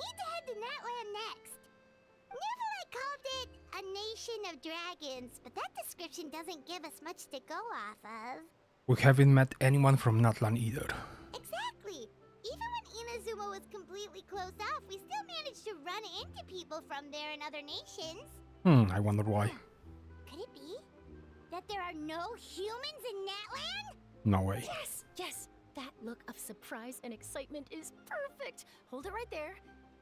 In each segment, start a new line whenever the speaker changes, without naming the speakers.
need to head to Natlan next. Neverland called it a nation of dragons, but that description doesn't give us much to go off of.
We haven't met anyone from Natlan either.
Exactly. Even when Inazuma was completely closed off, we still managed to run into people from there and other nations.
I wonder why.
Could it be that there are no humans in Natlan?
No way.
Yes, yes. That look of surprise and excitement is perfect. Hold it right there.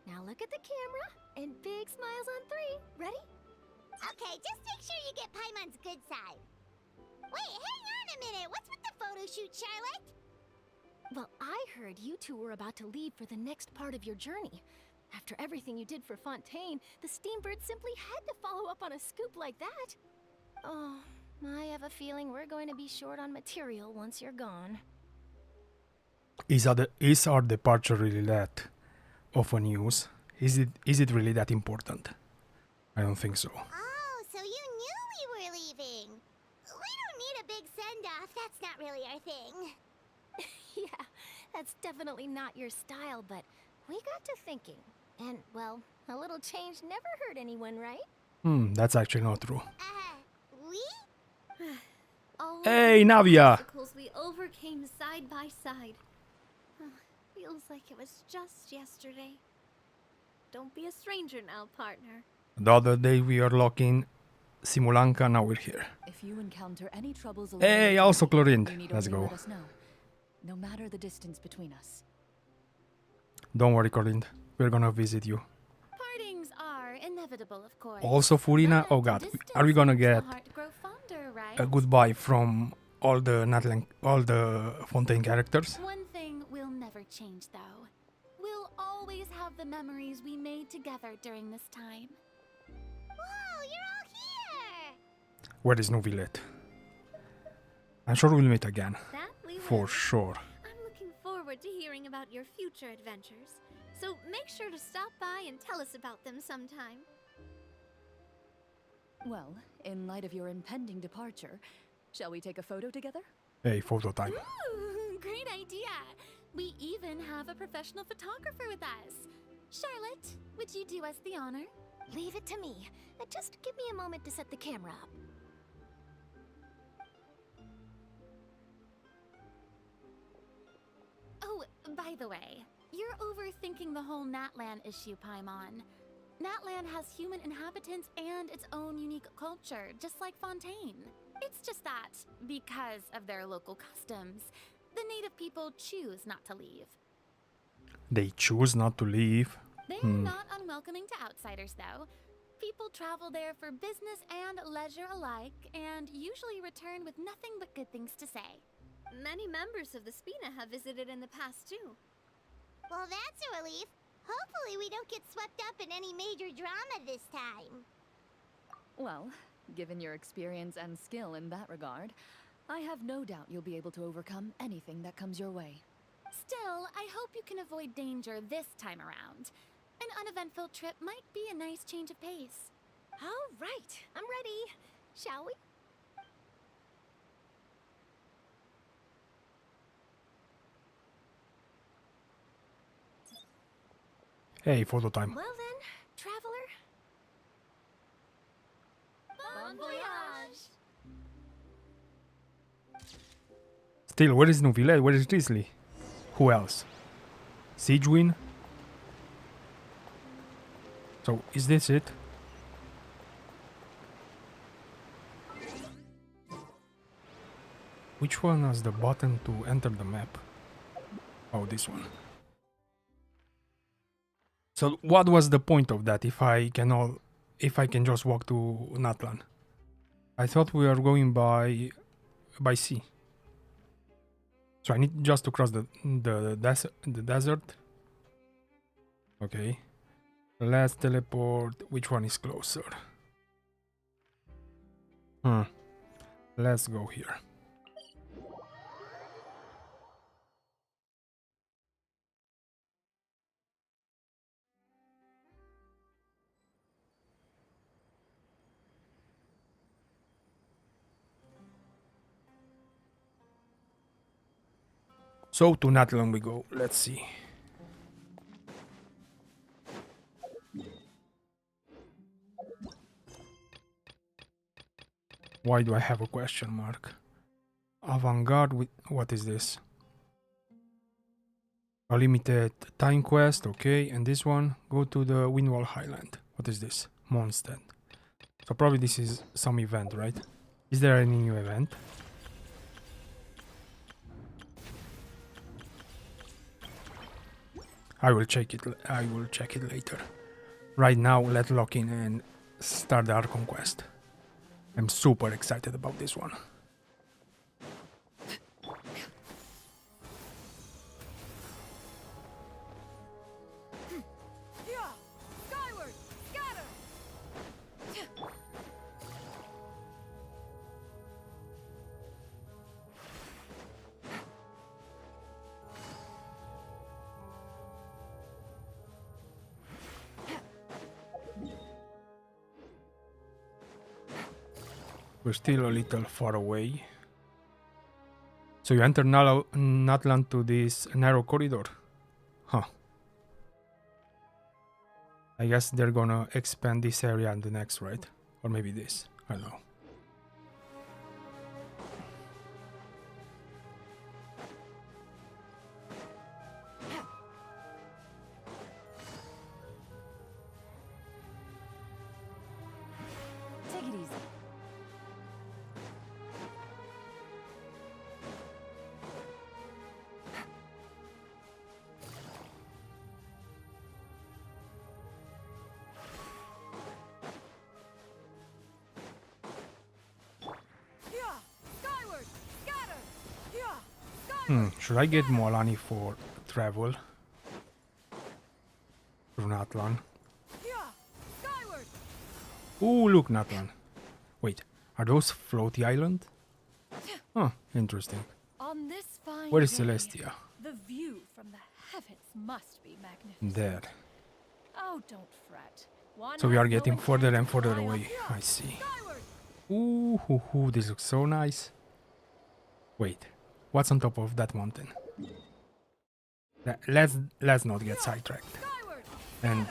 Now look at the camera and big smiles on 3. Ready?
Okay, just make sure you get Paimon's good side. Wait, hang on a minute. What's with the photo shoot, Charlotte?
Well, I heard you two were about to leave for the next part of your journey. After everything you did for Fontaine, the Steambird simply had to follow up on a scoop like that. Oh, I have a feeling we're going to be short on material once you're gone.
Is our departure really that of a news? Is it really that important? I don't think so.
Oh, so you knew we were leaving. We don't need a big send-off. That's not really our thing.
Yeah, that's definitely not your style, but we got to thinking. And, well, a little change never hurt anyone, right?
That's actually not true.
We?
All
Hey,
the
Navia!
obstacles we overcame side by side. Feels like it was just yesterday. Don't be a stranger now, partner.
The other day we are locking Simulanka, now we're here.
If you encounter any troubles along
Hey,
the
also
way,
Chlorinde.
you need
Let's
only
go.
let us know. No matter the distance between us.
Don't worry, Chlorinde. We're gonna visit you.
Partings are inevitable, of course.
Also, Furina. Oh god, are we gonna get a goodbye from all the Natlan, all the Fontaine characters?
One thing will never change, though. We'll always have the memories we made together during this time.
Whoa, you're all here!
Where is Nuvillet? I'm sure we'll meet again.
That we will.
For sure.
I'm looking forward to hearing about your future adventures. So make sure to stop by and tell us about them sometime.
Well, in light of your impending departure, shall we take a photo together?
Hey, photo time.
Ooh, great idea! We even have a professional photographer with us. Charlotte, would you do us the honor? Leave it to me. Just give me a moment to set the camera up. Oh, by the way, you're overthinking the whole Natlan issue, Paimon. Natlan has human inhabitants and its own unique culture, just like Fontaine. It's just that, because of their local customs, the native people choose not to leave.
They choose not to leave.
They're not unwelcoming to outsiders, though. People travel there for business and leisure alike, and usually return with nothing but good things to say.
Many members of the Spina have visited in the past, too.
Well, that's a relief. Hopefully we don't get swept up in any major drama this time.
Well, given your experience and skill in that regard, I have no doubt you'll be able to overcome anything that comes your way.
Still, I hope you can avoid danger this time around. An uneventful trip might be a nice change of pace. All right, I'm ready. Shall we?
Hey, photo time.
Well then, traveler.
Bon voyage!
Still, where is Nuvillet? Where is Grizzly? Who else? Siegewin? So, is this it? Which one has the button to enter the map? Oh, this one. So, what was the point of that if I can just walk to Natlan? I thought we were going by sea. So I need just to cross the desert. Okay. Let's teleport. Which one is closer? Let's go here. So to Natlan we go. Let's see. Why do I have a question mark? Avant-Garde with... What is this? A limited time quest, okay. And this one, go to the Windwall Highland. What is this? Mondstadt. So probably this is some event, right? Is there any new event? I will check it later. Right now, let's lock in and start the Archon quest. I'm super excited about this one. We're still a little far away. So you enter Natlan to this narrow corridor. Huh. I guess they're gonna expand this area and the next, right? Or maybe this. I don't know.
Take it easy.
Should I get Mualani for travel? Through Natlan. Ooh, look, Natlan. Wait, are those floaty island? Huh, interesting.
On this fine
Where is
day,
Celestia?
The view from the heavens must be magnificent.
There.
Oh, don't fret. One
So we are
has no
getting further
intent
and
to
further
fly
away.
up.
I see.
Skyward!
Ooh, this looks so nice. Wait, what's on top of that mountain? Let's not get sidetracked
Skyward!
and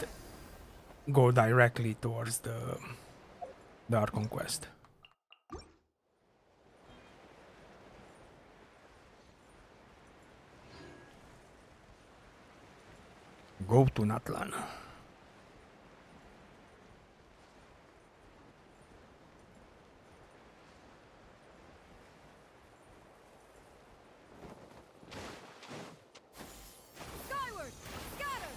go directly towards the Archon quest. Go to Natlan.
Skyward! Scatter!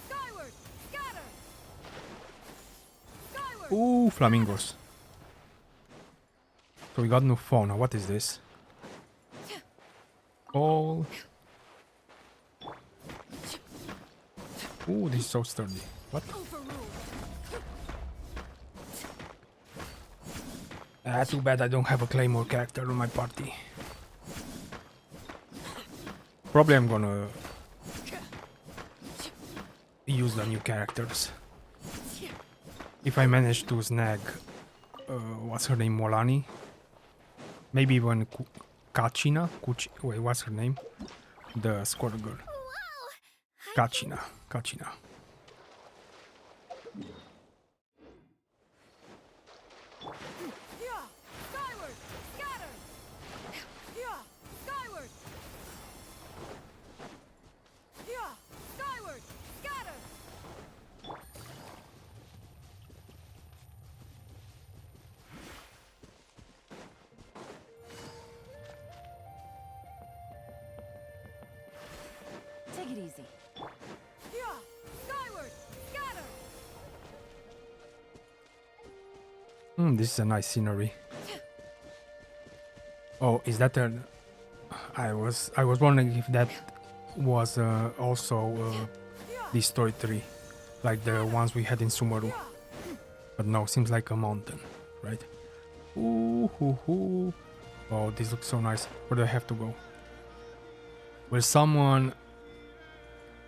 Skyward! Scatter! Skyward!
Ooh, flamingos. So we got new fauna. What is this? All. Ooh, this is so sturdy. What? Too bad I don't have a Claymore character in my party. Probably I'm gonna use the new characters. If I manage to snag, what's her name, Mualani? Maybe even Kachina? Wait, what's her name? The squirrel girl. Kachina.
Skyward! Scatter! Skyward! Skyward! Scatter! Take it easy. Skyward! Scatter!
This is a nice scenery. Oh, is that a... I was wondering if that was also this story tree, like the ones we had in Sumeru. But no, seems like a mountain, right? Ooh. Oh, this looks so nice. Where do I have to go? Will someone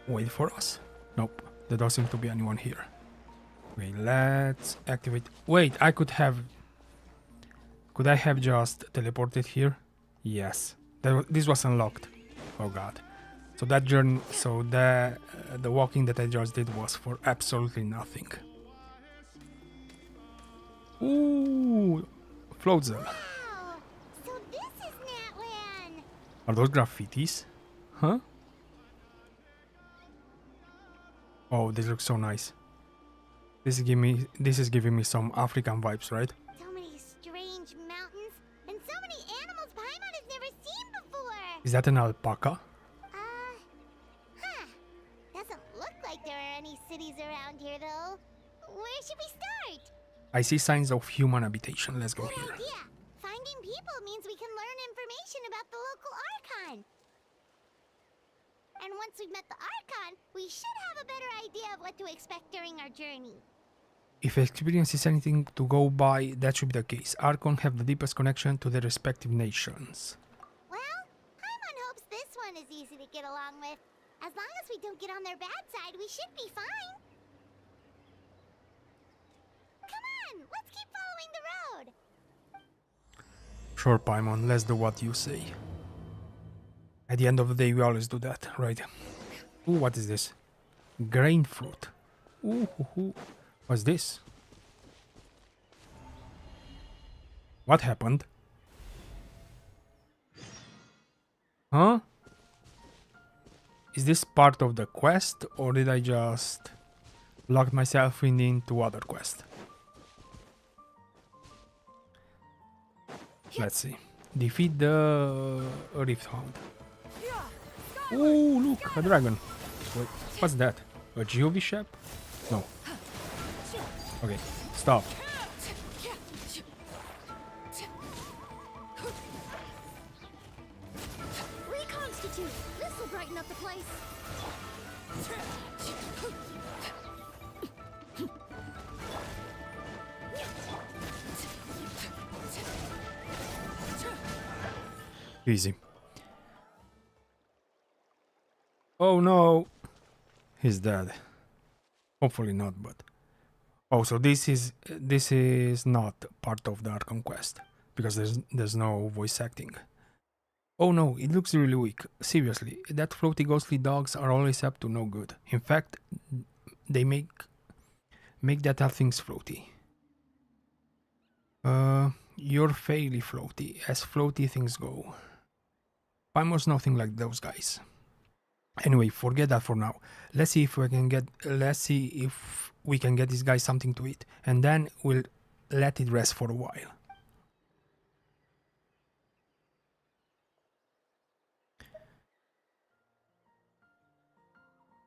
wait for us? Nope, there doesn't seem to be anyone here. Okay, let's activate. Wait, could I have just teleported here? Yes, This was unlocked. Oh god. So that journey, so the walking that I just did was for absolutely nothing. Ooh, Floatzel.
Wow! So this is Natlan!
Are those graffitis? Huh? Oh, this looks so nice. This is giving me some African vibes, right?
So many strange mountains, and so many animals Paimon has never seen before!
Is that an alpaca?
Huh. Doesn't look like there are any cities around here, though. Where should we start?
I see signs of human habitation. Let's go
Good
here.
idea. Finding people means we can learn information about the local Archon. And once we've met the Archon, we should have a better idea of what to expect during our journey.
If experience is anything to go by, that should be the case. Archon have the deepest connection to their respective nations.
Well, Paimon hopes this one is easy to get along with. As long as we don't get on their bad side, we should be fine. Come on, let's keep following the road.
Sure, Paimon, let's do what you say. At the end of the day, we always do that, right? Ooh, what is this? Grain fruit. Ooh. What's this? What happened? Huh? Is this part of the quest, or did I just lock myself into other quest? Let's see. Defeat the Rift Hound. Oh, look, a dragon. Wait, what's that? A Geovishap? No. Okay, stop.
Reconstitute. This will brighten up the place.
Easy. Oh no. He's dead. Hopefully not, but... Oh, so this is not part of the Archon quest. Because there's no voice acting. Oh no, it looks really weak. Seriously, that floaty ghostly dogs are always up to no good. In fact, they make that all things floaty. You're fairly floaty, as floaty things go. Paimon's nothing like those guys. Anyway, forget that for now. Let's see if we can get this guy something to eat, and then we'll let it rest for a while.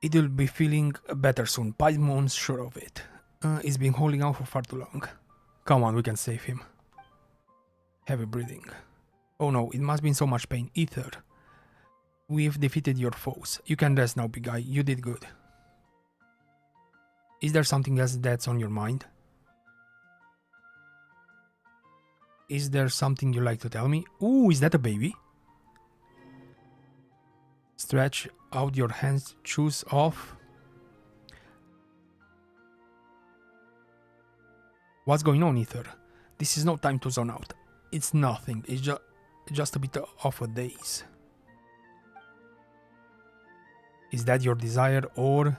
It'll be feeling better soon. Paimon's sure of it. He's been holding out for far too long. Come on, we can save him. Heavy breathing. Oh no, it must be in so much pain. Ether. We've defeated your foes. You can rest now, big guy. You did good. Is there something else that's on your mind? Is there something you'd like to tell me? Ooh, is that a baby? Stretch out your hands, choose off. What's going on, Ether? This is no time to zone out. It's nothing. It's just a bit of a daze. Is that your desire, or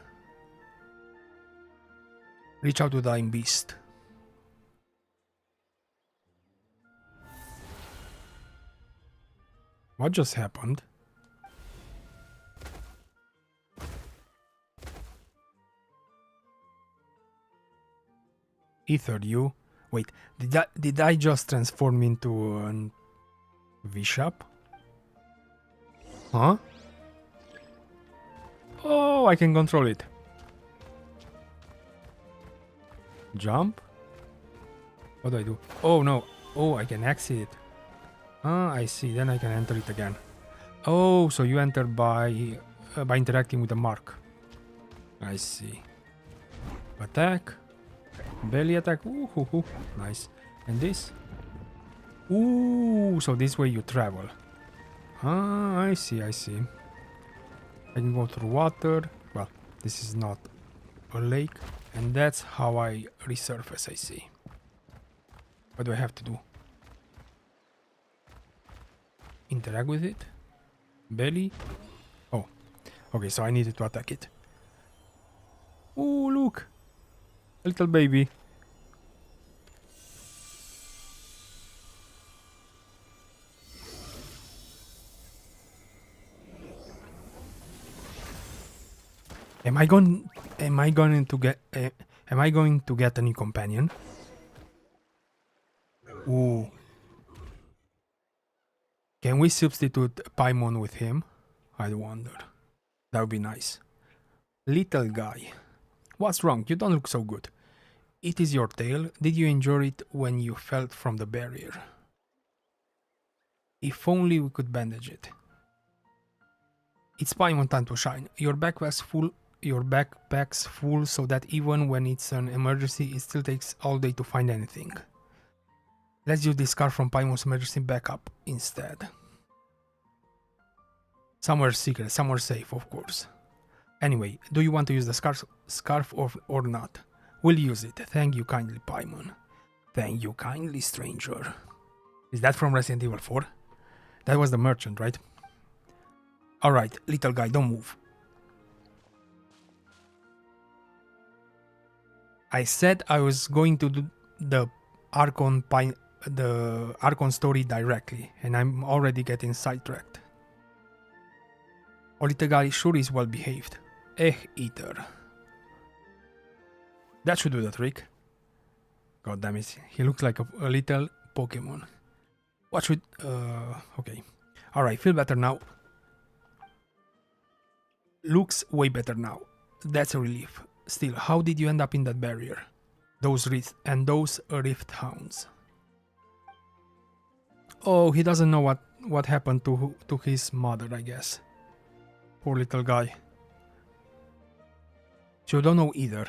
reach out to the dying beast? What just happened? Ether, you? Wait, did I just transform into an Vishap? Huh? Oh, I can control it. Jump? What do I do? Oh no. Oh, I can exit it. Ah, I see. Then I can enter it again. Oh, so you enter by interacting with the mark. I see. Attack. Belly attack. Ooh, nice. And this? Ooh, so this way you travel. Ah, I see. I can go through water. Well, this is not a lake. And that's how I resurface, I see. What do I have to do? interact with it? Belly? Oh. Okay, so I needed to attack it. Oh, look! A little baby. Am I going to get a new companion? Ooh. Can we substitute Paimon with him? I wonder. That would be nice. Little guy. What's wrong? You don't look so good. It is your tail. Did you injure it when you fell from the barrier? If only we could bandage it. It's Paimon time to shine. Your backpack's full so that even when it's an emergency, it still takes all day to find anything. Let's use this scarf from Paimon's emergency backup instead. Somewhere secret, somewhere safe, of course. Anyway, do you want to use the scarf or not? We'll use it. Thank you kindly, Paimon. Thank you kindly, stranger. Is that from Resident Evil 4? That was the merchant, right? Alright, little guy, don't move. I said I was going to do the Archon story directly, and I'm already getting sidetracked. Oh, little guy sure is well behaved. Eater. That should do the trick. God damn it, he looks like a little Pokemon. What should... okay. Alright, feel better now. Looks way better now. That's a relief. Still, how did you end up in that barrier? Those rift hounds. Oh, he doesn't know what happened to his mother, I guess. Poor little guy. So you don't know either.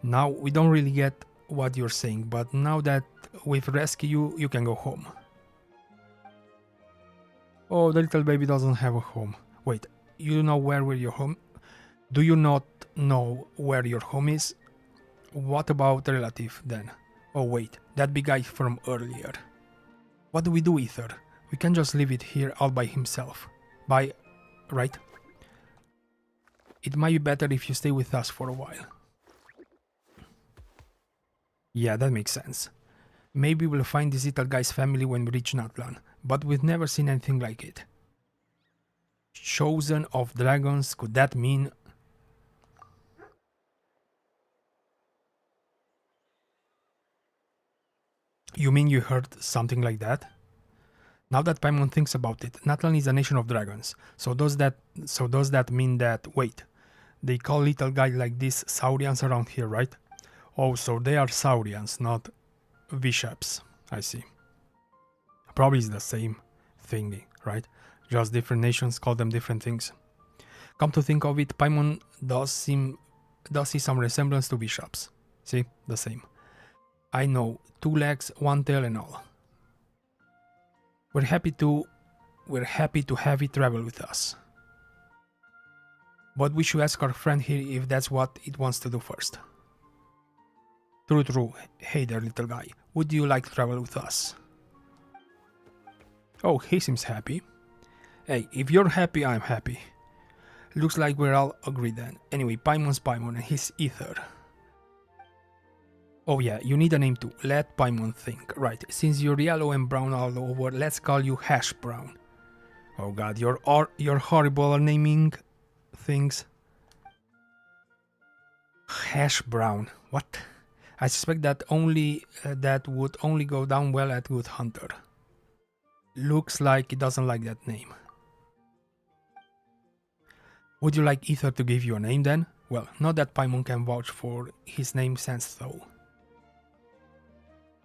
Now, we don't really get what you're saying, but now that we've rescued you, you can go home. Oh, the little baby doesn't have a home. Wait, you know where your home? Do you not know where your home is? What about relative then? Oh wait, that big guy from earlier. What do we do, Ether? We can't just leave it here all by himself. Right? It might be better if you stay with us for a while. Yeah, that makes sense. Maybe we'll find this little guy's family when we reach Natlan, but we've never seen anything like it. Chosen of dragons, could that mean... You mean you heard something like that? Now that Paimon thinks about it, Natlan is a nation of dragons. So does that mean that... Wait, they call little guy like this Saurians around here, right? Oh, so they are Saurians, not Vishaps. I see. Probably it's the same thingy, right? Just different nations call them different things. Come to think of it, Paimon does see some resemblance to Vishaps. See? The same. I know, 2 legs, 1 tail and all. We're happy to have it travel with us. But we should ask our friend here if that's what it wants to do first. True. Hey there, little guy. Would you like to travel with us? Oh, he seems happy. Hey, if you're happy, I'm happy. Looks like we're all agreed then. Anyway, Paimon's Paimon and he's Ether. Oh yeah, you need a name too. Let Paimon think. Right, since you're yellow and brown all over, let's call you Hash Brown. Oh god, you're horrible at naming things. Hash Brown. What? I suspect that would only go down well at Good Hunter. Looks like he doesn't like that name. Would you like Ether to give you a name then? Well, not that Paimon can vouch for his name sense though.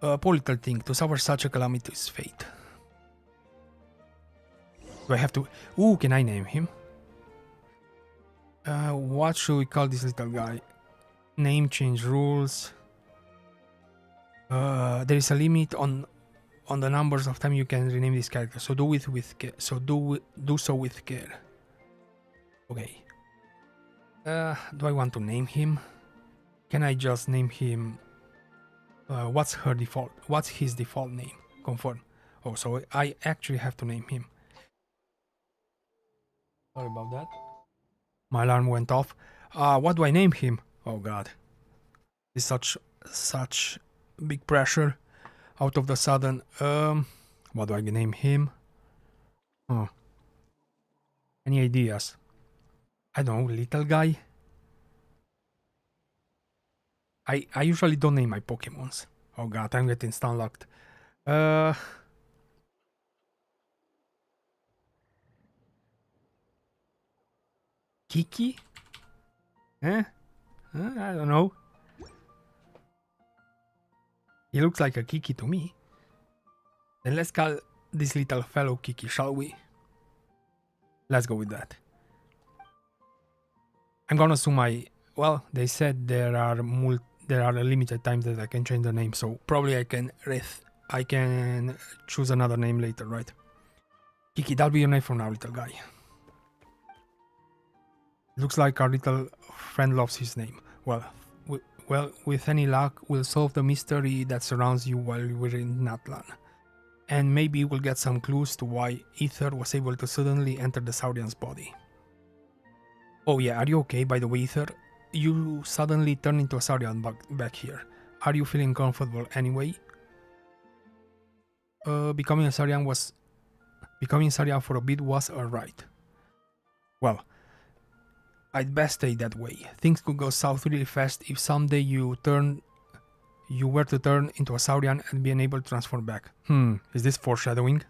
A poor little thing, to suffer such a calamitous fate. Do I have to... Ooh, can I name him? What should we call this little guy? Name change rules. There is a limit on the numbers of time you can rename this character, so do it with care. Do so with care. Okay. Do I want to name him? Can I just name him? What's his default name? Confirm. Oh, so I actually have to name him. Sorry about that. My alarm went off. What do I name him? Oh god. It's such big pressure. Out of the sudden. What do I name him? Oh. Any ideas? I don't know, little guy? I usually don't name my Pokemons. Oh god, I'm getting stun locked. Kiki? Eh? I don't know. He looks like a Kiki to me. Then let's call this little fellow Kiki, shall we? Let's go with that. I'm gonna assume well, they said there are limited times that I can change the name, so probably I can choose another name later, right? Kiki, that'll be your name for now, little guy. Looks like our little friend loves his name. Well, with any luck, we'll solve the mystery that surrounds you while we're in Natlan. And maybe we'll get some clues to why Ether was able to suddenly enter the Saurian's body. Oh yeah, are you okay, by the way, Ether? You suddenly turned into a Saurian back here. Are you feeling comfortable anyway? Becoming a Saurian for a bit was alright. Well, I'd best stay that way. Things could go south really fast if someday you were to turn into a Saurian and be unable to transform back. Is this foreshadowing?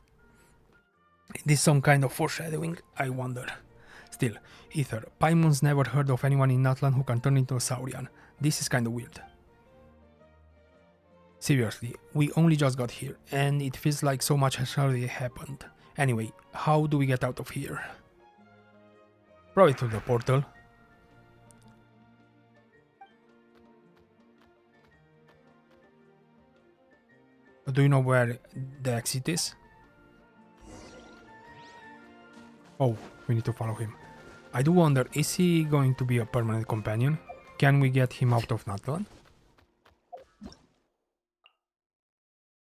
Is this some kind of foreshadowing? I wonder. Still, Ether, Paimon's never heard of anyone in Natlan who can turn into a Saurian. This is kinda weird. Seriously, we only just got here, and it feels like so much has already happened. Anyway, how do we get out of here? Probably through the portal. Do you know where the exit is? Oh, we need to follow him. I do wonder, is he going to be a permanent companion? Can we get him out of Natlan?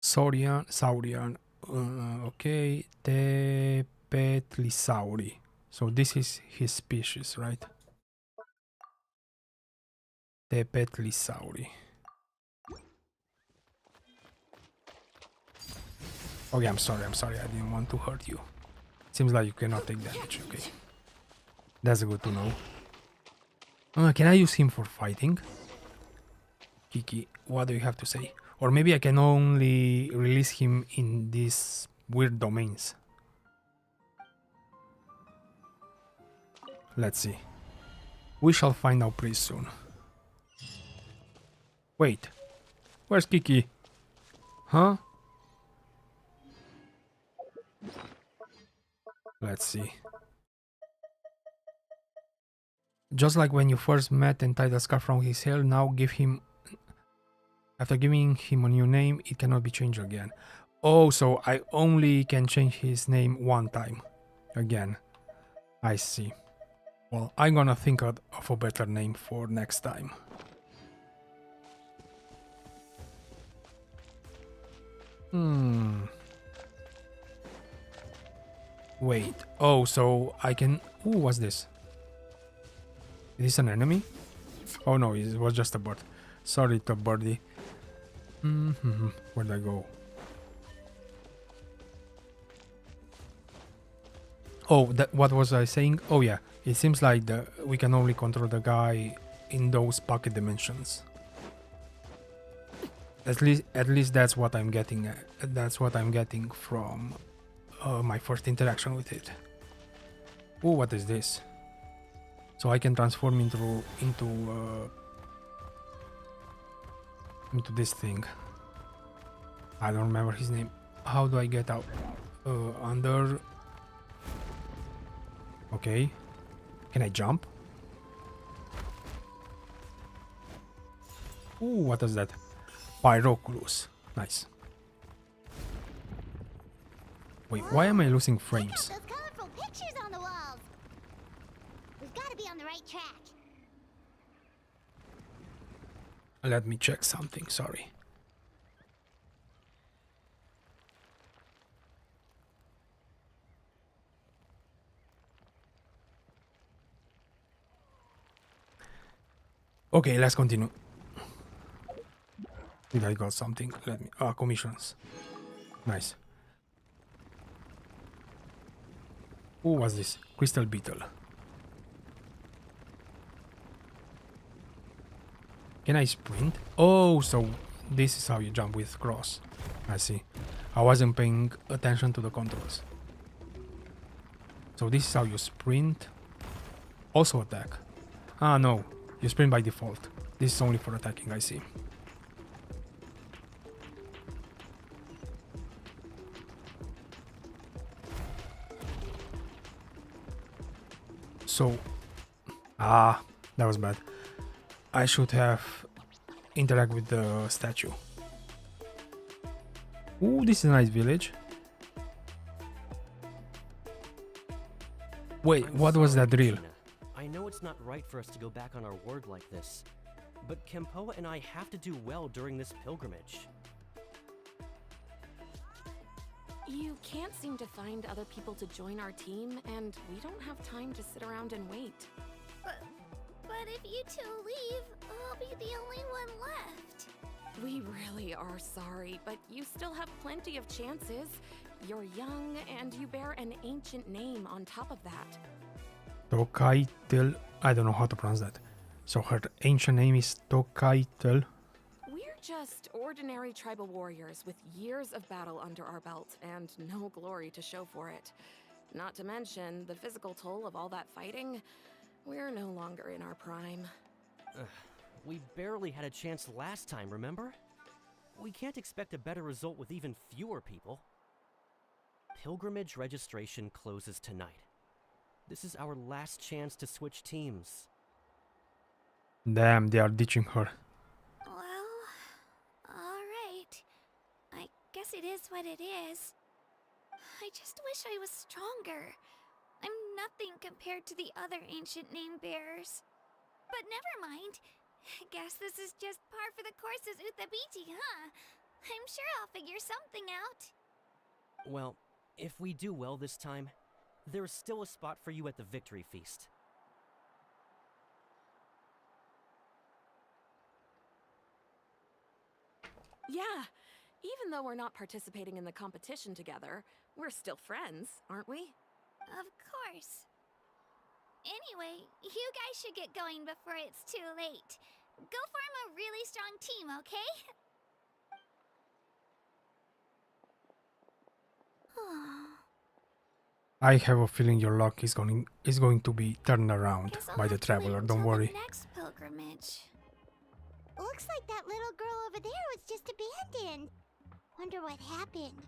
Saurian, okay, Tepetlisauri. So this is his species, right? Tepetlisauri. Okay, I'm sorry, I didn't want to hurt you. Seems like you cannot take damage, okay. That's good to know. Can I use him for fighting? Kiki, what do you have to say? Or maybe I can only release him in these weird domains. Let's see. We shall find out pretty soon. Wait. Where's Kiki? Huh? Let's see. Just like when you first met and tied a scarf around his hair, now give him... After giving him a new name, it cannot be changed again. Oh, so I only can change his name one time. Again. I see. Well, I'm gonna think of a better name for next time. Wait. Oh, so I can... Ooh, what's this? Is this an enemy? Oh no, it was just a bird. Sorry, top birdie. Where'd I go? Oh, what was I saying? Oh yeah, it seems like we can only control the guy in those pocket dimensions. At least that's what I'm getting. That's what I'm getting from my first interaction with it. Oh, what is this? So I can transform into this thing. I don't remember his name. How do I get out? Under... Okay. Can I jump? Ooh, what is that? Pyroculus. Nice. Wait, why am I losing frames?
Look at those colorful pictures on the walls. We've got to be on the right track.
Let me check something, sorry. Okay, let's continue. Did I got something? Let me. Commissions. Nice. Who was this? Crystal Beetle. Can I sprint? Oh, so this is how you jump with cross. I see. I wasn't paying attention to the controls. So this is how you sprint. Also attack. Ah, no. You sprint by default. This is only for attacking, I see. So, that was bad. I should have interact with the statue. Ooh, this is a nice village. Wait, what was that drill?
I know it's not right for us to go back on our word like this, but Kempoa and I have to do well during this pilgrimage.
You can't seem to find other people to join our team, and we don't have time to sit around and wait.
But if you two leave, I'll be the only one left.
We really are sorry, but you still have plenty of chances. You're young, and you bear an ancient name on top of that.
Tokaitel. I don't know how to pronounce that. So her ancient name is Tokaitel.
We're just ordinary tribal warriors with years of battle under our belt and no glory to show for it. Not to mention the physical toll of all that fighting. We're no longer in our prime.
We barely had a chance last time, remember? We can't expect a better result with even fewer people. Pilgrimage registration closes tonight. This is our last chance to switch teams.
Damn, they are ditching her.
Well, alright. I guess it is what it is. I just wish I was stronger. I'm nothing compared to the other ancient name bearers. But never mind. Guess this is just par for the course as Uthabiti, huh? I'm sure I'll figure something out.
Well, if we do well this time, there's still a spot for you at the victory feast.
Yeah, even though we're not participating in the competition together, we're still friends, aren't we?
Of course. Anyway, you guys should get going before it's too late. Go form a really strong team, okay?
I have a feeling your luck is going to be turned around
Guess I'll
by the
have to wait
Traveler, don't
until
worry.
the next pilgrimage.
Looks like that little girl over there was just abandoned. Wonder what happened.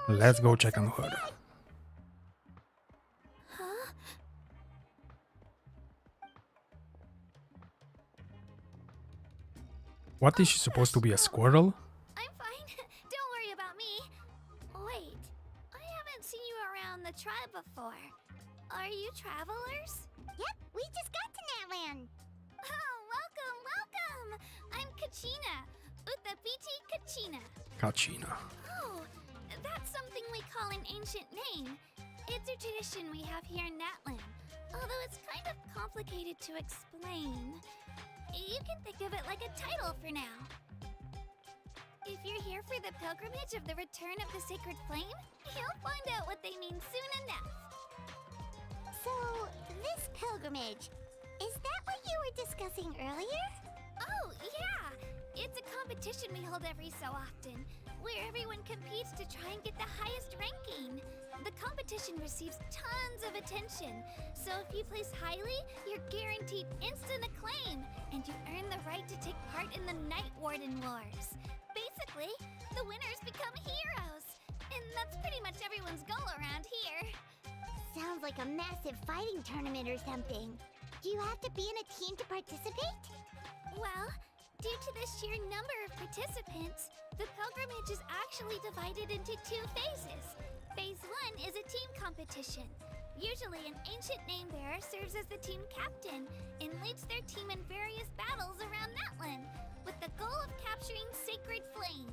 Let's go check on her.
Huh?
What is she supposed to be, a squirrel?
I'm fine. Don't worry about me. Wait, I haven't seen you around the tribe before. Are you travelers?
Yep, we just got to Natlan.
Oh, welcome, welcome! I'm Kachina. Uthabiti Kachina.
Kachina.
Oh, that's something we call an ancient name. It's a tradition we have here in Natlan, although it's kind of complicated to explain. You can think of it like a title for now. If you're here for the pilgrimage of the return of the sacred flame, you'll find out what they mean soon enough.
So, this pilgrimage, is that what you were discussing earlier?
Oh, yeah! It's a competition we hold every so often, where everyone competes to try and get the highest ranking. The competition receives tons of attention, so if you place highly, you're guaranteed instant acclaim, and you earn the right to take part in the Night Warden Wars. Basically, the winners become heroes, and that's pretty much everyone's goal around here.
Sounds like a massive fighting tournament or something. Do you have to be in a team to participate?
Well, due to the sheer number of participants, the pilgrimage is actually divided into two phases. Phase 1 is a team competition. Usually an ancient name bearer serves as the team captain and leads their team in various battles around Natlan, with the goal of capturing Sacred Flame.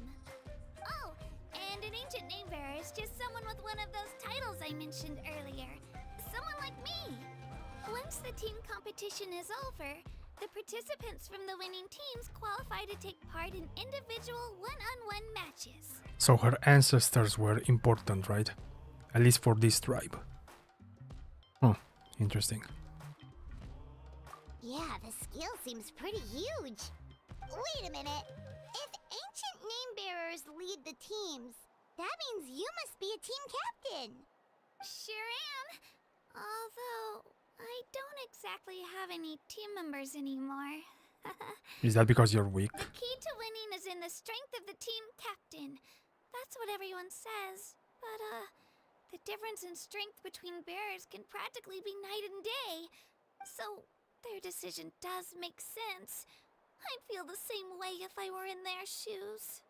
Oh, and an ancient name bearer is just someone with one of those titles I mentioned earlier. Someone like me. Once the team competition is over, The participants from the winning teams qualify to take part in individual one-on-one matches.
So her ancestors were important, right? At least for this tribe. Oh, interesting.
Yeah, the skill seems pretty huge. Wait a minute. If ancient name bearers lead the teams, that means you must be a team captain.
Sure am. Although, I don't exactly have any team members anymore.
Is that because you're weak?
The key to winning is in the strength of the team captain. That's what everyone says. But, the difference in strength between bearers can practically be night and day. So, their decision does make sense. I'd feel the same way if I were in their shoes.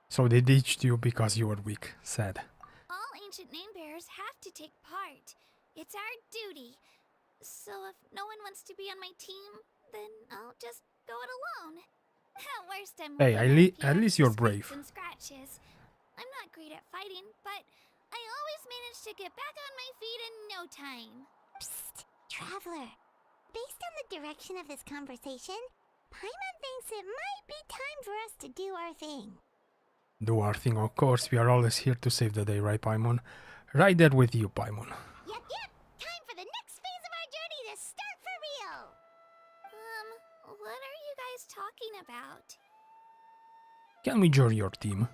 So they ditched you because you were weak. Sad.
All ancient name bearers have to take part. It's our duty. So if no one wants to be on my team, then I'll just go it alone. At worst, I'm
Hey, at least you're brave.
And scratches. I'm not great at fighting, but I always manage to get back on my feet in no time.
Psst, Traveler. Based on the direction of this conversation, Paimon thinks it might be time for us to do our thing.
Do our thing, of course. We are always here to save the day, right, Paimon? Right there with you, Paimon.
Yep. Time for the next phase of our journey to start for real.
What are you guys talking about?
Can we join your team?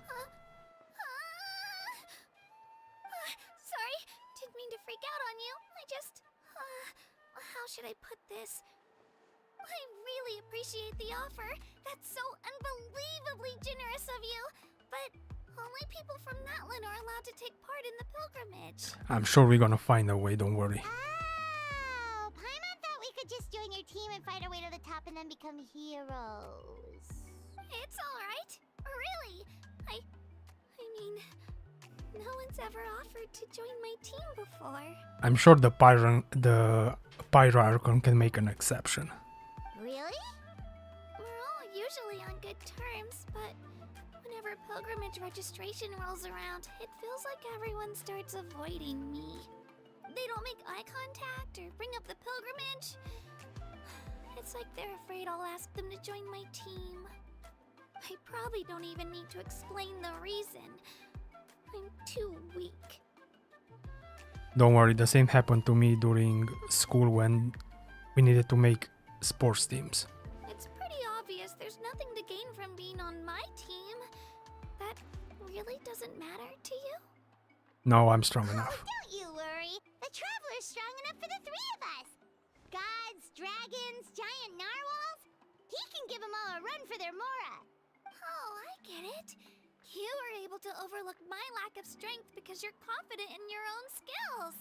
Sorry, didn't mean to freak out on you. I just, how should I put this? I really appreciate the offer. That's so unbelievably generous of you. But only people from Natlan are allowed to take part in the pilgrimage.
I'm sure we're gonna find a way, don't worry.
Oh, Paimon thought we could just join your team and fight our way to the top and then become heroes.
It's alright. Really. I mean, no one's ever offered to join my team before.
I'm sure the Pyro Archon can make an exception.
Really?
We're all usually on good terms, but whenever pilgrimage registration rolls around, it feels like everyone starts avoiding me. They don't make eye contact or bring up the pilgrimage. It's like they're afraid I'll ask them to join my team. I probably don't even need to explain the reason. I'm too weak.
Don't worry, the same happened to me during school when we needed to make sports teams.
It's pretty obvious there's nothing to gain from being on my team. That really doesn't matter to you?
No, I'm strong enough.
Don't you worry. The Traveler's strong enough for the three of us. Gods, dragons, giant narwhals. He can give them all a run for their Mora.
Oh, I get it. You were able to overlook my lack of strength because you're confident in your own skills.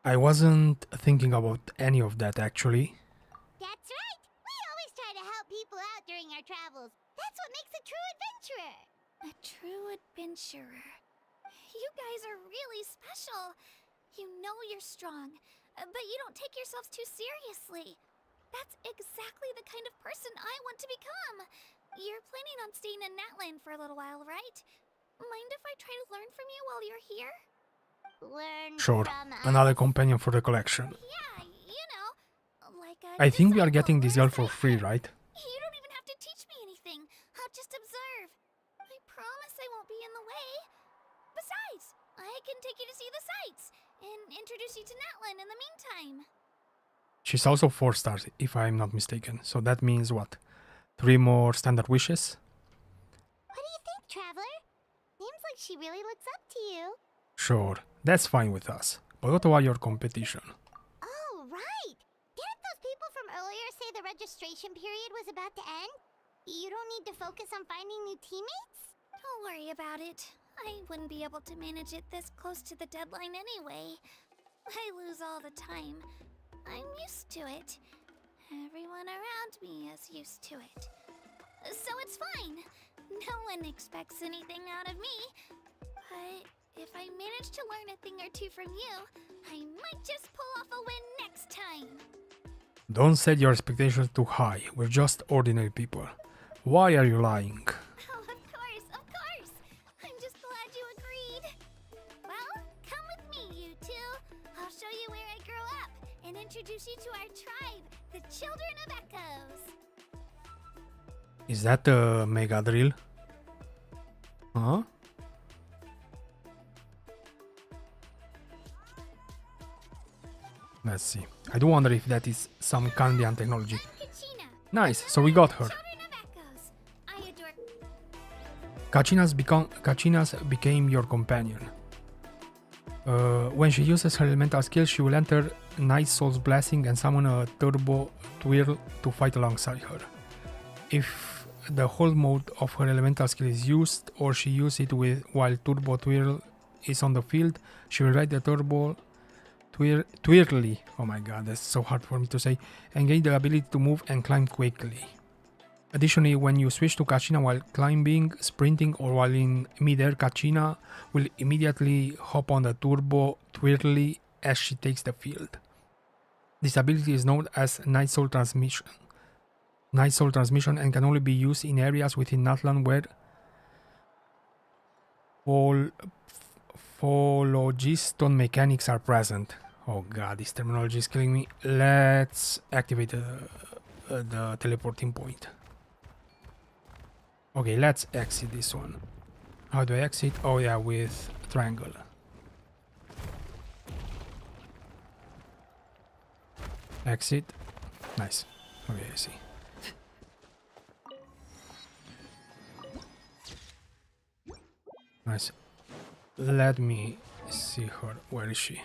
I wasn't thinking about any of that actually.
That's right. We always try to help people out during our travels. That's what makes a true adventurer.
A true adventurer. You guys are really special. You know you're strong, but you don't take yourselves too seriously. That's exactly the kind of person I want to become. You're planning on staying in Natlan for a little while, right? Mind if I try to learn from you while you're here?
Learn
Sure,
from us.
another companion for the collection.
Yeah, you know, like a
I think we are getting
disciple
this
or
girl
a
for free,
sidekick.
right?
You don't even have to teach me anything. I'll just observe. I promise I won't be in the way. Besides, I can take you to see the sights and introduce you to Natlan in the meantime.
She's also 4 stars, if I'm not mistaken. So that means what? 3 more standard wishes?
What do you think, Traveler? Seems like she really looks up to you.
Sure, that's fine with us. But what about your competition?
Oh, right. Didn't those people from earlier say the registration period was about to end? You don't need to focus on finding new teammates?
Don't worry about it. I wouldn't be able to manage it this close to the deadline anyway. I lose all the time. I'm used to it. Everyone around me is used to it. So it's fine. No one expects anything out of me. But if I manage to learn a thing or two from you, I might just pull off a win next time.
Don't set your expectations too high. We're just ordinary people. Why are you lying?
Oh, of course, of course. I'm just glad you agreed. Well, come with me, you two. I'll show you where I grew up and introduce you to our tribe, the Children of Echoes.
Is that a mega drill? Huh? Let's see. I do wonder if that is some Canadian technology.
Kachina.
Nice, so we got her.
Children of Echoes. I adore.
Kachina's became your companion. When she uses her elemental skill, she will enter Night Soul's Blessing and summon a Turbo Twirl to fight alongside her. If the hold mode of her elemental skill is used, or she uses it while Turbo Twirl is on the field, she will ride the Turbo Twirly, oh my god, that's so hard for me to say, and gain the ability to move and climb quickly. Additionally, when you switch to Kachina while climbing, sprinting, or while in midair, Kachina will immediately hop on the Turbo Twirly as she takes the field. This ability is known as Night Soul Transmission. Night Soul Transmission and can only be used in areas within Natlan where Phlogiston mechanics are present. Oh god, this terminology is killing me. Let's activate the teleporting point. Okay, let's exit this one. How do I exit? Oh yeah, with triangle. Exit. Nice. Okay, I see. Nice. Let me see her. Where is she?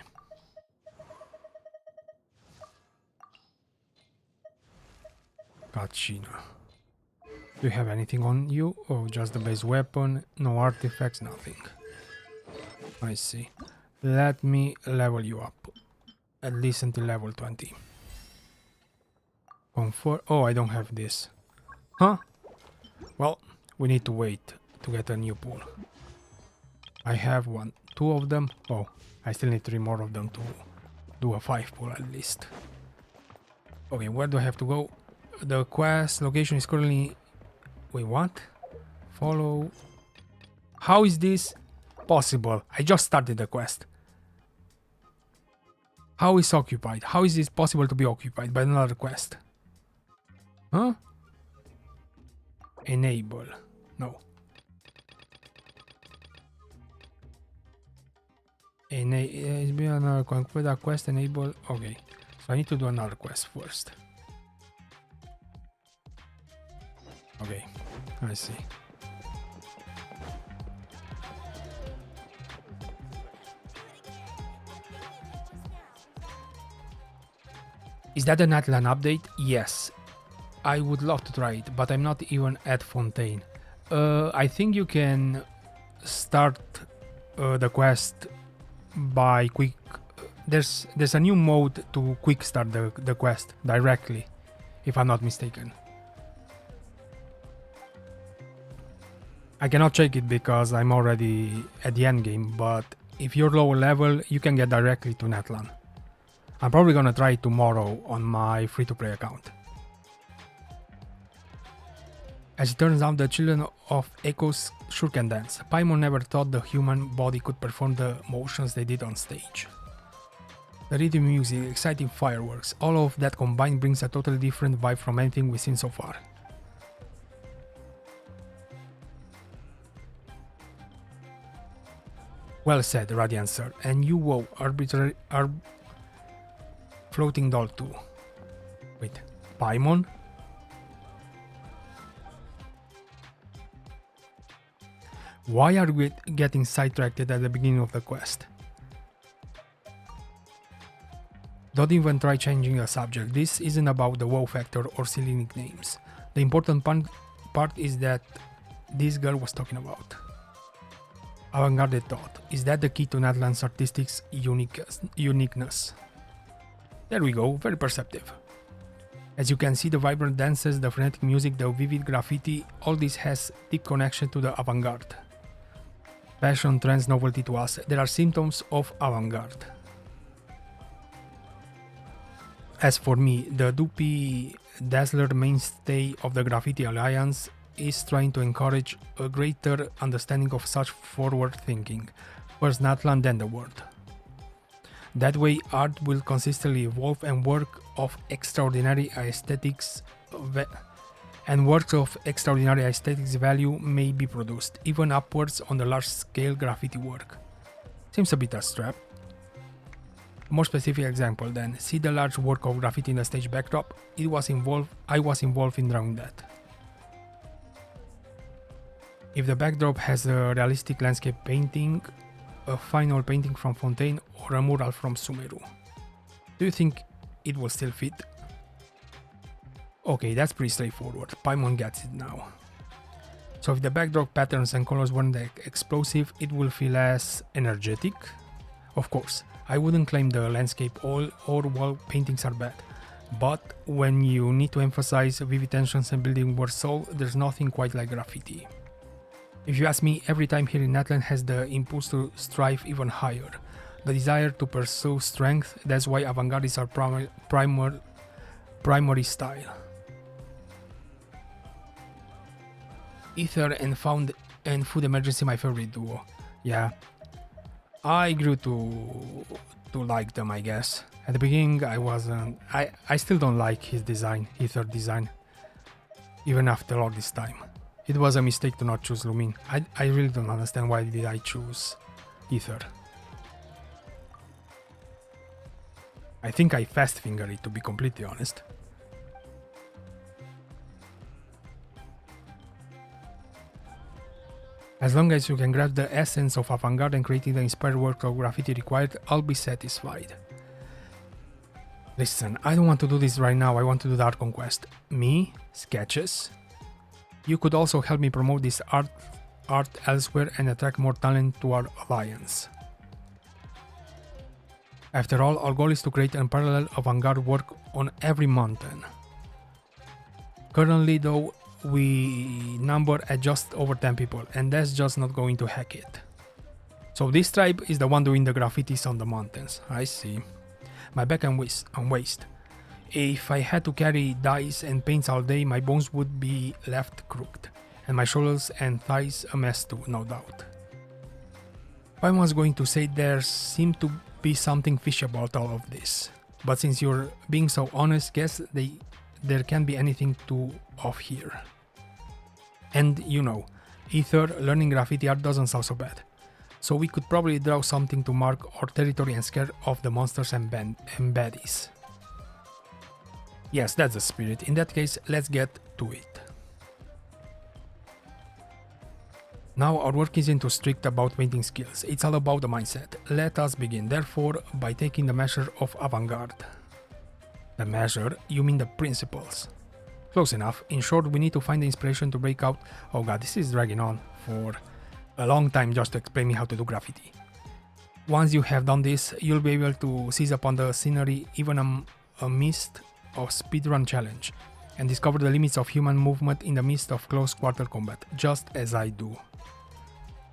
Kachina. Do you have anything on you? Oh, just the base weapon. No artifacts, nothing. I see. Let me level you up. At least until level 20. Comfort. Oh, I don't have this. Huh? Well, we need to wait to get a new pool. I have two of them. Oh, I still need 3 more of them to do a 5 pool at least. Okay, where do I have to go? The quest location is currently... Wait, what? Follow... How is this possible? I just started the quest. How is occupied? How is this possible to be occupied by another quest? Huh? Enable. No. It's been another quest enable. Okay, so I need to do another quest first. Okay, I see. Is that a Natlan update? Yes. I would love to try it, but I'm not even at Fontaine. I think you can start the quest by quick. There's a new mode to quick start the quest directly, if I'm not mistaken. I cannot check it because I'm already at the end game, but if you're lower level, you can get directly to Natlan. I'm probably gonna try it tomorrow on my free-to-play account. As it turns out, the Children of Echoes sure can dance. Paimon never thought the human body could perform the motions they did on stage. The rhythm music, exciting fireworks, all of that combined brings a totally different vibe from anything we've seen so far. Well said, Radiant Sir. And you, wow, arbitrary... floating doll too. Wait, Paimon? Why are we getting sidetracked at the beginning of the quest? Don't even try changing the subject. This isn't about the wow factor or silly nicknames. The important part is that this girl was talking about. Avant-Garde thought. Is that the key to Natlan's artistic uniqueness? There we go, very perceptive. As you can see, the vibrant dances, the frenetic music, the vivid graffiti, all this has deep connection to the avant-garde. Passion, trends, novelty to us, there are symptoms of avant-garde. As for me, the Dupi Dazzler mainstay of the Graffiti Alliance is trying to encourage a greater understanding of such forward thinking, first Natlan then the world. That way, art will consistently evolve and works of extraordinary aesthetics value may be produced, even upwards on the large-scale graffiti work. Seems a bit abstract. More specific example then, see the large work of graffiti in the stage backdrop? I was involved in drawing that. If the backdrop has a realistic landscape painting, a final painting from Fontaine, or a mural from Sumeru, do you think it will still fit? Okay, that's pretty straightforward. Paimon gets it now. So if the backdrop patterns and colors weren't explosive, it will feel less energetic. Of course, I wouldn't claim the landscape or wall paintings are bad, but when you need to emphasize vivid tensions and building worth soul, there's nothing quite like graffiti. If you ask me, every time here in Natlan has the impulse to strive even higher, the desire to pursue strength. That's why Avant-Garde is our primary style. Ether and Food Emergency, my favorite duo. Yeah, I grew to like them, I guess. At the beginning, I still don't like his design, Ether design, even after all this time. It was a mistake to not choose Lumin. I really don't understand why did I choose Ether. I think I fast fingered it, to be completely honest. As long as you can grab the essence of Avant-Garde and creating the inspired work of graffiti required, I'll be satisfied. Listen, I don't want to do this right now, I want to do the art conquest. Me? Sketches? You could also help me promote this art elsewhere and attract more talent to our alliance. After all, our goal is to create unparalleled avant-garde work on every mountain. Currently though, we number at just over 10 people, and that's just not going to hack it. So this tribe is the one doing the graffitis on the mountains. I see. My back and waist. If I had to carry dyes and paints all day, my bones would be left crooked, and my shoulders and thighs a mess too, no doubt. I was going to say there seemed to be something fishy about all of this, but since you're being so honest, guess there can't be anything too off here. And you know, Ether, learning graffiti art doesn't sound so bad, so we could probably draw something to mark our territory and scare off the monsters and baddies. Yes, that's the spirit. In that case, let's get to it. Now our work isn't too strict about painting skills, it's all about the mindset. Let us begin, therefore, by taking the measure of Avant-Garde. The measure? You mean the principles. Close enough. In short, we need to find the inspiration to break out. Oh god, this is dragging on for a long time just to explain me how to do graffiti. Once you have done this, you'll be able to seize upon the scenery even amidst of speedrun challenge, and discover the limits of human movement in the midst of close quarter combat, just as I do.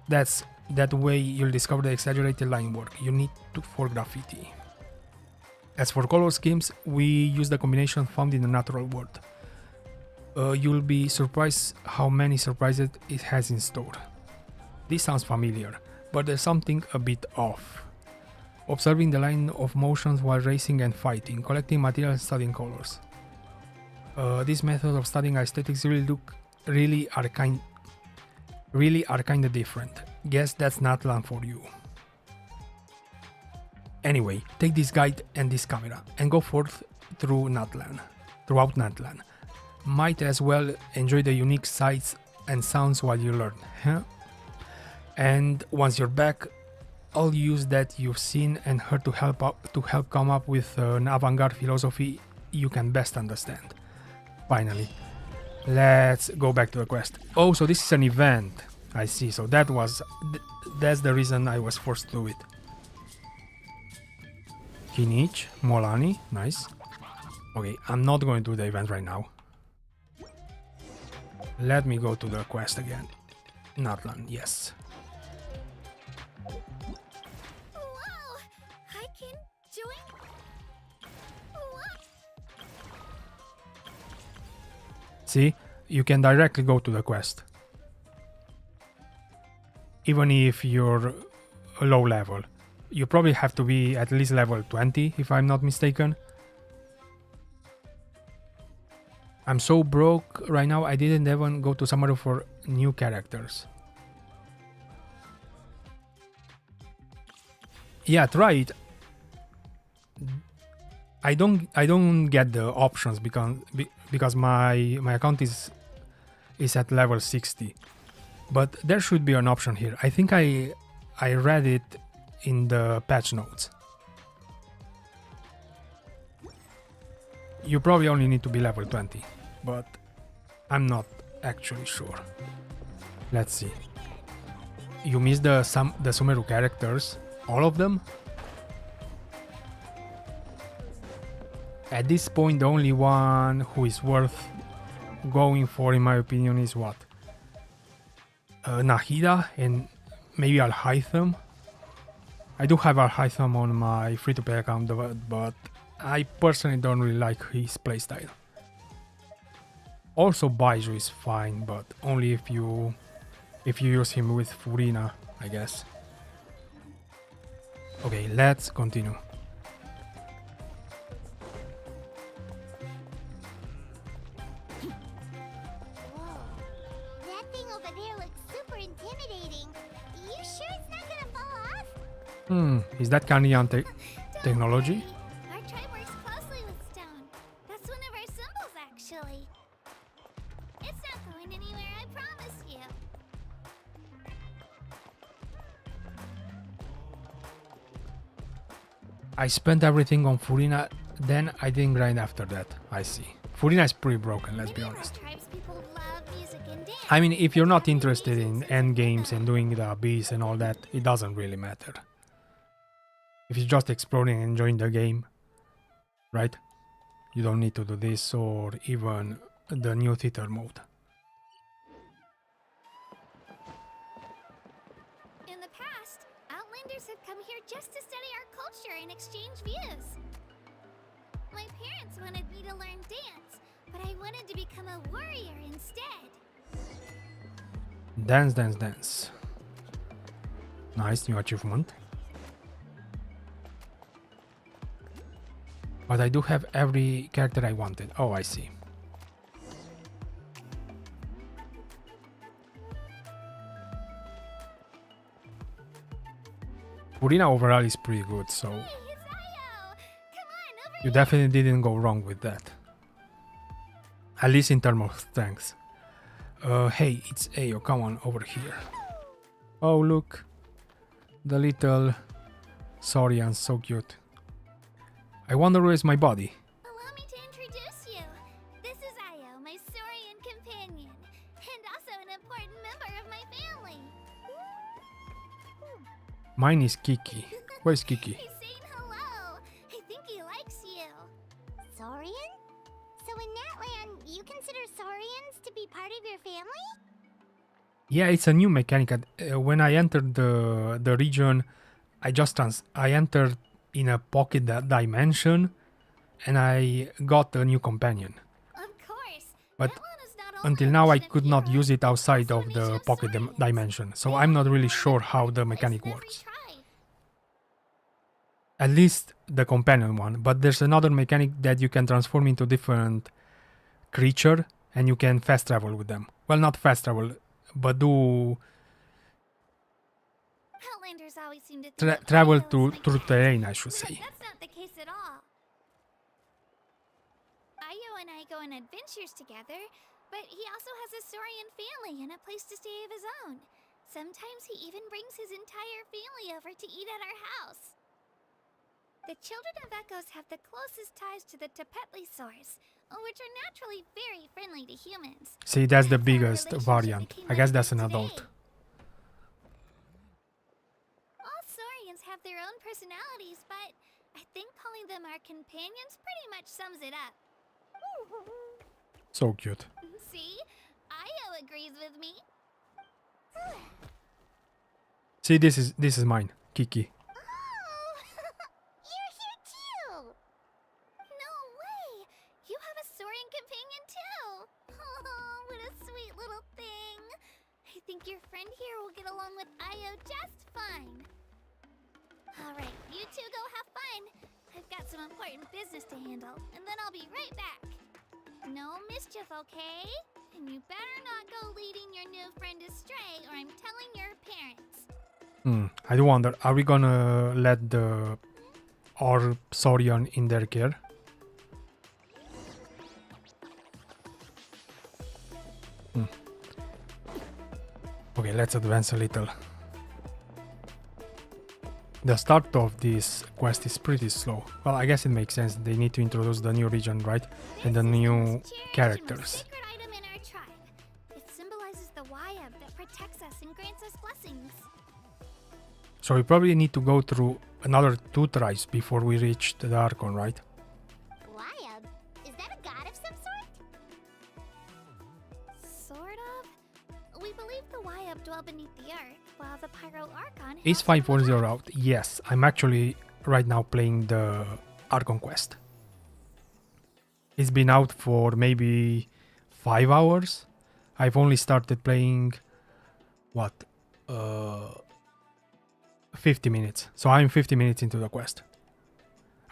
That way you'll discover the exaggerated line work you need for graffiti. As for color schemes, we use the combination found in the natural world. You'll be surprised how many surprises it has in store. This sounds familiar, but there's something a bit off. Observing the line of motions while racing and fighting, collecting material and studying colors. This method of studying aesthetics really are kinda different. Guess that's Natlan for you. Anyway, take this guide and this camera and go forth throughout Natlan. Might as well enjoy the unique sights and sounds while you learn, huh? And once you're back, I'll use that you've seen and heard to help come up with an avant-garde philosophy you can best understand. Finally, let's go back to the quest. Oh, so this is an event. I see. So that's the reason I was forced to do it. Kinich, Mualani, nice. Okay, I'm not going to do the event right now. Let me go to the quest again. Natlan, yes. See, you can directly go to the quest, even if you're low level. you probably have to be at least level 20 if I'm not mistaken. I'm so broke right now, I didn't even go to Summer for new characters. Yeah, try it. I don't get the options because my account is at level 60. But there should be an option here. I think I read it in the patch notes. You probably only need to be level 20, but I'm not actually sure. Let's see. You missed the Sumeru characters, all of them? At this point, the only one who is worth going for, in my opinion, is what? Nahida and maybe Alhaitham. I do have Alhaitham on my free-to-play account, but I personally don't really like his playstyle. Also, Baiju is fine, but only if you use him with Furina, I guess. Okay, let's continue.
That thing over there looks super intimidating. You sure it's not gonna fall off?
Is that Canyon technology?
Our tribe works closely with stone. That's one of our symbols, actually. It's not going anywhere, I promise you.
I spent everything on Furina, then I didn't grind after that. I see. Furina is pretty broken, let's be
Many of our
honest.
tribe's people love music and dance.
I mean, if you're not interested in endgames and doing the abyss and all that, it doesn't really matter. If you're just exploring and enjoying the game, right? You don't need to do this or even the new theater mode.
In the past, Outlanders have come here just to study our culture and exchange views. My parents wanted me to learn dance, but I wanted to become a warrior instead.
Dance, dance, dance. Nice new achievement. But I do have every character I wanted. Oh, I see. Furina overall is pretty good, so
Hey, it's Ajaw! Come on, over
you definitely didn't go wrong with that. At least in terms of strength. Hey, it's Ayo, come on over here. Oh, look. The little Saurian, so cute. I wonder where is my body.
Allow me to introduce you. This is Ajaw, my Saurian companion, and also an important member of my family.
Mine is Kiki. Where's Kiki?
He's saying hello. I think he likes you.
Saurian? So in Natlan, you consider Saurians to be part of your family?
Yeah, it's a new mechanic. When I entered the region, I entered in a pocket dimension, and I got a new companion.
Of course.
But
Natlan is not only
until
a
now, I
nation of
could not
heroes,
use it outside
also
of
a nation
the
of
pocket
Saurians.
dimension, so
They
I'm not
have
really
one
sure
that
how the
lives
mechanic
in every
works.
tribe.
At least the companion one, but there's another mechanic that you can transform into different creature and you can fast travel with them. Well, not fast travel, but do
Outlanders always seem to think of
travel
Ajaw as
through
my cat.
terrain, I should
But
say.
that's not the case at all. Ajaw and I go on adventures together, but he also has a Saurian family and a place to stay of his own. Sometimes he even brings his entire family over to eat at our house. The children of Echoes have the closest ties to the Tepetli source, which are naturally very friendly to humans.
See, that's the
Our
biggest
relationship
variant.
became
I guess
like
that's
this
an
today.
adult.
All Saurians have their own personalities, but I think calling them our companions pretty much sums it up.
So cute.
See? Ajaw agrees with me.
See, this is mine, Kiki.
Oh, you're here too.
No way! You have a Saurian companion too! Oh, what a sweet little thing! I think your friend here will get along with Ajaw just fine. Alright, you two go have fun. I've got some important business to handle, and then I'll be right back. No mischief, okay? And you better not go leading your new friend astray, or I'm telling your parents.
I do wonder, are we gonna let our Saurian in their care? Okay, let's advance a little. The start of this quest is pretty slow. Well, I guess it makes sense. They need to introduce the new region, right? And the new characters.
Sacred item in our tribe. It symbolizes the Wayob that protects us and grants us blessings.
So we probably need to go through another 2 tries before we reach the Archon, right?
Wayob? Is that a god of some sort?
Sort of. We believe the Wayob dwell beneath the earth, while the Pyro Archon
Is 5.0 out? Yes, I'm actually right now playing the Archon quest. It's been out for maybe 5 hours. I've only started playing, what, 50 minutes. So I'm 50 minutes into the quest.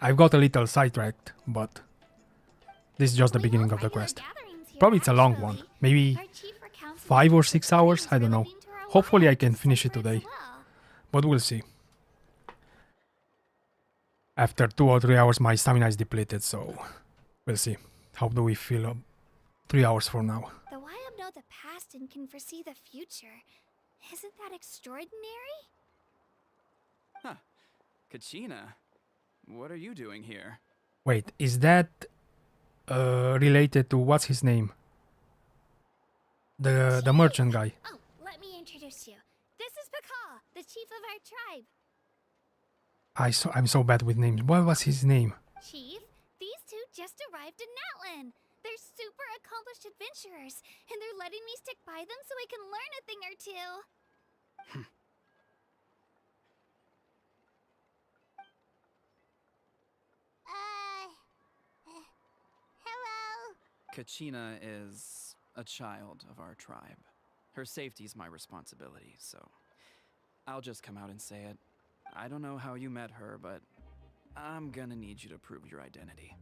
I've got a little sidetracked, but this is just the beginning of the quest. Probably it's a long one, maybe 5 or 6 hours, I don't know. Hopefully I can finish it today, but we'll see. After 2 or 3 hours my stamina is depleted, so we'll see. How do we feel 3 hours from now?
The Wayob know the past and can foresee the future. Isn't that extraordinary?
Huh. Kachina, what are you doing here?
Wait, is that related to what's his name? The merchant guy.
Oh, let me introduce you. This is Pacal, the chief of our tribe.
I'm so bad with names. What was his name?
Chief, these two just arrived in Natlan. They're super accomplished adventurers, and they're letting me stick by them so I can learn a thing or two.
Hello?
Kachina is a child of our tribe. Her safety's my responsibility, so I'll just come out and say it. I don't know how you met her, but I'm gonna need you to prove your identity.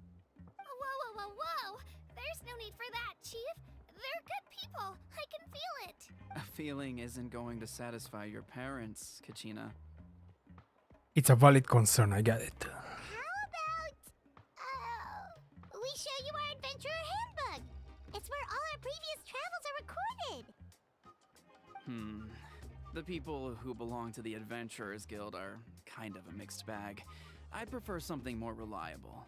Whoa! There's no need for that, Chief. They're good people. I can feel it.
A feeling isn't going to satisfy your parents, Kachina.
It's a valid concern, I get it.
How about, we show you our adventurer handbook? It's where all our previous travels are recorded.
The people who belong to the Adventurers Guild are kind of a mixed bag. I'd prefer something more reliable.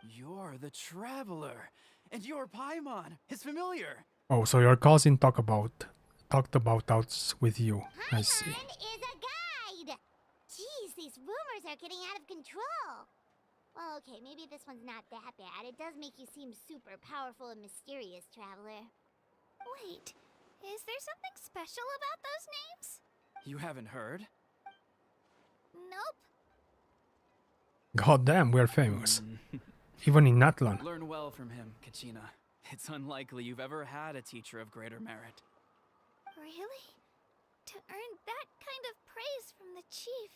You're the Traveler, and you're Paimon, his familiar.
Oh, so your cousin talked about us with you. I see.
Paimon is a guide. Jeez, these rumors are getting out of control. Well, okay, maybe this one's not that bad. It does make you seem super powerful and mysterious, Traveler.
Wait, is there something special about those names?
You haven't heard?
Nope.
God damn, we're famous. Even in Natlan.
Learn well from him, Kachina. It's unlikely you've ever had a teacher of greater merit.
Really? To earn that kind of praise from the chief,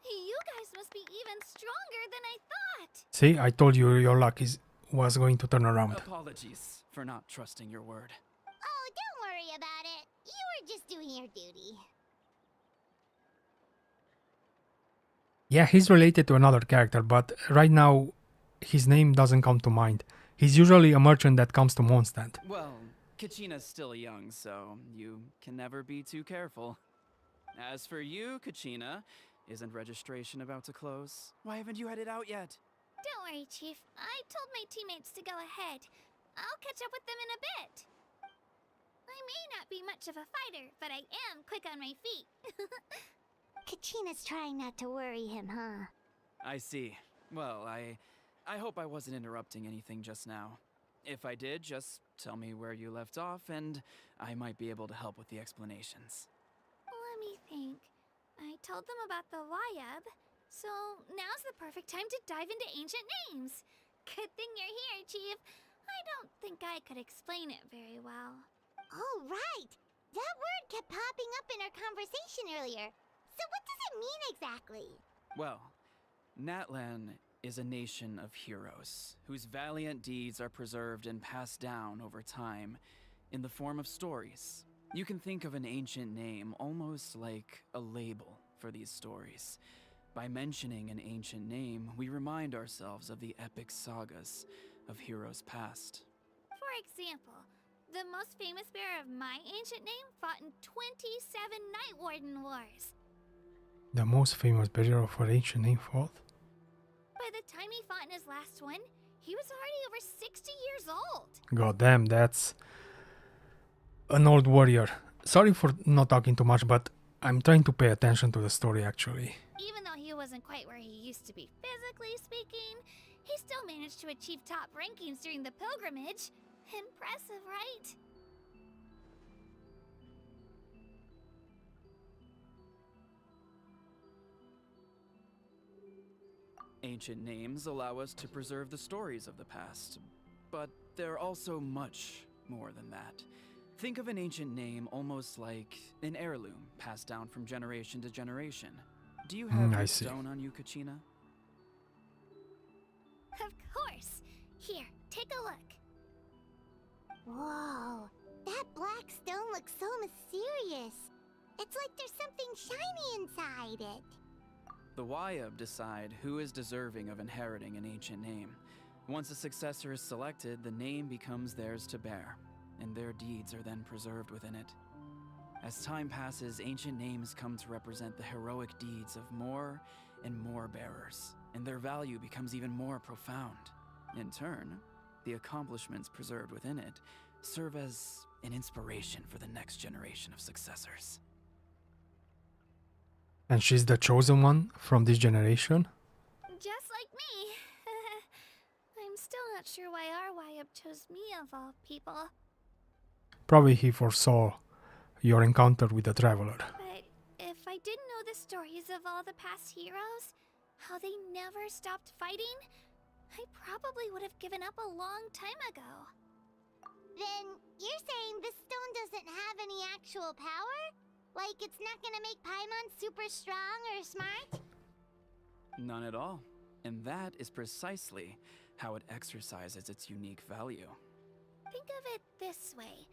you guys must be even stronger than I thought.
See, I told you your luck was going to turn around.
Apologies for not trusting your word.
Oh, don't worry about it. You were just doing your duty.
Yeah, he's related to another character, but right now his name doesn't come to mind. He's usually a merchant that comes to Mondstadt.
Well, Kachina's still young, so you can never be too careful. As for you, Kachina, isn't registration about to close? Why haven't you had it out yet?
Don't worry, Chief. I told my teammates to go ahead. I'll catch up with them in a bit. I may not be much of a fighter, but I am quick on my feet.
Kachina's trying not to worry him, huh?
I see. Well, I hope I wasn't interrupting anything just now. If I did, just tell me where you left off, and I might be able to help with the explanations.
Let me think. I told them about the Wayob, so now's the perfect time to dive into ancient names. Good thing you're here, Chief. I don't think I could explain it very well.
Oh, right! That word kept popping up in our conversation earlier. So what does it mean exactly?
Well, Natlan is a nation of heroes whose valiant deeds are preserved and passed down over time in the form of stories. You can think of an ancient name almost like a label for these stories. By mentioning an ancient name, we remind ourselves of the epic sagas of heroes past.
For example, the most famous bearer of my ancient name fought in 27 Night Warden Wars.
The most famous bearer of our ancient name fought?
By the time he fought in his last one, he was already over 60 years old.
God damn, that's an old warrior. Sorry for not talking too much, but I'm trying to pay attention to the story actually.
Even though he wasn't quite where he used to be physically speaking, he still managed to achieve top rankings during the pilgrimage. Impressive, right?
Ancient names allow us to preserve the stories of the past, but they're also much more than that. Think of an ancient name almost like an heirloom passed down from generation to generation. Do you have
I
your
see.
stone on you, Kachina?
Of course. Here, take a look.
Whoa, that black stone looks so mysterious. It's like there's something shiny inside it.
The Wayob decide who is deserving of inheriting an ancient name. Once a successor is selected, the name becomes theirs to bear, and their deeds are then preserved within it. As time passes, ancient names come to represent the heroic deeds of more and more bearers, and their value becomes even more profound. In turn, the accomplishments preserved within it serve as an inspiration for the next generation of successors.
And she's the chosen one from this generation?
Just like me. I'm still not sure why our Wayob chose me of all people.
Probably he foresaw your encounter with the Traveler.
But if I didn't know the stories of all the past heroes, how they never stopped fighting, I probably would have given up a long time ago.
Then you're saying this stone doesn't have any actual power? Like it's not gonna make Paimon super strong or smart?
None at all. And that is precisely how it exercises its unique value.
Think of it this way.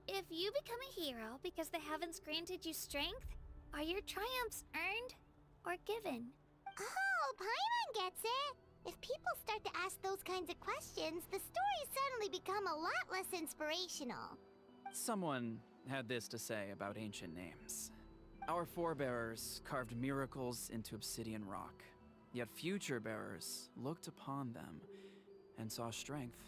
If you become a hero because the heavens granted you strength, are your triumphs earned or given?
Oh, Paimon gets it. If people start to ask those kinds of questions, the stories suddenly become a lot less inspirational.
Someone had this to say about ancient names. Our forebearers carved miracles into obsidian rock, yet future bearers looked upon them and saw strength.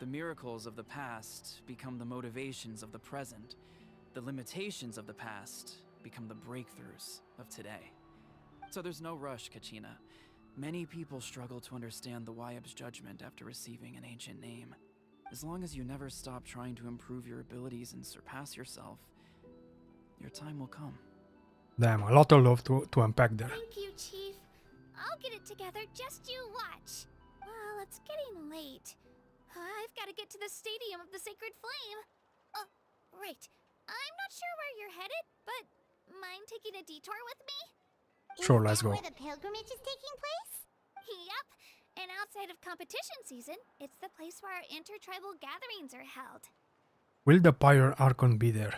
The miracles of the past become the motivations of the present. The limitations of the past become the breakthroughs of today. So there's no rush, Kachina. Many people struggle to understand the Wayob's judgment after receiving an ancient name. As long as you never stop trying to improve your abilities and surpass yourself, your time will come.
Damn, a lot of love to unpack there.
Thank you, Chief. I'll get it together, just you watch. Well, it's getting late. I've got to get to the Stadium of the Sacred Flame. Right. I'm not sure where you're headed, but mind taking a detour with me?
Sure, let's
Is that
go.
where the pilgrimage is taking place?
Yep. And outside of competition season, it's the place where our intertribal gatherings are held.
Will the Pyro Archon be there?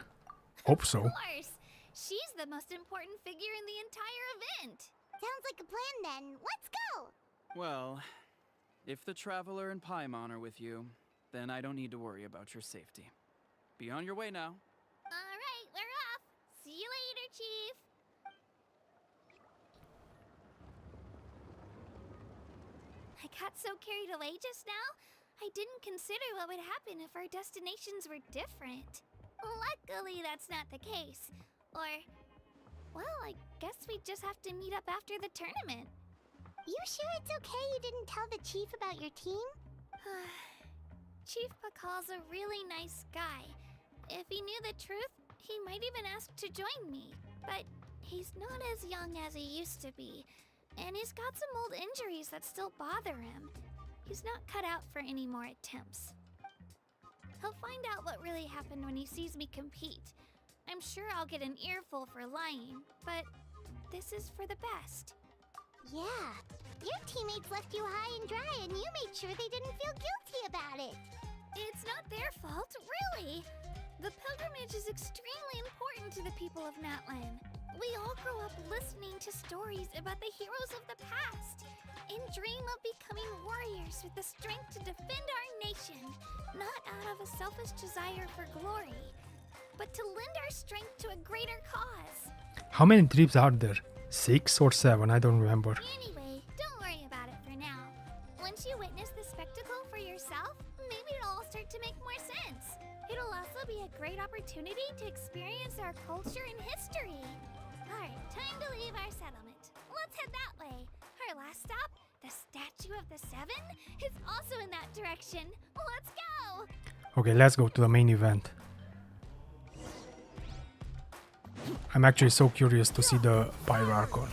Hope so.
Of course. She's the most important figure in the entire event.
Sounds like a plan then. Let's go!
Well, if the Traveler and Paimon are with you, then I don't need to worry about your safety. Be on your way now.
All right, we're off. See you later, Chief. I got so carried away just now, I didn't consider what would happen if our destinations were different. Luckily, that's not the case. Or, well, I guess we just have to meet up after the tournament.
You sure it's okay you didn't tell the chief about your team?
Chief Pacal's a really nice guy. If he knew the truth, he might even ask to join me. But he's not as young as he used to be, and he's got some old injuries that still bother him. He's not cut out for any more attempts. He'll find out what really happened when he sees me compete. I'm sure I'll get an earful for lying, but this is for the best.
Yeah, your teammates left you high and dry and you made sure they didn't feel guilty about it.
It's not their fault, really. The pilgrimage is extremely important to the people of Natlan. We all grow up listening to stories about the heroes of the past and dream of becoming warriors with the strength to defend our nation, not out of a selfish desire for glory, but to lend our strength to a greater cause.
How many trips are there? 6 or 7? I don't remember.
Anyway, don't worry about it for now. Once you witness the spectacle for yourself, maybe it'll all start to make more sense. It'll also be a great opportunity to experience our culture and history. Alright, time to leave our settlement. Let's head that way. Our last stop, the Statue of the Seven, is also in that direction. Let's go!
Okay, let's go to the main event. I'm actually so curious to see the Pyro Archon.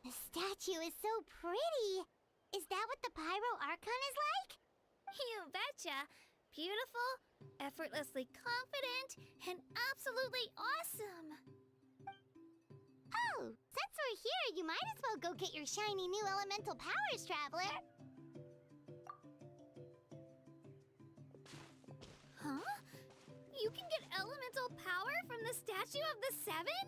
The statue is so pretty. Is that what the Pyro Archon is like?
You betcha! Beautiful, effortlessly confident, and absolutely awesome!
Oh, since we're here, you might as well go get your shiny new elemental powers, Traveler.
Huh? You can get elemental power from the Statue of the Seven?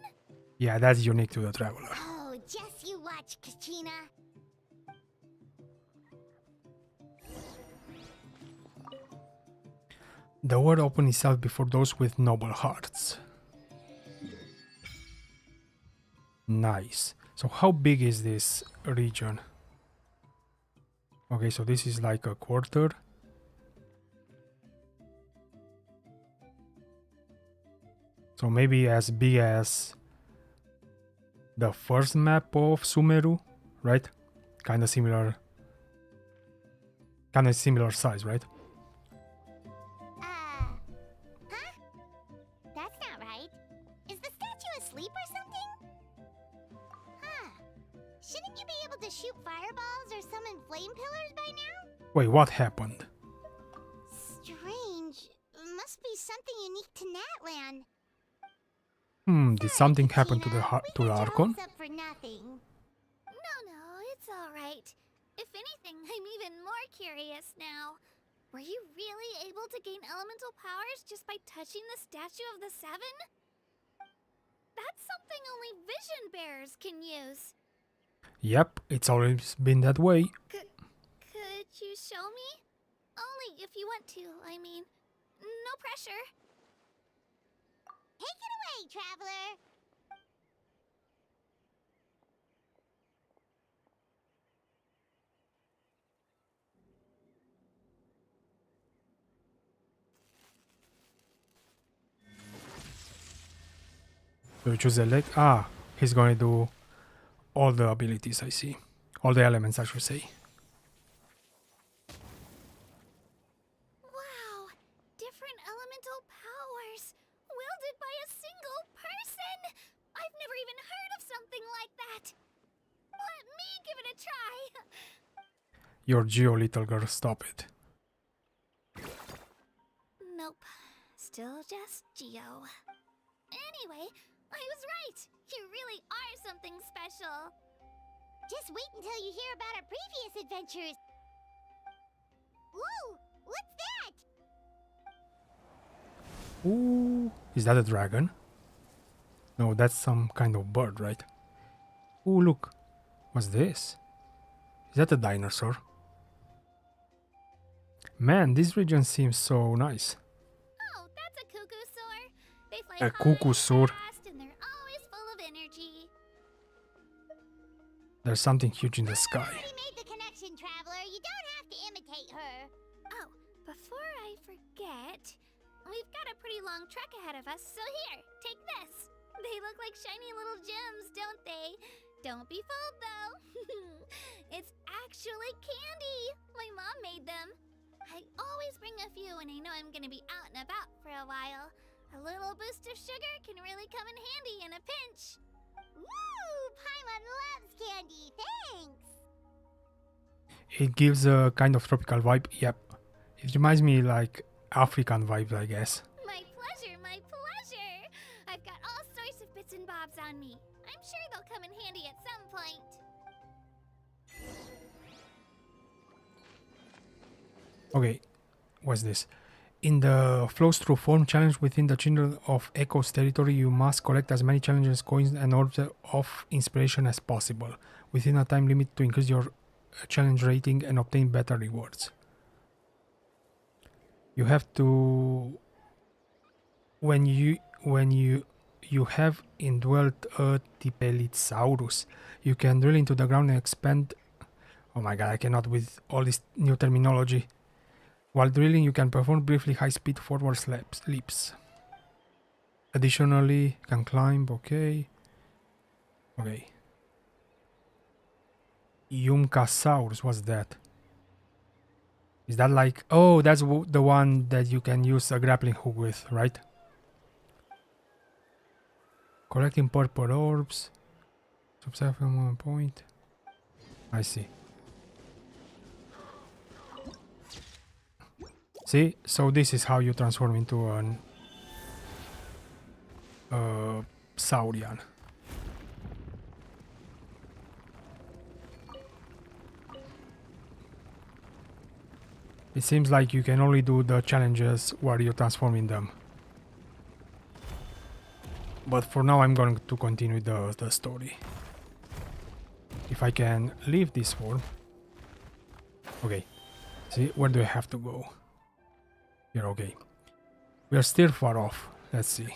Yeah, that's unique to the Traveler.
Oh, just you watch, Kachina.
The world opens itself before those with noble hearts. Nice. So how big is this region? Okay, so this is like a quarter. So maybe as big as the first map of Sumeru, right? Kind of similar size, right?
Huh? That's not right. Is the statue asleep or something? Huh. Shouldn't you be able to shoot fireballs or summon flame pillars by now?
Wait, what happened?
Strange. Must be something unique to Natlan.
Did something happen to the Archon?
Up for nothing.
No, it's alright. If anything, I'm even more curious now. Were you really able to gain elemental powers just by touching the Statue of the Seven? That's something only vision bearers can use.
Yep, it's always been that way.
Could you show me? Only if you want to, I mean. No pressure.
Take it away, Traveler.
So you choose select. Ah, he's going to do all the abilities, I see. All the elements, I should say.
Wow! Different elemental powers! Wielded by a single person! I've never even heard of something like that! Let me give it a try!
Your Geo, little girl, stop it.
Nope. Still just Geo. Anyway, I was right! You really are something special!
Just wait until you hear about our previous adventures. Whoa! What's that?
Ooh, is that a dragon? No, that's some kind of bird, right? Ooh, look. What's this? Is that a dinosaur? Man, this region seems so nice.
Oh, that's a cuckoo-saur. They fly
A
high
cuckoo-saur.
fast and they're always full of energy.
There's something huge in the sky.
Already made the connection, Traveler. You don't have to imitate her.
Oh, before I forget, we've got a pretty long trek ahead of us, so here, take this. They look like shiny little gems, don't they? Don't be fooled, though. It's actually candy. My mom made them. I always bring a few when I know I'm gonna be out and about for a while. A little boost of sugar can really come in handy in a pinch.
Woo! Paimon loves candy. Thanks.
It gives a kind of tropical vibe. Yep. It reminds me like African vibes, I guess.
My pleasure, my pleasure. I've got all sorts of bits and bobs on me. I'm sure they'll come in handy at some point.
Okay, what's this? In the Flows Through Form challenge within the Children of Echo's territory, you must collect as many challenges, coins, and orbs of inspiration as possible within a time limit to increase your challenge rating and obtain better rewards. You have to when you have indwelt a Tipelitsaurus, you can drill into the ground and expand. Oh my god, I cannot with all this new terminology. While drilling, you can perform briefly high-speed forward leaps. Additionally, you can climb. Okay. Yumkasaurus, what's that? Is that like... Oh, that's the one that you can use a grappling hook with, right? Collecting purple orbs. Subside from 1 point. I see. See? So this is how you transform into an... Saurian. It seems like you can only do the challenges while you're transforming them. But for now I'm going to continue the story. If I can leave this form. Okay. See, where do I have to go? Here, okay. We are still far off. Let's see.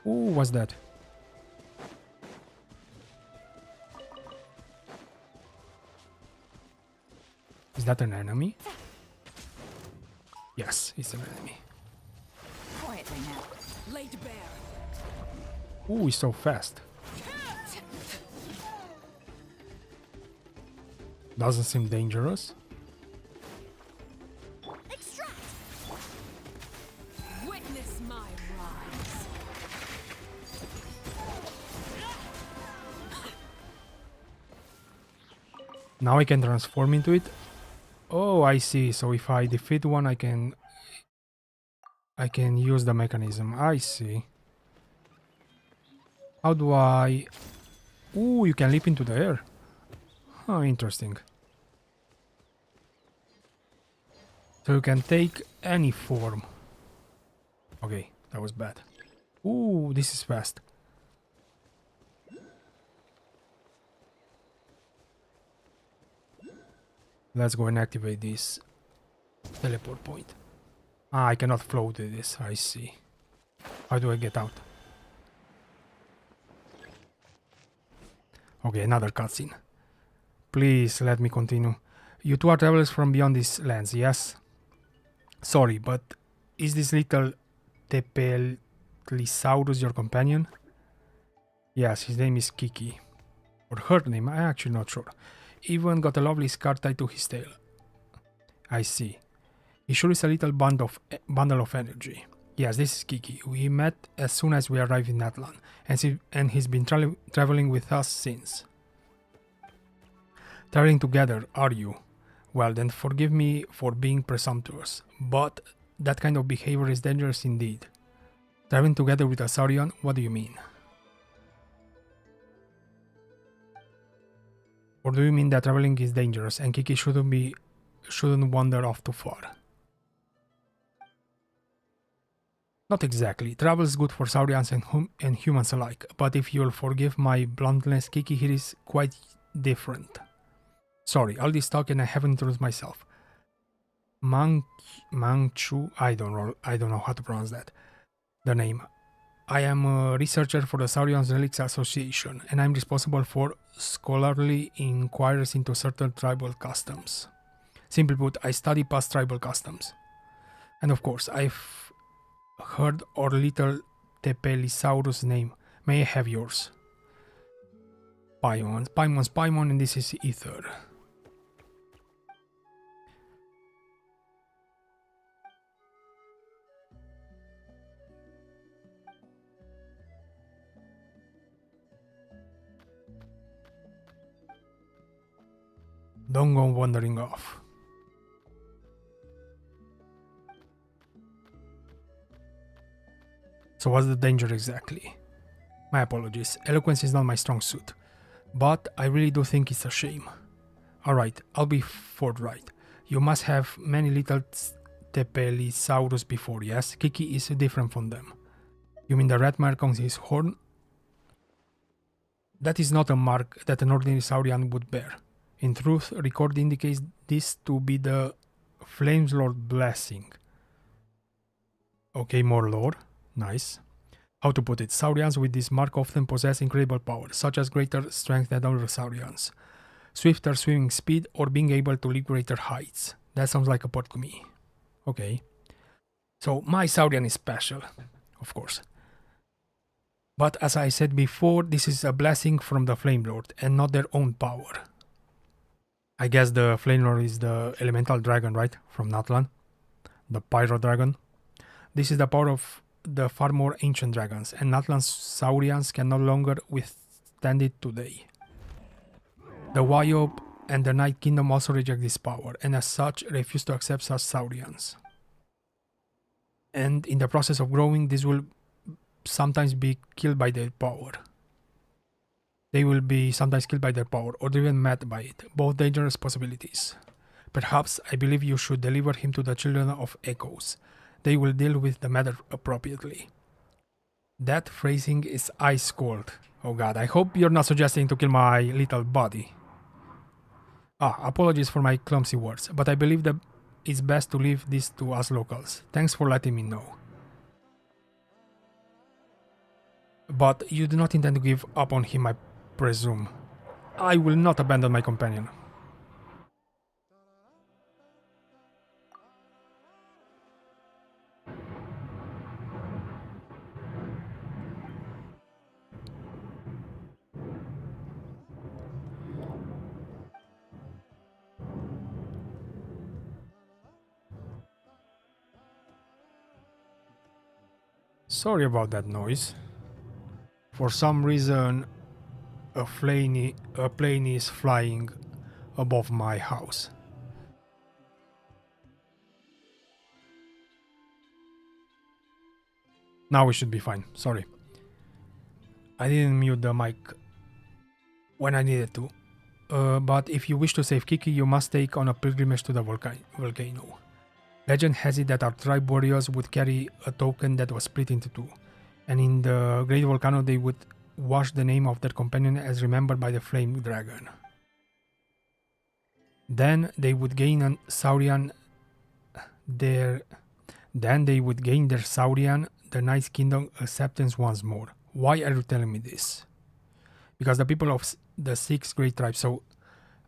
Ooh, what's that? Is that an enemy? Yes, it's an enemy.
Quietly now. Laid bare.
Ooh, he's so fast. Doesn't seem dangerous.
Extract. Witness my rise.
Now I can transform into it. Oh, I see. So if I defeat one, I can use the mechanism. I see. How do I... Ooh, you can leap into the air. Huh, interesting. So you can take any form. Okay, that was bad. Ooh, this is fast. Let's go and activate this teleport point. Ah, I cannot float with this, I see. How do I get out? Okay, another cutscene. Please let me continue. You two are travelers from beyond these lands, yes? Sorry, but is this little Tepelisaurus your companion? Yes, his name is Kiki. Or her name, I'm actually not sure. Even got a lovely scar tied to his tail. I see. He sure is a little bundle of energy. Yes, this is Kiki. We met as soon as we arrived in Natlan, and he's been traveling with us since. Traveling together, are you? Well, then forgive me for being presumptuous, but that kind of behavior is dangerous indeed. Traveling together with a Saurian, what do you mean? Or do you mean that traveling is dangerous and Kiki shouldn't wander off too far? Not exactly. Travel is good for Saurians and humans alike, but if you'll forgive my bluntness, Kiki here is quite different. Sorry, all this talk and I haven't introduced myself. Mangchu, I don't know how to pronounce that. The name. I am a researcher for the Saurian's Relics Association, and I'm responsible for scholarly inquiries into certain tribal customs. Simply put, I study past tribal customs. And of course, I've heard our little Tepelisaurus name. May I have yours? Paimon's Paimon, and this is Ether. Don't go wandering off. So what's the danger exactly? My apologies, eloquence is not my strong suit, but I really do think it's a shame. Alright, I'll be forthright. You must have many little Tepelisaurus before, yes? Kiki is different from them. You mean the red mark on his horn? That is not a mark that an ordinary Saurian would bear. In truth, record indicates this to be the Flameslord blessing. Okay, more lore. Nice. How to put it? Saurians with this mark often possess incredible power, such as greater strength than other Saurians, swifter swimming speed, or being able to leap greater heights. That sounds like a port to me. Okay. So my Saurian is special, of course. But as I said before, this is a blessing from the Flame Lord and not their own power. I guess the Flame Lord is the elemental dragon, right? From Natlan. The Pyro dragon. This is the power of the far more ancient dragons, and Natlan's Saurians can no longer withstand it today. The Wayob and the Night Kingdom also reject this power, and as such refuse to accept such Saurians. And in the process of growing, this will sometimes be killed by their power. They will be sometimes killed by their power or driven mad by it, both dangerous possibilities. Perhaps I believe you should deliver him to the children of Echoes. They will deal with the matter appropriately. That phrasing is ice cold. Oh god, I hope you're not suggesting to kill my little buddy. Apologies for my clumsy words, but I believe that it's best to leave this to us locals. Thanks for letting me know. But you do not intend to give up on him, I presume. I will not abandon my companion. Sorry about that noise. For some reason, a plane is flying above my house. Now we should be fine. Sorry. I didn't mute the mic when I needed to. But if you wish to save Kiki, you must take on a pilgrimage to the volcano. Legend has it that our tribe warriors would carry a token that was split into two, and in the Great Volcano they would wash the name of their companion as remembered by the Flame Dragon. Then they would gain their Saurian, the Night's Kingdom acceptance once more. Why are you telling me this? Because the people of the 6 great tribes, so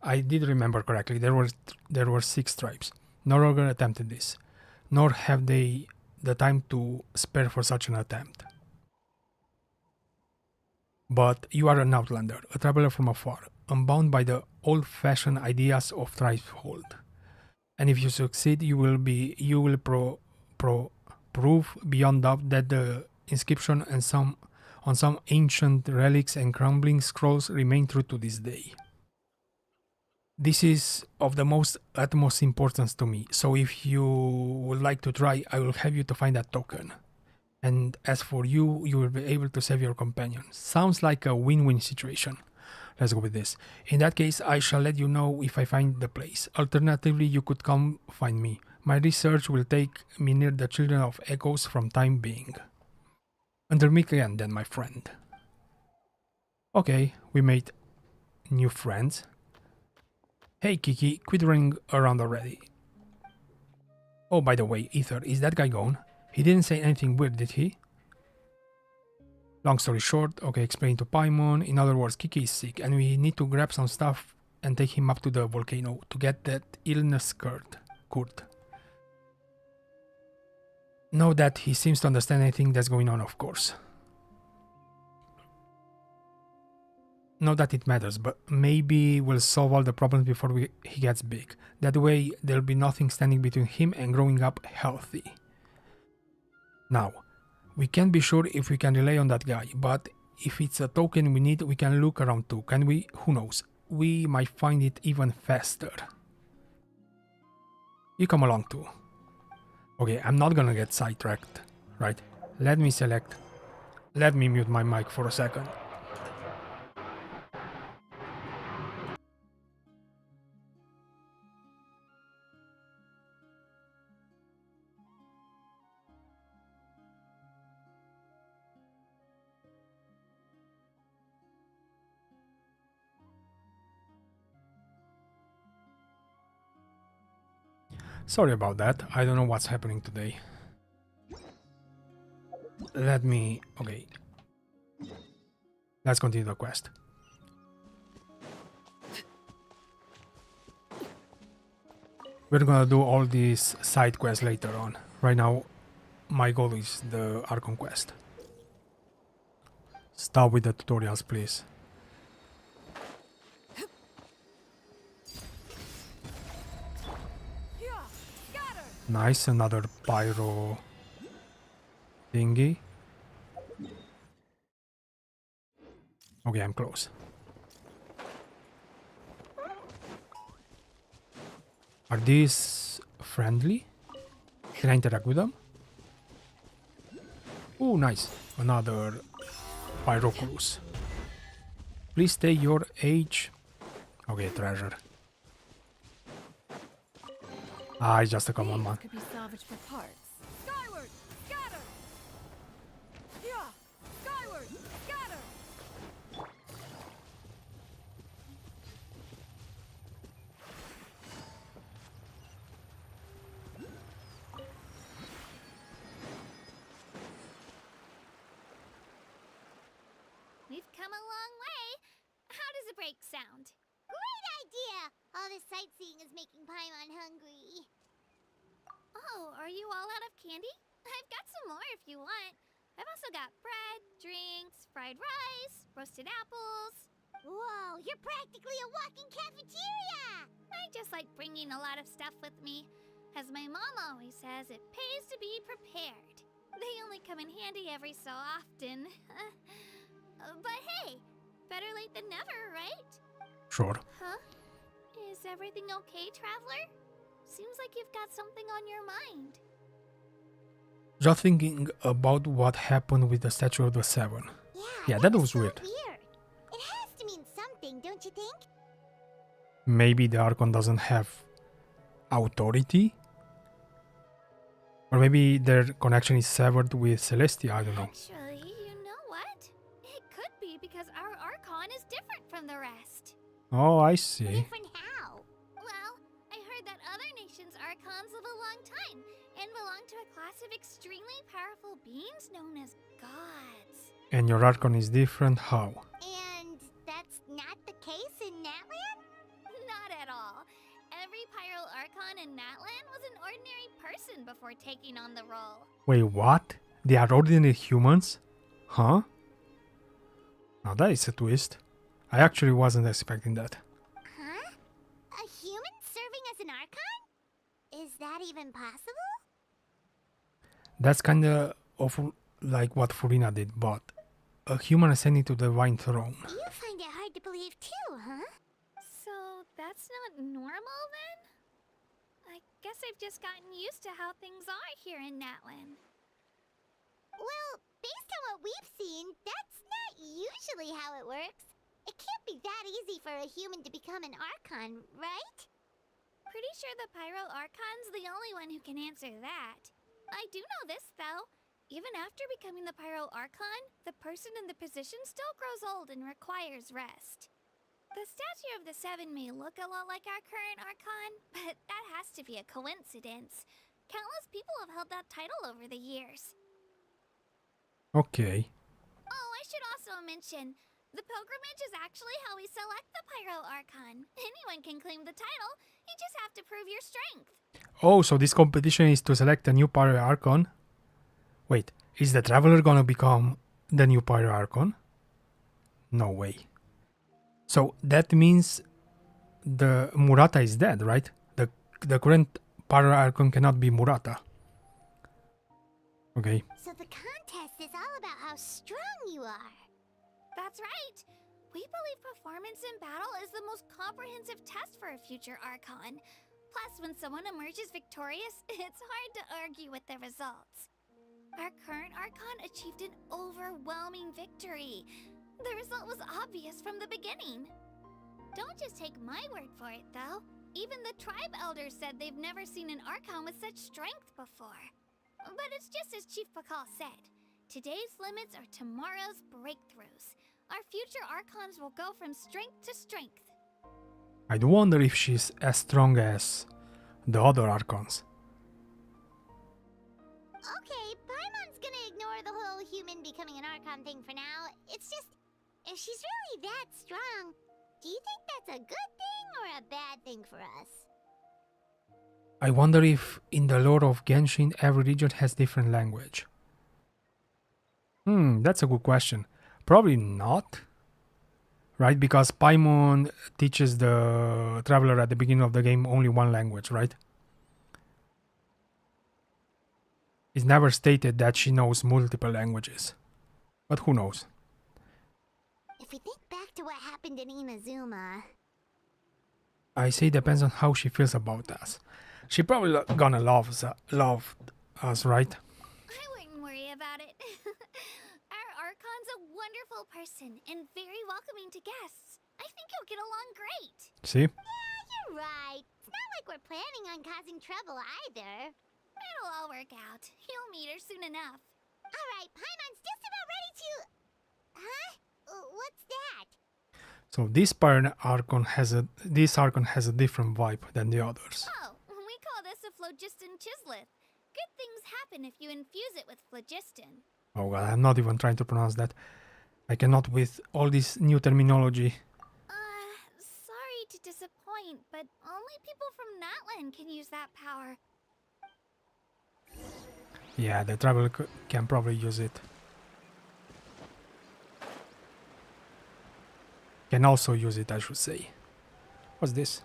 I did remember correctly, there were 6 tribes. No longer attempted this, nor have they the time to spare for such an attempt. But you are an outlander, a traveler from afar, unbound by the old-fashioned ideas of tribehold. And if you succeed, you will prove beyond doubt that the inscription on some ancient relics and crumbling scrolls remain true to this day. This is of the utmost importance to me, so if you would like to try, I will have you to find that token. And as for you, you will be able to save your companion. Sounds like a win-win situation. Let's go with this. In that case, I shall let you know if I find the place. Alternatively, you could come find me. My research will take me near the Children of Echoes from time being. Under me again then, my friend. Okay, we made new friends. Hey Kiki, quit running around already. Oh, by the way, Ether, is that guy gone? He didn't say anything weird, did he? Long story short, okay, explain to Paimon. In other words, Kiki is sick and we need to grab some stuff and take him up to the volcano to get that illness cured. Know that he seems to understand anything that's going on, of course. Not that it matters, but maybe we'll solve all the problems before he gets big. That way, there'll be nothing standing between him and growing up healthy. Now, we can't be sure if we can rely on that guy, but if it's a token we need, we can look around too, can we? Who knows? we might find it even faster. You come along too. Okay, I'm not gonna get sidetracked, right? Let me select. Let me mute my mic for a second. Sorry about that, I don't know what's happening today. Let me... okay. Let's continue the quest. We're gonna do all these side quests later on. Right now, my goal is the Archon quest. Stop with the tutorials, please. Nice, another pyro thingy. Okay, I'm close. Are these friendly? Can I interact with them? Oh, nice. Another pyro cruise. Please stay your age. Okay, treasure. Ah, it's just a common man.
Could be salvaged for parts.
Skyward! Scatter! Yeah! Skyward! Scatter!
We've come a long way. How does a break sound?
Great idea! All this sightseeing is making Paimon hungry.
Oh, are you all out of candy? I've got some more if you want. I've also got bread, drinks, fried rice, roasted apples.
Whoa, you're practically a walking cafeteria!
I just like bringing a lot of stuff with me. As my mom always says, it pays to be prepared. They only come in handy every so often. But hey, better late than never, right?
Sure.
Huh? Is everything okay, Traveler? Seems like you've got something on your mind.
Just thinking about what happened with the Statue of the Seven. Yeah, that was
so
weird.
It has to mean something, don't you think?
Maybe the Archon doesn't have authority? Or maybe their connection is severed with Celestia, I don't know.
Actually, you know what? It could be because our Archon is different from the rest.
Oh, I see.
Different how?
Well, I heard that other nations' Archons live a long time and belong to a class of extremely powerful beings known as gods.
And your Archon is different, how?
And that's not the case in Natlan?
Not at all. Every Pyro Archon in Natlan was an ordinary person before taking on the role.
Wait, what? They are ordinary humans? Huh? Now that is a twist. I actually wasn't expecting that.
Huh? A human serving as an Archon? Is that even possible?
That's kinda of like what Furina did, but a human ascending to the Divine Throne.
You find it hard to believe too, huh?
So that's not normal then? I guess I've just gotten used to how things are here in Natlan.
Well, based on what we've seen, that's not usually how it works. It can't be that easy for a human to become an Archon, right?
Pretty sure the Pyro Archon's the only one who can answer that. I do know this, though. Even after becoming the Pyro Archon, the person in the position still grows old and requires rest. The Statue of the Seven may look a lot like our current Archon, but that has to be a coincidence. Countless people have held that title over the years.
Okay.
Oh, I should also mention, the pilgrimage is actually how we select the Pyro Archon. Anyone can claim the title, you just have to prove your strength.
Oh, so this competition is to select a new Pyro Archon? Wait, is the Traveler gonna become the new Pyro Archon? No way. So that means the Murata is dead, right? The current Pyro Archon cannot be Murata. Okay.
So the contest is all about how strong you are.
That's right. We believe performance in battle is the most comprehensive test for a future Archon. Plus, when someone emerges victorious, it's hard to argue with the results. Our current Archon achieved an overwhelming victory. The result was obvious from the beginning. Don't just take my word for it, though. Even the tribe elders said they've never seen an Archon with such strength before. But it's just as Chief Pacal said. Today's limits are tomorrow's breakthroughs. Our future Archons will go from strength to strength.
I do wonder if she's as strong as the other Archons.
Okay, Paimon's gonna ignore the whole human becoming an Archon thing for now. It's just, if she's really that strong, do you think that's a good thing or a bad thing for us?
I wonder if in the lore of Genshin every region has different language. That's a good question. Probably not. Right? Because Paimon teaches the Traveler at the beginning of the game only one language, right? It's never stated that she knows multiple languages. But who knows?
If we think back to what happened in Inazuma...
I say depends on how she feels about us. She probably gonna love us, right?
I wouldn't worry about it. Our Archon's a wonderful person and very welcoming to guests. I think he'll get along great.
See?
Yeah, you're right. It's not like we're planning on causing trouble either.
It'll all work out. You'll meet her soon enough.
Alright, Paimon's just about ready to... Huh? What's that?
So this Archon has a different vibe than the others.
Oh, we call this a phlogiston chisleth. Good things happen if you infuse it with phlogiston.
Oh god, I'm not even trying to pronounce that. I cannot with all this new terminology.
Sorry to disappoint, but only people from Natlan can use that power.
Yeah, the Traveler can probably use it. Can also use it, I should say. What's this?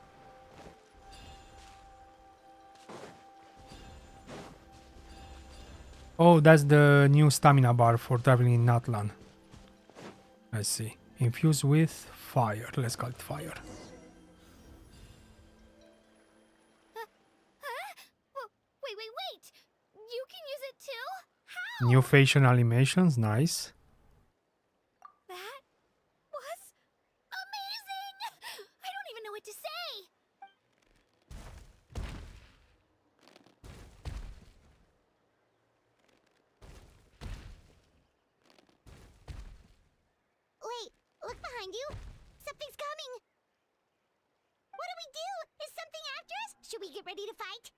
Oh, that's the new stamina bar for traveling in Natlan. I see. Infused with fire. Let's call it fire.
Wait! You can use it too? How?
New facial animations, nice.
That was amazing! I don't even know what to say!
Wait, look behind you. Something's coming. What do we do? Is something after us? Should we get ready to fight?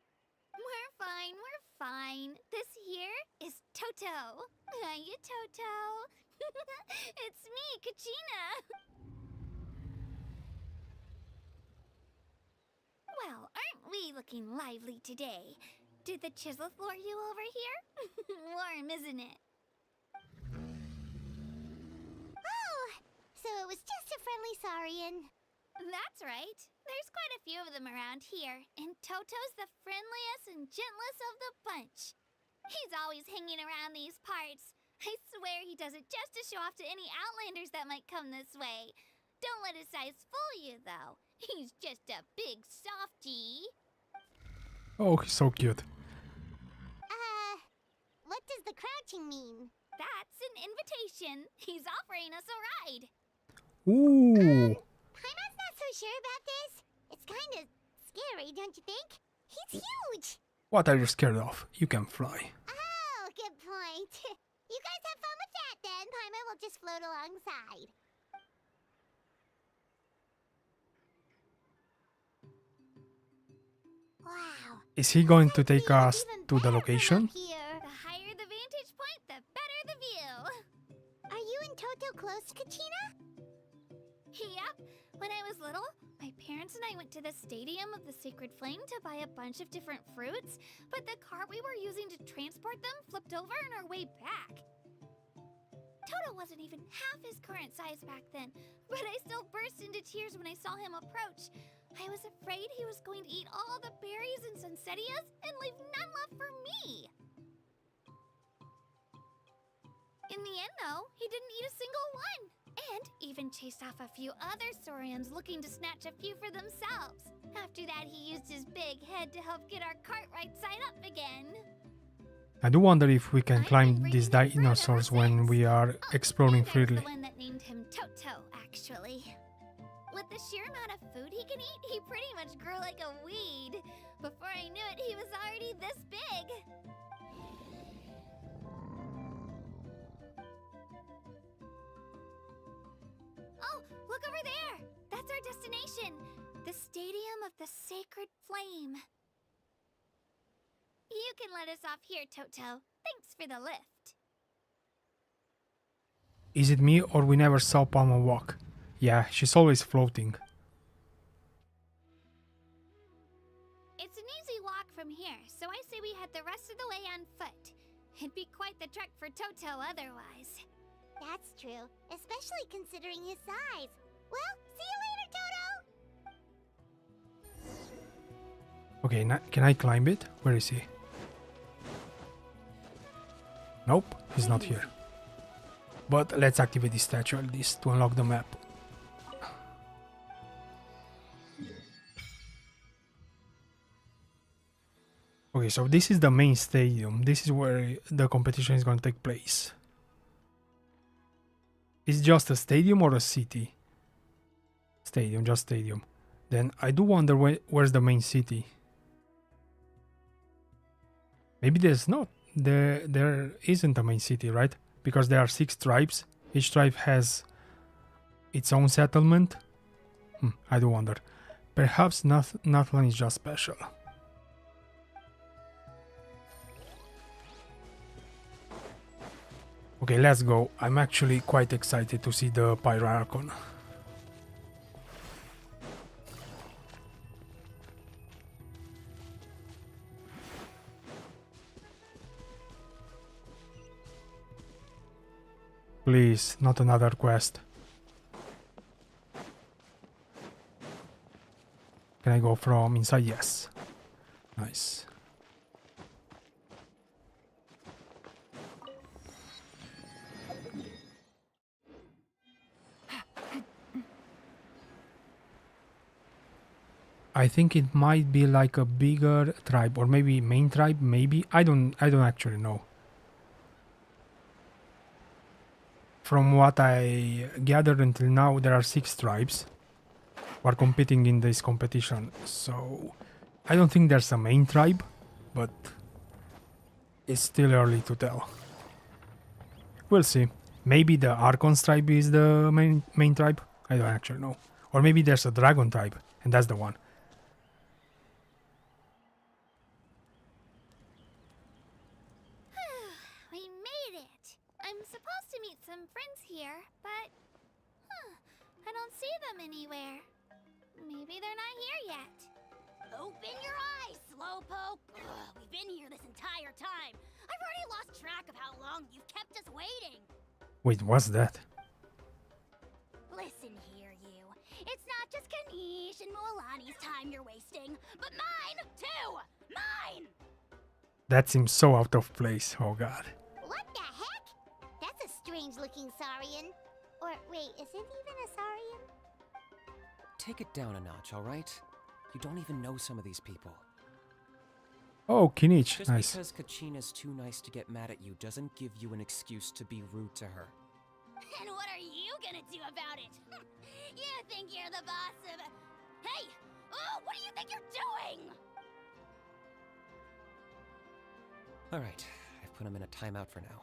We're fine. This here is Toto. Hiya, Toto. It's me, Kachina. Well, aren't we looking lively today? Did the chisel lure you over here? Warm, isn't it?
Oh, so it was just a friendly Saurian.
That's right. There's quite a few of them around here, and Toto's the friendliest and gentlest of the bunch. He's always hanging around these parts. I swear he does it just to show off to any Outlanders that might come this way. Don't let his size fool you, though. He's just a big softie.
Oh, he's so cute.
What does the crouching mean?
That's an invitation. He's offering us a ride.
Ooh.
Paimon's not so sure about this. It's kind of scary, don't you think? He's huge!
What are you scared of? You can fly.
Oh, good point. You guys have fun with that then. Paimon will just float alongside. Wow.
Is he going to
This
take
view is
us
even
to the
better from
location?
up here.
The higher the vantage point, the better the view.
Are you and Toto close to Kachina?
Yep. When I was little, my parents and I went to the Stadium of the Sacred Flame to buy a bunch of different fruits, but the cart we were using to transport them flipped over on our way back. Toto wasn't even half his current size back then, but I still burst into tears when I saw him approach. I was afraid he was going to eat all the berries and sunsettias and leave none left for me. In the end, though, he didn't eat a single one. And even chased off a few other Saurians looking to snatch a few for themselves. After that, he used his big head to help get our cart right side up again.
I do wonder if we can
I've
climb
been
these
breeding it further
dinosaurs
ever
when
since.
we are exploring
And there's
freely.
the one that named him Toto, actually. With the sheer amount of food he can eat, he pretty much grew like a weed. Before I knew it, he was already this big. Oh, look over there! That's our destination! The Stadium of the Sacred Flame. You can let us off here, Toto. Thanks for the lift.
Is it me or we never saw Palma walk? Yeah, she's always floating.
It's an easy walk from here, so I say we head the rest of the way on foot. It'd be quite the trek for Toto otherwise.
That's true, especially considering his size. Well, see you later, Toto!
Okay, can I climb it? Where is he? Nope, he's not here. But let's activate the statue at least to unlock the map. Okay, so this is the main stadium. This is where the competition is going to take place. Is just a stadium or a city? Stadium, just stadium. Then I do wonder where's the main city. Maybe there's not. There isn't a main city, right? Because there are 6 tribes. Each tribe has its own settlement. I do wonder. Perhaps Natlan is just special. Okay, let's go. I'm actually quite excited to see the Pyro Archon. Please, not another quest. Can I go from inside? Yes. Nice. I think it might be like a bigger tribe or maybe main tribe, maybe. I don't actually know. From what I gathered until now, there are 6 tribes who are competing in this competition. So I don't think there's a main tribe, but it's still early to tell. We'll see. Maybe the Archon's tribe is the main tribe. I don't actually know. Or maybe there's a dragon tribe, and that's the one.
We made it! I'm supposed to meet some friends here, but... I don't see them anywhere. Maybe they're not here yet.
Open your eyes, Slowpoke! We've been here this entire time. I've already lost track of how long you've kept us waiting.
Wait, what's that?
Listen here, you. It's not just Kinich and Mualani's time you're wasting, but mine, too! Mine!
That seems so out of place. Oh god.
What the heck? That's a strange-looking Saurian. Or wait, is it even a Saurian?
Take it down a notch, alright? You don't even know some of these people.
Oh, Kinich.
Just
Nice.
because Kachina's too nice to get mad at you doesn't give you an excuse to be rude to her.
And what are you gonna do about it? You think you're the boss of... Hey! Oh, what do you think you're doing?
Alright, I've put him in a timeout for now.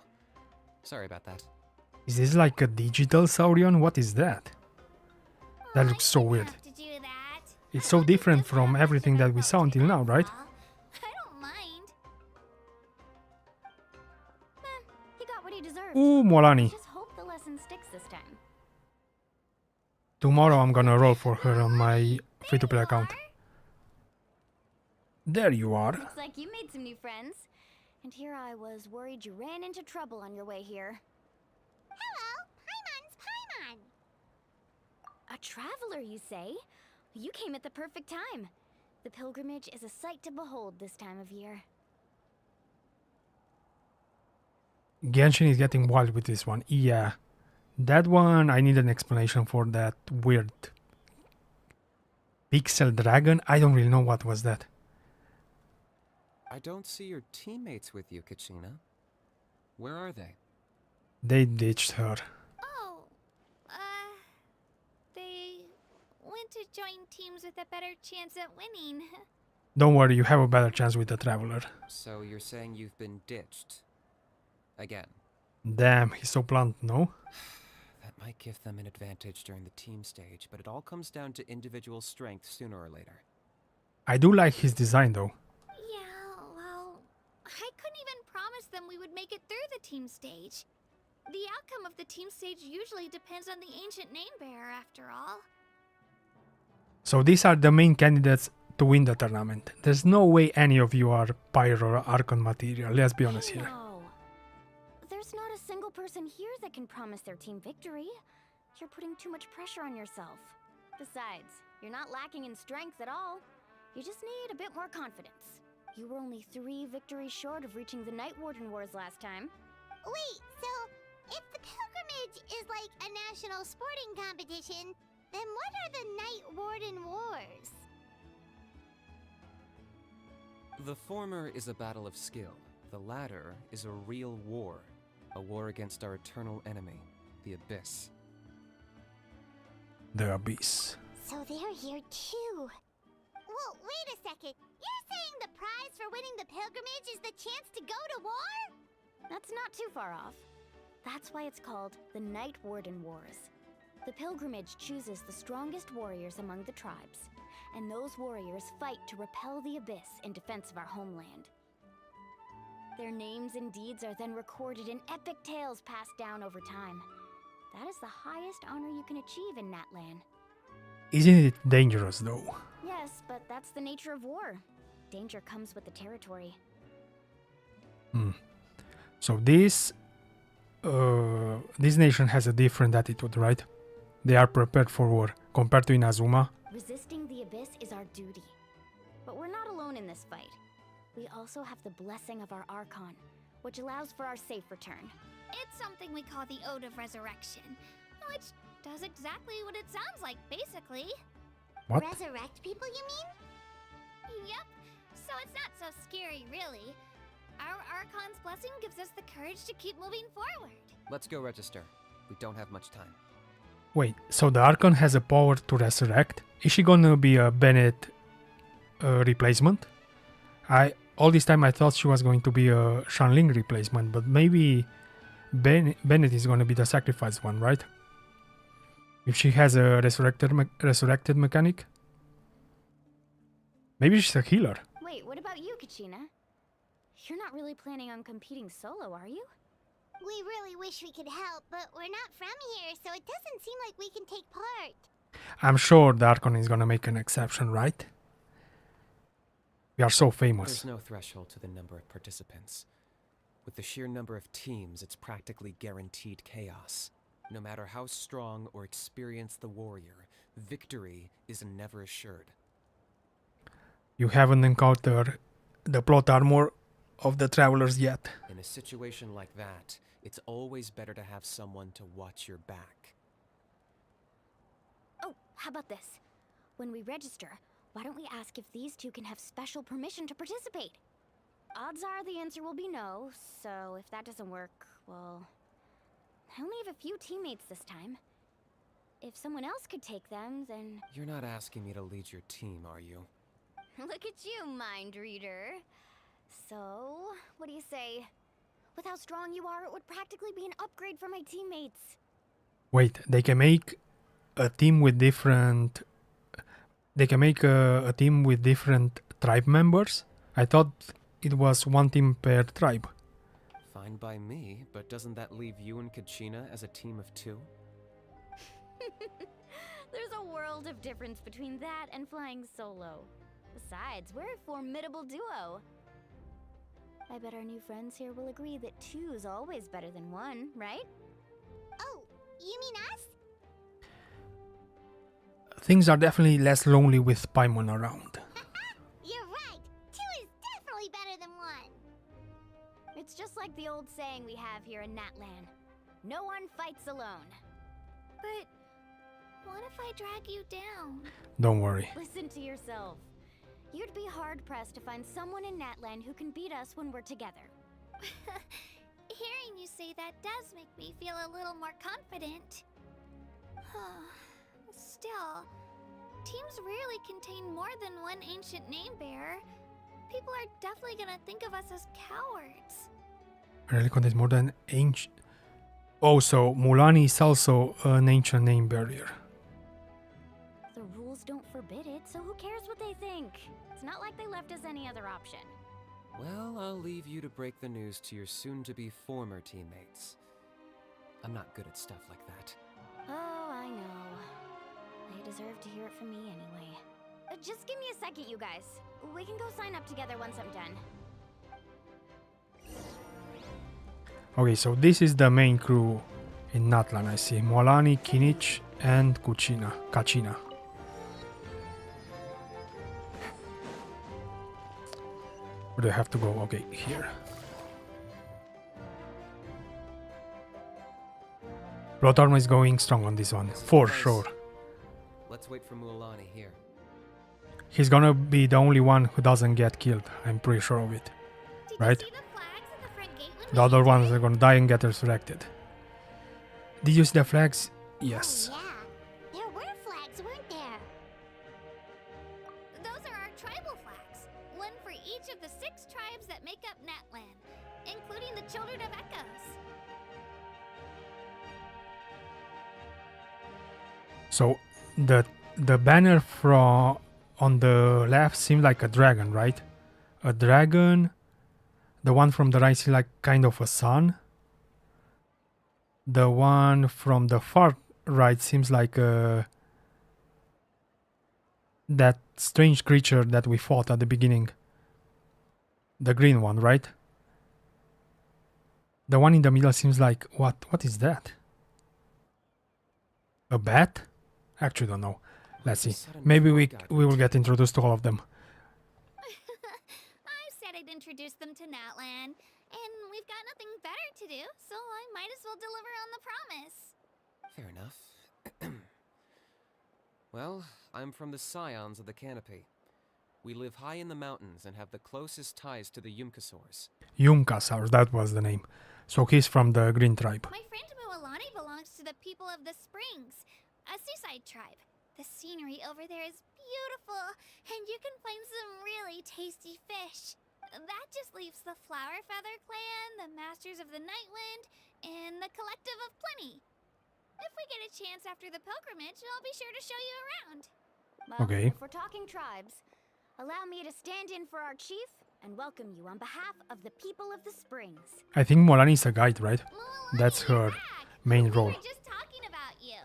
Sorry about that.
Is this like a digital Saurian? What is that? That looks so weird.
Have to do that.
It's so different from everything that we saw until now, right?
I don't mind.
He got what he deserved.
Ooh, Mualani.
Just hope the lesson sticks this time.
Tomorrow I'm gonna roll for her on my free-to-play account. There you are.
Looks like you made some new friends. And here I was worried you ran into trouble on your way here.
Hello, Paimon's Paimon.
A traveler, you say? You came at the perfect time. The pilgrimage is a sight to behold this time of year.
Genshin is getting wild with this one. Yeah, That one, I need an explanation for that weird pixel dragon. I don't really know what was that.
I don't see your teammates with you, Kachina. Where are they?
They ditched her.
Oh, they went to join teams with a better chance at winning.
Don't worry, you have a better chance with the Traveler.
So you're saying you've been ditched? Again?
Damn, he's so blunt, no?
That might give them an advantage during the team stage, but it all comes down to individual strength sooner or later.
I do like his design though.
Yeah, well, I couldn't even promise them we would make it through the team stage. The outcome of the team stage usually depends on the ancient name bearer, after all.
So these are the main candidates to win the tournament. There's no way any of you are Pyro Archon material, let's be honest here.
No. There's not a single person here that can promise their team victory. You're putting too much pressure on yourself. Besides, you're not lacking in strength at all. You just need a bit more confidence. You were only 3 victories short of reaching the Night Warden Wars last time.
Wait, so if the pilgrimage is like a national sporting competition, then what are the Night Warden Wars?
The former is a battle of skill. The latter is a real war. A war against our eternal enemy, the Abyss.
The Abyss.
So they're here too. Well, wait a second. You're saying the prize for winning the pilgrimage is the chance to go to war?
That's not too far off. That's why it's called the Night Warden Wars. The pilgrimage chooses the strongest warriors among the tribes, and those warriors fight to repel the Abyss in defense of our homeland. Their names and deeds are then recorded in epic tales passed down over time. That is the highest honor you can achieve in Natlan.
Isn't it dangerous though?
Yes, but that's the nature of war. Danger comes with the territory.
So this nation has a different attitude, right? They are prepared for war compared to Inazuma.
Resisting the Abyss is our duty. But we're not alone in this fight. We also have the blessing of our Archon, which allows for our safe return.
It's something we call the Ode of Resurrection, which does exactly what it sounds like, basically.
What?
Resurrect people, you mean?
Yep, so it's not so scary, really. Our Archon's blessing gives us the courage to keep moving forward.
Let's go register. We don't have much time.
Wait, so the Archon has a power to resurrect? Is she gonna be a Bennett replacement? All this time I thought she was going to be a Shanling replacement, but maybe Bennett is gonna be the sacrificed one, right? If she has a resurrected mechanic? Maybe she's a healer.
Wait, what about you, Kachina? You're not really planning on competing solo, are you?
We really wish we could help, but we're not from here, so it doesn't seem like we can take part.
I'm sure the Archon is gonna make an exception, right? We are so famous.
There's no threshold to the number of participants. With the sheer number of teams, it's practically guaranteed chaos. No matter how strong or experienced the warrior, victory is never assured.
You haven't encountered the plot armor of the Travelers yet.
In a situation like that, it's always better to have someone to watch your back.
Oh, how about this? When we register, why don't we ask if these two can have special permission to participate? Odds are the answer will be no, so if that doesn't work, well... I only have a few teammates this time. If someone else could take them, then...
You're not asking me to lead your team, are you?
Look at you, mind reader. So, what do you say? With how strong you are, it would practically be an upgrade for my teammates.
Wait, they can make a team with different... They can make a team with different tribe members? I thought it was one team per tribe.
Fine by me, but doesn't that leave you and Kachina as a team of 2?
There's a world of difference between that and flying solo. Besides, we're a formidable duo. I bet our new friends here will agree that 2's always better than 1, right?
Oh, you mean us?
Things are definitely less lonely with Paimon around.
You're right. 2 is definitely better than 1.
It's just like the old saying we have here in Natlan. No one fights alone.
But what if I drag you down?
Don't worry.
Listen to yourself. You'd be hard-pressed to find someone in Natlan who can beat us when we're together.
Hearing you say that does make me feel a little more confident. Still, teams rarely contain more than one ancient name bearer. People are definitely gonna think of us as cowards.
Really contains more than ancient. Oh, so Mualani is also an ancient name barrier.
The rules don't forbid it, so who cares what they think? It's not like they left us any other option.
Well, I'll leave you to break the news to your soon-to-be former teammates. I'm not good at stuff like that.
Oh, I know. They deserve to hear it from me anyway. Just give me a second, you guys. We can go sign up together once I'm done.
Okay, so this is the main crew in Natlan, I see. Mualani, Kinich, and Kachina. Where do I have to go? Okay, here. Plot armor is going strong on this one, for sure.
Let's wait for Mualani here.
He's gonna be the only one who doesn't get killed, I'm pretty sure of it.
Did
Right?
you see the flags at the front gate when
The
we
other ones
entered?
are gonna die and get resurrected. Did you see the flags? Yes.
Oh, yeah. There were flags, weren't there?
Those are our tribal flags. One for each of the 6 tribes that make up Natlan, including the Children of Echoes.
So the banner from on the left seems like a dragon, right? A dragon. The one from the right seems like kind of a sun. The one from the far right seems like that strange creature that we fought at the beginning. The green one, right? The one in the middle seems like what is that? A bat? Actually don't know. Let's see. Maybe we will get introduced to all of them.
I said I'd introduce them to Natlan, and we've got nothing better to do, so I might as well deliver on the promise.
Fair enough. Well, I'm from the Scions of the Canopy. We live high in the mountains and have the closest ties to the Yumkasaurs.
Yumkasaurs, that was the name. So he's from the green tribe.
My friend Mualani belongs to the people of the Springs, a seaside tribe. The scenery over there is beautiful, and you can find some really tasty fish. That just leaves the Flower Feather Clan, the Masters of the Nightwind, and the Collective of Plenty. If we get a chance after the pilgrimage, I'll be sure to show you around.
Well,
Okay.
if we're talking tribes, allow me to stand in for our chief and welcome you on behalf of the people of the Springs.
I think Mualani is a guide, right?
Mualani,
That's her
you're back.
main
We
role.
were just talking about you.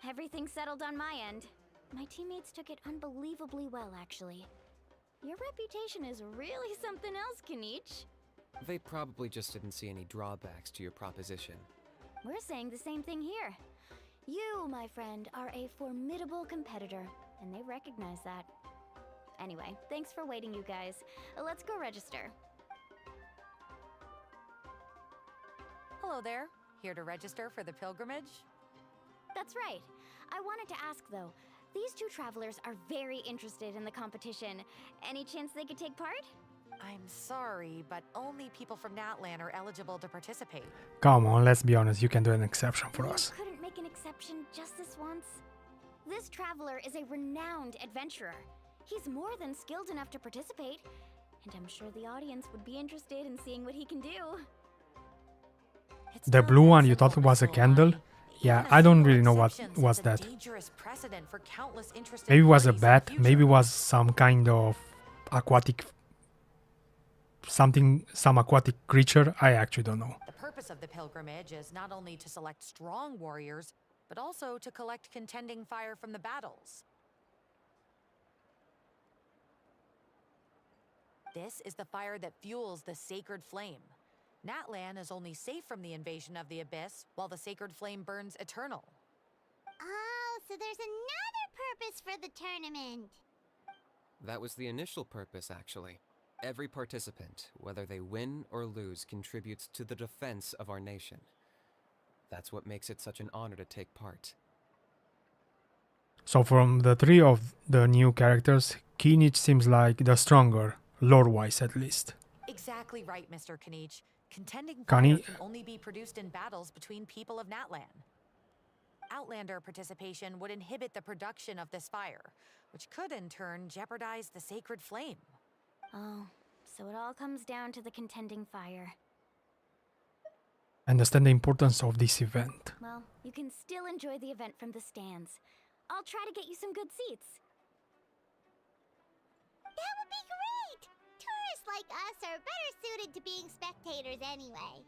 Everything's settled on my end. My teammates took it unbelievably well, actually. Your reputation is really something else, Kinich.
They probably just didn't see any drawbacks to your proposition.
We're saying the same thing here. You, my friend, are a formidable competitor, and they recognize that. Anyway, thanks for waiting, you guys. Let's go register.
Hello there. Here to register for the pilgrimage?
That's right. I wanted to ask, though. These 2 travelers are very interested in the competition. Any chance they could take part?
I'm sorry, but only people from Natlan are eligible to participate.
Come on, let's be honest, you can do an exception for
You
us.
couldn't make an exception just this once? This traveler is a renowned adventurer. He's more than skilled enough to participate, and I'm sure the audience would be interested in seeing what he can do.
It's
The
not
blue
that
one you
simple,
thought was a
Miss
candle?
Mualani.
Yeah,
Even a
I don't
single
really know what
exception
was
sets a
that.
dangerous precedent for countless interested
Maybe it was a
parties in the
bat,
future.
maybe it was some kind of aquatic some aquatic creature. I actually don't know.
The purpose of the pilgrimage is not only to select strong warriors, but also to collect contending fire from the battles. This is the fire that fuels the sacred flame. Natlan is only safe from the invasion of the Abyss, while the sacred flame burns eternal.
Oh, so there's another purpose for the tournament.
That was the initial purpose, actually. Every participant, whether they win or lose, contributes to the defense of our nation. That's what makes it such an honor to take part.
So from the three of the new characters, Kinich seems like the stronger, lore-wise at least.
Exactly right, Mr. Kinich. Contending
Kani-
fire can only be produced in battles between people of Natlan. Outlander participation would inhibit the production of this fire, which could in turn jeopardize the sacred flame.
Oh, so it all comes down to the contending fire.
Understand the importance of this event.
Well, you can still enjoy the event from the stands. I'll try to get you some good seats.
That would be great! Tourists like us are better suited to being spectators anyway.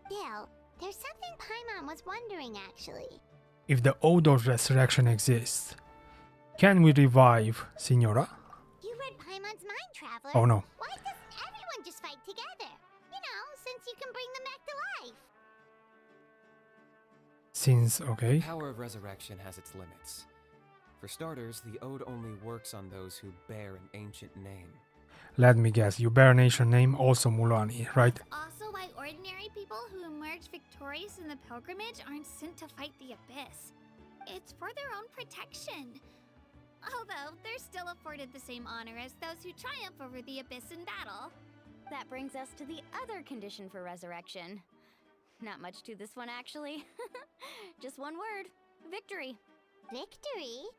Still, there's something Paimon was wondering actually.
If the Ode of Resurrection exists, can we revive Signora?
You read Paimon's mind, Traveler.
Oh no.
Why doesn't everyone just fight together? You know, since you can bring them back to life.
Since, okay.
The power of resurrection has its limits. For starters, the Ode only works on those who bear an ancient name.
Let me guess, you bear a nation name, also Mualani, right?
Also why ordinary people who emerge victorious in the pilgrimage aren't sent to fight the Abyss. It's for their own protection. Although, they're still afforded the same honor as those who triumph over the Abyss in battle.
That brings us to the other condition for resurrection. Not much to this one, actually. Just one word. Victory.
Victory?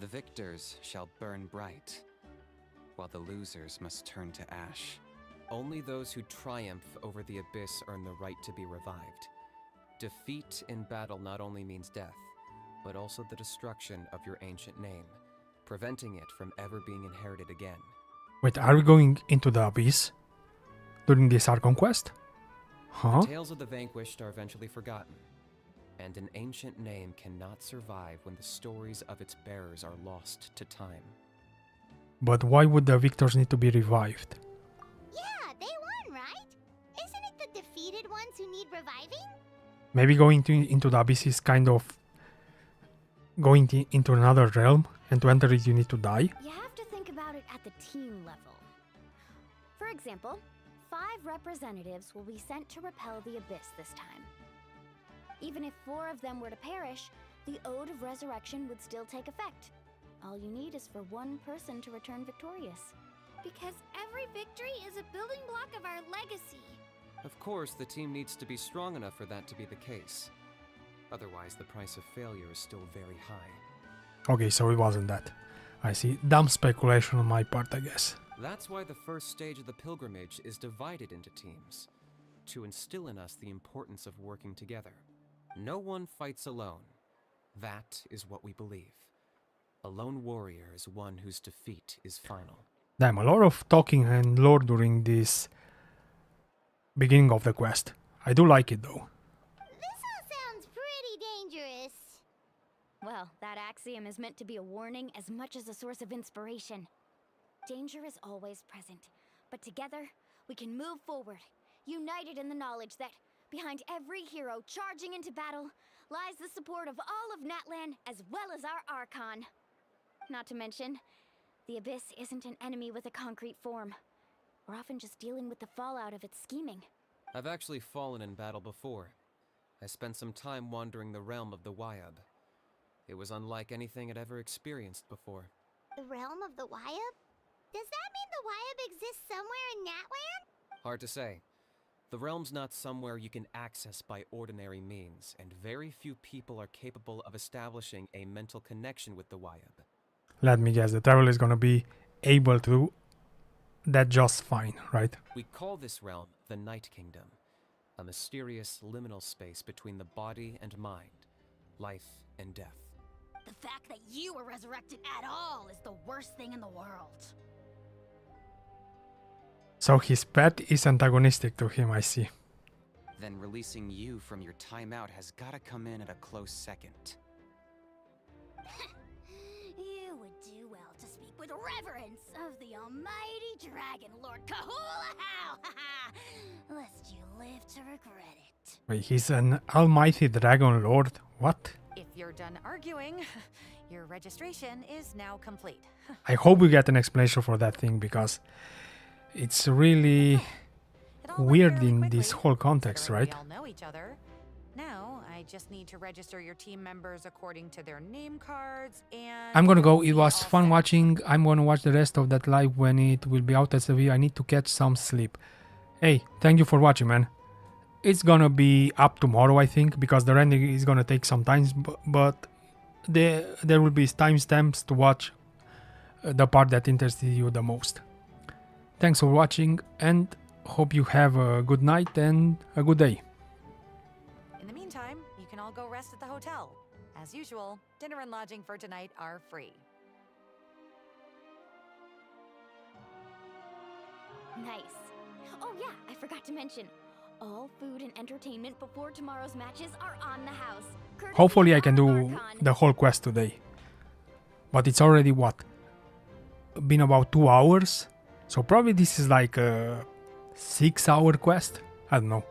The victors shall burn bright, while the losers must turn to ash. Only those who triumph over the Abyss earn the right to be revived. Defeat in battle not only means death, but also the destruction of your ancient name, preventing it from ever being inherited again.
Wait, are we going into the Abyss during this Archon quest? Huh?
The tales of the vanquished are eventually forgotten, and an ancient name cannot survive when the stories of its bearers are lost to time.
But why would the victors need to be revived?
Yeah, they won, right? Isn't it the defeated ones who need reviving?
Maybe going into the Abyss is kind of going into another realm, and to enter it you need to die?
You have to think about it at the team level. For example, 5 representatives will be sent to repel the Abyss this time. Even if 4 of them were to perish, the Ode of Resurrection would still take effect. All you need is for 1 person to return victorious.
Because every victory is a building block of our legacy.
Of course, the team needs to be strong enough for that to be the case. Otherwise, the price of failure is still very high.
Okay, so it wasn't that. I see. Dumb speculation on my part, I guess.
That's why the first stage of the pilgrimage is divided into teams, to instill in us the importance of working together. No one fights alone. That is what we believe. A lone warrior is one whose defeat is final.
Damn, a lot of talking and lore during this beginning of the quest. I do like it though.
This all sounds pretty dangerous.
Well, that axiom is meant to be a warning as much as a source of inspiration. Danger is always present, but together we can move forward, united in the knowledge that behind every hero charging into battle lies the support of all of Natlan as well as our Archon. Not to mention, the Abyss isn't an enemy with a concrete form. We're often just dealing with the fallout of its scheming.
I've actually fallen in battle before. I spent some time wandering the realm of the Wayob. It was unlike anything I'd ever experienced before.
The realm of the Wayob? Does that mean the Wayob exists somewhere in Natlan?
Hard to say. The realm's not somewhere you can access by ordinary means, and very few people are capable of establishing a mental connection with the Wayob.
Let me guess, the Traveler is gonna be able to do that just fine, right?
We call this realm the Night Kingdom, a mysterious liminal space between the body and mind, life and death.
The fact that you were resurrected at all is the worst thing in the world.
So his pet is antagonistic to him, I see.
Then releasing you from your timeout has gotta come in at a close second.
You would do well to speak with reverence of the almighty Dragon Lord Kahula-How! Lest you live to regret it.
Wait, he's an almighty dragon lord? What?
If you're done arguing, your registration is now complete.
I hope we get an explanation for that thing, because it's really weird in this whole context, right?
We all know each other. Now, I just need to register your team members according to their name cards and...
I'm gonna go. It
you'll be
was
all
fun
set.
watching. I'm gonna watch the rest of that live when it will be out as a video. I need to catch some sleep. Hey, thank you for watching, man. It's gonna be up tomorrow, I think, because the rendering is gonna take some time, but there will be timestamps to watch the part that interested you the most. Thanks for watching, and hope you have a good night and a good day.
In the meantime, you can all go rest at the hotel. As usual, dinner and lodging for tonight are free.
Nice. Oh yeah, I forgot to mention. All food and entertainment before tomorrow's matches are on the house. Courtesy
Hopefully I
of
can
Pyro
do
Archon.
the whole quest today. But it's already what? Been about 2 hours? So probably this is like a 6-hour quest? I don't know.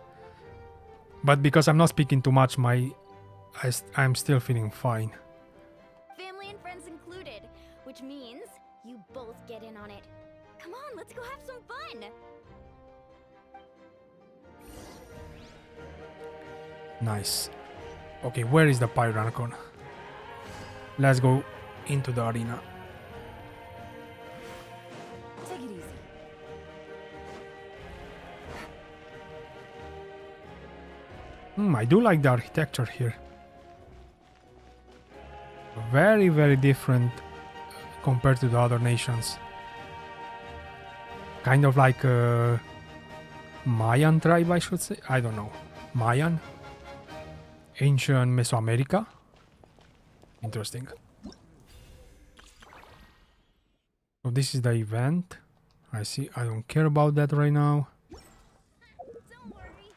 But because I'm not speaking too much, I'm still feeling fine.
Family and friends included, which means you both get in on it. Come on, let's go have some fun.
Nice. Okay, where is the Pyro Archon? Let's go into the arena.
Take it easy.
I do like the architecture here. Very, very different compared to the other nations. Kind of like a Mayan tribe, I should say. I don't know. Mayan? Ancient Mesoamerica? Interesting. So this is the event. I see. I don't care about that right now.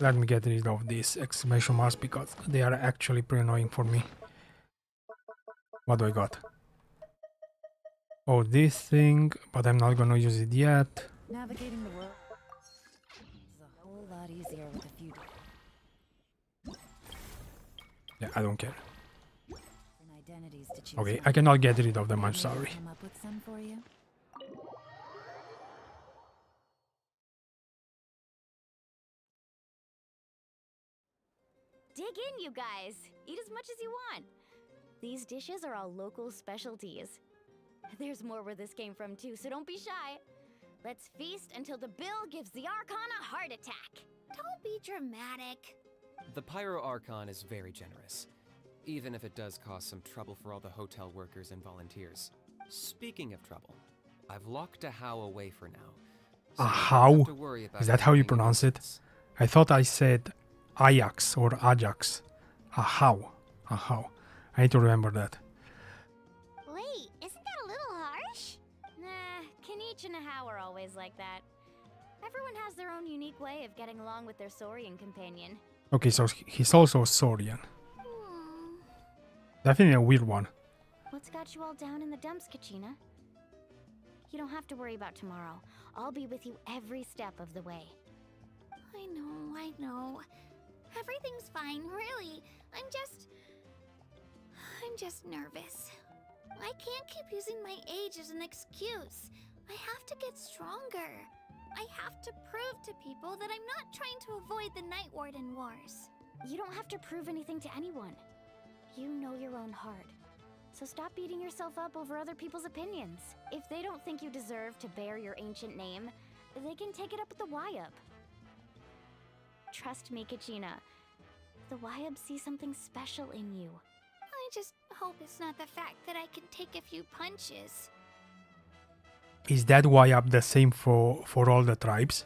Let me get rid of these exclamation marks because they are actually pretty annoying for me. What do I got? Oh, this thing, but I'm not gonna use it yet.
Navigating the world is a whole lot easier with a few
Yeah, I don't care.
different identities to choose
Okay,
from.
I cannot get rid of them, I'm
Maybe
sorry.
Come up with some for you.
Dig in, you guys. Eat as much as you want. These dishes are all local specialties. There's more where this came from too, so don't be shy. Let's feast until the bill gives the Archon a heart attack.
Don't be dramatic.
The Pyro Archon is very generous, even if it does cause some trouble for all the hotel workers and volunteers. Speaking of trouble, I've locked Ajaw away for now. So you don't
Ajaw?
have to worry about
Is that how you
anything
pronounce it?
nonsense.
I thought I said Ajax or Ajax. Ajaw. Ajaw. I need to remember that.
Wait, isn't that a little harsh?
Nah, Kinich and Ajaw are always like that. Everyone has their own unique way of getting along with their Saurian companion.
Okay, so he's also Saurian. Definitely a weird one.
What's got you all down in the dumps, Kachina? You don't have to worry about tomorrow. I'll be with you every step of the way.
I know. Everything's fine, really. I'm just nervous. I can't keep using my age as an excuse. I have to get stronger. I have to prove to people that I'm not trying to avoid the Night Warden Wars.
You don't have to prove anything to anyone. You know your own heart. So stop beating yourself up over other people's opinions. If they don't think you deserve to bear your ancient name, they can take it up with the Wayob. Trust me, Kachina. The Wayob see something special in you.
I just hope it's not the fact that I can take a few punches.
Is that Wayob the same for all the tribes?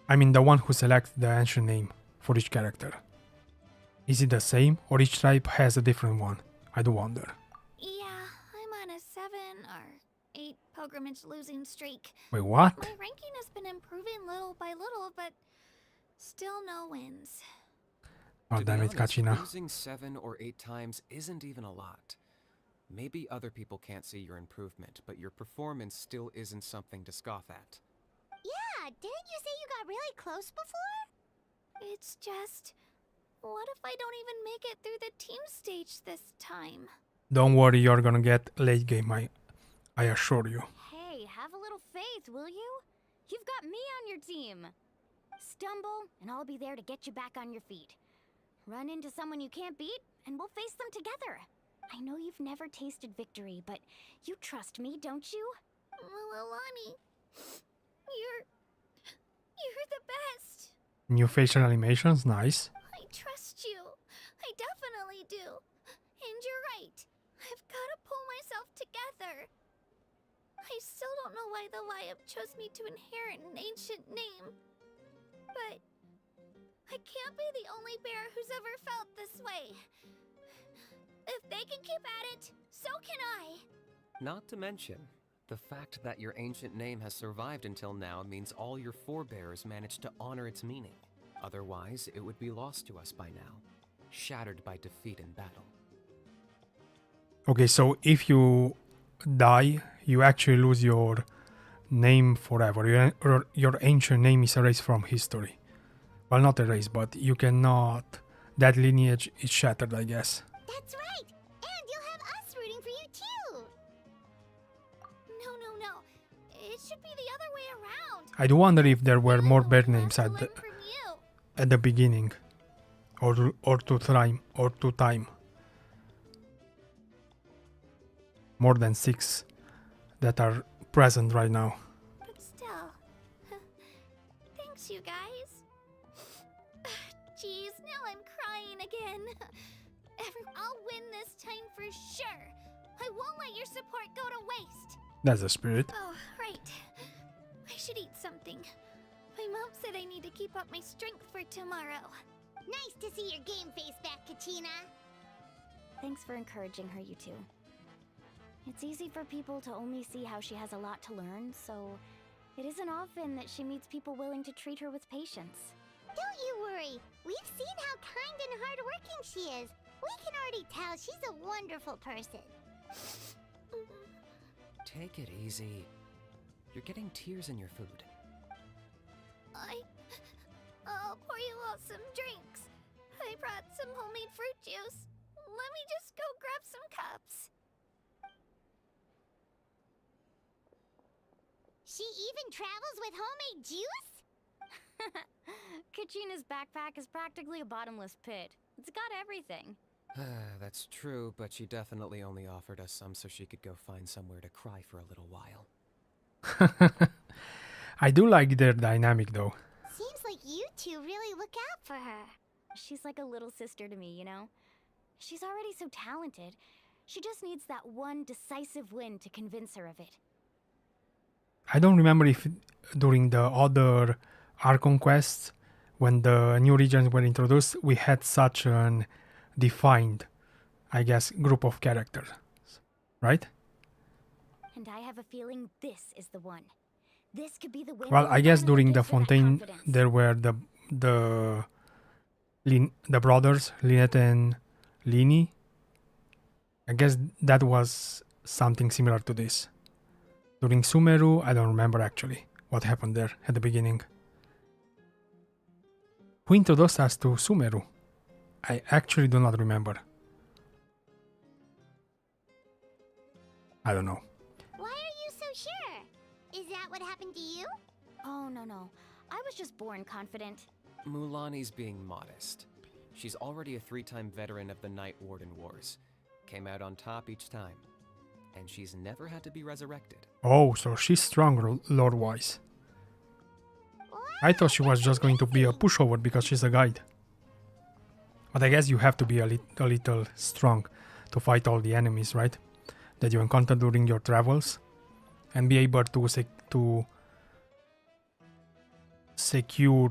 I mean the one who selects the ancient name for each character. Is it the same or each tribe has a different one? I do wonder.
Yeah, I'm on a 7 or 8 pilgrimage losing streak.
Wait, what?
My ranking has been improving little by little, but still no wins.
Oh
To be
damn it,
honest,
Kachina.
losing 7 or 8 times isn't even a lot. Maybe other people can't see your improvement, but your performance still isn't something to scoff at.
Yeah, didn't you say you got really close before?
It's just, what if I don't even make it through the team stage this time?
Don't worry, you're gonna get late game, I assure you.
Hey, have a little faith, will you? You've got me on your team. Stumble, and I'll be there to get you back on your feet. Run into someone you can't beat, and we'll face them together. I know you've never tasted victory, but you trust me, don't you?
Mualani, you're the best.
New facial animations, nice.
I trust you. I definitely do. And you're right. I've got to pull myself together. I still don't know why the Wayob chose me to inherit an ancient name. But I can't be the only bear who's ever felt this way. If they can keep at it, so can I.
Not to mention, the fact that your ancient name has survived until now means all your forebears managed to honor its meaning. Otherwise, it would be lost to us by now, shattered by defeat in battle.
Okay, so if you die, you actually lose your name forever. Your ancient name is erased from history. Well, not erased, but you cannot... That lineage is shattered, I guess.
That's right! And you'll have us rooting for you too!
No. It should be the other way around.
I do wonder if there were more bear names
Have
at
to
the,
learn from you.
at the beginning. Or to time. More than 6 that are present right now.
But still. Thanks, you guys. Jeez, now I'm crying again. I'll win this time for sure. I won't let your support go to waste.
That's the spirit.
Oh, right. I should eat something. My mom said I need to keep up my strength for tomorrow.
Nice to see your game face back, Kachina.
Thanks for encouraging her, you two. It's easy for people to only see how she has a lot to learn, so it isn't often that she meets people willing to treat her with patience.
Don't you worry. We've seen how kind and hardworking she is. We can already tell she's a wonderful person.
Take it easy. You're getting tears in your food.
I'll pour you all some drinks. I brought some homemade fruit juice. Let me just go grab some cups.
She even travels with homemade juice?
Kachina's backpack is practically a bottomless pit. It's got everything.
That's true, but she definitely only offered us some so she could go find somewhere to cry for a little while.
I do like their dynamic though.
Seems like you two really look out for her.
She's like a little sister to me, you know? She's already so talented. She just needs that one decisive win to convince her of it.
I don't remember if during the other Archon quests, when the new regions were introduced, we had such an defined, I guess, group of characters, right?
And I have a feeling this is the one. This could be the win.
Well, I guess during the Fontaine, there were the brothers, Lynette and Lini. I guess that was something similar to this. During Sumeru, I don't remember actually what happened there at the beginning. Who introduced us to Sumeru? I actually do not remember. I don't know.
Why are you so sure? Is that what happened to you?
Oh, no. I was just born confident.
Mualani's being modest. She's already a 3-time veteran of the Night Warden Wars. Came out on top each time. And she's never had to be resurrected.
Oh, so she's strong lore-wise. I thought she was just going to be a pushover because she's a guide. But I guess you have to be a little strong to fight all the enemies, right? That you encounter during your travels. And be able to secure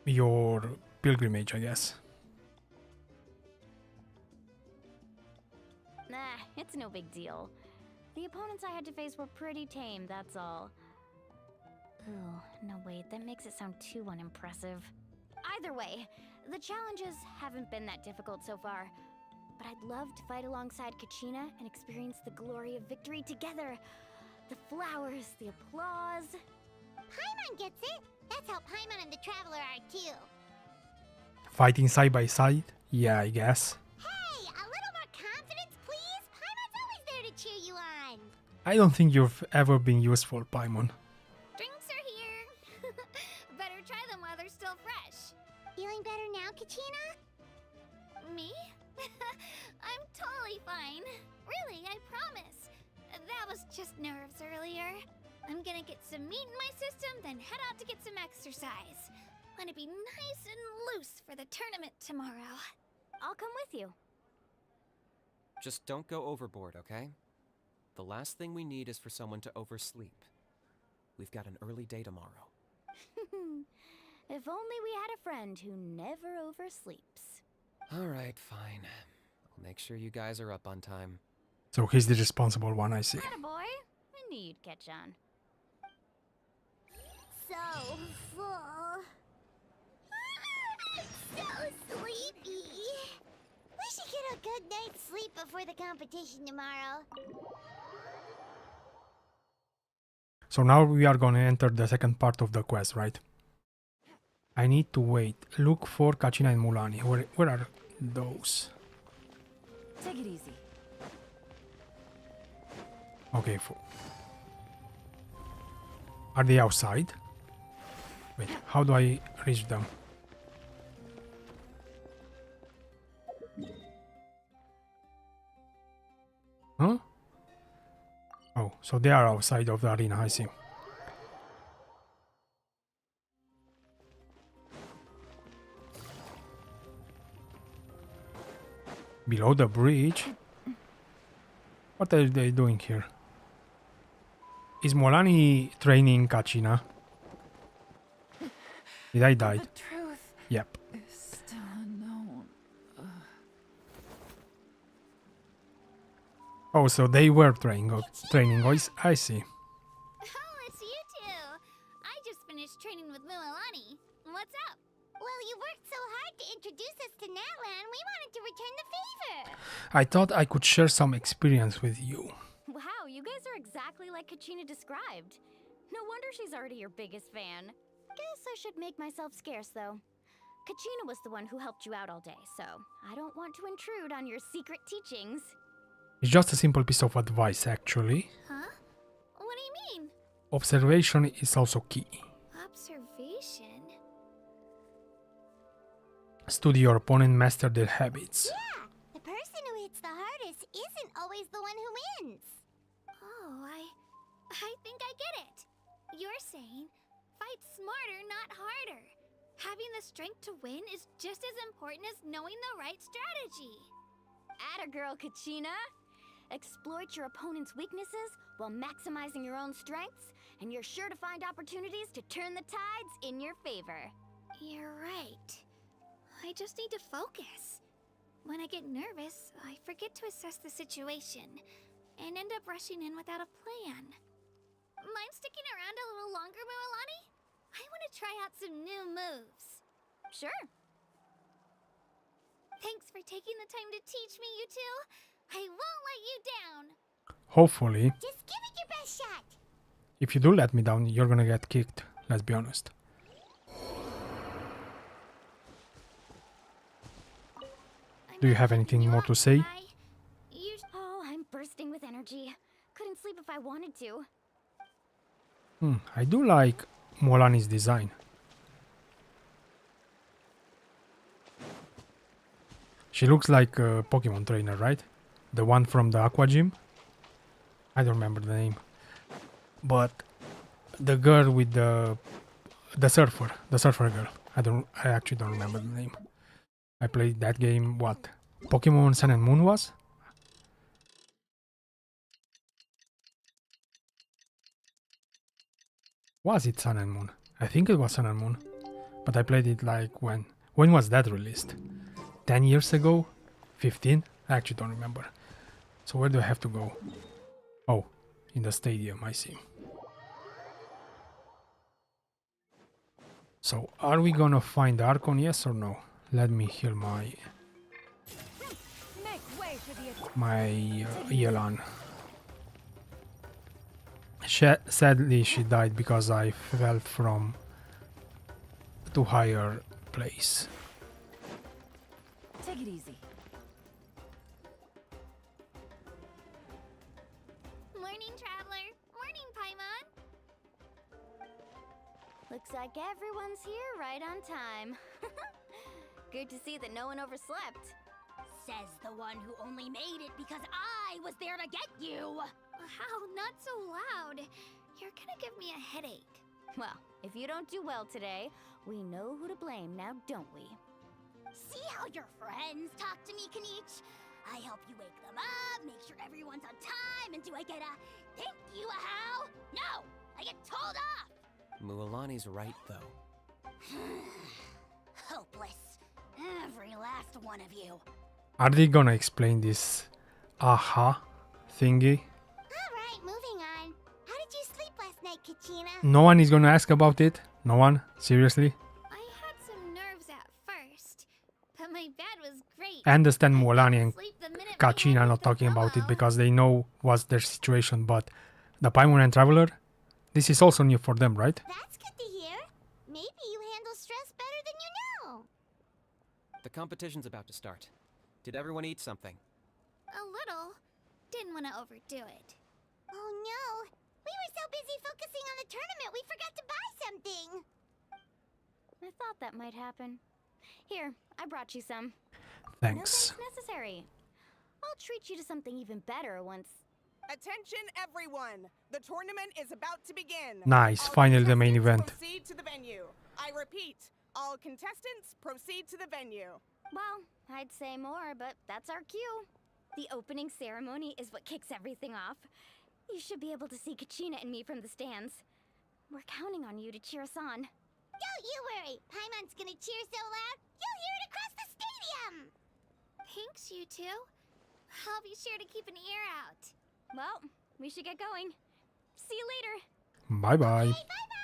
your pilgrimage, I guess.
Nah, it's no big deal. The opponents I had to face were pretty tame, that's all. Oh, no wait, that makes it sound too unimpressive. Either way, the challenges haven't been that difficult so far. But I'd love to fight alongside Kachina and experience the glory of victory together. The flowers, the applause.
Paimon gets it. That's how Paimon and the Traveler are too.
Fighting side by side? Yeah, I guess.
Hey, a little more confidence, please. Paimon's always there to cheer you on.
I don't think you've ever been useful, Paimon.
Drinks are here. Better
feeling better now, Kachina?
Me? I'm totally fine. Really, I promise. That was just nerves earlier. I'm gonna get some meat in my system, then head out to get some exercise. Wanna be nice and loose for the tournament tomorrow.
I'll come with you.
Just don't go overboard, okay? The last thing we need is for someone to oversleep. We've got an early day tomorrow.
If only we had a friend who never oversleeps.
Alright, fine. I'll make sure you guys are up on time.
So he's the responsible one, I see.
Attaboy. I knew you'd catch on.
So full. I'm so sleepy. We should get a good night's sleep before the competition tomorrow.
So now we are gonna enter the second part of the quest, right? I need to wait. Look for Kachina and Mualani. Where are those?
Take it easy.
Okay, are they outside? Wait, how do I reach them? Huh? Oh, so they are outside of the arena, I see. Below the bridge? What are they doing here? Is Mualani training Kachina? Did I die?
The truth
Yep.
is still unknown.
Oh, so they were training. I see.
Oh, it's you two. I just finished training with Mualani. What's up?
Well, you worked so hard to introduce us to Natlan, we wanted to return the favor.
I thought I could share some experience with you.
Wow, you guys are exactly like Kachina described. No wonder she's already your biggest fan. Guess I should make myself scarce, though. Kachina was the one who helped you out all day, so I don't want to intrude on your secret teachings.
It's just a simple piece of advice, actually.
Huh? What do you mean?
Observation is also key.
Observation?
Study your opponent, master their habits.
Yeah, the person who hits the hardest isn't always the one who wins.
Oh, I think I get it. You're saying, fight smarter, not harder. Having the strength to win is just as important as knowing the right strategy.
Atta girl, Kachina! Exploit your opponent's weaknesses while maximizing your own strengths, and you're sure to find opportunities to turn the tides in your favor.
You're right. I just need to focus. When I get nervous, I forget to assess the situation, and end up rushing in without a plan. Mind sticking around a little longer, Mualani? I want to try out some new moves.
Sure.
Thanks for taking the time to teach me, you two. I won't let you down.
Hopefully.
Just give it your best shot.
If you do let me down, you're gonna get kicked. Let's be honest. Do you have anything more to say?
Oh, I'm bursting with energy. Couldn't sleep if I wanted to.
I do like Mualani's design. She looks like a Pokemon trainer, right? The one from the Aqua Gym? I don't remember the name. But the girl with the surfer girl. I actually don't remember the name. I played that game, what? Pokemon Sun and Moon was? Was it Sun and Moon? I think it was Sun and Moon. But I played it like when? When was that released? 10 years ago? 15? I actually don't remember. So where do I have to go? Oh, in the stadium, I see. So are we gonna find Archon, yes or no? Let me heal my Yelan. Sadly, she died because I fell from to higher place.
Take it easy.
Morning, Traveler. Morning, Paimon.
Looks like everyone's here right on time. Good to see that no one overslept.
Says the one who only made it because I was there to get you!
How? Not so loud. You're gonna give me a headache.
Well, if you don't do well today, we know who to blame now, don't we?
See how your friends talk to me, Kinich? I help you wake them up, make sure everyone's on time, and do I get a thank you, how? No! I get told off!
Mualani's right, though.
Hopeless. Every last one of you.
Are they gonna explain this aha thingy?
Alright, moving on. How did you sleep last night, Kachina?
No one is gonna ask about it? No one? Seriously?
I had some nerves at first, but my bed was great.
I understand Mualani and
Sleep the minute my
Kachina
head
are
hit
not
the
talking about it
pillow.
because they know what's their situation, but the Paimon and Traveler? This is also new for them, right?
That's good to hear. Maybe you handle stress better than you know.
The competition's about to start. Did everyone eat something?
A little. Didn't want to overdo it.
Oh no. We were so busy focusing on the tournament we forgot to buy something.
I thought that might happen. Here, I brought you some.
Thanks.
No thanks necessary. I'll treat you to something even better once.
Attention everyone! The tournament is about to begin.
Nice,
All
finally the main
contestants
event.
Proceed to the venue. I repeat, all contestants proceed to the venue.
Well, I'd say more, but that's our cue. The opening ceremony is what kicks everything off. You should be able to see Kachina and me from the stands. We're counting on you to cheer us on.
Don't you worry. Paimon's gonna cheer so loud, you'll hear it across the stadium.
Thanks, you two. I'll be sure to keep an ear out.
Well, we should get going. See you later.
Bye bye.
Hey, bye-bye.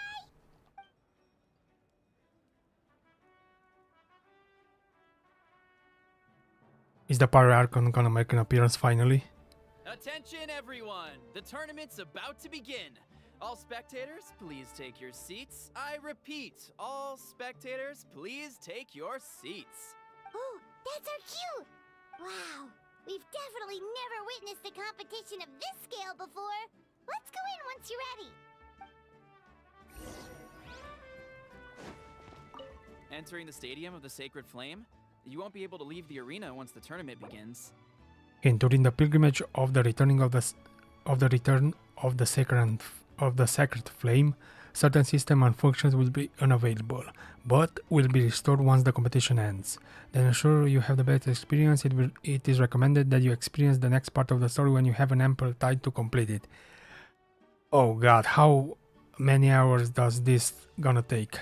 Is the Pyro Archon gonna make an appearance finally?
Attention everyone! The tournament's about to begin! All spectators, please take your seats. I repeat, all spectators, please take your seats.
Oh, that's our cue. Wow. We've definitely never witnessed a competition of this scale before. Let's go in once you're ready.
Entering the Stadium of the Sacred Flame, you won't be able to leave the arena once the tournament begins.
During the pilgrimage of the return of the sacred flame, certain systems and functions will be unavailable, but will be restored once the competition ends. Then ensure you have the best experience. It is recommended that you experience the next part of the story when you have an ample time to complete it. Oh god, how many hours does this gonna take?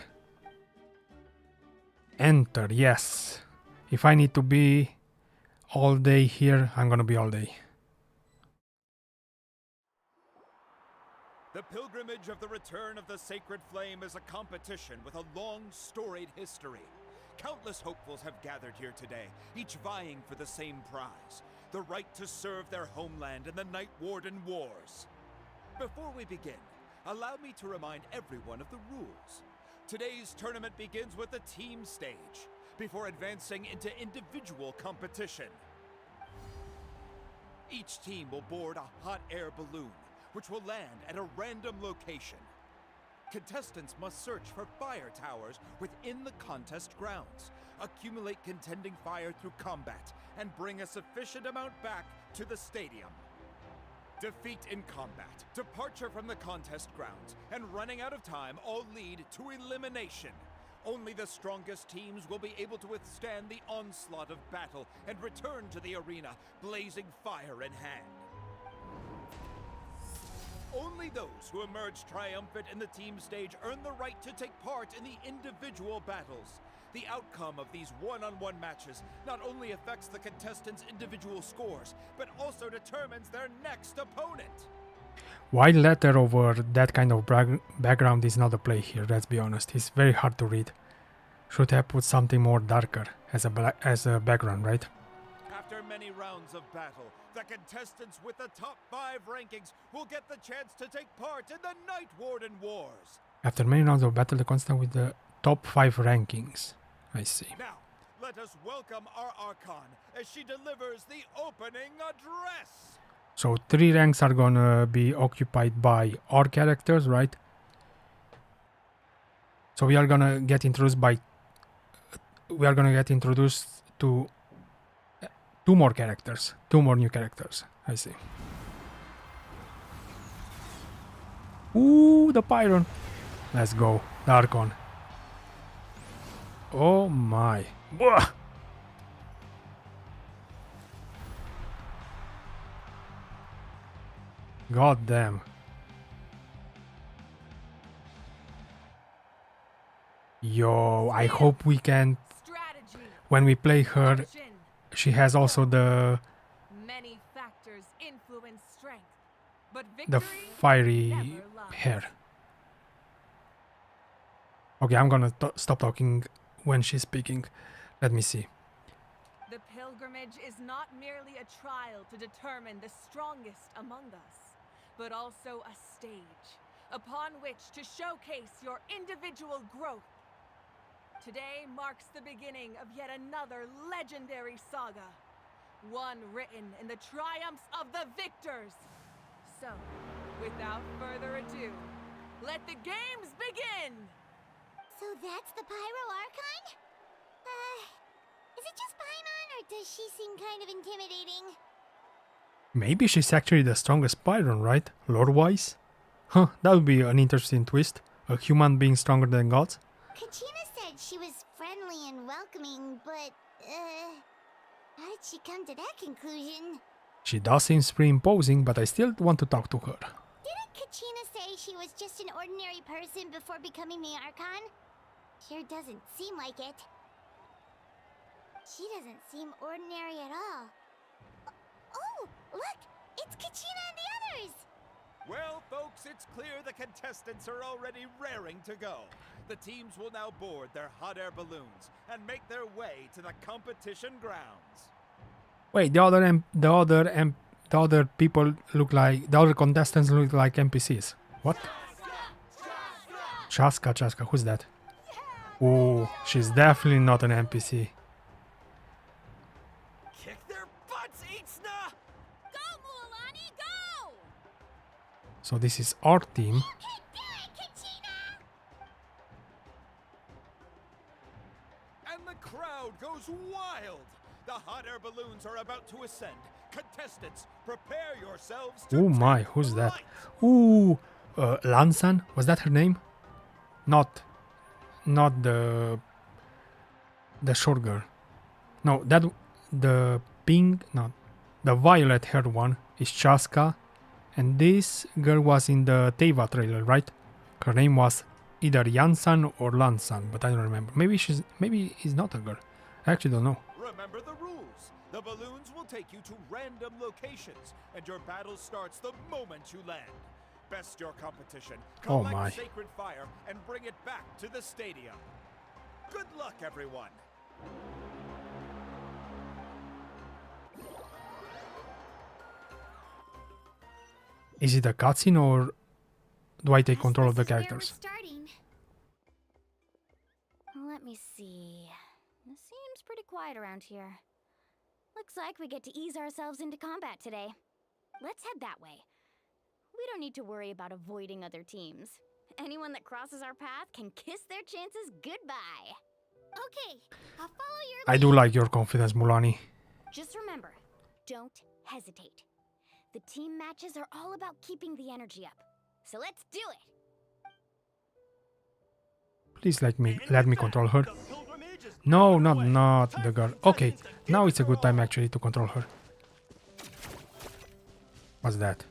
Enter, yes. If I need to be all day here, I'm gonna be all day.
The pilgrimage of the return of the sacred flame is a competition with a long, storied history. Countless hopefuls have gathered here today, each vying for the same prize, the right to serve their homeland in the Night Warden Wars. Before we begin, allow me to remind everyone of the rules. Today's tournament begins with the team stage, before advancing into individual competition. Each team will board a hot air balloon, which will land at a random location. Contestants must search for fire towers within the contest grounds, accumulate contending fire through combat, and bring a sufficient amount back to the stadium. Defeat in combat, departure from the contest grounds, and running out of time all lead to elimination. Only the strongest teams will be able to withstand the onslaught of battle and return to the arena, blazing fire in hand. Only those who emerge triumphant in the team stage earn the right to take part in the individual battles. The outcome of these one-on-one matches not only affects the contestants' individual scores, but also determines their next opponent.
White letter over that kind of background is not a play here, let's be honest. It's very hard to read. Should have put something more darker as a background, right?
After many rounds of battle, the contestants with the top 5 rankings will get the chance to take part in the Night Warden Wars.
After many rounds of battle, the contestant with the top 5 rankings. I see.
Now, let us welcome our Archon as she delivers the opening address.
So 3 ranks are gonna be occupied by our characters, right? So we are gonna get introduced by we are gonna get introduced to two more new characters. I see. Ooh, the Pyron. Let's go, the Archon. Oh my. Bwah! God damn. Yo, I hope we can. When we play her, she has also the
Many factors influence strength, but
the fiery hair. Okay, I'm gonna stop talking when she's speaking. Let me see.
The pilgrimage is not merely a trial to determine the strongest among us, but also a stage upon which to showcase your individual growth. Today marks the beginning of yet another legendary saga, one written in the triumphs of the victors. So, without further ado, let the games begin!
So that's the Pyro Archon? Is it just Paimon, or does she seem kind of intimidating?
Maybe she's actually the strongest Pyron, right? Lore-wise? Huh, that would be an interesting twist. A human being stronger than gods?
Kachina said she was friendly and welcoming, but, how did she come to that conclusion?
She does seem pretty imposing, but I still want to talk to her.
Didn't Kachina say she was just an ordinary person before becoming the Archon? Sure doesn't seem like it. She doesn't seem ordinary at all. Oh, look! It's Kachina and the others!
Well, folks, it's clear the contestants are already raring to go. The teams will now board their hot air balloons and make their way to the competition grounds.
Wait, the other people look like the other contestants look like NPCs. What? Chasca, who's that? Oh, she's definitely not an NPC.
Kick their butts, Itzna!
Go, Mualani, go!
So this is our team.
And the crowd goes wild! The hot air balloons are about to ascend. Contestants, prepare yourselves to
Oh my, who's that? Ooh, Lansan? Was that her name? Not the short girl. No, the violet haired one is Chasca, and this girl was in the Teva trailer, right? Her name was either Yansan or Lansan, but I don't remember. Maybe she's not a girl. I actually don't know.
Remember the rules. The balloons will take you to random locations, and your battle starts the moment you land. Best your competition.
Oh
Collect
my.
sacred fire and bring it back to the stadium. Good luck, everyone.
Is it a cutscene or do I take control of the characters?
Let me see. It seems pretty quiet around here. Looks like we get to ease ourselves into combat today. Let's head that way. We don't need to worry about avoiding other teams. Anyone that crosses our path can kiss their chances goodbye.
Okay, I'll follow your
I do like your confidence, Mualani.
Just remember, don't hesitate. The team matches are all about keeping the energy up. So let's do it!
Please let me control her. No, not the girl. Okay, now it's a good time actually to control her. What's that?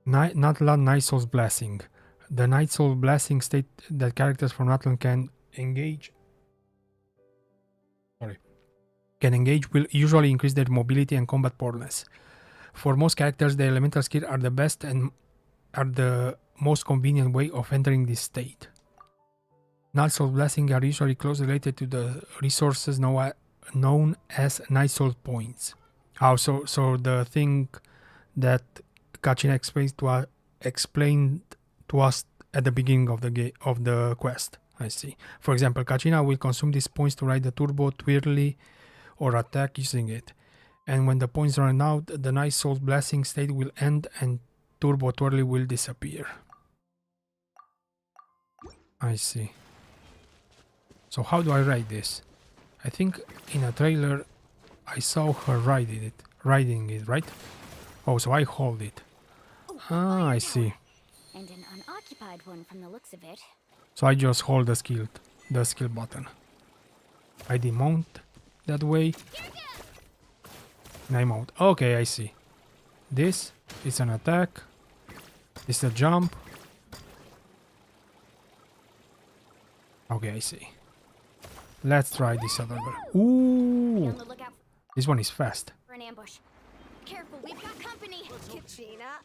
Natlan Night Soul's Blessing. The Night Soul Blessing state that characters from Natlan can engage will usually increase their mobility and combat poorness. For most characters, the elemental skills are the best and are the most convenient way of entering this state. Night Soul Blessing are usually closely related to the resources known as Night Soul points. So the thing that Kachina explained to us at the beginning of the quest. I see. For example, Kachina will consume these points to ride the turbo, twirly, or attack using it. And when the points run out, the Night Soul Blessing state will end and turbo twirly will disappear. I see. So how do I ride this? I think in a trailer I saw her riding it, right? Oh, so I hold it. Ah, I see.
And an unoccupied one from the looks of it.
So I just hold the skill button. I demount that way. And I mount. Okay, I see. This is an attack. This is a jump. Okay, I see. Let's try this other one. Ooh! This one is fast.
For an ambush. Careful, we've got company. Kachina.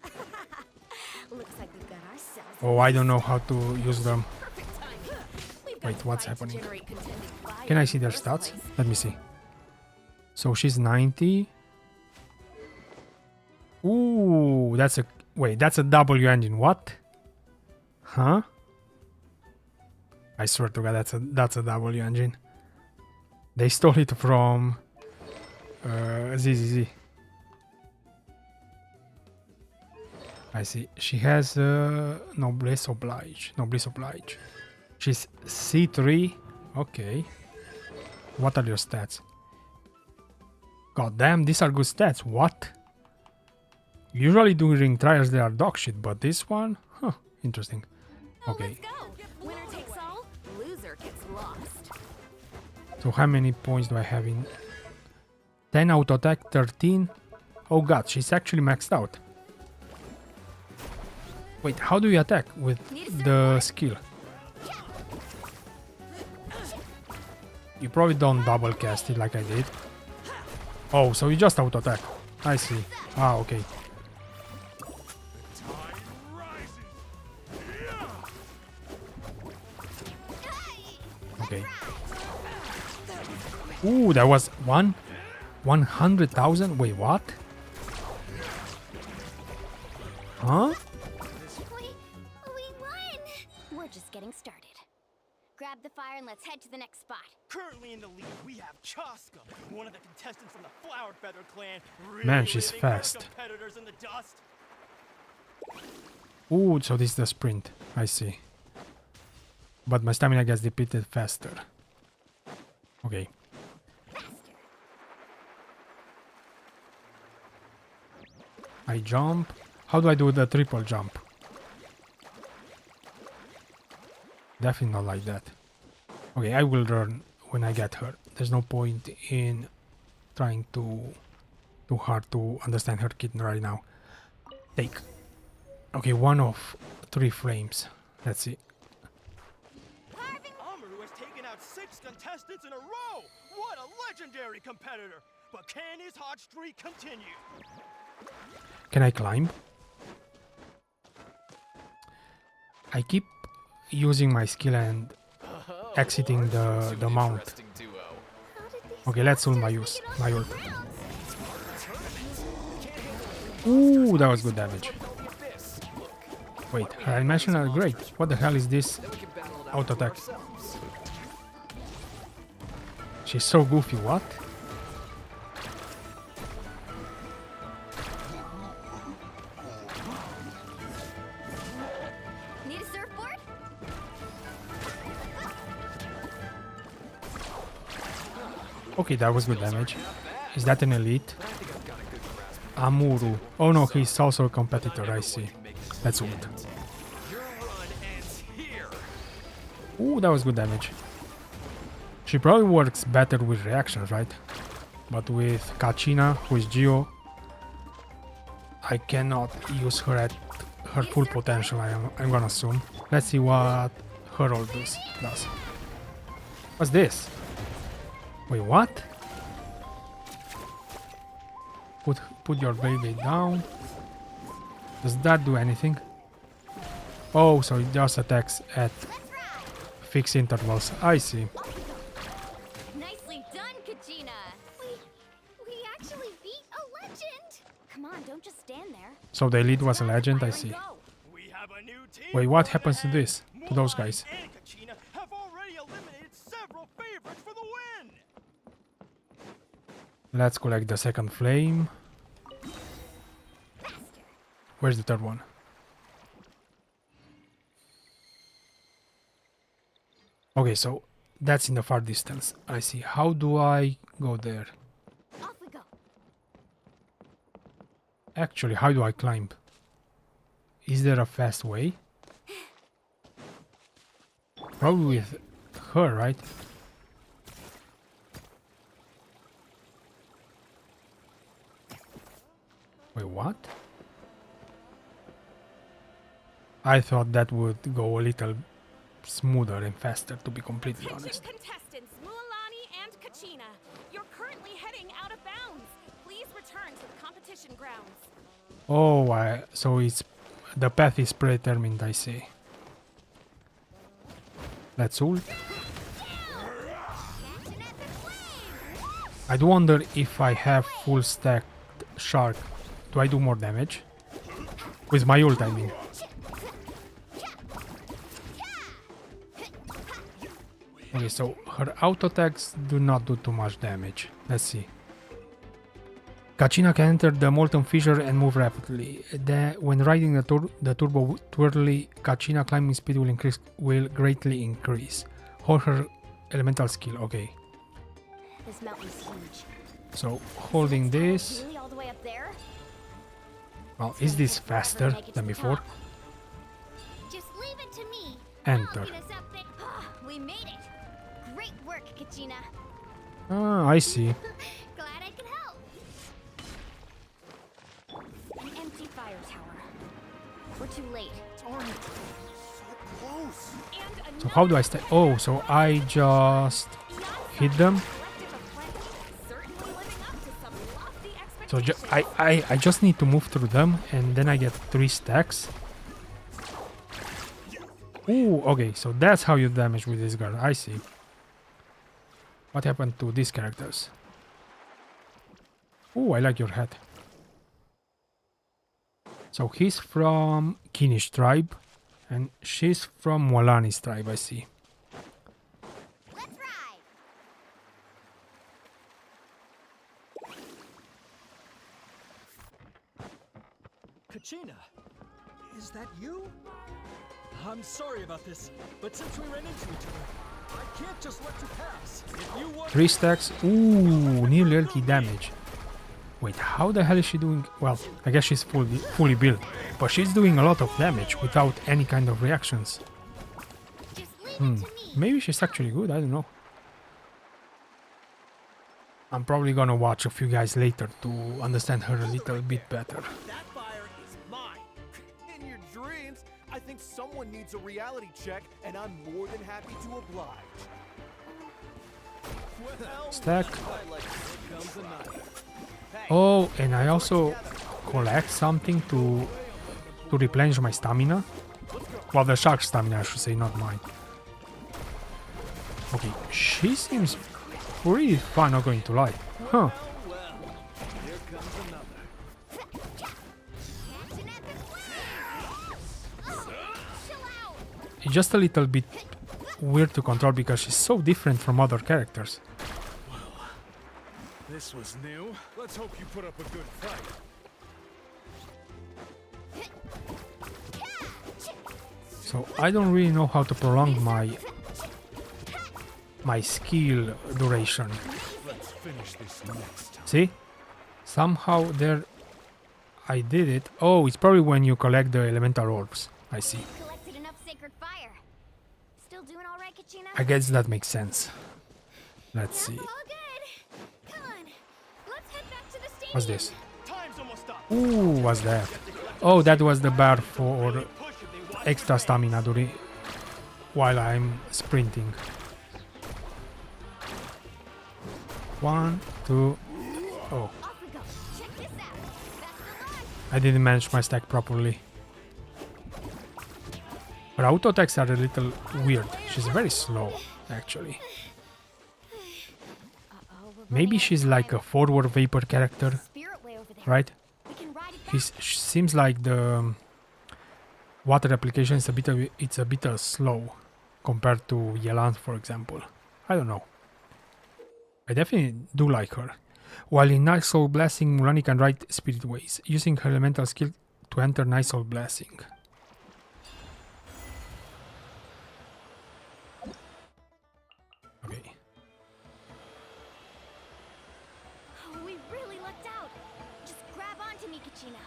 Looks like we've got ourselves.
Oh, I don't know how to use them. Wait, what's happening? Can I see their stats? Let me see. So she's 90. Ooh, that's a... Wait, that's a W engine. What? Huh? I swear to God, that's a W engine. They stole it from... ZZZ. I see. She has Noblesse Oblige. Noblesse Oblige. She's C3. Okay. What are your stats? God damn, these are good stats. What? Usually during trials they are dog shit, but this one? Huh. Interesting. Okay.
Winner takes all, loser gets lost.
So how many points do I have in... 10 auto attack, 13. Oh god, she's actually maxed out. Wait, how do you attack with the skill? You probably don't double cast it like I did. Oh, so you just auto attack. I see. Ah, okay. Okay. Ooh, that was 100,000? Wait, what? Huh?
We won! We're just getting started. Grab the fire and let's head to the next spot.
Currently in the lead, we have Chasca, one of the contestants from the Flower Feather clan.
Man, she's fast.
Competitors in the dust.
Ooh, so this is the sprint. I see. But my stamina gets depleted faster. Okay. I jump. How do I do the triple jump? Definitely not like that. Okay, I will learn when I get her. There's no point in trying too hard to understand her kit right now. Take. Okay, 1 of 3 frames. Let's see.
Amaru has taken out 6 contestants in a row! What a legendary competitor! But can his hot streak continue?
Can I climb? I keep using my skill and exiting the mount. Okay, let's ult my ult. Ooh, that was good damage. Wait, her animation are great. What the hell is this auto attack? She's so goofy, what?
Need a surfboard?
Okay, that was good damage. Is that an elite? Amuru. Oh no, he's also a competitor, I see. Let's ult. Ooh, that was good damage. She probably works better with reactions, right? But with Kachina, who is Geo, I cannot use her at her full potential, I'm gonna assume. Let's see what her ult does. What's this? Wait, what? Put your baby down. Does that do anything? Oh, so it just attacks at fixed intervals. I see.
Nicely done, Kachina. We actually beat a legend. Come on, don't just stand there.
So the elite was a legend, I see. Wait, what happens to this? To those guys?
And Kachina have already eliminated several favorites for the win!
Let's collect the second flame. Where's the third one? Okay, so That's in the far distance. I see. How do I go there?
Off we go.
Actually, how do I climb? Is there a fast way? Probably with her, right? Wait, what? I thought that would go a little smoother and faster, to be completely honest.
Contestants Mualani and Kuchina, you're currently heading out of bounds. Please return to the competition grounds.
Oh, so it's the path is predetermined, I see. That's all. I do wonder if I have full stacked shark, do I do more damage? With my ult, I mean. Okay, so her auto attacks do not do too much damage. Let's see. Kachina can enter the Molten Fissure and move rapidly. When riding the Turbo Twirly, Kachina climbing speed will greatly increase. Hold her elemental skill. Okay.
This mountain's huge.
So holding this.
Really all the way up there?
Well, is this faster than before?
Just leave it to me.
Enter.
We made it. Great work, Kachina.
Ah, I see.
Glad I could help.
An empty fire tower. We're too late.
Darn it. So close.
So how do I stay? Oh, so I just hit them. So I just need to move through them, and then I get 3 stacks. Ooh, okay, so that's how you damage with this guard. I see. What happened to these characters? Ooh, I like your hat. So he's from Kinich tribe, and she's from Mualani's tribe, I see.
Let's ride.
Kachina, is that you? I'm sorry about this, but since we ran into each other, I can't just let you pass. If you want
3 stacks. Ooh, nearly 80 damage. Wait, how the hell is she doing? Well, I guess she's fully built, but she's doing a lot of damage without any kind of reactions. Maybe she's actually good, I don't know. I'm probably gonna watch a few guys later to understand her a little bit better.
that fire is mine. In your dreams, I think someone needs a reality check, and I'm more than happy to oblige. Well,
Stack.
I like here comes another.
Oh, and I also collect something to replenish my stamina. Well, the shark stamina, I should say, not mine. Okay, she seems pretty fun, not going to lie. Huh.
Here comes another.
It's just a little bit weird to control because she's so different from other characters.
This was new. Let's hope you put up a good fight.
So I don't really know how to prolong my skill duration.
Let's finish this next time.
See? Somehow there I did it. Oh, it's probably when you collect the elemental orbs. I see.
Collected enough sacred fire. Still doing all right, Kachina?
I guess that makes sense. Let's see. What's this? Ooh, what's that? Oh, that was the bar for extra stamina while I'm sprinting. 1, 2. Oh. I didn't manage my stack properly. Her auto attacks are a little weird. She's very slow, actually. Maybe she's like a forward vapor character, right? She seems like the water application is a bit slow compared to Yelan, for example. I don't know. I definitely do like her. While in Night Soul Blessing, Mualani can ride Spirit Waves, using her elemental skill to enter Night Soul Blessing.
lucked out. Just grab onto me, Kachina.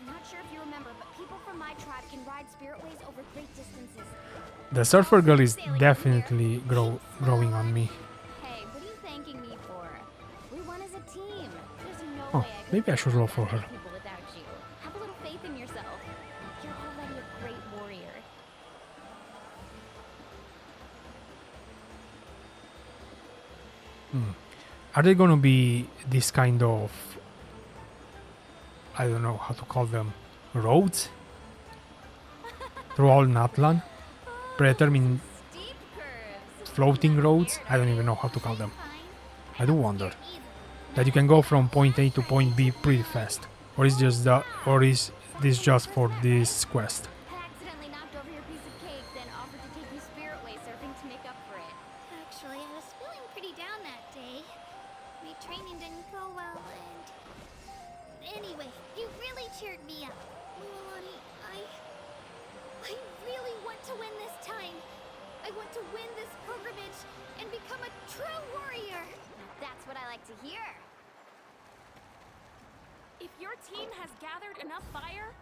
I'm not sure if you remember, but people from my tribe can ride spiritways over great distances.
The surfer girl is definitely growing on me.
Hey, what are you thanking me for? We won as a team. There's no
Oh,
way I could
maybe I should roll for her.
people without you. Have a little faith in yourself. You're already a great warrior.
Are they gonna be this kind of, I don't know how to call them, roads? Through all Natlan? Predetermined floating roads? I don't even know how to call them. I do wonder. That you can go from point A to point B pretty fast. Or is this just for this quest?
I accidentally knocked over your piece of cake, then offered to take you spiritway surfing to make up for it.
Actually, I was feeling pretty down that day. My training didn't go well, and... Anyway, you really cheered me up. Mualani, I really want to win this time. I want to win this pilgrimage and become a true warrior.
That's what I like to hear.
If your team has gathered enough fire,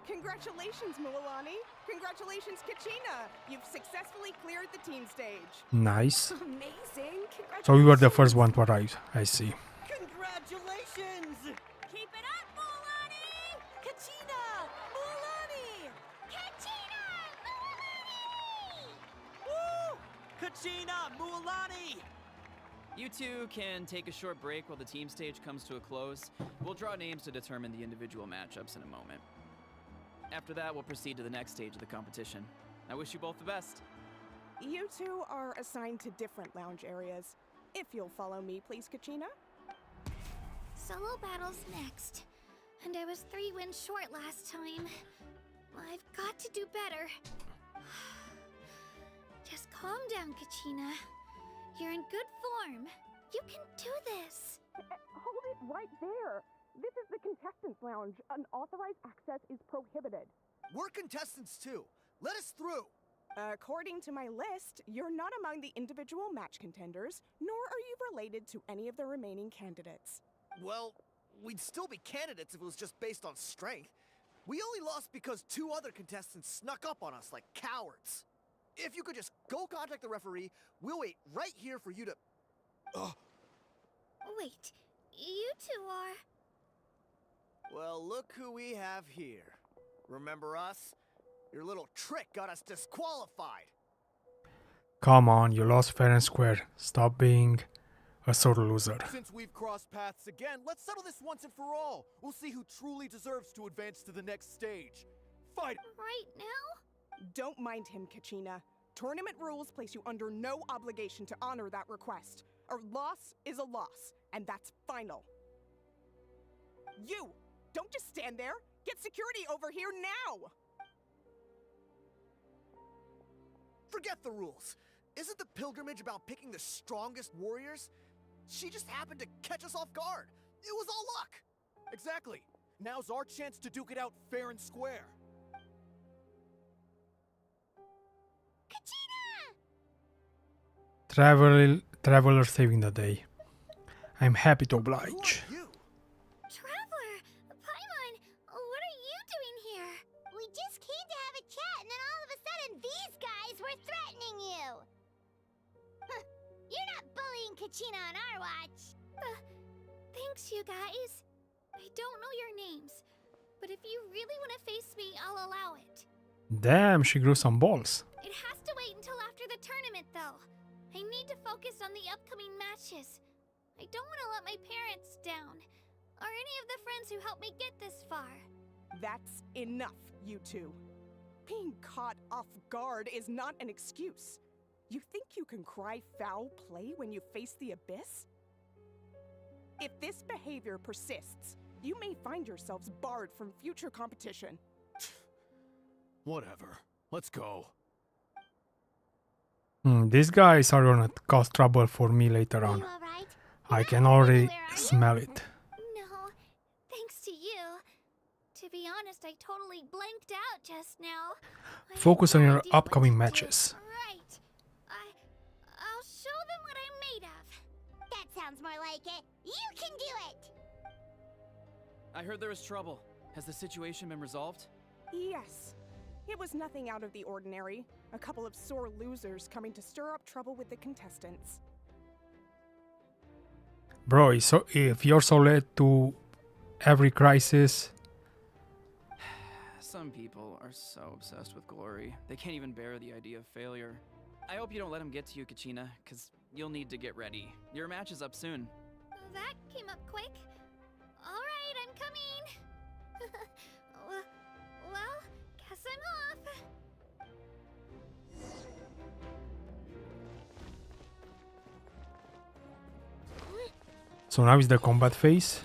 Congratulations, Mualani! Congratulations, Kachina! You've successfully cleared the team stage.
Nice.
Amazing!
So we were the first one to arrive, I see.
Congratulations!
Keep it up, Mualani!
Kachina! Mualani!
Kachina!
Woo! Kachina! Mualani!
You two can take a short break while the team stage comes to a close. We'll draw names to determine the individual matchups in a moment. After that, we'll proceed to the next stage of the competition. I wish you both the best.
You two are assigned to different lounge areas. If you'll follow me, please, Kachina.
Solo battle's next. And I was 3 wins short last time. I've got to do better. Just calm down, Kachina. You're in good form. You can do this.
Hold it right there. This is the contestants' lounge. Unauthorized access is prohibited.
We're contestants too. Let us through.
According to my list, you're not among the individual match contenders, nor are you related to any of the remaining candidates.
Well, we'd still be candidates if it was just based on strength. We only lost because 2 other contestants snuck up on us like cowards. If you could just go contact the referee, we'll wait right here for you to...
Wait, you two are...
Well, look who we have here. Remember us? Your little trick got us disqualified.
Come on, you lost fair and square. Stop being a sore loser.
Since we've crossed paths again, let's settle this once and for all. We'll see who truly deserves to advance to the next stage. Fight!
Right now?
Don't mind him, Kachina. Tournament rules place you under no obligation to honor that request. A loss is a loss, and that's final. You! Don't just stand there! Get security over here now!
Forget the rules. Isn't the pilgrimage about picking the strongest warriors? She just happened to catch us off guard. It was all luck.
Exactly. Now's our chance to duke it out fair and square.
Traveler saving the day. I'm happy to oblige.
Traveler! Paimon! What are you doing here?
We just came to have a chat, and then all of a sudden these guys were threatening you! Huh. You're not bullying Kachina on our watch!
Thanks, you guys. I don't know your names, but if you really want to face me, I'll allow it.
Damn, she grew some balls.
It has to wait until after the tournament, though. I need to focus on the upcoming matches. I don't want to let my parents down, or any of the friends who helped me get this far.
That's enough, you two. Being caught off guard is not an excuse. You think you can cry foul play when you face the abyss? If this behavior persists, you may find yourselves barred from future competition.
Whatever. Let's go.
These guys are gonna cause trouble for me later on. I can already smell it.
No, thanks to you. To be honest, I totally blanked out just now. I
Focus
had
on
no
your
idea what
upcoming
to do.
matches.
Right. I'll show them what I'm made of.
That sounds more like it. You can do it!
I heard there was trouble. Has the situation been resolved?
Yes. It was nothing out of the ordinary. A couple of sore losers coming to stir up trouble with the contestants.
Bro, so if you're so led to every crisis,
Some people are so obsessed with glory, they can't even bear the idea of failure. I hope you don't let them get to you, Kachina, because you'll need to get ready. Your match is up soon.
That came up quick. Alright, I'm coming. well, guess I'm off.
so now is the combat phase.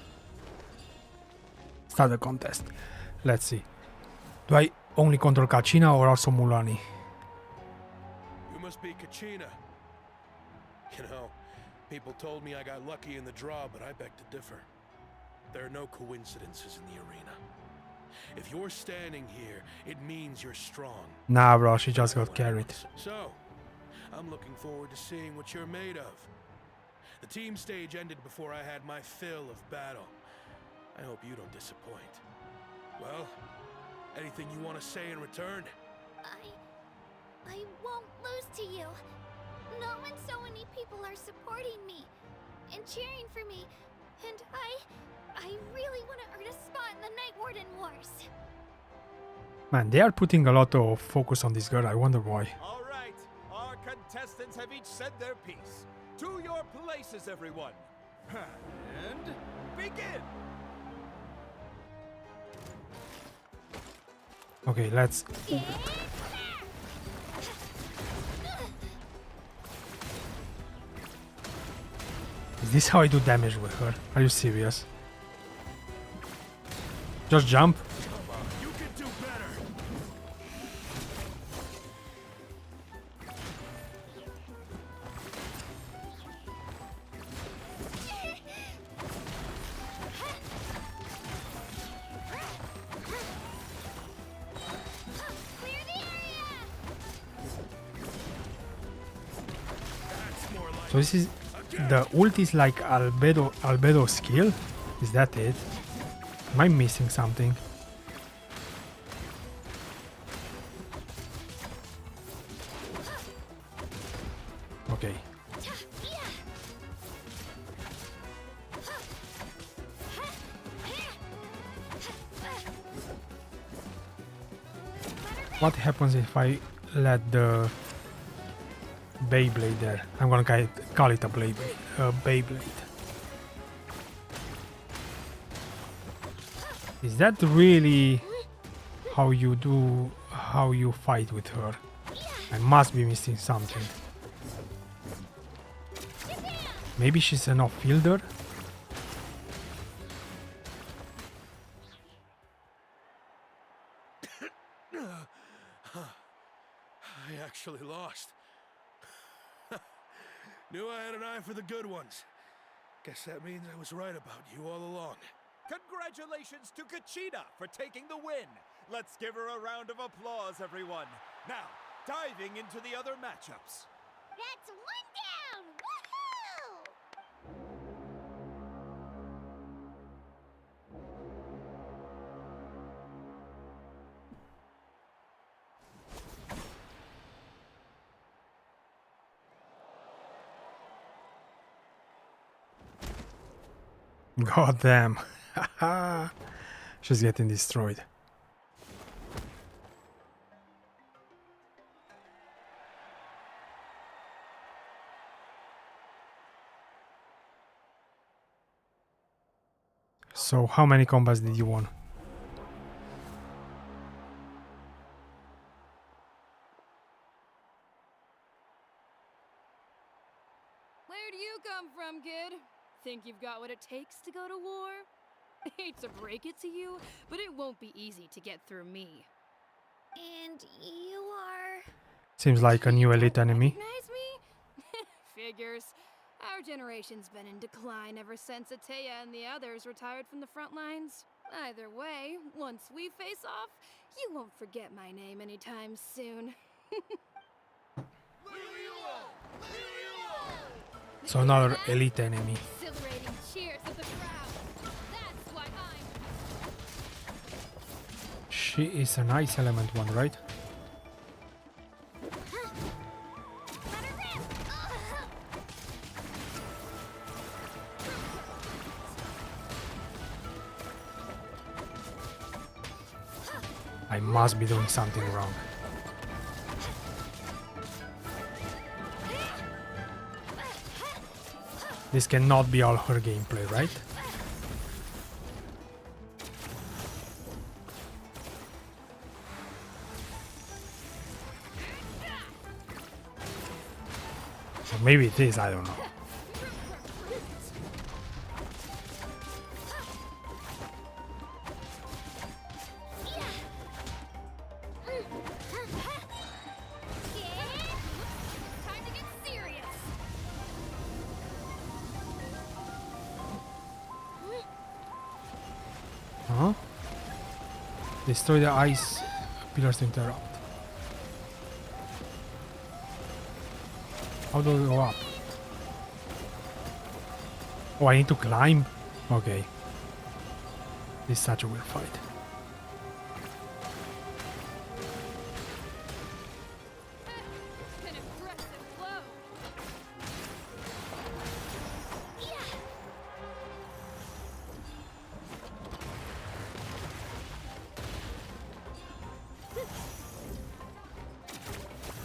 Start the contest. Let's see. Do I only control Kachina or also Mualani?
You must be Kachina. You know, people told me I got lucky in the draw, but I beg to differ. There are no coincidences in the arena. If you're standing here, it means you're strong.
Nah, bro, she just got carried.
So, I'm looking forward to seeing what you're made of. The team stage ended before I had my fill of battle. I hope you don't disappoint. Well, anything you want to say in return?
I won't lose to you. Not when so many people are supporting me and cheering for me. And I really want to earn a spot in the Night Warden Wars.
Man, they are putting a lot of focus on this girl. I wonder why.
All right, our contestants have each said their piece. To your places, everyone. And begin.
Okay, let's... Is this how I do damage with her? Are you serious? Just jump?
You can do better.
So this is... The ult is like albedo skill? Is that it? Am I missing something? Okay. What happens if I let the Beyblade there? I'm gonna call it a Beyblade. Is that really how you fight with her? I must be missing something. Maybe she's an off-fielder?
I actually lost. Knew I had an eye for the good ones. Guess that means I was right about you all along.
Congratulations to Kachina for taking the win. Let's give her a round of applause, everyone. Now, diving into the other matchups.
That's one down! Woohoo!
God damn. She's getting destroyed. So how many combats did you win?
Where do you come from, kid? Think you've got what it takes to go to war? Hate to break it to you, but it won't be easy to get through me.
And you are...
Seems like a new elite enemy.
Recognize me? Figures. Our generation's been in decline ever since Atea and the others retired from the front lines. Either way, once we face off, you won't forget my name anytime soon.
So another elite enemy.
Exhilarating cheers of the crowd. That's why I'm...
She is an ice element one, right? I must be doing something wrong. This cannot be all her gameplay, right? Or maybe it is, I don't know. Huh? Destroy the ice pillars to interrupt. How do we go up? Oh, I need to climb? Okay. This is such a weird fight.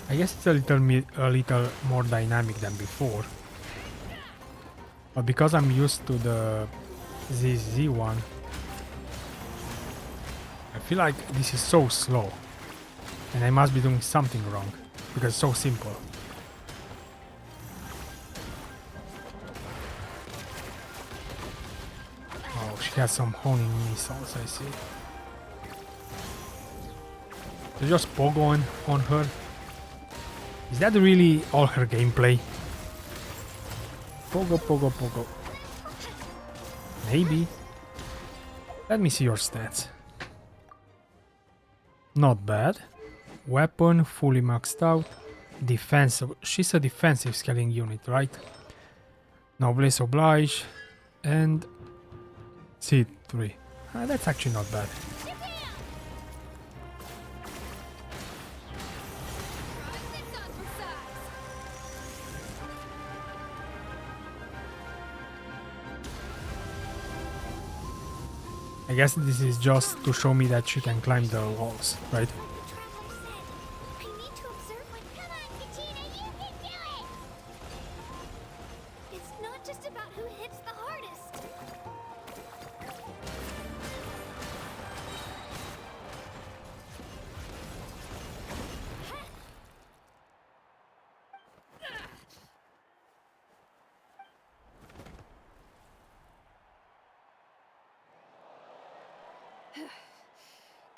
I guess it's a little more dynamic than before. But because I'm used to the ZZ one, I feel like this is so slow. And I must be doing something wrong, because it's so simple. Oh, she has some honing missiles, I see. So just pogo on her. Is that really all her gameplay? Pogo, pogo, pogo. Maybe. Let me see your stats. Not bad. Weapon, fully maxed out. Defensive. She's a defensive scaling unit, right? Noblesse Oblige. And... C3. That's actually not bad. I guess this is just to show me that she can climb the walls, right?
I need to observe my... Come on, Kachina, you can do it! It's not just about who hits the hardest.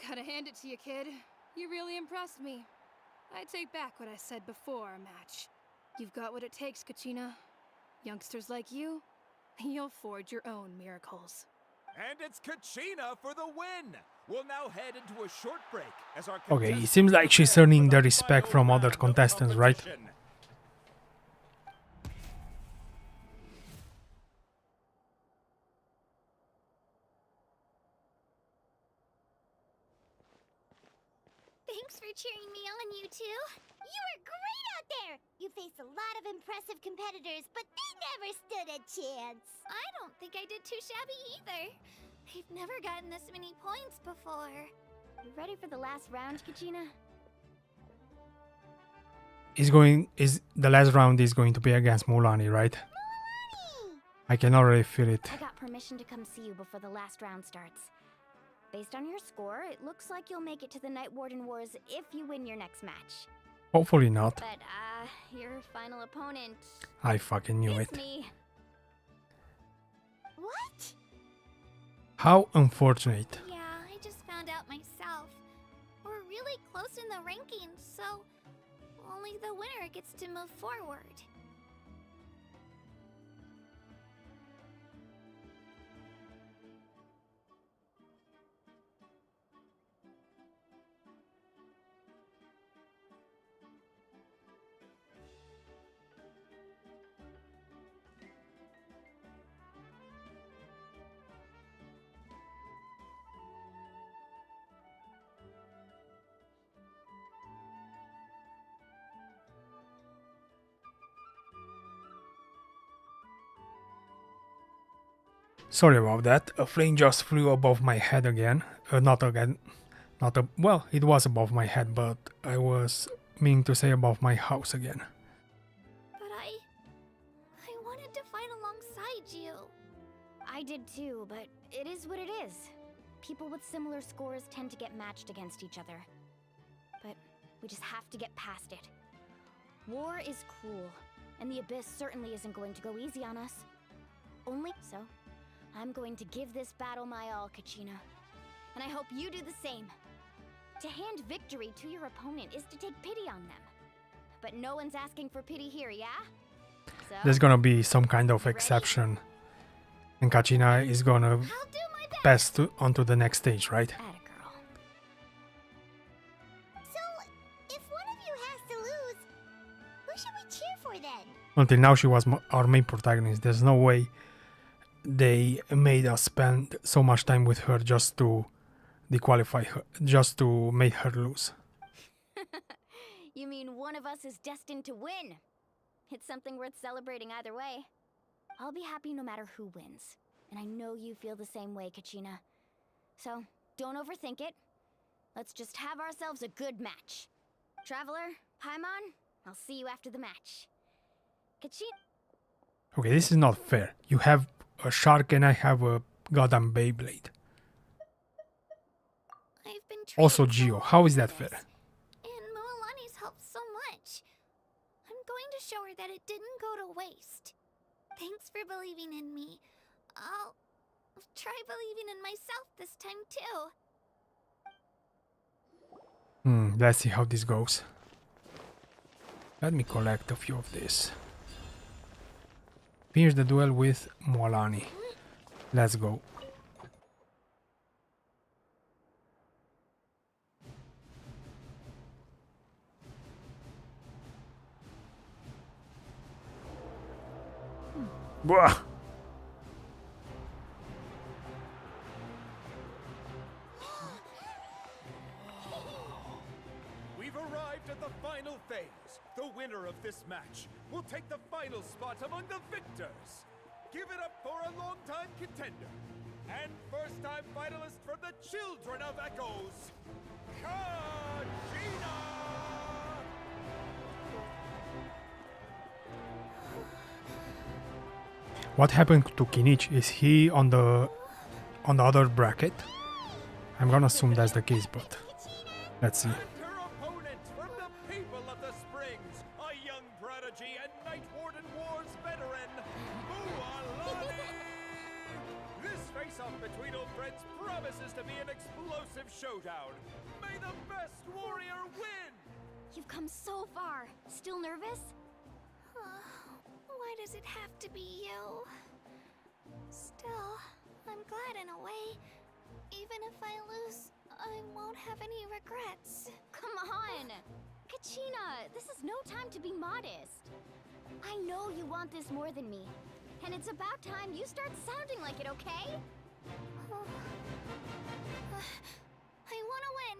Gotta hand it to you, kid. You really impressed me. I take back what I said before our match. You've got what it takes, Kachina. Youngsters like you, you'll forge your own miracles.
And it's Kachina for the win! We'll now head into a short break as our
Okay, it seems like she's earning the respect from other contestants, right?
Thanks for cheering me on, you two. You were great out there. You faced a lot of impressive competitors, but they never stood a chance.
I don't think I did too shabby either. I've never gotten this many points before.
You ready for the last round, Kachina?
The last round is going to be against Mualani, right?
Mualani!
I can already feel it.
I got permission to come see you before the last round starts. Based on your score, it looks like you'll make it to the Night Warden Wars if you win your next match.
Hopefully not.
But, your final opponent...
I fucking knew it.
Me.
What?
How unfortunate.
Yeah, I just found out myself. We're really close in the rankings, so only the winner gets to move forward.
Sorry about that. A flame just flew above my head again. Not again. Well, it was above my head, but I was meaning to say above my house again.
But I wanted to fight alongside you.
I did too, but it is what it is. People with similar scores tend to get matched against each other. But we just have to get past it. War is cruel, and the Abyss certainly isn't going to go easy on us. So, I'm going to give this battle my all, Kachina. And I hope you do the same. To hand victory to your opponent is to take pity on them. But no one's asking for pity here, yeah? So,
There's gonna be some kind of exception. And Kachina is gonna pass onto the next stage, right?
So, if one of you has to lose, who should we cheer for then?
Until now she was our main protagonist. There's no way they made us spend so much time with her just to dequalify her, just to make her lose.
You mean one of us is destined to win? It's something worth celebrating either way. I'll be happy no matter who wins. And I know you feel the same way, Kachina. So, don't overthink it. Let's just have ourselves a good match. Traveler, Paimon, I'll see you after the match. Kachina.
Okay, this is not fair. You have a shark and I have a goddamn Beyblade. Also Geo, how is that fair?
And Mualani's helped so much. I'm going to show her that it didn't go to waste. Thanks for believing in me. I'll try believing in myself this time too.
Let's see how this goes. Let me collect a few of this. Finish the duel with Mualani. Let's go. Blah.
We've arrived at the final phase. The winner of this match will take the final spot among the victors. Give it up for a long-time contender and first-time finalist from the Children of Echoes, Kachina!
What happened to Kinich? Is he on the other bracket? I'm gonna assume that's the case, but let's see.
Her opponent from the people of the Springs, a young prodigy and Night Warden Wars veteran, Mualani! This face-off between old friends promises to be an explosive showdown. May the best warrior win!
You've come so far. Still nervous?
Why does it have to be you? Still, I'm glad in a way. Even if I lose, I won't have any regrets.
Come on! Kachina, this is no time to be modest. I know you want this more than me. And it's about time you start sounding like it, okay?
I want to win.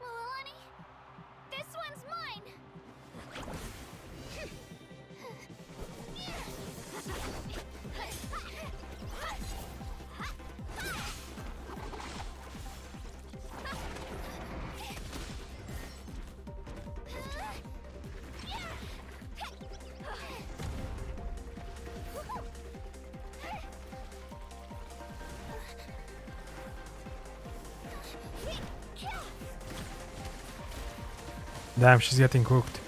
Mualani, this one's mine.
Damn, she's getting cooked.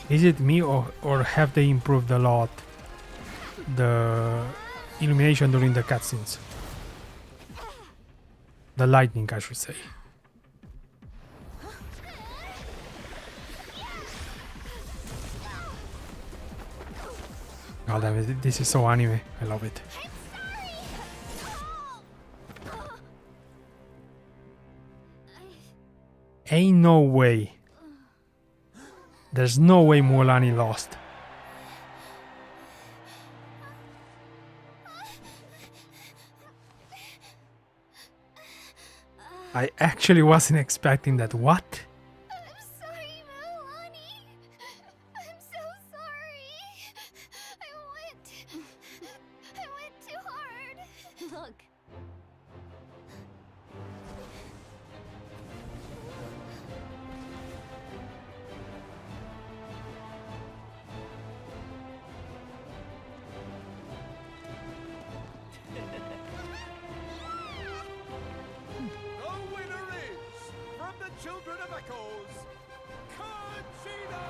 Is it me or have they improved a lot the illumination during the cutscenes? The lightning, I should say. God damn it, this is so anime. I love it. Ain't no way. There's no way Mualani lost. I actually wasn't expecting that. What?
I'm sorry, Mualani.
Look.
The winner is, from the Children of Echoes, Kachina!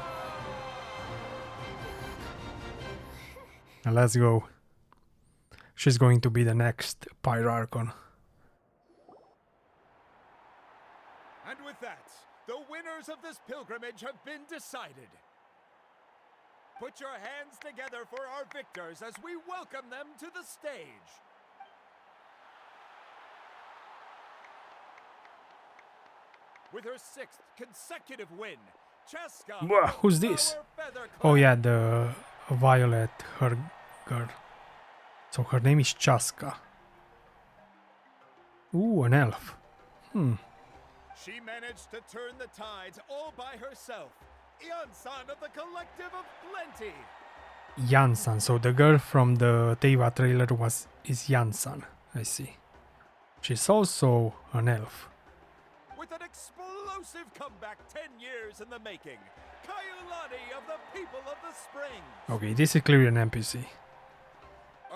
Now let's go. She's going to be the next Pyro Archon.
And with that, the winners of this pilgrimage have been decided. Put your hands together for our victors as we welcome them to the stage. With her 6th consecutive win, Chasca.
Wow, who's this? Oh yeah, the violet her girl. So her name is Chasca. Ooh, an elf.
She managed to turn the tides all by herself. Yansan of the Collective of Plenty.
Yansan. So the girl from the Teiva trailer is Yansan. I see. She's also an elf.
With an explosive comeback 10 years in the making, Mualani of the People of the Spring.
Okay, this is clearly an NPC.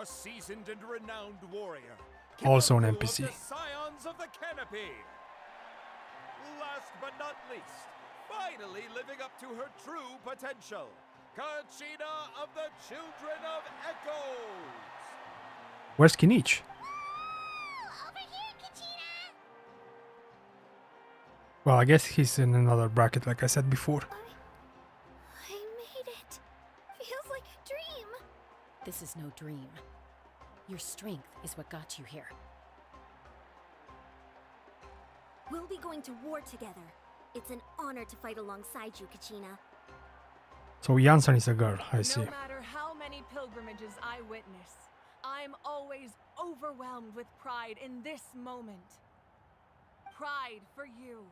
A seasoned and renowned warrior.
Also an
capable
NPC.
Of the Scions of the Canopy. Last but not least, finally living up to her true potential, Kachina of the Children of Echoes.
Where's Kinich?
Over here, Kachina!
Well, I guess he's in another bracket, like I said before.
I made it. Feels like a dream.
This is no dream. Your strength is what got you here.
We'll be going to war together. It's an honor to fight alongside you, Kachina.
So Yansan is a girl, I see.
No matter how many pilgrimages I witness, I'm always overwhelmed with pride in this moment. Pride for you,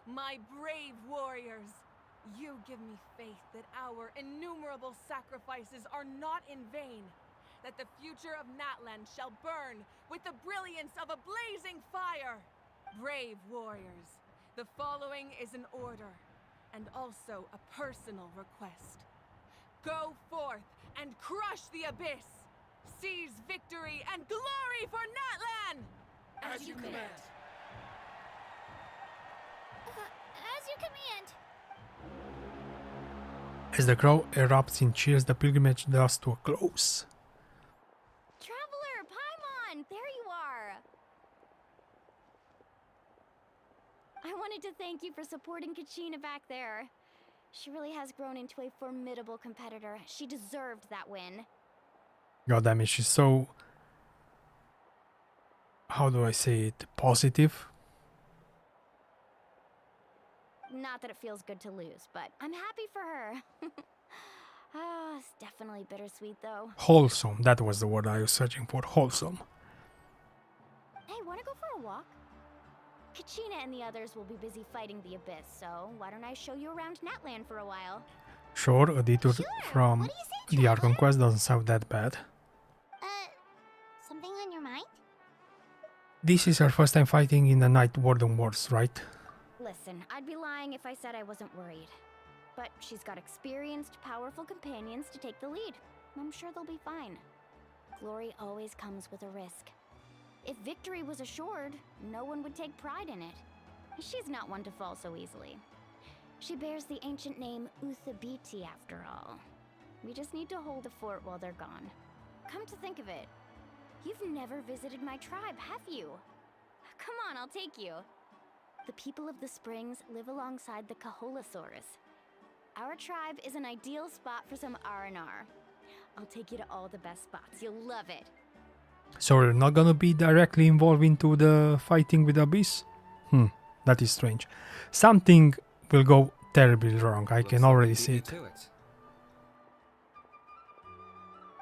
my brave warriors. You give me faith that our innumerable sacrifices are not in vain, that the future of Natlan shall burn with the brilliance of a blazing fire. Brave warriors, the following is an order, and also a personal request. Go forth and crush the abyss! Seize victory and glory for Natlan!
As you command.
As you command.
As the crowd erupts in cheers, the pilgrimage draws to a close.
Traveler, Paimon, there you are. I wanted to thank you for supporting Kachina back there. She really has grown into a formidable competitor. She deserved that win.
God damn it, she's so... How do I say it? Positive?
Not that it feels good to lose, but I'm happy for her. It's definitely bittersweet though.
Wholesome, that was the word I was searching for. Wholesome.
Hey, wanna go for a walk? Kachina and the others will be busy fighting the Abyss, so why don't I show you around Natlan for a while?
Sure, a detour from the Archon quest doesn't sound that bad.
Something on your mind?
This is her first time fighting in the Night Warden Wars, right?
Listen, I'd be lying if I said I wasn't worried. But she's got experienced, powerful companions to take the lead. I'm sure they'll be fine. Glory always comes with a risk. If victory was assured, no one would take pride in it. She's not one to fall so easily. She bears the ancient name Uthabiti after all. We just need to hold the fort while they're gone. Come to think of it, you've never visited my tribe, have you? Come on, I'll take you. The people of the Springs live alongside the Kaholasaurus. Our tribe is an ideal spot for some R&R. I'll take you to all the best spots. You'll love it.
So we're not gonna be directly involved into the fighting with Abyss? That is strange. Something will go terribly wrong. I can already see it.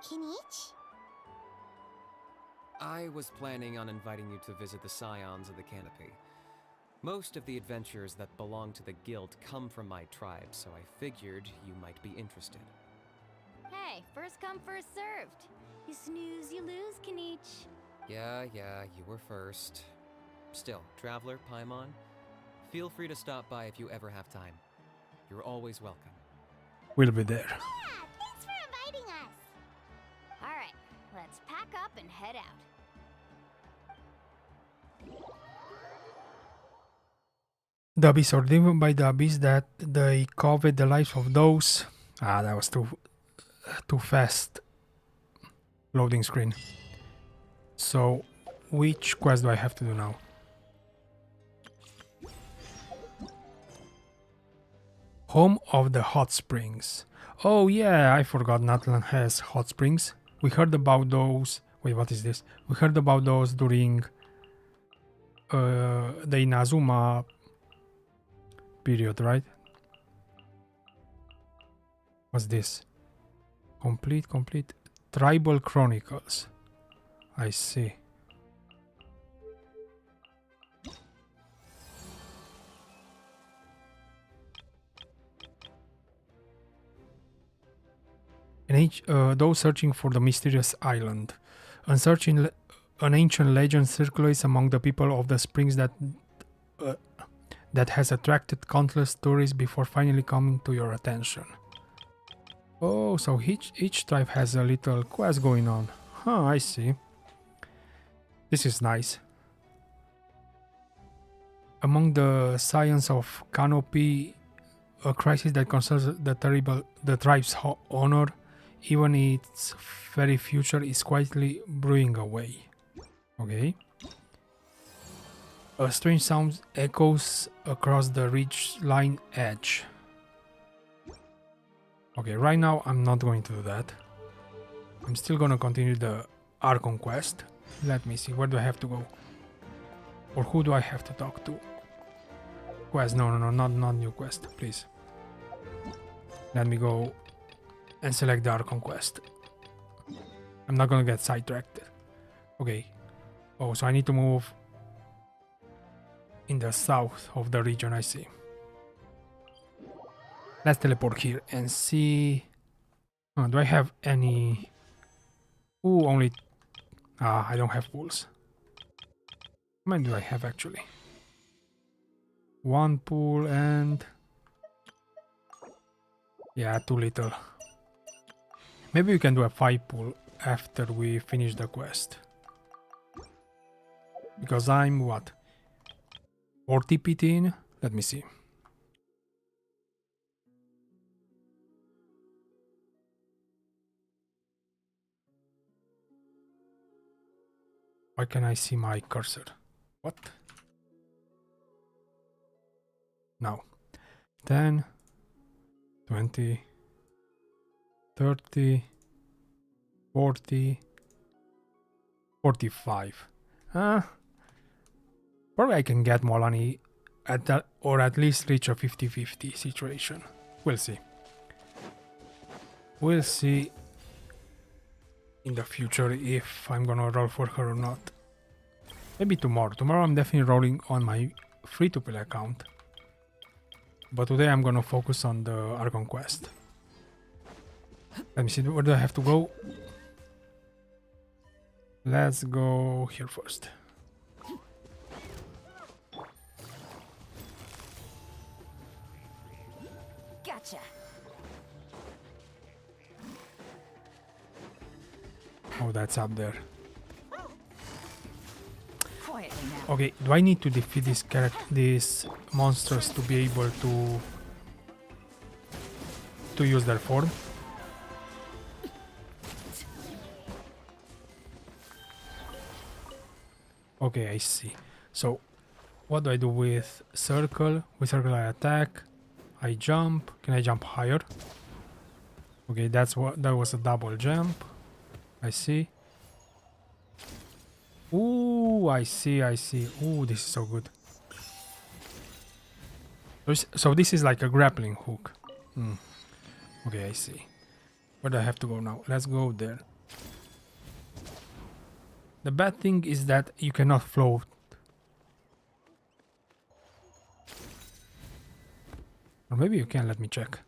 Kinich?
I was planning on inviting you to visit the Scions of the Canopy. Most of the adventurers that belong to the guild come from my tribe, so I figured you might be interested.
Hey, first come, first served. You snooze, you lose, Kinich.
Yeah, you were first. Still, Traveler, Paimon, feel free to stop by if you ever have time. You're always welcome.
We'll be there.
Yeah, thanks for inviting us.
Alright, let's pack up and head out.
The abyss are driven by the abyss that they covet the lives of those. Ah, that was too fast. Loading screen. So, which quest do I have to do now? Home of the Hot Springs. Oh yeah, I forgot Natlan has hot springs. We heard about those. Wait, what is this? We heard about those during the Inazuma period, right? What's this? Complete Tribal Chronicles. I see. Those searching for the mysterious island. An ancient legend circulates among the people of the springs that has attracted countless tourists before finally coming to your attention. Oh, so each tribe has a little quest going on. Huh, I see. This is nice. Among the Scions of Canopy, a crisis that concerns the tribe's honor, even its very future, is quietly brewing away. Okay. A strange sound echoes across the ridgeline edge. Okay, right now I'm not going to do that. I'm still gonna continue the Archon quest. Let me see, where do I have to go? Or who do I have to talk to? Quest, no, not new quest, please. Let me go and select the Archon quest. I'm not gonna get sidetracked. Okay. Oh, so I need to move in the south of the region, I see. Let's teleport here and see. Do I have any? Ooh, only. I don't have pools. How many do I have actually? One pool and. Yeah, too little. Maybe we can do a 5 pool after we finish the quest. Because I'm what? 40 PT in? Let me see. Why can I see my cursor? What? Now. 10, 20, 30, 40, 45. Probably I can get Mualani at that, or at least reach a 50-50 situation. We'll see. We'll see in the future if I'm gonna roll for her or not. Maybe tomorrow. Tomorrow I'm definitely rolling on my free-to-play account. But today I'm gonna focus on the Archon quest. Let me see, where do I have to go? Let's go here first.
Gotcha.
Oh, that's up there.
Quietly now.
Okay, do I need to defeat these monsters to be able to use their form? Okay, I see. So, what do I do with circle? With circle I attack, I jump. Can I jump higher? Okay, that was a double jump. I see. Ooh, I see. Ooh, this is so good. So this is like a grappling hook. Okay, I see. Where do I have to go now? Let's go there. The bad thing is that you cannot float. Or maybe you can, let me check.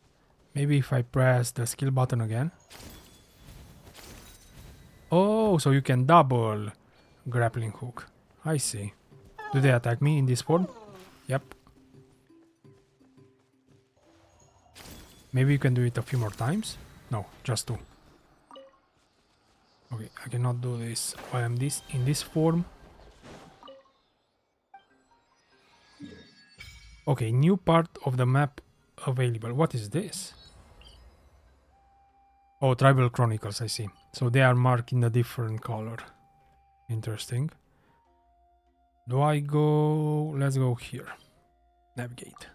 Maybe if I press the skill button again. Oh, so you can double. Grappling hook. I see. Do they attack me in this form? Yep. Maybe you can do it a few more times? No, just 2. Okay, I cannot do this while I'm in this form. Okay, new part of the map available. What is this? Oh, Tribal Chronicles, I see. So they are marked in a different color. Interesting. Do I go... Let's go here. Navigate.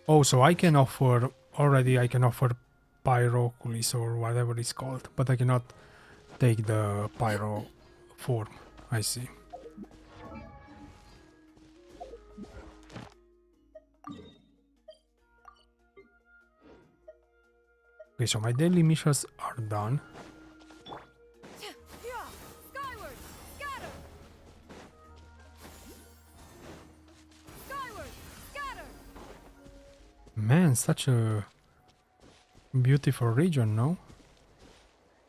Oh, so I can offer... Already I can offer Pyro or whatever it's called. But I cannot take the Pyro form. I see. Okay, so my daily missions are done.
Skyward, scatter! Skyward, scatter!
Man, such a beautiful region, no?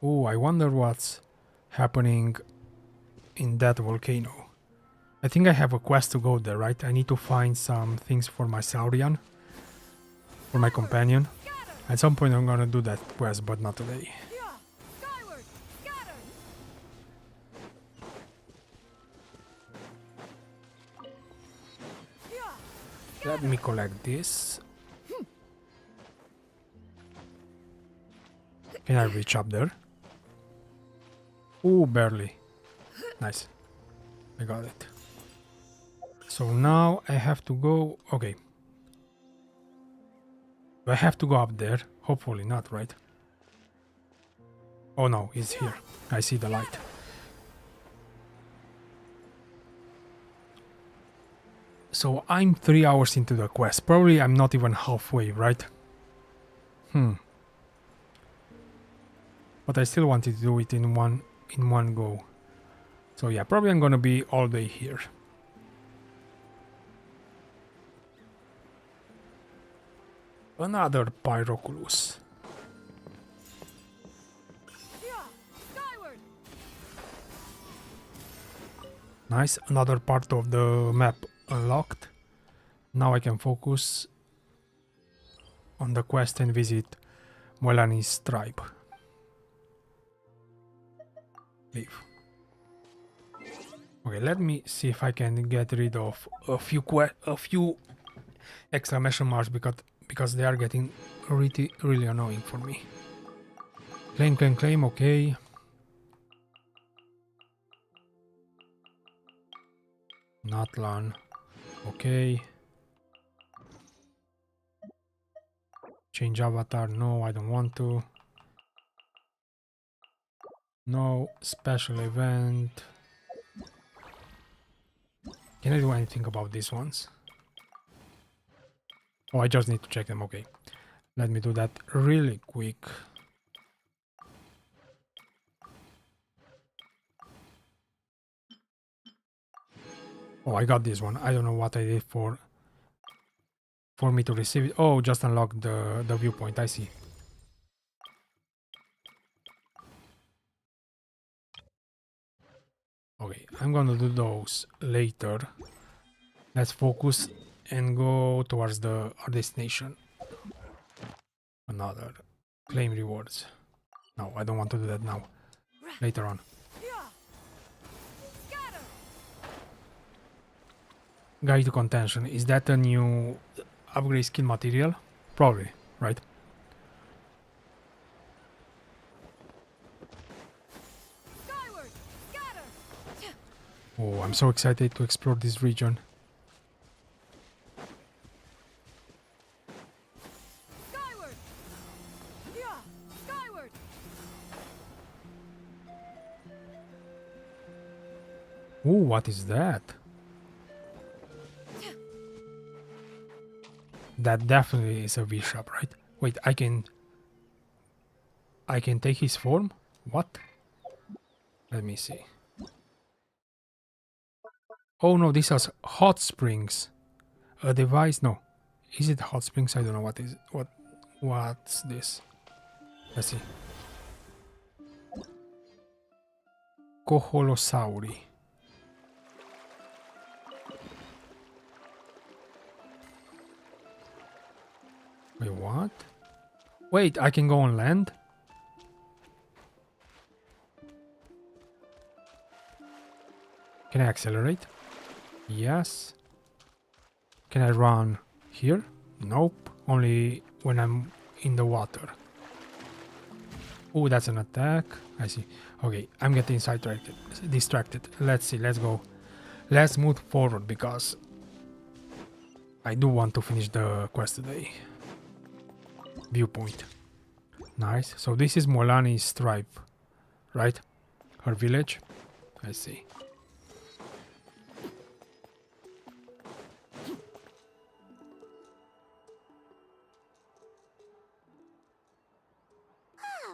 Oh, I wonder what's happening in that volcano. I think I have a quest to go there, right? I need to find some things for my Saurian, for my companion. At some point I'm gonna do that quest, but not today. Let me collect this. Can I reach up there? Ooh, barely. Nice. I got it. So now I have to go... Okay. Do I have to go up there? Hopefully not, right? Oh no, it's here. I see the light. So I'm 3 hours into the quest. Probably I'm not even halfway, right? But I still wanted to do it in one go. So yeah, probably I'm gonna be all day here. Another Pyroculus. Nice, another part of the map unlocked. Now I can focus on the quest and visit Mualani's tribe. Leave. Okay, let me see if I can get rid of a few exclamation marks because they are getting really annoying for me. Claim, okay. Natlan, okay. Change avatar, no, I don't want to. No, special event. Can I do anything about these ones? Oh, I just need to check them, okay. Let me do that really quick. Oh, I got this one. I don't know what I did for me to receive it. Oh, just unlock the viewpoint, I see. Okay, I'm gonna do those later. Let's focus and go towards our destination. Another. Claim rewards. No, I don't want to do that now. Later on. Guide to Contention. Is that a new upgrade skill material? Probably, right? Oh, I'm so excited to explore this region. Oh, what is that? That definitely is a V-Shop, right? Wait, I can take his form? What? Let me see. Oh no, this is hot springs. A device? No. Is it hot springs? I don't know what is what's this. Let's see. Koholosauri. Wait, what? Wait, I can go on land? Can I accelerate? Yes. Can I run here? Nope. Only when I'm in the water. Oh, that's an attack. I see. Okay, I'm getting distracted. Let's see, let's go. Let's move forward because I do want to finish the quest today. Viewpoint. Nice. So this is Mualani's tribe, right? Her village. I see.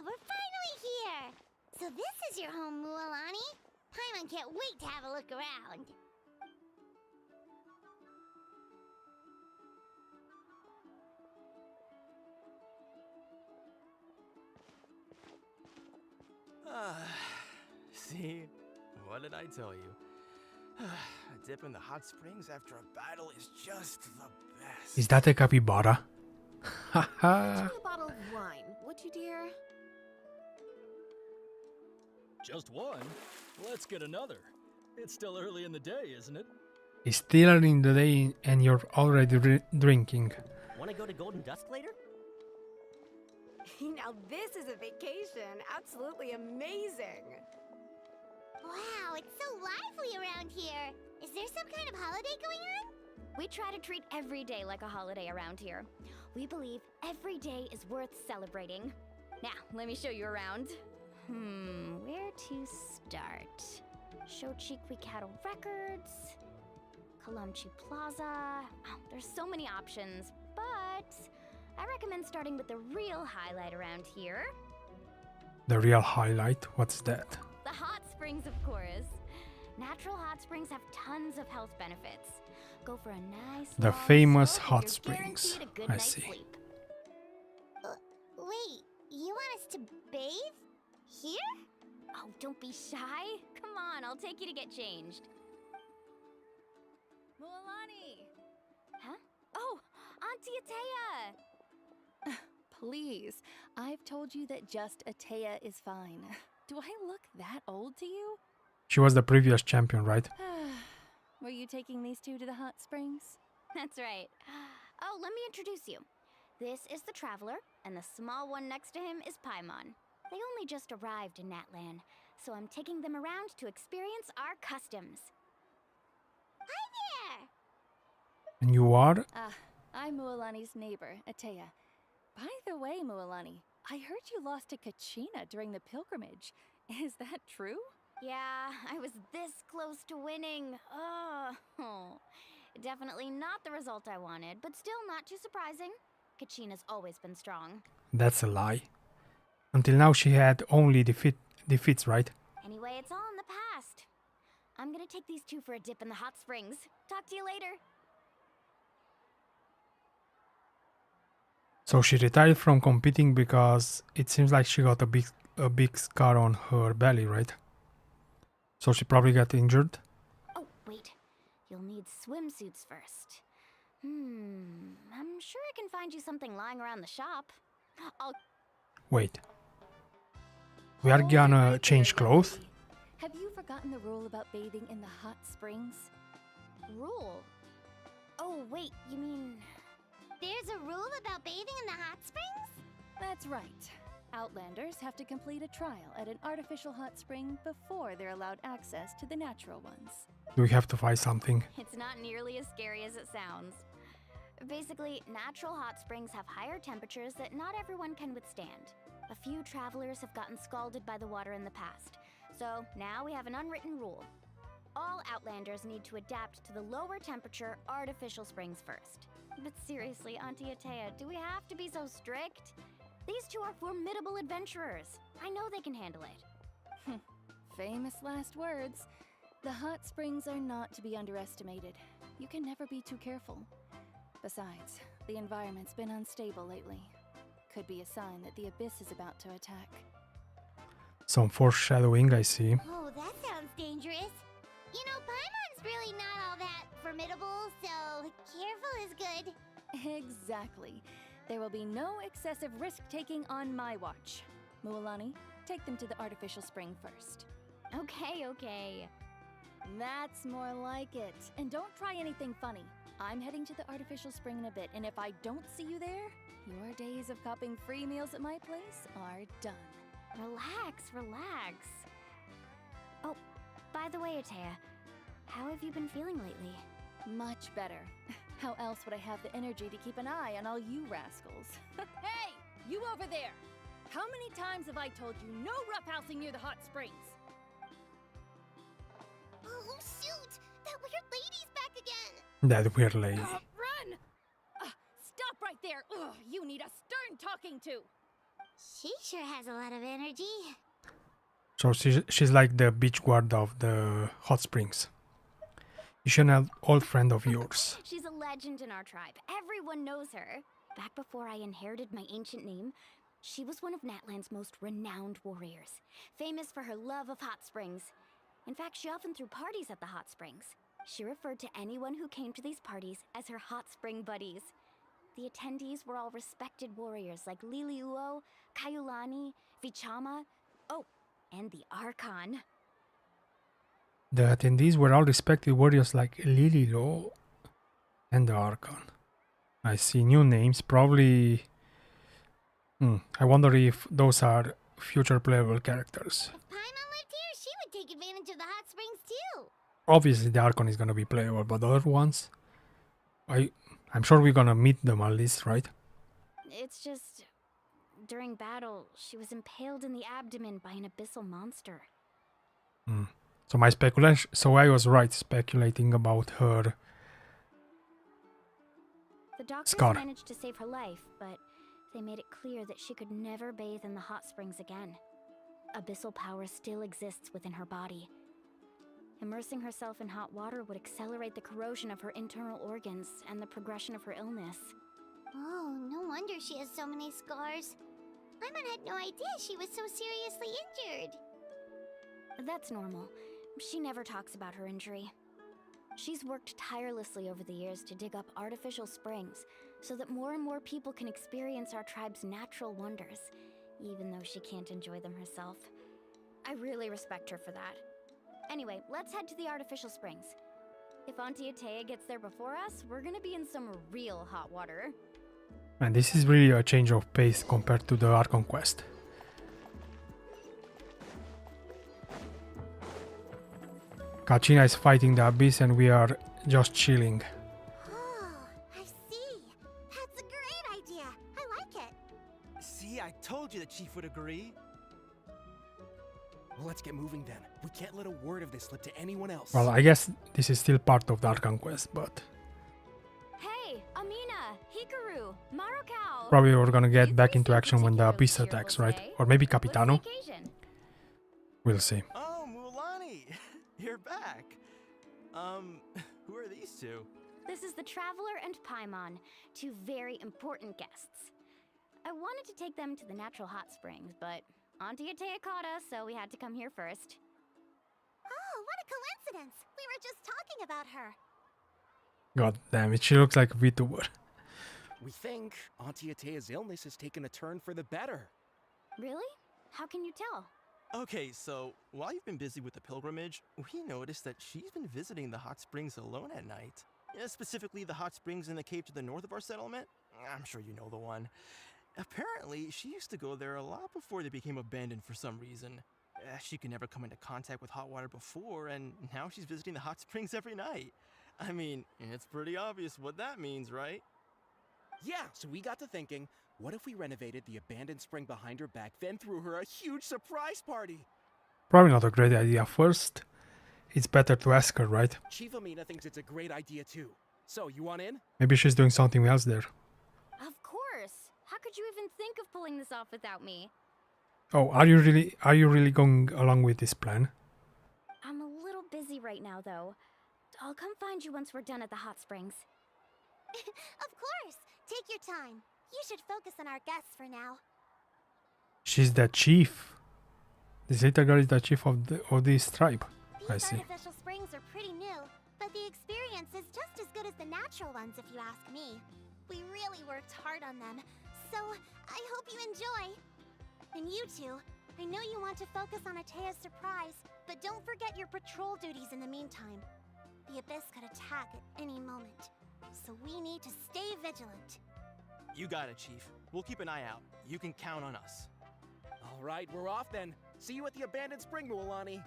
We're finally here! So this is your home, Mualani? Paimon can't wait to have a look around.
See? What did I tell you? A dip in the hot springs after a battle is just the best.
Is that a capybara? Haha.
A bottle of wine, would you, dear?
Just one? Let's get another. It's still early in the day, isn't it?
It's still early in the day and you're already drinking.
Wanna go to Golden Dusk later?
Now this is a vacation. Absolutely amazing.
Wow, it's so lively around here. Is there some kind of holiday going on?
We try to treat every day like a holiday around here. We believe every day is worth celebrating. Now, let me show you around. Where to start? Shochiqui Cattle Records, Kalamchi Plaza. Oh, there's so many options, but I recommend starting with the real highlight around here.
The real highlight? What's that?
The hot springs, of course. Natural hot springs have tons of health benefits. Go for a nice
The
long
famous
soak and
hot
you're
springs.
guaranteed a good
I
night's
see.
sleep.
Wait, you want us to bathe? Here?
Oh, don't be shy. Come on, I'll take you to get changed.
Mualani!
Huh? Oh, Auntie Atea!
Please, I've told you that just Atea is fine. Do I look that old to you?
She was the previous champion, right?
Were you taking these two to the hot springs?
That's right. Oh, let me introduce you. This is the Traveler, and the small one next to him is Paimon. They only just arrived in Natlan, so I'm taking them around to experience our customs.
Hi there!
And you are?
I'm Mualani's neighbor, Atea. By the way, Mualani, I heard you lost to Kachina during the pilgrimage. Is that true?
Yeah, I was this close to winning. Oh, definitely not the result I wanted, but still not too surprising. Kachina's always been strong.
That's a lie. Until now she had only defeats, right?
Anyway, it's all in the past. I'm gonna take these two for a dip in the hot springs. Talk to you later.
So she retired from competing because it seems like she got a big scar on her belly, right? So she probably got injured.
Oh, wait. You'll need swimsuits first. I'm sure I can find you something lying around the shop.
Wait. We are gonna change clothes?
Have you forgotten the rule about bathing in the hot springs?
Rule? Oh, wait, you mean...
There's a rule about bathing in the hot springs?
That's right. Outlanders have to complete a trial at an artificial hot spring before they're allowed access to the natural ones.
Do we have to find something?
It's not nearly as scary as it sounds. Basically, natural hot springs have higher temperatures that not everyone can withstand. A few travelers have gotten scalded by the water in the past, so now we have an unwritten rule. All Outlanders need to adapt to the lower temperature artificial springs first. But seriously, Auntie Atea, do we have to be so strict? These two are formidable adventurers. I know they can handle it.
Famous last words.
The hot springs are not to be underestimated. You can never be too careful. Besides, the environment's been unstable lately. Could be a sign that the Abyss is about to attack.
Some foreshadowing, I see.
Oh, that sounds dangerous. You know, Paimon's really not all that formidable, so careful is good.
Exactly. There will be no excessive risk-taking on my watch. Mualani, take them to the artificial spring first. Okay. That's more like it. And don't try anything funny. I'm heading to the artificial spring in a bit, and if I don't see you there, your days of copping free meals at my place are done.
Relax. Oh, by the way, Atea, how have you been feeling lately?
Much better. How else would I have the energy to keep an eye on all you rascals? Hey! You over there! How many times have I told you no roughhousing near the hot springs?
Oh, shoot! That weird lady's back again!
That weird lady.
Run! Stop right there! Ugh, you need a stern talking to!
She sure has a lot of energy.
So she's like the beach guard of the hot springs. Is she an old friend of yours?
She's a legend in our tribe. Everyone knows her. Back before I inherited my ancient name, she was one of Natlan's most renowned warriors, famous for her love of hot springs. In fact, she often threw parties at the hot springs. She referred to anyone who came to these parties as her hot spring buddies. The attendees were all respected warriors like Liliuo, Kayulani, Vichama, and the Archon.
The attendees were all respected warriors like Liliuo and the Archon. I see new names, probably... I wonder if those are future playable characters.
If Paimon lived here, she would take advantage of the hot springs too.
Obviously the Archon is gonna be playable, but the other ones... I'm sure we're gonna meet them at least, right?
It's just... During battle, she was impaled in the abdomen by an abyssal monster.
So my speculation... So I was right speculating about her...
The doctors
scar.
managed to save her life, but they made it clear that she could never bathe in the hot springs again. Abyssal power still exists within her body. Immersing herself in hot water would accelerate the corrosion of her internal organs and the progression of her illness.
Oh, no wonder she has so many scars. Paimon had no idea she was so seriously injured.
That's normal. She never talks about her injury. She's worked tirelessly over the years to dig up artificial springs so that more and more people can experience our tribe's natural wonders, even though she can't enjoy them herself. I really respect her for that. Anyway, let's head to the artificial springs. If Auntie Atea gets there before us, we're gonna be in some real hot water.
And this is really a change of pace compared to the Archon quest. Kachina is fighting the Abyss and we are just chilling.
Oh, I see. That's a great idea. I like it.
See, I told you the chief would agree. Well, let's get moving then. We can't let a word of this slip to anyone else.
Well, I guess this is still part of the Archon quest, but...
Hey, Amina, Hikaru, Marukao.
Probably we're gonna get back into action when the Abyss attacks, right? Or maybe Capitano. We'll see.
Oh, Mualani! You're back. Who are these two?
This is the Traveler and Paimon, two very important guests. I wanted to take them to the natural hot springs, but Auntie Atea caught us, so we had to come here first.
Oh, what a coincidence! We were just talking about her.
God damn it, she looks like a VTuber.
We think Auntie Atea's illness has taken a turn for the better.
Really? How can you tell?
Okay, so while you've been busy with the pilgrimage, we noticed that she's been visiting the hot springs alone at night. Specifically the hot springs in the cave to the north of our settlement. I'm sure you know the one. Apparently, she used to go there a lot before they became abandoned for some reason. She could never come into contact with hot water before, and now she's visiting the hot springs every night. I mean, it's pretty obvious what that means, right?
Yeah, so we got to thinking, what if we renovated the abandoned spring behind her back, then threw her a huge surprise party?
Probably not a great idea. First, it's better to ask her, right?
Chief Amina thinks it's a great idea too. So, you want in?
Maybe she's doing something else there.
Of course. How could you even think of pulling this off without me?
Oh, are you really going along with this plan?
I'm a little busy right now, though. I'll come find you once we're done at the hot springs.
Of course! Take your time. You should focus on our guests for now.
She's the chief. This little girl is the chief of this tribe. I
These
see.
artificial springs are pretty new, but the experience is just as good as the natural ones if you ask me. We really worked hard on them, so I hope you enjoy. And you two, I know you want to focus on Atea's surprise, but don't forget your patrol duties in the meantime. The Abyss could attack at any moment, so we need to stay vigilant.
You got it, Chief. We'll keep an eye out. You can count on us.
All right, we're off then. See you at the abandoned spring, Mualani.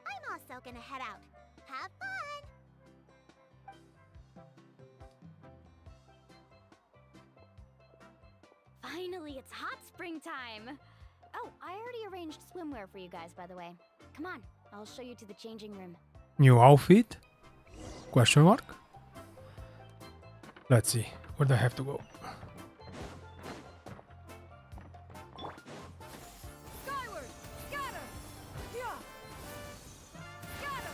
I'm also gonna head out. Have fun!
Finally, it's hot spring time! Oh, I already arranged swimwear for you guys, by the way. Come on, I'll show you to the changing room.
New outfit? Question mark? Let's see. Where do I have to go?
Skyward! Scatter! Yeah! Scatter!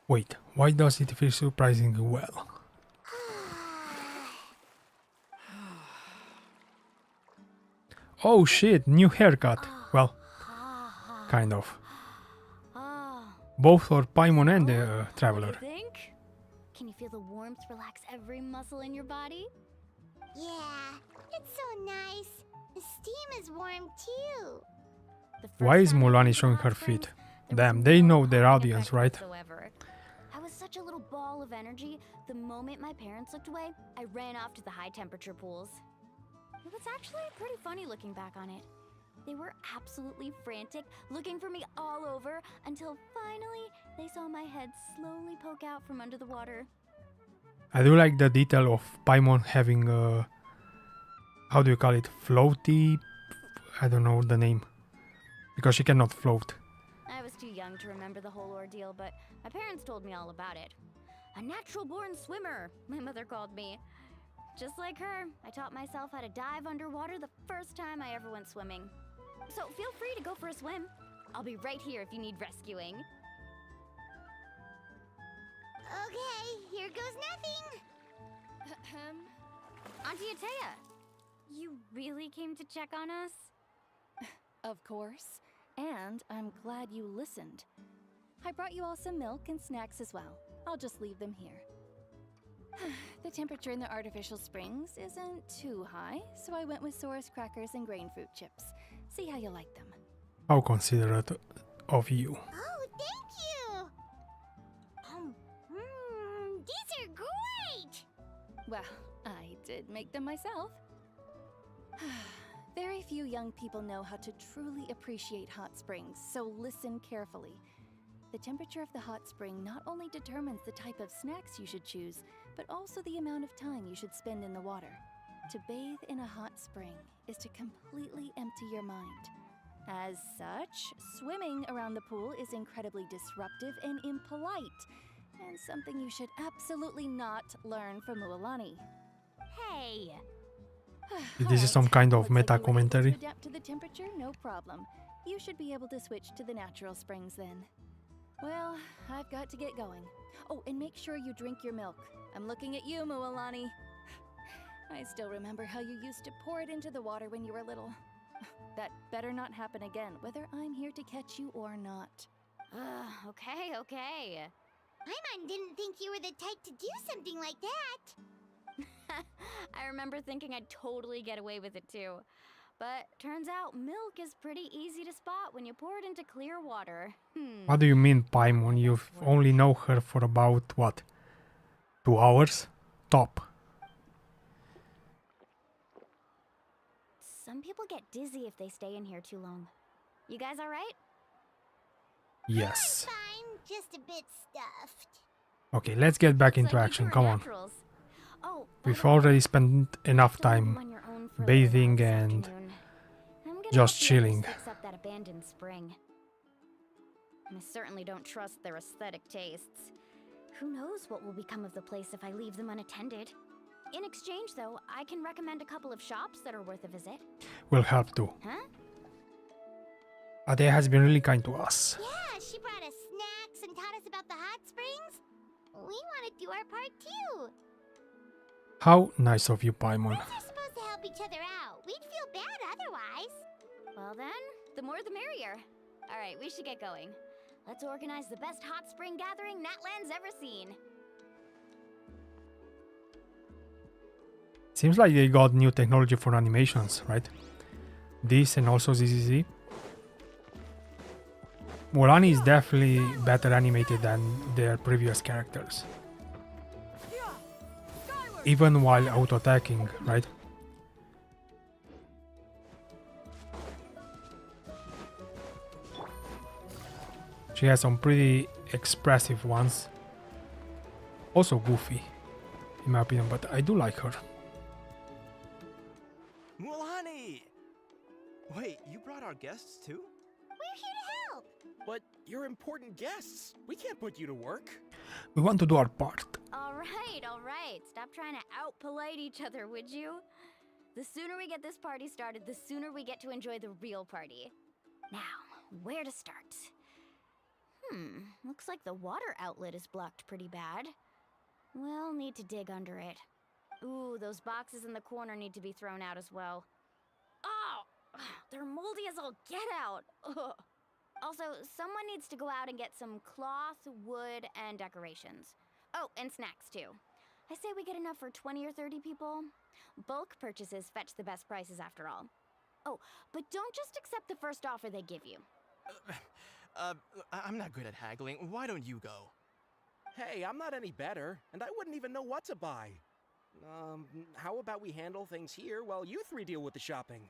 Wait, why does it feel surprisingly well? Oh shit, new haircut. Well, kind of. Both for Paimon and the Traveler.
Think? Can you feel the warmth relax every muscle in your body?
Yeah, it's so nice. The steam is warm too.
Why is Mualani showing her feet? Damn, they know their audience, right?
I was such a little ball of energy. The moment my parents looked away, I ran off to the high temperature pools. It was actually pretty funny looking back on it. They were absolutely frantic, looking for me all over, until finally they saw my head slowly poke out from under the water.
I do like the detail of Paimon having a... how do you call it? Floaty? I don't know the name. Because she cannot float.
I was too young to remember the whole ordeal, but my parents told me all about it. A natural-born swimmer, my mother called me. Just like her, I taught myself how to dive underwater the first time I ever went swimming. So feel free to go for a swim. I'll be right here if you need rescuing.
Okay, here goes nothing.
Auntie Atea, you really came to check on us?
Of course, and I'm glad you listened. I brought you all some milk and snacks as well. I'll just leave them here. The temperature in the artificial springs isn't too high, so I went with Saurus crackers and grain fruit chips. See how you like them.
How considerate of you.
Oh, thank you! These are great!
Well, I did make them myself. Very few young people know how to truly appreciate hot springs, so listen carefully. The temperature of the hot spring not only determines the type of snacks you should choose, but also the amount of time you should spend in the water. To bathe in a hot spring is to completely empty your mind. As such, swimming around the pool is incredibly disruptive and impolite, and something you should absolutely not learn from Mualani.
Hey!
This is some kind of meta commentary.
To adapt to the temperature, no problem. You should be able to switch to the natural springs then. Well, I've got to get going. Oh, and make sure you drink your milk. I'm looking at you, Mualani. I still remember how you used to pour it into the water when you were little. That better not happen again, whether I'm here to catch you or not.
Okay.
Paimon didn't think you were the type to do something like that.
I remember thinking I'd totally get away with it too. But turns out milk is pretty easy to spot when you pour it into clear water.
What do you mean, Paimon? You only know her for about, what? 2 hours? Top.
Some people get dizzy if they stay in here too long. You guys alright?
Yes.
Fine, just a bit stuffed.
Okay, let's get back into action, come on. We've already spent enough time bathing and just chilling.
Fix up that abandoned spring. I certainly don't trust their aesthetic tastes. Who knows what will become of the place if I leave them unattended? In exchange, though, I can recommend a couple of shops that are worth a visit.
Will help too.
Huh?
Atea has been really kind to us.
Yeah, she brought us snacks and taught us about the hot springs. We want to do our part too.
How nice of you, Paimon.
We're supposed to help each other out. We'd feel bad otherwise.
Well then, the more the merrier. Alright, we should get going. Let's organize the best hot spring gathering Natlan's ever seen.
Seems like they got new technology for animations, right? This and also ZZZ. Mualani is definitely better animated than their previous characters. Even while auto-attacking, right? She has some pretty expressive ones. Also goofy, in my opinion, but I do like her.
Mualani! Wait, you brought our guests too?
We're here to help.
But you're important guests. We can't put you to work.
We want to do our part.
Alright. Stop trying to out-polite each other, would you? The sooner we get this party started, the sooner we get to enjoy the real party. Now, where to start? Looks like the water outlet is blocked pretty bad. We'll need to dig under it. Ooh, those boxes in the corner need to be thrown out as well. Oh! They're moldy as all get out! Ugh. Also, someone needs to go out and get some cloth, wood, and decorations. Oh, and snacks too. I say we get enough for 20 or 30 people. Bulk purchases fetch the best prices after all. Oh, but don't just accept the first offer they give you.
I'm not good at haggling. Why don't you go?
Hey, I'm not any better, and I wouldn't even know what to buy. How about we handle things here while you three deal with the shopping?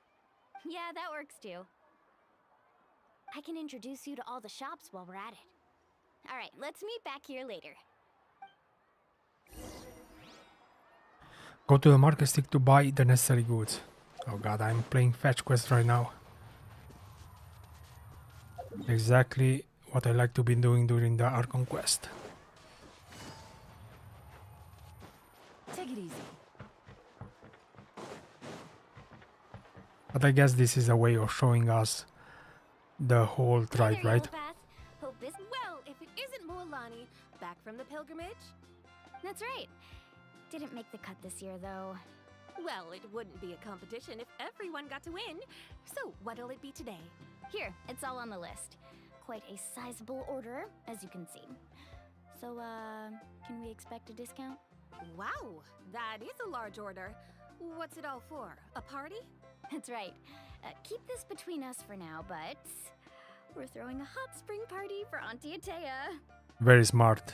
Yeah, that works too. I can introduce you to all the shops while we're at it. Alright, let's meet back here later.
Go to the market stick to buy the necessary goods. Oh god, I'm playing fetch quest right now. Exactly what I like to be doing during the Archon quest.
Take it easy.
But I guess this is a way of showing us the whole tribe, right?
Hope this well, if it isn't Mualani, back from the pilgrimage?
That's right. Didn't make the cut this year, though.
Well, it wouldn't be a competition if everyone got to win. So, what'll it be today?
Here, it's all on the list. Quite a sizable order, as you can see. So, can we expect a discount?
Wow, that is a large order. What's it all for? A party?
That's right. Keep this between us for now, but we're throwing a hot spring party for Auntie Atea.
Very smart.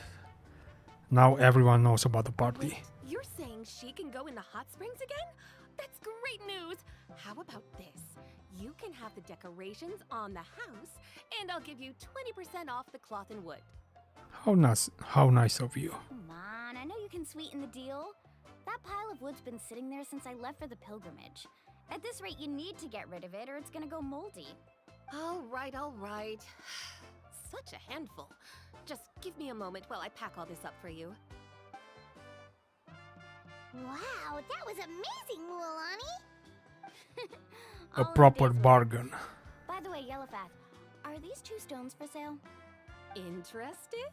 Now everyone knows about the party.
Wait, you're saying she can go in the hot springs again? That's great news! How about this? You can have the decorations on the house, and I'll give you 20% off the cloth and wood.
How nice of you.
Come on, I know you can sweeten the deal. That pile of wood's been sitting there since I left for the pilgrimage. At this rate, you need to get rid of it or it's gonna go moldy.
All right. Such a handful. Just give me a moment while I pack all this up for you.
Wow, that was amazing, Mualani!
A proper bargain.
By the way, Yellowfath, are these 2 stones for sale?
Interested?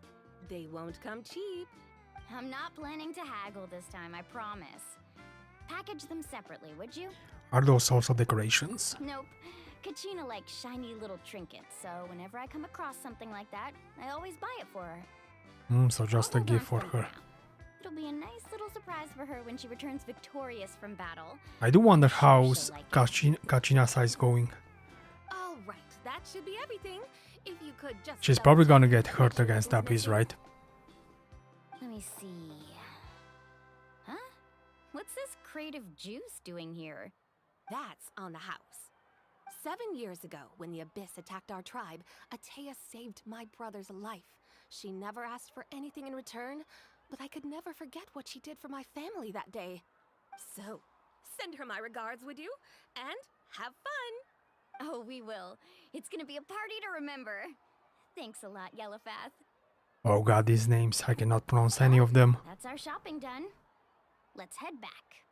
They won't come cheap.
I'm not planning to haggle this time, I promise. Package them separately, would you?
Are those also decorations?
Nope. Kachina likes shiny little trinkets, so whenever I come across something like that, I always buy it for her.
So just a gift for her.
It'll be a nice little surprise for her when she returns victorious from battle.
I do wonder how's Kachina's size going.
All right, that should be everything. If you could just...
She's probably gonna get hurt against Abyss, right?
Let me see... Huh? What's this creative juice doing here?
That's on the house. 7 years ago, when the Abyss attacked our tribe, Atea saved my brother's life. She never asked for anything in return, but I could never forget what she did for my family that day. So, send her my regards, would you? And have fun!
Oh, we will. It's gonna be a party to remember. Thanks a lot, Yellowfath.
Oh god, these names, I cannot pronounce any of them.
That's our shopping done. let's head back.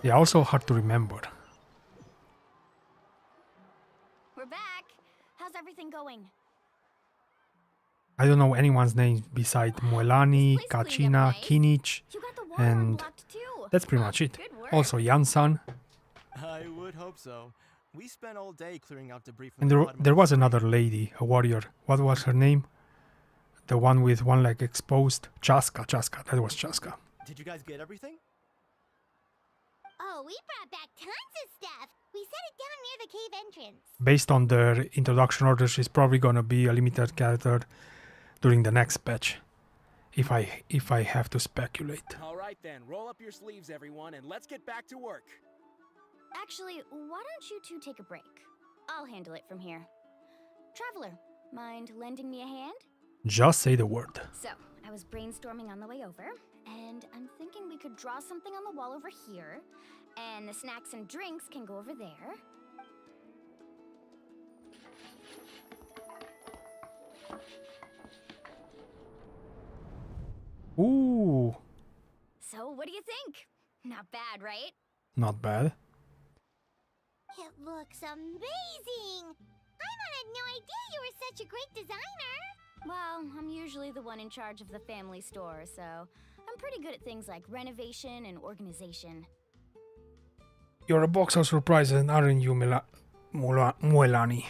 Yeah, also hard to remember.
We're back. How's everything going?
I don't know anyone's name beside Mualani, Kachina, Kinich, and that's pretty much it. Also Yansan,
I would hope so. We spent all day clearing out debris from
and
the
there,
bottom
there
of
was another lady, a warrior. What was her name? The one with one leg exposed? Chasca, that was Chasca.
Did you guys get everything?
Oh, we brought back tons of stuff. We set it down near the cave entrance.
Based on their introduction order, she's probably gonna be a limited character during the next patch. If I have to speculate.
All right then, roll up your sleeves, everyone, and let's get back to work.
Actually, why don't you two take a break? I'll handle it from here. Traveler, mind lending me a hand?
Just say the word.
So, I was brainstorming on the way over, and I'm thinking we could draw something on the wall over here, and the snacks and drinks can go over there.
Ooh,
So, what do you think? Not bad, right?
not bad.
It looks amazing! Paimon had no idea you were such a great designer!
Well, I'm usually the one in charge of the family store, so I'm pretty good at things like renovation and organization.
You're a box of surprises, aren't you, Mualani?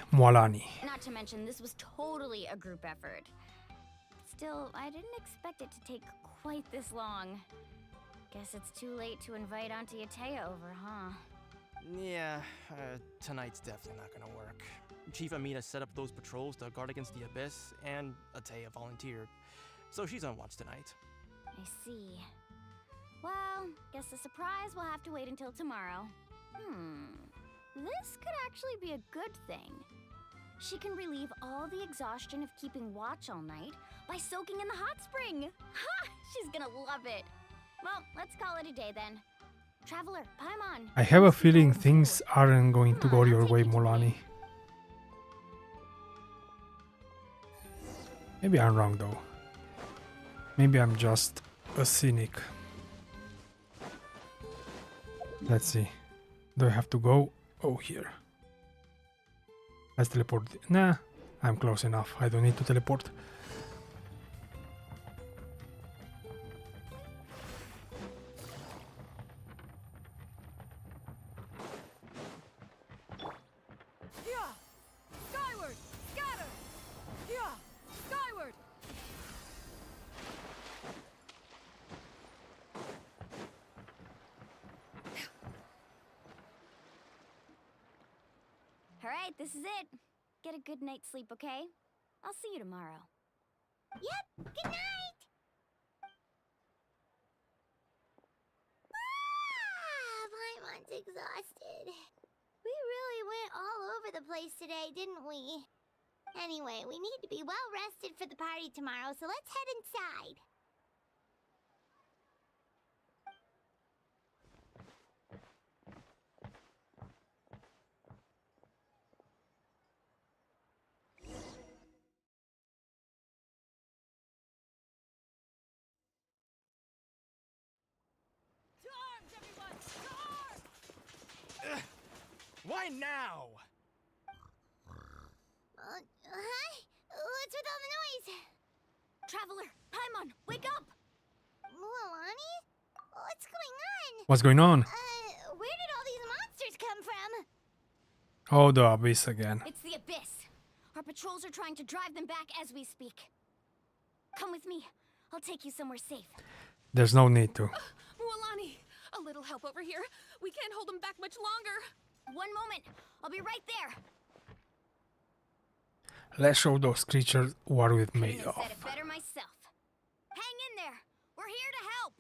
Not to mention, this was totally a group effort. Still, I didn't expect it to take quite this long. Guess it's too late to invite Auntie Atea over, huh?
Yeah, tonight's definitely not gonna work. Chief Amina set up those patrols to guard against the Abyss, and Atea volunteered. So she's on watch tonight.
I see. Well, guess the surprise will have to wait until tomorrow. This could actually be a good thing. She can relieve all the exhaustion of keeping watch all night by soaking in the hot spring. Ha! She's gonna love it. Well, let's call it a day then. Traveler, Paimon.
I have a feeling things aren't going to go your way, Mualani. Maybe I'm wrong though. Maybe I'm just a cynic. Let's see. Do I have to go? Oh, here. Let's teleport. Nah, I'm close enough. I don't need to teleport.
Yeah! Skyward! Scatter! Yeah! Skyward!
Alright, this is it. Get a good night's sleep, okay? I'll see you tomorrow.
Yep, good night! Paimon's exhausted. We really went all over the place today, didn't we? Anyway, we need to be well rested for the party tomorrow, so let's head inside.
Why now?
Huh? What's with all the noise?
Traveler, Paimon, wake up!
Mualani? What's going on?
What's going on?
Where did all these monsters come from?
Oh, the Abyss again.
It's the Abyss. Our patrols are trying to drive them back as we speak. Come with me. I'll take you somewhere safe.
There's no need to.
Mualani, a little help over here. We can't hold them back much longer.
One moment. I'll be right there.
Let's show those creatures what we've made of.
Said it better myself. Hang in there. We're here to help.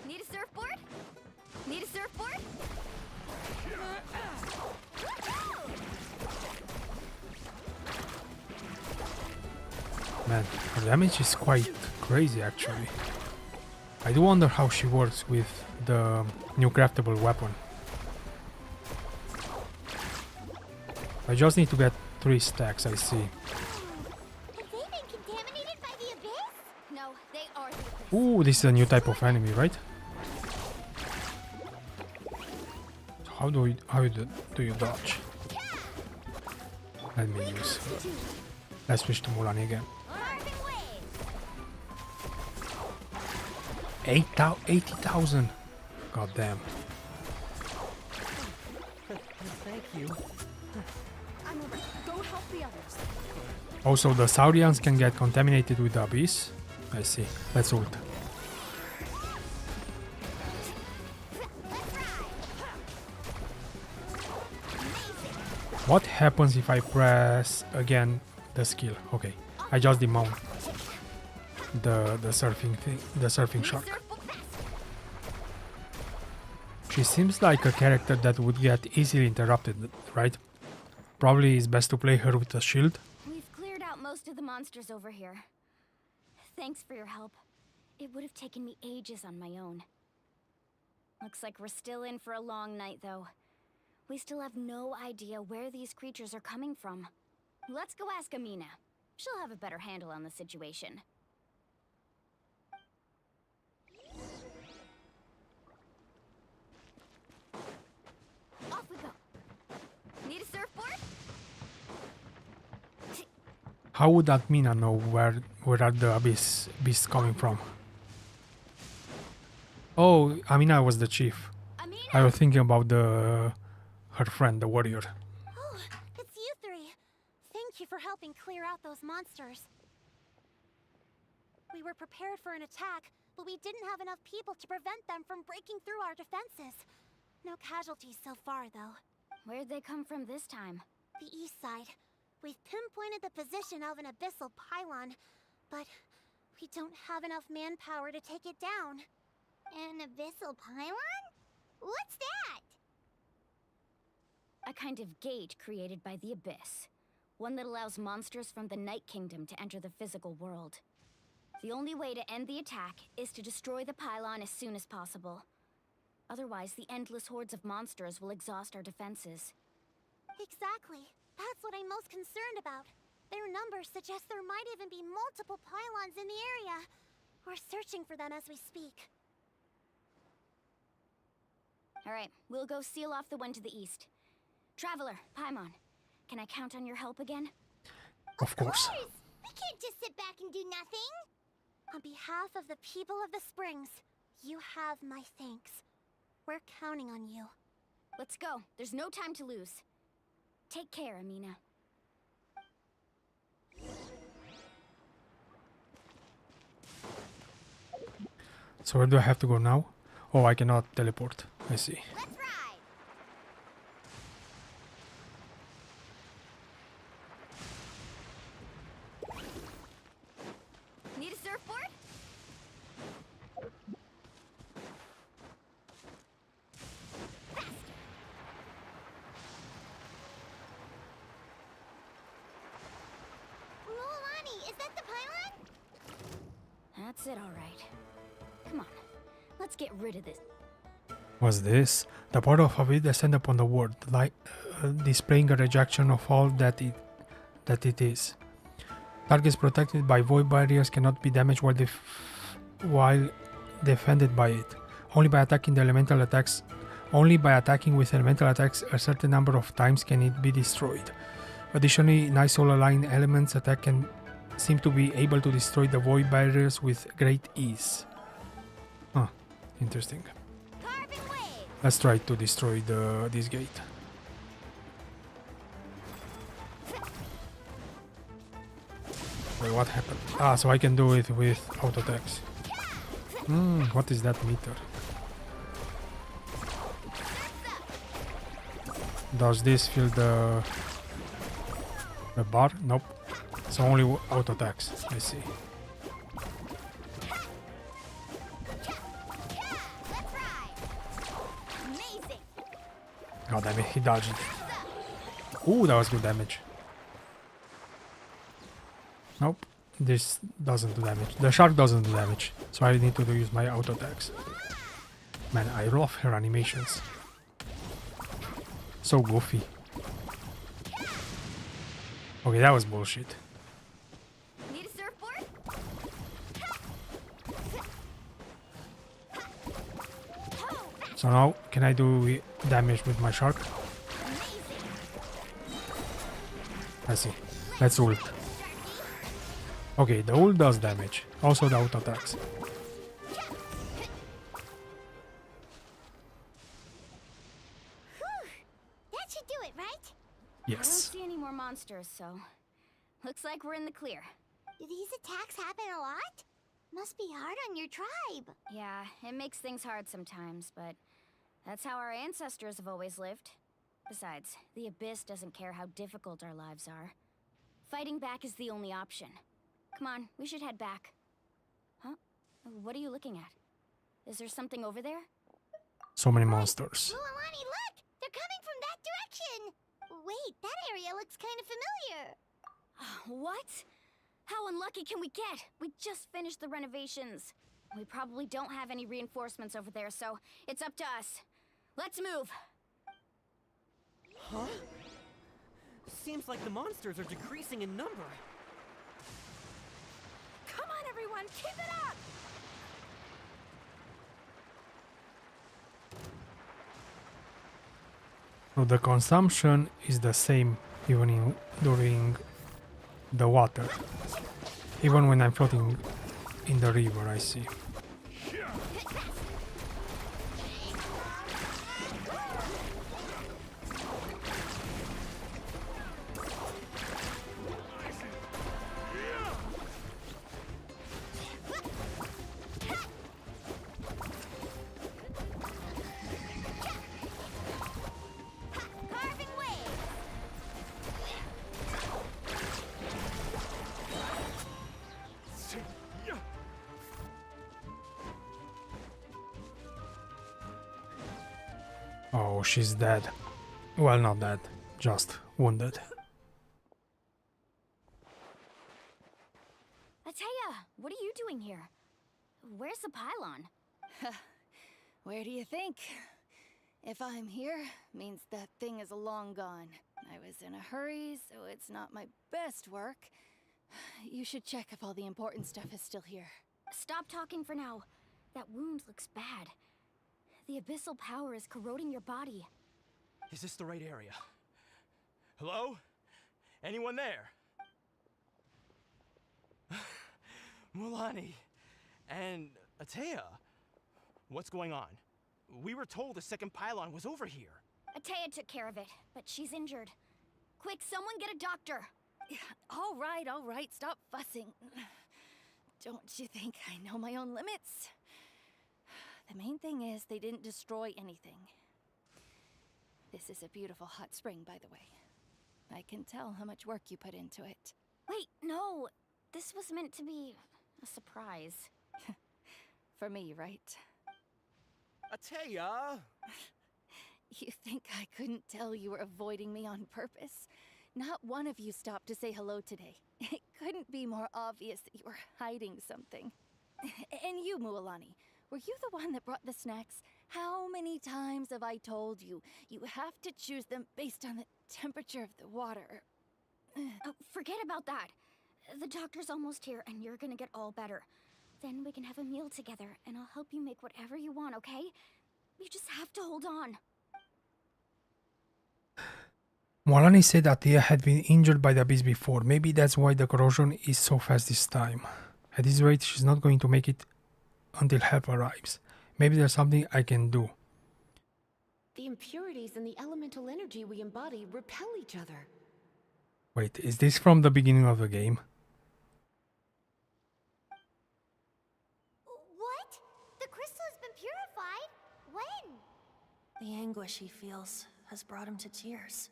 Need a surfboard? Need a surfboard?
Man, her damage is quite crazy actually. I do wonder how she works with the new craftable weapon. I just need to get 3 stacks, I see.
Have they been contaminated by
Ooh, this is a new type of enemy, right? So how do you dodge? Let me use. Let's switch to Mualani again. 80,000. God damn.
Thank you.
I'm over. Go help the others.
Also, the Saurians can get contaminated with the Abyss. I see. Let's ult. What happens if I press again the skill? Okay, I just demount the surfing thing, the surfing shark. She seems like a character that would get easily interrupted, right? Probably it's best to play her with a shield.
We've cleared out most of the monsters over here. Thanks for your help. It would have taken me ages on my own. Looks like we're still in for a long night, though. We still have no idea where these creatures are coming from. Let's go ask Amina. She'll have a better handle on the situation. Off we go. Need a surfboard?
How would Admina know where are the abyss beasts coming from? Oh, Amina was the chief. I was thinking about her friend, the warrior.
Oh, it's you three. Thank you for helping clear out those monsters. We were prepared for an attack, but we didn't have enough people to prevent them from breaking through our defenses. No casualties so far, though.
Where'd they come from this time?
The east side. We've pinpointed the position of an abyssal pylon, but we don't have enough manpower to take it down.
An abyssal pylon? What's that?
A kind of gate created by the Abyss. One that allows monsters from the Night Kingdom to enter the physical world. The only way to end the attack is to destroy the pylon as soon as possible. Otherwise, the endless hordes of monsters will exhaust our defenses.
Exactly. That's what I'm most concerned about. Their numbers suggest there might even be multiple pylons in the area. We're searching for them as we speak.
Alright, we'll go seal off the one to the east. Traveler, Paimon, can I count on your help again?
Of course.
We can't just sit back and do nothing.
On behalf of the people of the Springs, you have my thanks. We're counting on you.
Let's go. There's no time to lose. Take care, Amina.
So where do I have to go now? Oh, I cannot teleport. I see.
Let's ride.
Need a surfboard?
Mualani, is that the pylon?
That's it, all right. Come on, let's get rid of this.
What's this? The part of Abyss descend upon the world, like displaying a rejection of all that it is. Targets protected by void barriers cannot be damaged while defended by it. Only by attacking with elemental attacks a certain number of times can it be destroyed. Additionally, nice soul aligned elements attack can seem to be able to destroy the void barriers with great ease. Huh, interesting. Let's try to destroy this gate. Wait, what happened? Ah, so I can do it with auto attacks. What is that meter? Does this fill the bar? Nope. It's only auto attacks. I see. God damn it, he dodged it. Ooh, that was good damage. Nope, this doesn't do damage. The shark doesn't do damage, so I need to use my auto attacks. Man, I love her animations. So goofy. Okay, that was bullshit.
Need a surfboard?
So now, can I do damage with my shark? I see. Let's ult. Okay, the ult does damage. Also the auto attacks.
That should do it, right?
I don't
Yes.
see any more monsters, so looks like we're in the clear.
Do these attacks happen a lot? Must be hard on your tribe.
Yeah, it makes things hard sometimes, but that's how our ancestors have always lived. Besides, the Abyss doesn't care how difficult our lives are. Fighting back is the only option. Come on, we should head back. Huh? What are you looking at? Is there something over there?
So many monsters.
Mualani, look! They're coming from that direction! Wait, that area looks kind of familiar.
What? How unlucky can we get? We just finished the renovations. We probably don't have any reinforcements over there, so it's up to us. Let's move!
Huh? Seems like the monsters are decreasing in number.
Come on, everyone, keep it up!
So the consumption is the same even during the water. Even when I'm floating in the river, I see. Oh, she's dead. Well, not dead, just wounded.
Atea, what are you doing here? Where's the pylon?
Where do you think? If I'm here, means that thing is long gone. I was in a hurry, so it's not my best work. You should check if all the important stuff is still here.
Stop talking for now. That wound looks bad. The abyssal power is corroding your body.
Is this the right area? Hello? Anyone there? Mualani and Atea. What's going on? We were told the second pylon was over here.
Atea took care of it, but she's injured. Quick, someone get a doctor!
All right, stop fussing. Don't you think I know my own limits? The main thing is they didn't destroy anything. This is a beautiful hot spring, by the way. I can tell how much work you put into it.
Wait, no. This was meant to be a surprise.
For me, right?
Atea!
You think I couldn't tell you were avoiding me on purpose? Not one of you stopped to say hello today. It couldn't be more obvious that you were hiding something. And you, Mualani, were you the one that brought the snacks? How many times have I told you? You have to choose them based on the temperature of the water.
Oh, forget about that. The doctor's almost here, and you're gonna get all better. Then we can have a meal together, and I'll help you make whatever you want, okay? You just have to hold on.
Mualani said that Atea had been injured by the abyss before. Maybe that's why the corrosion is so fast this time. At this rate, she's not going to make it until help arrives. Maybe there's something I can do.
The impurities and the elemental energy we embody repel each other.
Wait, is this from the beginning of the game?
What? The crystal has been purified? When?
The anguish he feels has brought him to tears.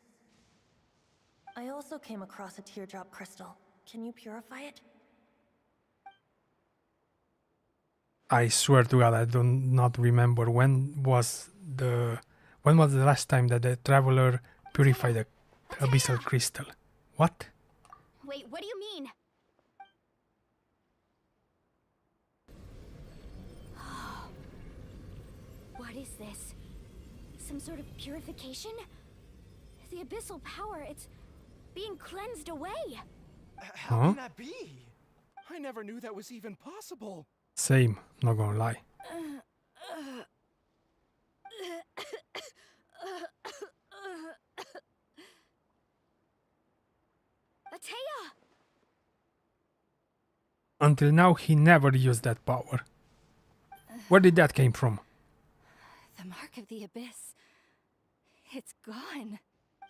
I also came across a teardrop crystal. Can you purify it?
I swear to God, I do not remember when was the last time that the Traveler purified the abyssal crystal. What?
Wait, what do you mean? What is this? Some sort of purification? The abyssal power, it's being cleansed away.
How can that be? I never knew that was even possible.
Same, not gonna lie.
Atea!
Until now, he never used that power. Where did that came from?
The mark of the abyss. It's gone.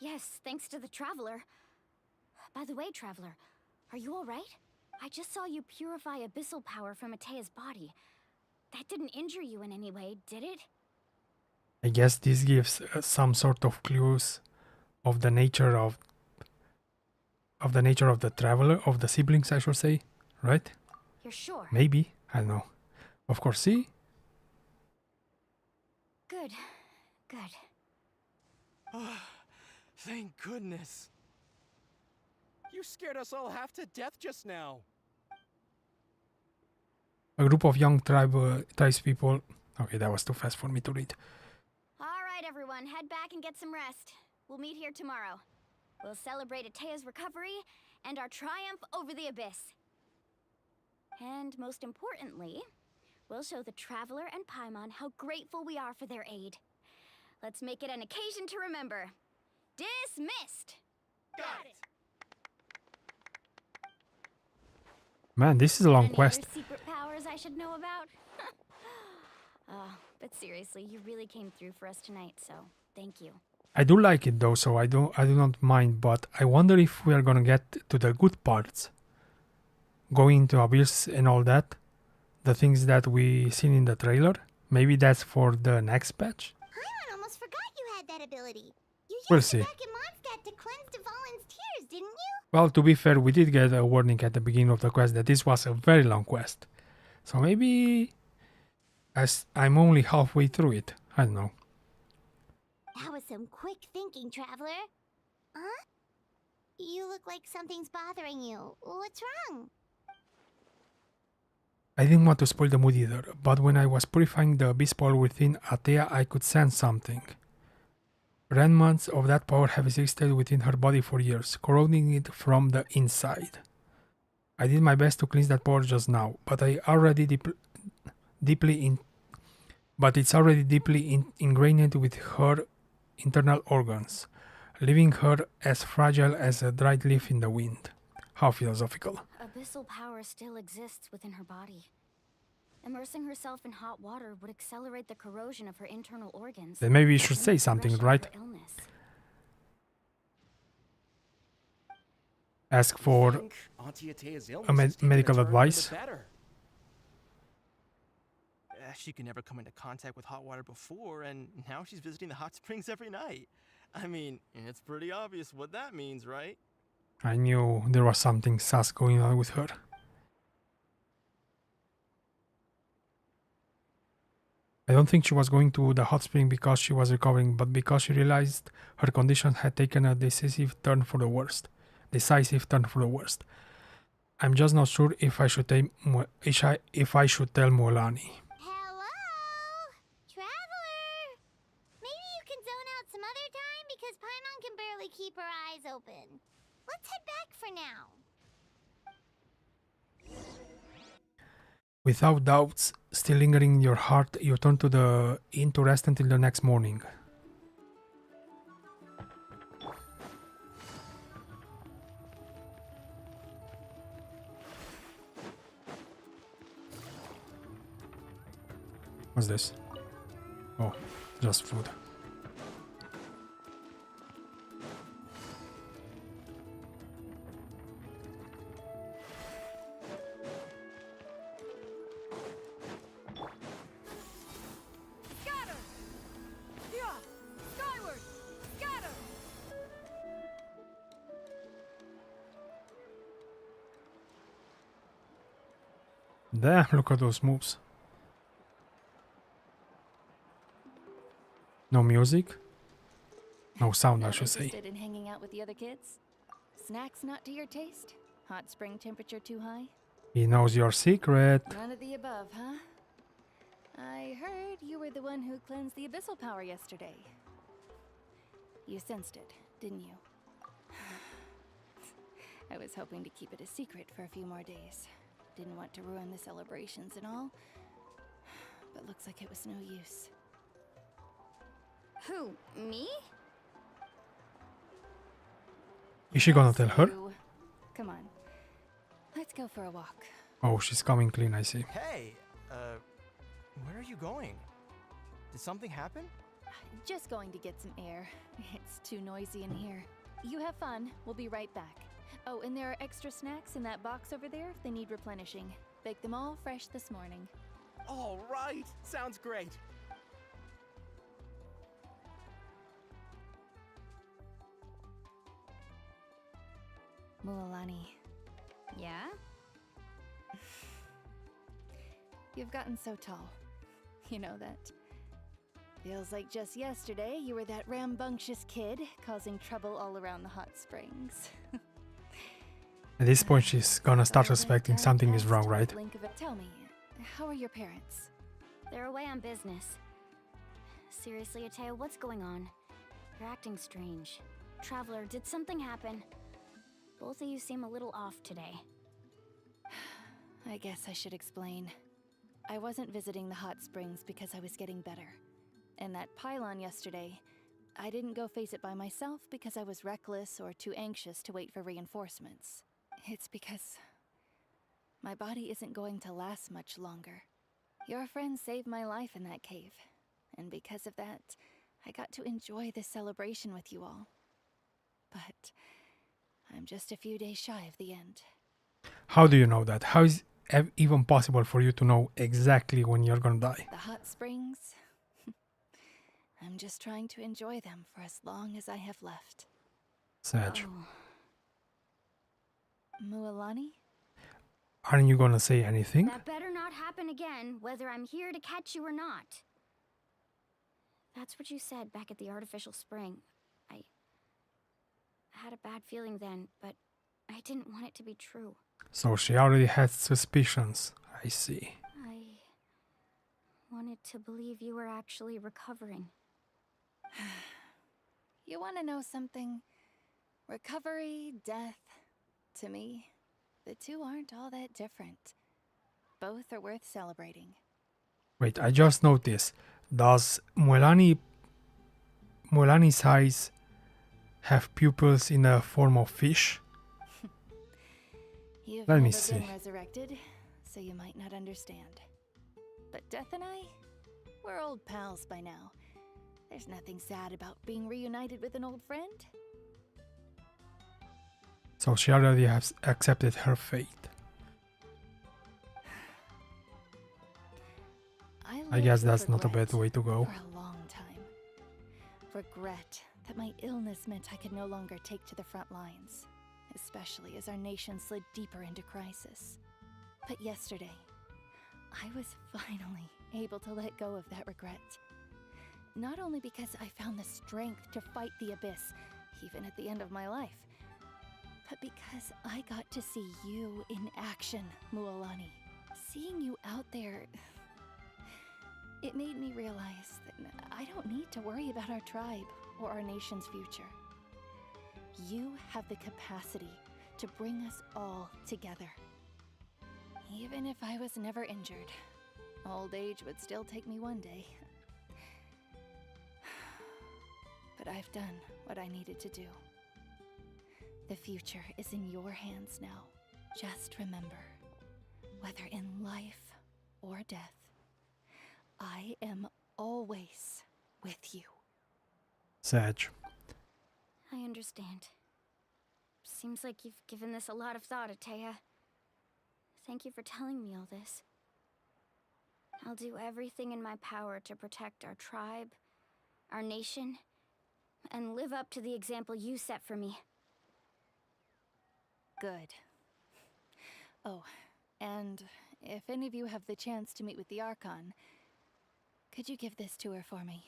Yes, thanks to the Traveler. By the way, Traveler, are you alright? I just saw you purify abyssal power from Atea's body. That didn't injure you in any way, did it?
I guess this gives some sort of clues of the nature of the Traveler, of the siblings, I should say, right?
You're sure?
Maybe, I don't know. Of course, see?
Good. Good.
Thank goodness.
You scared us all half to death just now.
A group of young tribespeople. Okay, that was too fast for me to read.
Alright, everyone, head back and get some rest. We'll meet here tomorrow. We'll celebrate Atea's recovery and our triumph over the abyss. And most importantly, we'll show the Traveler and Paimon how grateful we are for their aid. Let's make it an occasion to remember. Dismissed!
Got it!
Man, this is a long
Any
quest.
other secret powers I should know about? But seriously, you really came through for us tonight, so thank you.
I do like it though, so I do not mind, but I wonder if we are gonna get to the good parts. Going to Abyss and all that. The things that we seen in the trailer. Maybe that's for the next patch?
Paimon almost forgot you had that ability. You
We'll
used
see.
it back in Mondstadt to cleanse Devalin's tears, didn't you?
Well, to be fair, we did get a warning at the beginning of the quest that this was a very long quest. So maybe as I'm only halfway through it. I don't know.
That was some quick thinking, Traveler. Huh? You look like something's bothering you. What's wrong?
I didn't want to spoil the mood either, but when I was purifying the abyss power within Atea, I could sense something. Remnants of that power have existed within her body for years, corroding it from the inside. I did my best to cleanse that power just now, but it's already deeply ingrained with her internal organs, leaving her as fragile as a dried leaf in the wind. How philosophical.
Abyssal power still exists within her body. Immersing herself in hot water would accelerate the corrosion of her internal organs.
Then maybe you should say something, right? Ask for medical advice.
She could never come into contact with hot water before, and now she's visiting the hot springs every night. I mean, it's pretty obvious what that means, right?
I knew there was something sus going on with her. I don't think she was going to the hot spring because she was recovering, but because she realized her condition had taken a decisive turn for the worst. I'm just not sure if I should tell Mualani.
Hello? Traveler? Maybe you can zone out some other time because Paimon can barely keep her eyes open. Let's head back for now.
Without doubts still lingering in your heart, you turn to the inn to rest until the next morning. What's this? Oh, just food. Damn, look at those moves. No music? No sound, I should say.
Interested in hanging out with the other kids? Snacks not to your taste? Hot spring temperature too high?
He knows your secret.
None of the above, huh? I heard you were the one who cleansed the abyssal power yesterday. You sensed it, didn't you? I was hoping to keep it a secret for a few more days. Didn't want to ruin the celebrations and all, but looks like it was no use.
Who, me?
Is she gonna tell her?
Come on. Let's go for a walk.
Oh, she's coming clean, I see.
Hey, where are you going? Did something happen?
Just going to get some air. It's too noisy in here. You have fun. We'll be right back. Oh, and there are extra snacks in that box over there if they need replenishing. Baked them all fresh this morning.
All right, sounds great.
Mualani.
Yeah?
You've gotten so tall. You know that. Feels like just yesterday you were that rambunctious kid causing trouble all around the hot springs.
At this point, she's gonna start suspecting something is wrong, right?
Tell me, how are your parents?
They're away on business. Seriously, Atea, what's going on? You're acting strange. Traveler, did something happen? Both of you seem a little off today.
I guess I should explain. I wasn't visiting the hot springs because I was getting better. And that pylon yesterday, I didn't go face it by myself because I was reckless or too anxious to wait for reinforcements. It's because my body isn't going to last much longer. Your friend saved my life in that cave, and because of that, I got to enjoy this celebration with you all. But I'm just a few days shy of the end.
How do you know that? How is it even possible for you to know exactly when you're gonna die?
The hot springs? I'm just trying to enjoy them for as long as I have left.
Sag.
Oh. Mualani?
Aren't you gonna say anything?
That better not happen again, whether I'm here to catch you or not. That's what you said back at the artificial spring. I had a bad feeling then, but I didn't want it to be true.
So she already had suspicions. I see.
I wanted to believe you were actually recovering.
You want to know something? Recovery, death, to me, the two aren't all that different. Both are worth celebrating.
Wait, I just noticed. Does Mualani's eyes have pupils in the form of fish?
You've
Let me
never
see.
been resurrected, so you might not understand. But Death and I, we're old pals by now. There's nothing sad about being reunited with an old friend.
So she already has accepted her fate. I guess that's not a bad way to go.
For a long time. Regret that my illness meant I could no longer take to the front lines, especially as our nation slid deeper into crisis. But yesterday, I was finally able to let go of that regret. Not only because I found the strength to fight the abyss, even at the end of my life, but because I got to see you in action, Mualani. Seeing you out there, it made me realize that I don't need to worry about our tribe or our nation's future. You have the capacity to bring us all together. Even if I was never injured, old age would still take me one day. But I've done what I needed to do. The future is in your hands now. Just remember, whether in life or death, I am always with you.
Sag.
I understand. Seems like you've given this a lot of thought, Atea. Thank you for telling me all this. I'll do everything in my power to protect our tribe, our nation, and live up to the example you set for me.
Good. Oh, and if any of you have the chance to meet with the Archon, could you give this to her for me?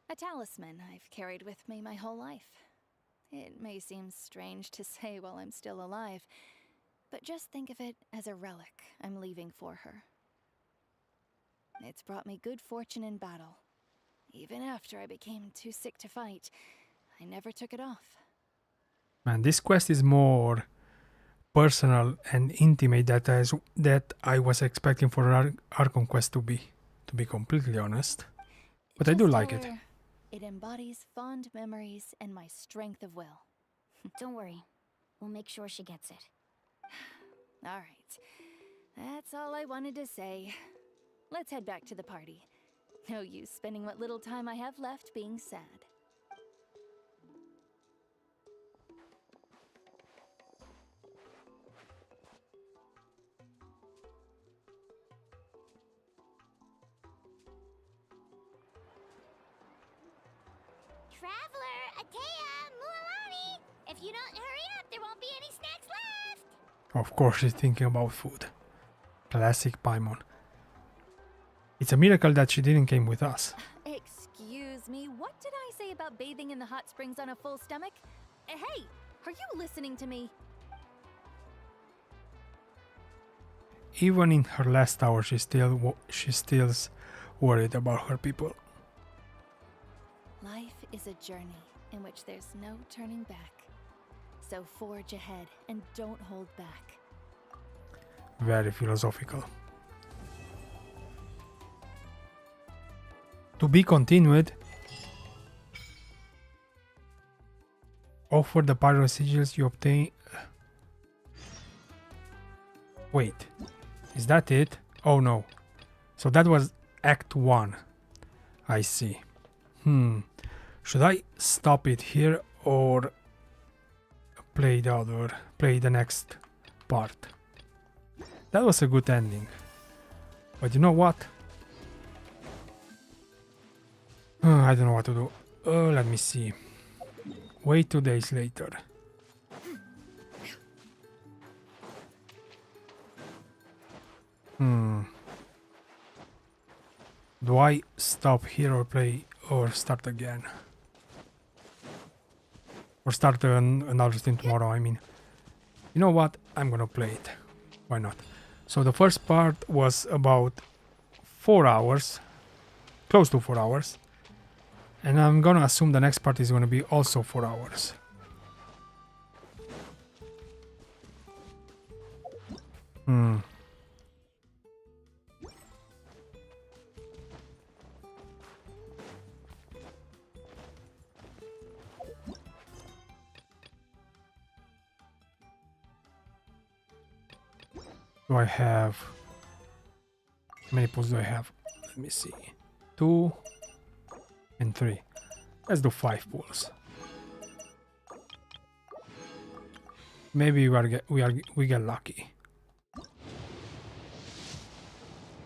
A talisman I've carried with me my whole life. It may seem strange to say while I'm still alive, but just think of it as a relic I'm leaving for her. It's brought me good fortune in battle. Even after I became too sick to fight, I never took it off.
Man, this quest is more personal and intimate that I was expecting for an Archon quest to be completely honest. But I do like it.
It embodies fond memories and my strength of will.
Don't worry. We'll make sure she gets it.
All right. That's all I wanted to say. Let's head back to the party. No use spending what little time I have left being sad.
Traveler, Atea, Mualani! If you don't hurry up, there won't be any snacks left!
Of course she's thinking about food. Classic Paimon. It's a miracle that she didn't came with us.
Excuse me, what did I say about bathing in the hot springs on a full stomach? Hey, are you listening to me?
Even in her last hour, she's still worried about her people.
Life is a journey in which there's no turning back. So forge ahead and don't hold back.
Very philosophical. To be continued. Offer the pyro sigils you obtain. Wait, is that it? Oh no. So that was Act 1. I see. Should I stop it here or play the next part? That was a good ending. But you know what? I don't know what to do. Let me see. Wait 2 days later. Do I stop here or play or start again? Or start another stream tomorrow, I mean. You know what? I'm gonna play it. Why not? So the first part was about 4 hours. Close to 4 hours. And I'm gonna assume the next part is gonna be also 4 hours. Do I have... How many pulls do I have? Let me see. 2 and 3. Let's do 5 pulls. Maybe we get lucky.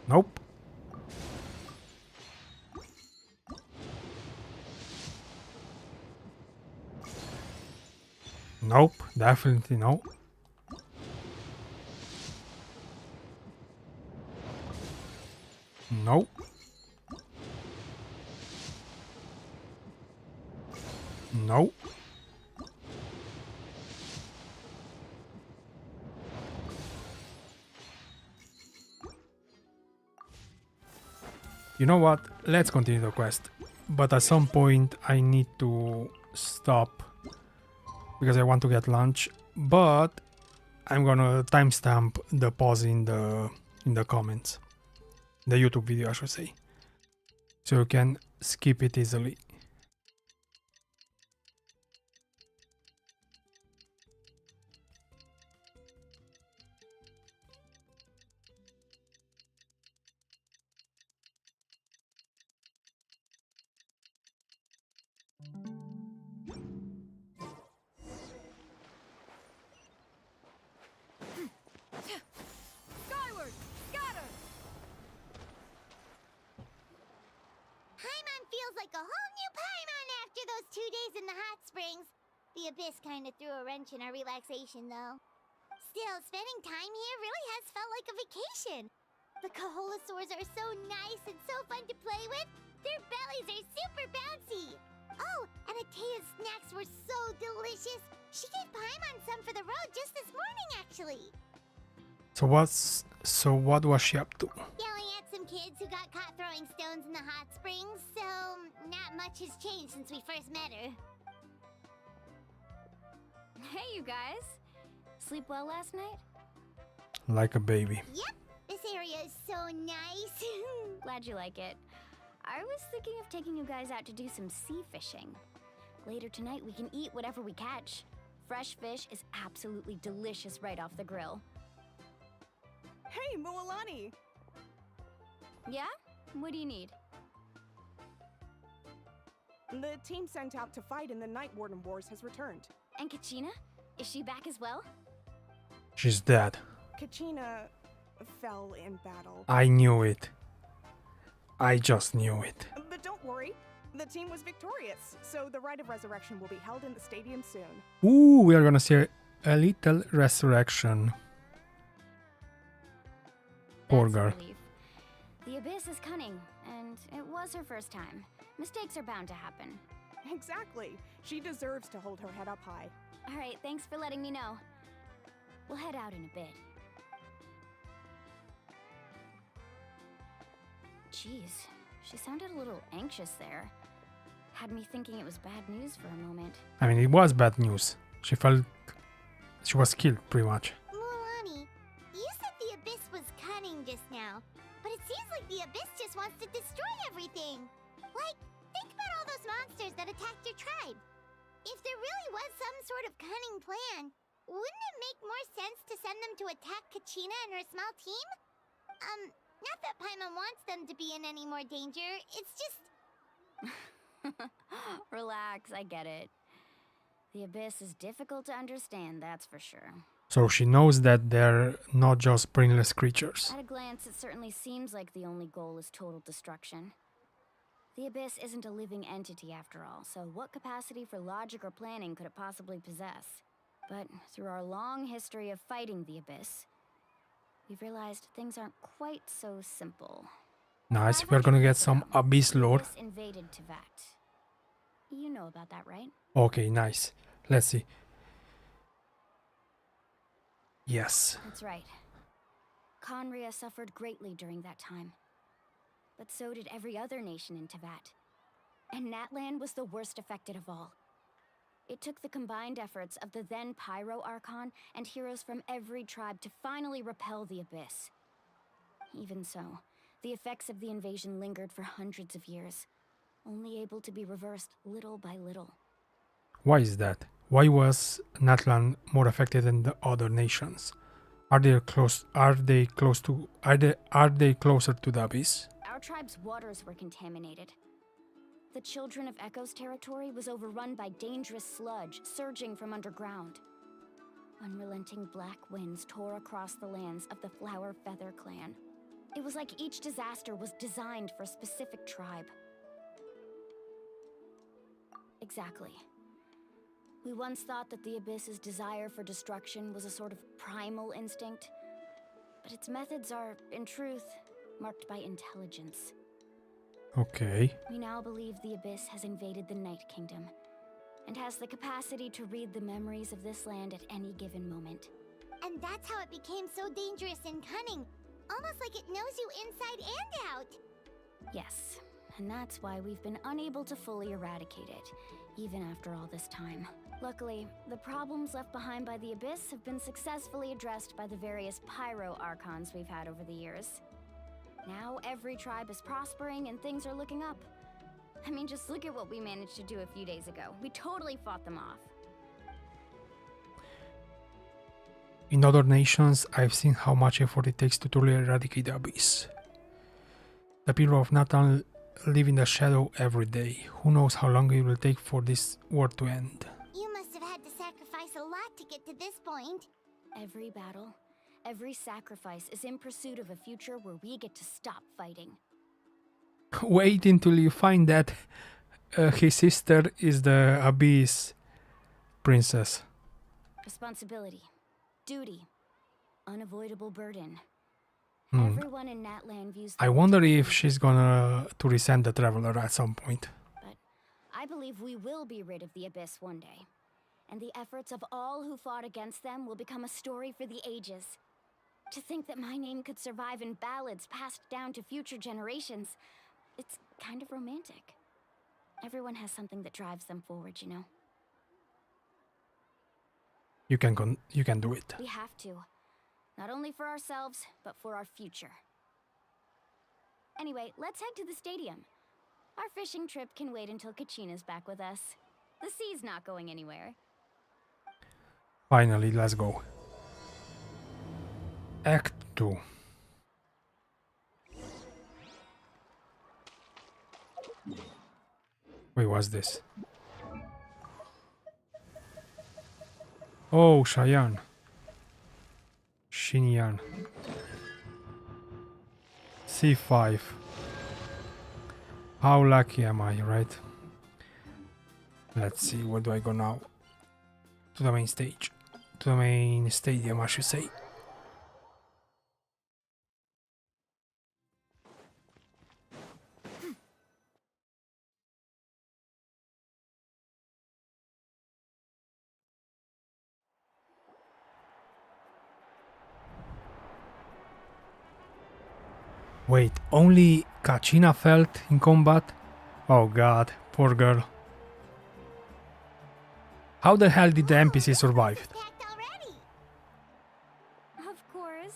Nope. Nope, definitely no. No. No. You know what? Let's continue the quest. But at some point I need to stop because I want to get lunch. But I'm gonna timestamp the pause in the comments. The YouTube video, I should say. So you can skip it easily.
Skyward! Scatter! Paimon feels like a whole new Paimon after those 2 days in the hot springs. The Abyss kinda threw a wrench in our relaxation, though. Still, spending time here really has felt like a vacation. The Kaholasaurs are so nice and so fun to play with. Their bellies are super bouncy. Oh, and Atea's snacks were so delicious. She gave Paimon some for the road just this morning, actually.
So what was she up to?
Yelling at some kids who got caught throwing stones in the hot springs, so not much has changed since we first met her.
Hey, you guys. Sleep well last night?
Like a baby.
Yep, this area is so nice.
Glad you like it. I was thinking of taking you guys out to do some sea fishing. Later tonight, we can eat whatever we catch. fresh fish is absolutely delicious right off the grill.
Hey, Mualani!
Yeah? What do you need?
The team sent out to fight in the Night Warden Wars has returned.
And Kachina? Is she back as well?
She's dead.
Kachina fell in battle.
I knew it. I just knew it.
But don't worry, the team was victorious, so the rite of resurrection will be held in the stadium soon.
Ooh, we are gonna see a little resurrection. Poor girl.
Relief. The Abyss is cunning, and it was her first time. Mistakes are bound to happen.
Exactly. She deserves to hold her head up high.
Alright, thanks for letting me know. We'll head out in a bit. Jeez, she sounded a little anxious there. Had me thinking it was bad news for a moment.
I mean, it was bad news. She was killed, pretty much.
Mualani, you said the Abyss was cunning just now, but it seems like the Abyss just wants to destroy everything. Like, think about all those monsters that attacked your tribe. If there really was some sort of cunning plan, wouldn't it make more sense to send them to attack Kachina and her small team? Not that Paimon wants them to be in any more danger, it's just...
Relax, I get it. The Abyss is difficult to understand, that's for sure.
So she knows that they're not just brainless creatures.
At a glance, it certainly seems like the only goal is total destruction. The Abyss isn't a living entity after all, so what capacity for logic or planning could it possibly possess? But through our long history of fighting the Abyss, we've realized things aren't quite so simple.
Nice, we're gonna get some Abyss lore.
The Abyss invaded Tevat. You know about that, right?
Okay, nice. Let's see. Yes.
That's right. Conria suffered greatly during that time. But so did every other nation in Tevat. And Natlan was the worst affected of all. It took the combined efforts of the then Pyro Archon and heroes from every tribe to finally repel the Abyss. Even so, the effects of the invasion lingered for hundreds of years, only able to be reversed little by little.
Why is that? Why was Natlan more affected than the other nations? Are they closer to the Abyss?
Our tribe's waters were contaminated. The Children of Echo's territory was overrun by dangerous sludge surging from underground. Unrelenting black winds tore across the lands of the Flower Feather clan. It was like each disaster was designed for a specific tribe. Exactly. We once thought that the Abyss's desire for destruction was a sort of primal instinct, but its methods are, in truth, marked by intelligence.
Okay.
We now believe the Abyss has invaded the Night Kingdom, and has the capacity to read the memories of this land at any given moment.
And that's how it became so dangerous and cunning, almost like it knows you inside and out.
Yes, and that's why we've been unable to fully eradicate it, even after all this time. Luckily, the problems left behind by the Abyss have been successfully addressed by the various Pyro Archons we've had over the years. Now every tribe is prospering and things are looking up. I mean, just look at what we managed to do a few days ago. We totally fought them off.
In other nations, I've seen how much effort it takes to totally eradicate the Abyss. The people of Natlan live in the shadow every day. Who knows how long it will take for this war to end.
You must have had to sacrifice a lot to get to this point.
Every battle, every sacrifice is in pursuit of a future where we get to stop fighting.
Wait until you find that his sister is the Abyss princess.
Responsibility, duty, unavoidable burden.
Hmm.
Everyone in Natlan views the
I wonder if she's gonna to resend the Traveler at some point.
But I believe we will be rid of the Abyss one day. And the efforts of all who fought against them will become a story for the ages. To think that my name could survive in ballads passed down to future generations, it's kind of romantic. Everyone has something that drives them forward, you know?
You can do it.
We have to. Not only for ourselves, but for our future. Anyway, let's head to the stadium. Our fishing trip can wait until Kachina's back with us. The sea's not going anywhere.
Finally, let's go. Act 2. Wait, what's this? Oh, Cheyenne. Xinyan. C5. How lucky am I, right? Let's see, where do I go now? To the main stage. To the main stadium, I should say. Wait, only Kachina felt in combat? Oh god, poor girl. How the hell did the NPC survive?
Of course.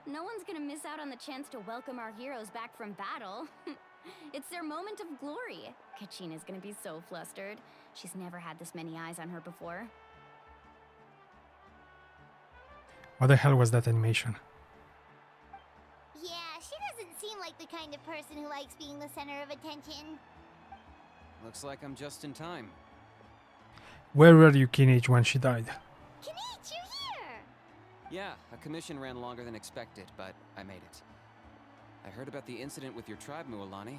No one's gonna miss out on the chance to welcome our heroes back from battle. It's their moment of glory. Kachina's gonna be so flustered. She's never had this many eyes on her before.
What the hell was that animation?
Yeah, she doesn't seem like the kind of person who likes being the center of attention.
Looks like I'm just in time.
Where were you, Kinich, when she died?
Kinich, you're here!
Yeah, a commission ran longer than expected, but I made it. I heard about the incident with your tribe, Mualani.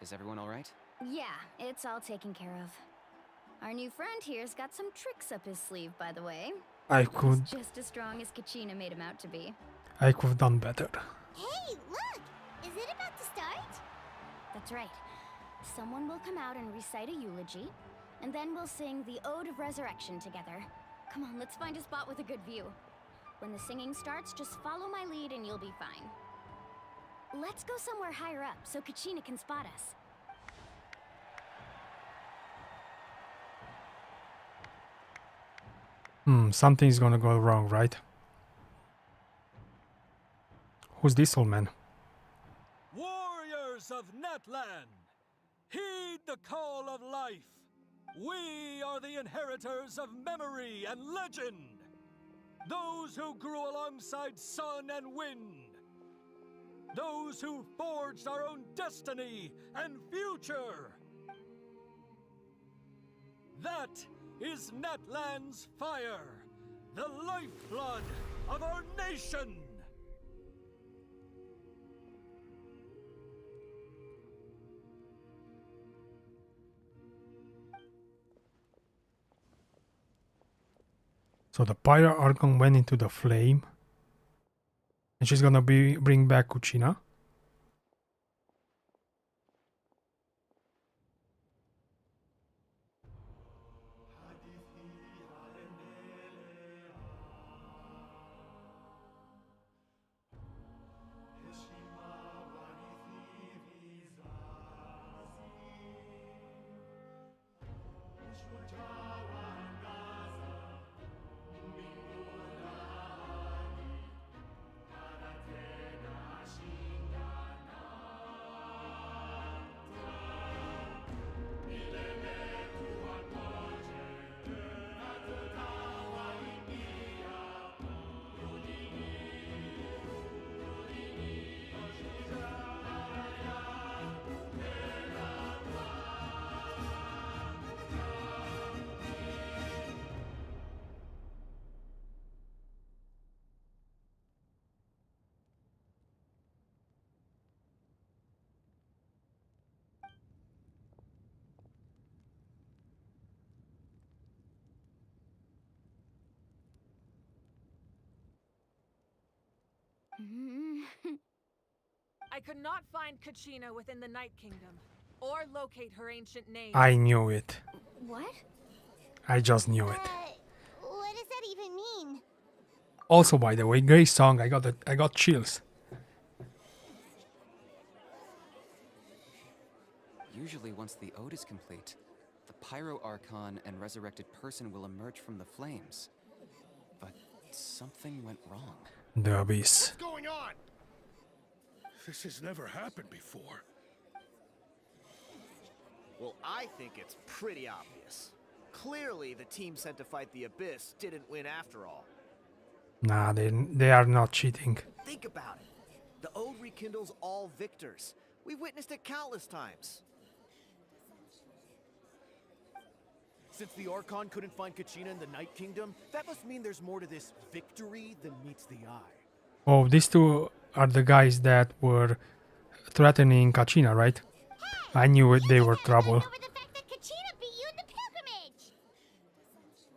Is everyone alright?
Yeah, it's all taken care of. Our new friend here's got some tricks up his sleeve, by the way.
I could...
He's just as strong as Kachina made him out to be.
I could have done better.
Hey, look! Is it about to start?
That's right. Someone will come out and recite a eulogy, and then we'll sing the Ode of Resurrection together. Come on, let's find a spot with a good view. When the singing starts, just follow my lead and you'll be fine. Let's go somewhere higher up so Kachina can spot us.
Something's gonna go wrong, right? Who's this old man?
Warriors of Natlan, heed the call of life. We are the inheritors of memory and legend. Those who grew alongside sun and wind. Those who forged our own destiny and future. That is Natlan's fire, the lifeblood of our nation.
So the Pyro Archon went into the flame. And she's gonna bring back Kuchina.
I could not find Kachina within the Night Kingdom, or locate her ancient name.
I knew it.
What?
I just knew it.
What does that even mean?
Also, by the way, great song. I got chills.
Usually once the ode is complete, the Pyro Archon and resurrected person will emerge from the flames. But something went wrong.
The abyss.
What's going on? This has never happened before.
Well, I think it's pretty obvious.
Clearly, the team sent to fight the Abyss didn't win after all.
Nah, they are not cheating.
Think about it. The Ode rekindles all victors. We've witnessed it countless times. Since the Archon couldn't find Kachina in the Night Kingdom, that must mean there's more to this victory than meets the eye.
Oh, these two are the guys that were threatening Kachina, right? I knew it, they were trouble.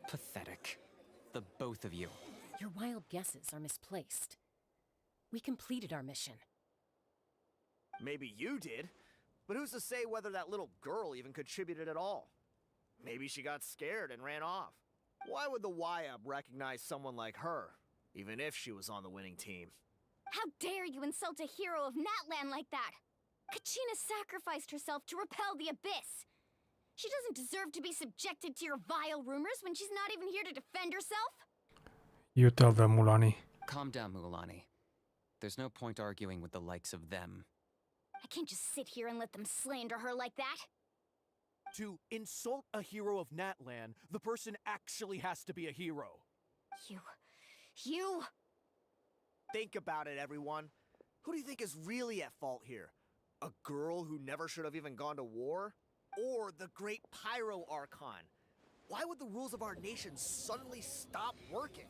Pathetic. The both of you.
Your wild guesses are misplaced. We completed our mission.
Maybe you did, but who's to say whether that little girl even contributed at all? Maybe she got scared and ran off. Why would the Wayob recognize someone like her, even if she was on the winning team?
How dare you insult a hero of Natlan like that? Kachina sacrificed herself to repel the Abyss. She doesn't deserve to be subjected to your vile rumors when she's not even here to defend herself.
You tell them, Mualani.
Calm down, Mualani. There's no point arguing with the likes of them.
I can't just sit here and let them slander her like that.
To insult a hero of Natlan, the person actually has to be a hero.
You...
Think about it, everyone. Who do you think is really at fault here? A girl who never should have even gone to war? Or the great Pyro Archon? Why would the rules of our nation suddenly stop working?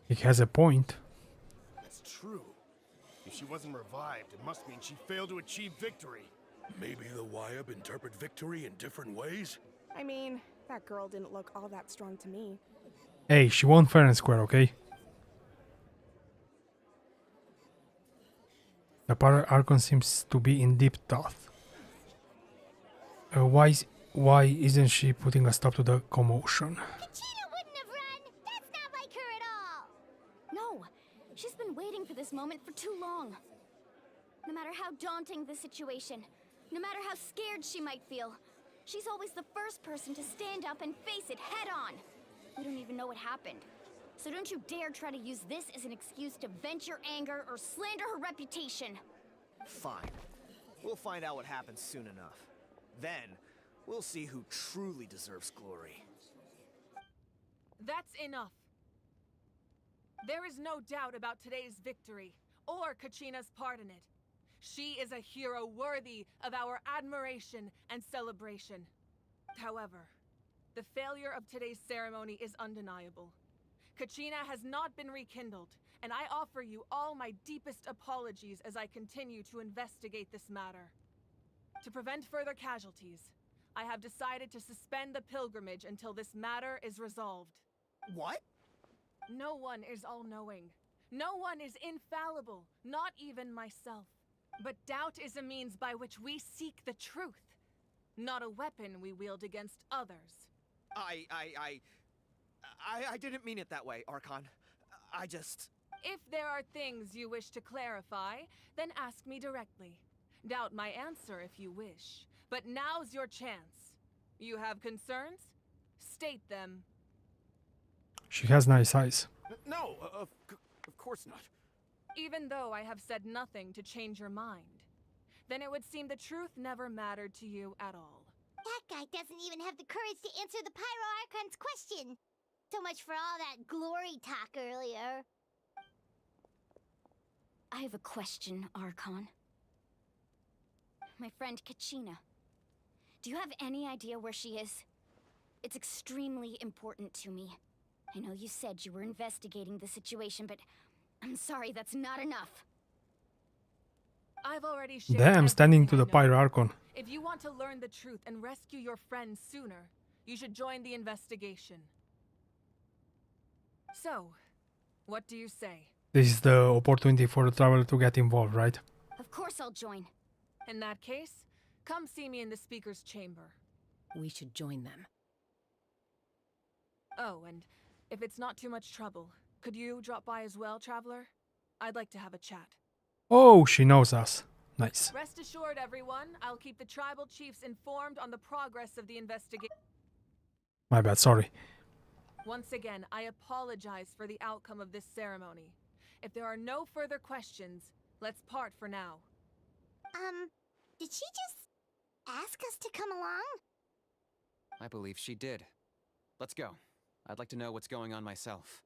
He has a point.
That's true. If she wasn't revived, it must mean she failed to achieve victory. Maybe the Wayob interpret victory in different ways?
I mean, that girl didn't look all that strong to me.
Hey, she won fair and square, okay? The Pyro Archon seems to be in deep thought. Why isn't she putting a stop to the commotion?
Kachina wouldn't have run! That's not like her at all!
No, she's been waiting for this moment for too long. No matter how daunting the situation, no matter how scared she might feel, she's always the first person to stand up and face it head on. We don't even know what happened. So don't you dare try to use this as an excuse to vent your anger or slander her reputation.
Fine. We'll find out what happens soon enough. Then, we'll see who truly deserves glory.
That's enough. There is no doubt about today's victory, or Kachina's part in it. She is a hero worthy of our admiration and celebration. However, the failure of today's ceremony is undeniable. Kachina has not been rekindled, and I offer you all my deepest apologies as I continue to investigate this matter. To prevent further casualties, I have decided to suspend the pilgrimage until this matter is resolved.
What?
No one is all-knowing. No one is infallible, not even myself. But doubt is a means by which we seek the truth, not a weapon we wield against others.
I didn't mean it that way, Archon. I just...
If there are things you wish to clarify, then ask me directly. Doubt my answer if you wish. But now's your chance. You have concerns? State them.
She has nice eyes.
No, of course not.
Even though I have said nothing to change your mind, then it would seem the truth never mattered to you at all.
That guy doesn't even have the courage to answer the Pyro Archon's question. So much for all that glory talk earlier.
I have a question, Archon. My friend Kachina. Do you have any idea where she is? It's extremely important to me. I know you said you were investigating the situation, but I'm sorry, that's not enough.
I've already shared
Damn, standing to the
everything I know.
Pyro Archon.
If you want to learn the truth and rescue your friends sooner, you should join the investigation. So, what do you say?
This is the opportunity for the Traveler to get involved, right?
Of course I'll join.
In that case, come see me in the speaker's chamber.
We should join them.
Oh, and if it's not too much trouble, could you drop by as well, Traveler? I'd like to have a chat.
Oh, she knows us. Nice.
Rest assured, everyone, I'll keep the tribal chiefs informed on the progress of the investigation.
My bad, sorry.
Once again, I apologize for the outcome of this ceremony. If there are no further questions, let's part for now.
Did she just ask us to come along?
I believe she did. Let's go. I'd like to know what's going on myself.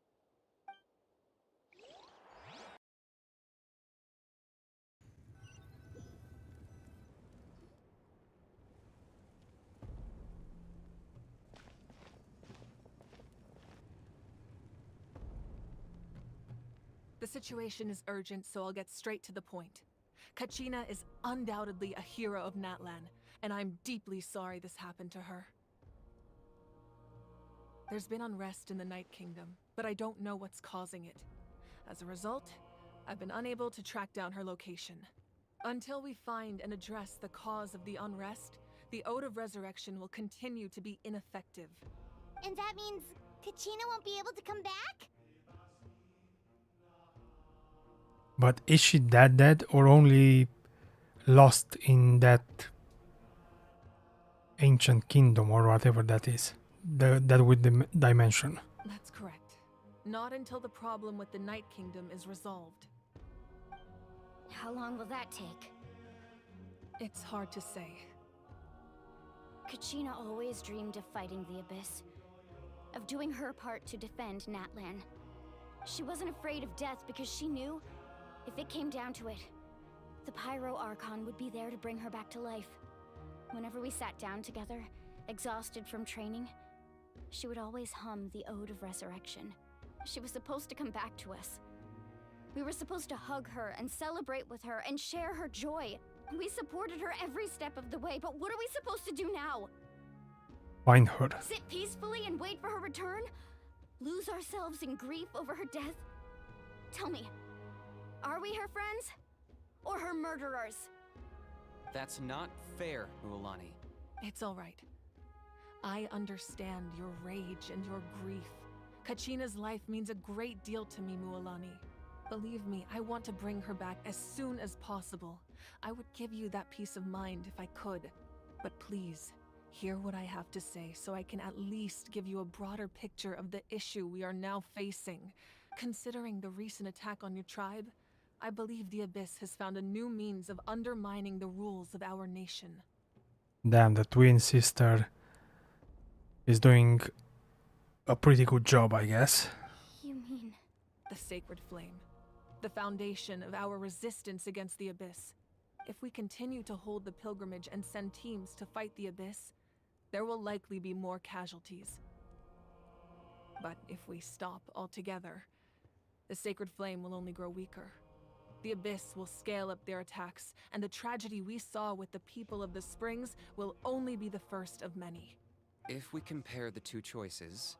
The situation is urgent, so I'll get straight to the point. Kachina is undoubtedly a hero of Natlan, and I'm deeply sorry this happened to her. There's been unrest in the Night Kingdom, but I don't know what's causing it. As a result, I've been unable to track down her location. Until we find and address the cause of the unrest, the Ode of Resurrection will continue to be ineffective.
And that means Kachina won't be able to come back?
But is she that dead or only lost in that ancient kingdom or whatever that is? That with the dimension.
That's correct. Not until the problem with the Night Kingdom is resolved.
How long will that take?
It's hard to say.
Kachina always dreamed of fighting the Abyss, of doing her part to defend Natlan. She wasn't afraid of death because she knew, if it came down to it, the Pyro Archon would be there to bring her back to life. Whenever we sat down together, exhausted from training, she would always hum the Ode of Resurrection. She was supposed to come back to us. We were supposed to hug her and celebrate with her and share her joy. We supported her every step of the way, but what are we supposed to do now?
Find her.
Sit peacefully and wait for her return? Lose ourselves in grief over her death? Tell me, are we her friends? Or her murderers?
That's not fair, Mualani.
It's all right. I understand your rage and your grief. Kachina's life means a great deal to me, Mualani. Believe me, I want to bring her back as soon as possible. I would give you that peace of mind if I could. But please, hear what I have to say so I can at least give you a broader picture of the issue we are now facing. Considering the recent attack on your tribe, I believe the Abyss has found a new means of undermining the rules of our nation.
Damn, the twin sister is doing a pretty good job, I guess.
You mean...
The Sacred Flame. The foundation of our resistance against the Abyss. If we continue to hold the pilgrimage and send teams to fight the Abyss, there will likely be more casualties. But if we stop altogether, the Sacred Flame will only grow weaker. The Abyss will scale up their attacks, and the tragedy we saw with the people of the Springs will only be the first of many.
If we compare the two choices,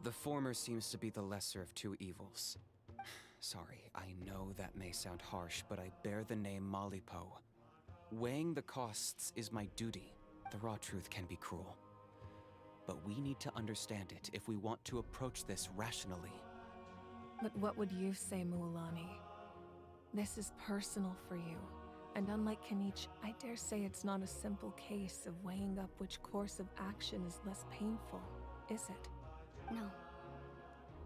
the former seems to be the lesser of two evils. Sorry, I know that may sound harsh, but I bear the name Malipo. Weighing the costs is my duty. The raw truth can be cruel. But we need to understand it if we want to approach this rationally.
But what would you say, Mualani? This is personal for you. And unlike Kinich, I dare say it's not a simple case of weighing up which course of action is less painful, is it?
No.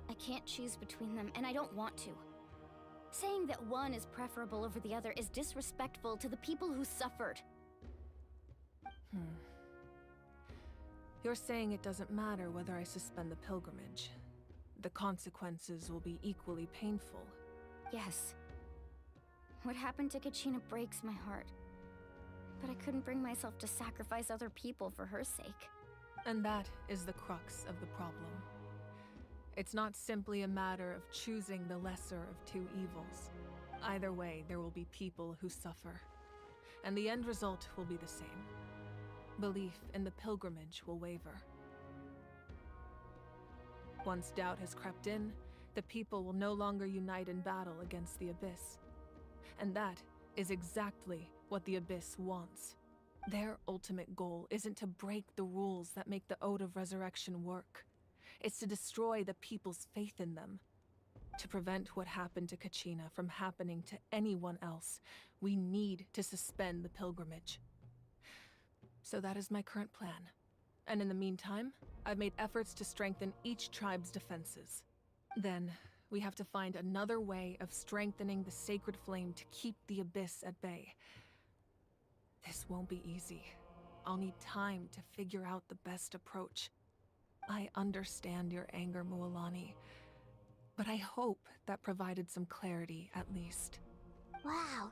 I can't choose between them, and I don't want to. Saying that one is preferable over the other is disrespectful to the people who suffered.
You're saying it doesn't matter whether I suspend the pilgrimage. The consequences will be equally painful.
Yes. What happened to Kachina breaks my heart. But I couldn't bring myself to sacrifice other people for her sake.
And that is the crux of the problem. It's not simply a matter of choosing the lesser of two evils. Either way, there will be people who suffer. And the end result will be the same. Belief in the pilgrimage will waver. Once doubt has crept in, the people will no longer unite in battle against the Abyss. And that is exactly what the Abyss wants. Their ultimate goal isn't to break the rules that make the Ode of Resurrection work. It's to destroy the people's faith in them. To prevent what happened to Kachina from happening to anyone else, we need to suspend the pilgrimage. So that is my current plan. And in the meantime, I've made efforts to strengthen each tribe's defenses. Then, we have to find another way of strengthening the Sacred Flame to keep the Abyss at bay.
This won't be easy. I'll need time to figure out the best approach. I understand your anger, Mualani, but I hope that provided some clarity, at least.
Wow.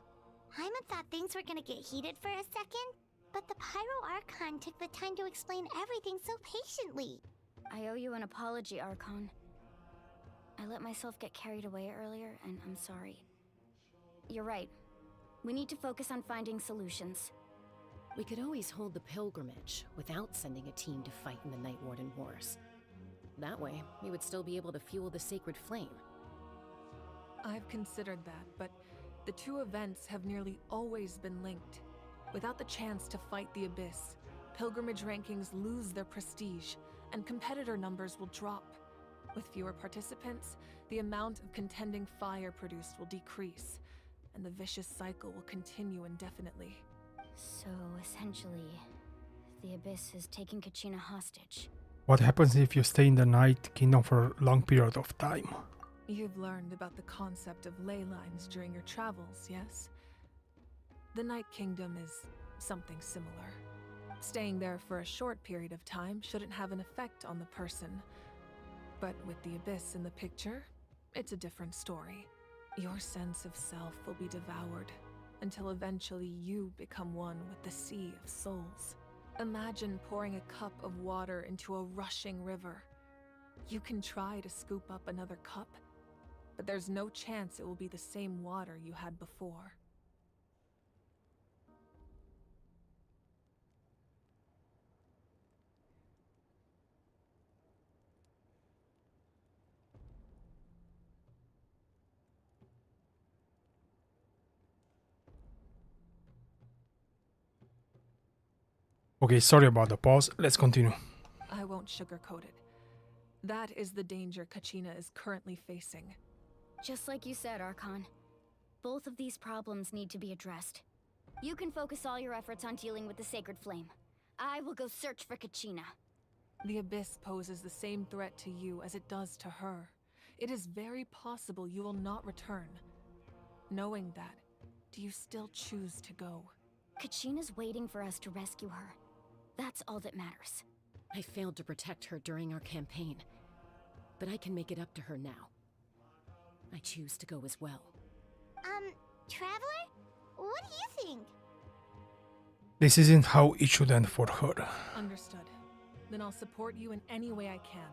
Paimon thought things were gonna get heated for a second, but the Pyro Archon took the time to explain everything so patiently.
I owe you an apology, Archon. I let myself get carried away earlier, and I'm sorry. You're right. We need to focus on finding solutions.
We could always hold the pilgrimage without sending a team to fight in the Night Warden Wars. That way, we would still be able to fuel the sacred flame.
I've considered that, but the two events have nearly always been linked. Without the chance to fight the Abyss, pilgrimage rankings lose their prestige, and competitor numbers will drop. With fewer participants, the amount of contending fire produced will decrease, and the vicious cycle will continue indefinitely.
So, essentially, the Abyss is taking Kachina hostage.
What happens if you stay in the Night Kingdom for a long period of time?
You've learned about the concept of ley lines during your travels, yes? The Night Kingdom is something similar. Staying there for a short period of time shouldn't have an effect on the person. But with the Abyss in the picture, it's a different story. Your sense of self will be devoured, until eventually you become one with the Sea of Souls. Imagine pouring a cup of water into a rushing river. You can try to scoop up another cup, but there's no chance it will be the same water you had before.
Okay, sorry about the pause. Let's continue.
I won't sugarcoat it. That is the danger Kachina is currently facing.
Just like you said, Archon. Both of these problems need to be addressed. You can focus all your efforts on dealing with the Sacred Flame. I will go search for Kachina.
The Abyss poses the same threat to you as it does to her. It is very possible you will not return. Knowing that, do you still choose to go?
Kachina's waiting for us to rescue her. That's all that matters.
I failed to protect her during our campaign, but I can make it up to her now. I choose to go as well.
Traveler? What do you think?
This isn't how it should end for her.
Understood. Then I'll support you in any way I can.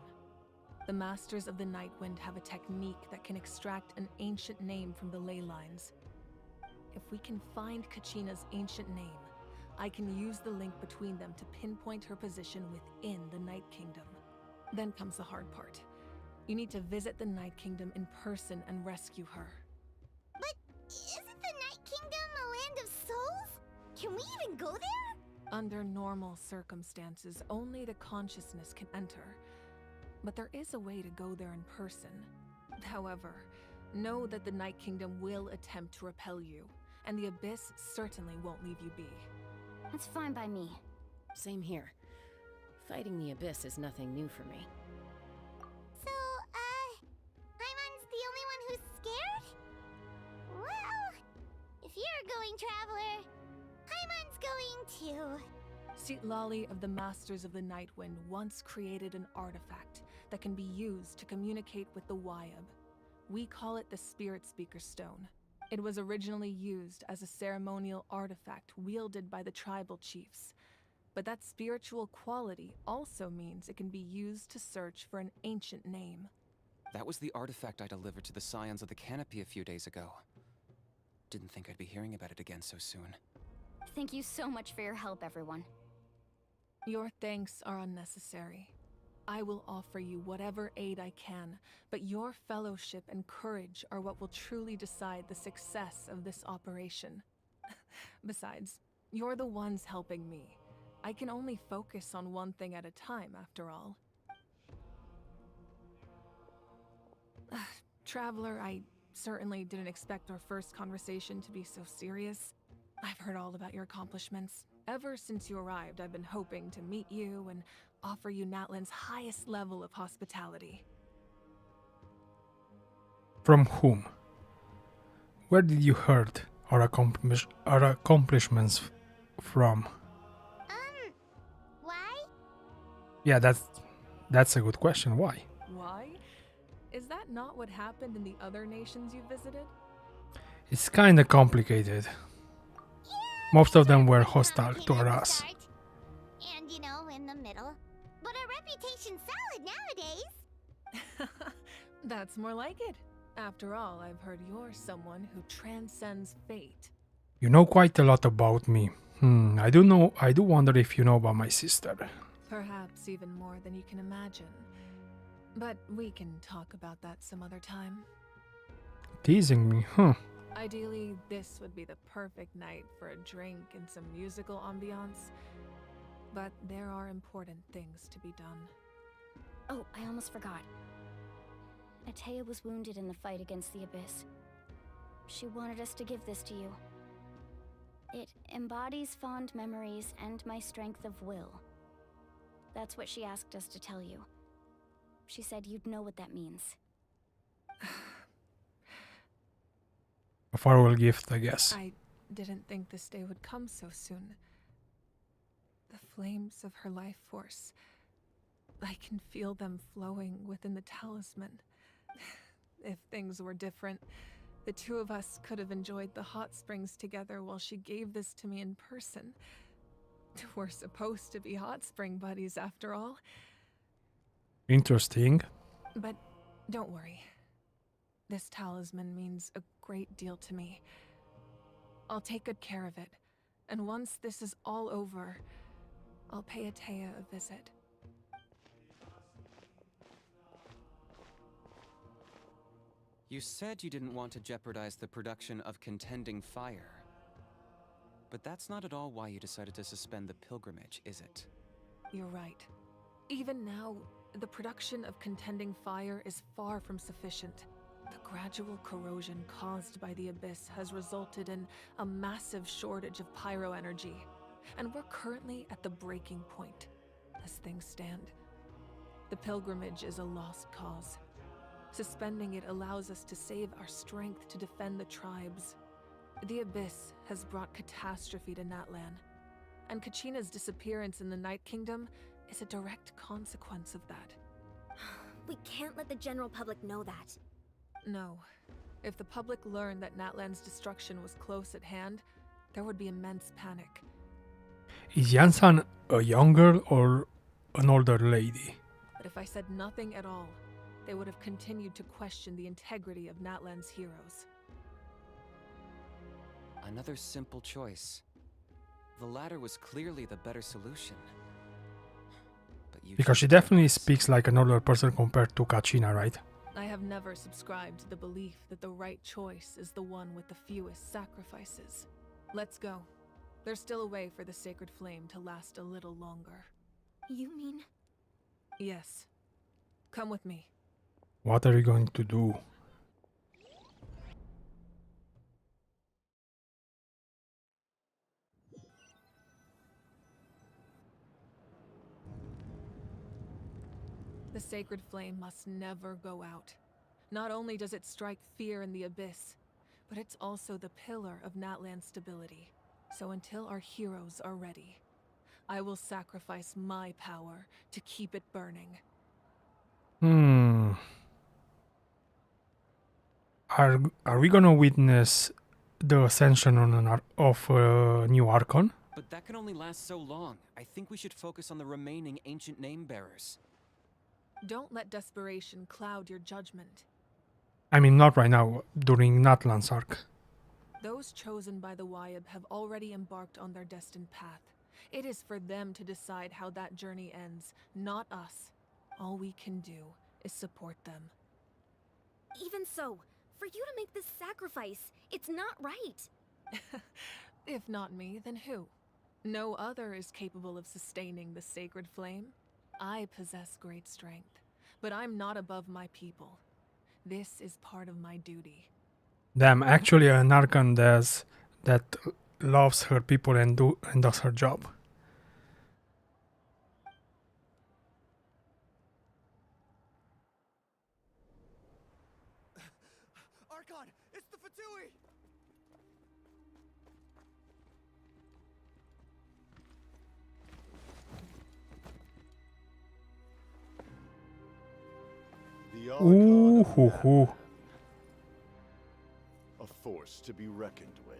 The Masters of the Nightwind have a technique that can extract an ancient name from the ley lines. If we can find Kachina's ancient name, I can use the link between them to pinpoint her position within the Night Kingdom. Then comes the hard part. You need to visit the Night Kingdom in person and rescue her.
But isn't the Night Kingdom a land of souls? Can we even go there?
Under normal circumstances, only the consciousness can enter. But there is a way to go there in person. However, know that the Night Kingdom will attempt to repel you, and the Abyss certainly won't leave you be.
That's fine by me.
Same here. Fighting the Abyss is nothing new for me.
So, Paimon's the only one who's scared? Well, if you're going, Traveler, Paimon's going too.
Lali of the Masters of the Nightwind once created an artifact that can be used to communicate with the Wayob. We call it the Spirit Speaker Stone. It was originally used as a ceremonial artifact wielded by the tribal chiefs. But that spiritual quality also means it can be used to search for an ancient name.
That was the artifact I delivered to the Scions of the Canopy a few days ago. Didn't think I'd be hearing about it again so soon.
Thank you so much for your help, everyone.
Your thanks are unnecessary. I will offer you whatever aid I can, but your fellowship and courage are what will truly decide the success of this operation. Besides, you're the ones helping me. I can only focus on one thing at a time, after all. Traveler, I certainly didn't expect our first conversation to be so serious. I've heard all about your accomplishments. Ever since you arrived, I've been hoping to meet you and offer you Natlan's highest level of hospitality.
From whom? Where did you heard our accomplishments from?
Why?
Yeah, that's a good question. Why?
Why? Is that not what happened in the other nations you visited?
It's kind of complicated. Most of them were hostile toward us.
And, you know, in the middle. But our reputation's solid nowadays.
That's more like it. After all, I've heard you're someone who transcends fate.
You know quite a lot about me. I do wonder if you know about my sister.
Perhaps even more than you can imagine. But we can talk about that some other time.
Teasing me, huh?
Ideally, this would be the perfect night for a drink and some musical ambiance. But there are important things to be done.
Oh, I almost forgot. Atea was wounded in the fight against the Abyss. She wanted us to give this to you. It embodies fond memories and my strength of will. That's what she asked us to tell you. She said you'd know what that means.
A farewell gift, I guess.
I didn't think this day would come so soon. The flames of her life force. I can feel them flowing within the talisman. If things were different, the two of us could have enjoyed the hot springs together while she gave this to me in person. We're supposed to be hot spring buddies after all.
Interesting.
But don't worry. This talisman means a great deal to me. I'll take good care of it. And once this is all over, I'll pay Atea a visit.
You said you didn't want to jeopardize the production of Contending Fire. But that's not at all why you decided to suspend the pilgrimage, is it?
You're right. Even now, the production of Contending Fire is far from sufficient. The gradual corrosion caused by the Abyss has resulted in a massive shortage of pyro energy, and we're currently at the breaking point, as things stand. The pilgrimage is a lost cause. Suspending it allows us to save our strength to defend the tribes. The Abyss has brought catastrophe to Natlan, and Kachina's disappearance in the Night Kingdom is a direct consequence of that.
We can't let the general public know that.
No. If the public learned that Natlan's destruction was close at hand, there would be immense panic.
Is Yansan a young girl or an older lady?
But if I said nothing at all, they would have continued to question the integrity of Natlan's heroes.
Another simple choice. The latter was clearly the better solution. But you
Because she definitely speaks like an older person compared to Kachina, right?
I have never subscribed to the belief that the right choice is the one with the fewest sacrifices. Let's go. There's still a way for the sacred flame to last a little longer.
You mean?
Yes. Come with me.
What are you going to do?
The sacred flame must never go out. Not only does it strike fear in the Abyss, but it's also the pillar of Natlan's stability. So until our heroes are ready, I will sacrifice my power to keep it burning.
Are we gonna witness the ascension of a new Archon?
But that can only last so long. I think we should focus on the remaining ancient name bearers.
Don't let desperation cloud your judgment.
I mean, not right now, during Natlan's arc.
Those chosen by the Wayob have already embarked on their destined path. It is for them to decide how that journey ends, not us. All we can do is support them.
Even so, for you to make this sacrifice, it's not right.
If not me, then who? No other is capable of sustaining the sacred flame. I possess great strength, but I'm not above my people. This is part of my duty.
Damn, actually an Archon that loves her people and does her job.
Archon, it's the Fatui!
Ooh, hoo, hoo.
A force to be reckoned with.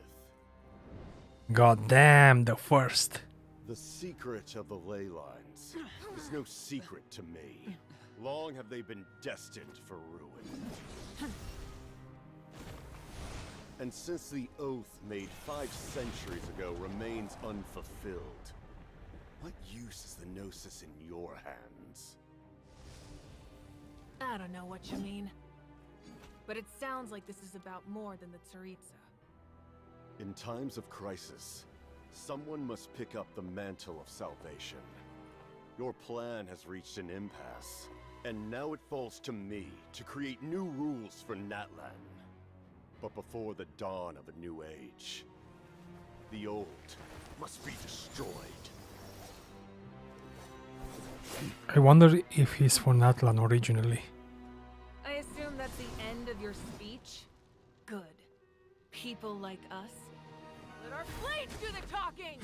God damn, the first.
The secret of the ley lines is no secret to me. Long have they been destined for ruin. And since the oath made 5 centuries ago remains unfulfilled, what use is the Gnosis in your hands?
I don't know what you mean. But it sounds like this is about more than the Tsaritsa.
In times of crisis, someone must pick up the mantle of salvation. Your plan has reached an impasse, and now it falls to me to create new rules for Natlan. But before the dawn of a new age, the old must be destroyed.
I wonder if he's for Natlan originally.
I assume that's the end of your speech? Good. People like us?
Let our blades do the talking!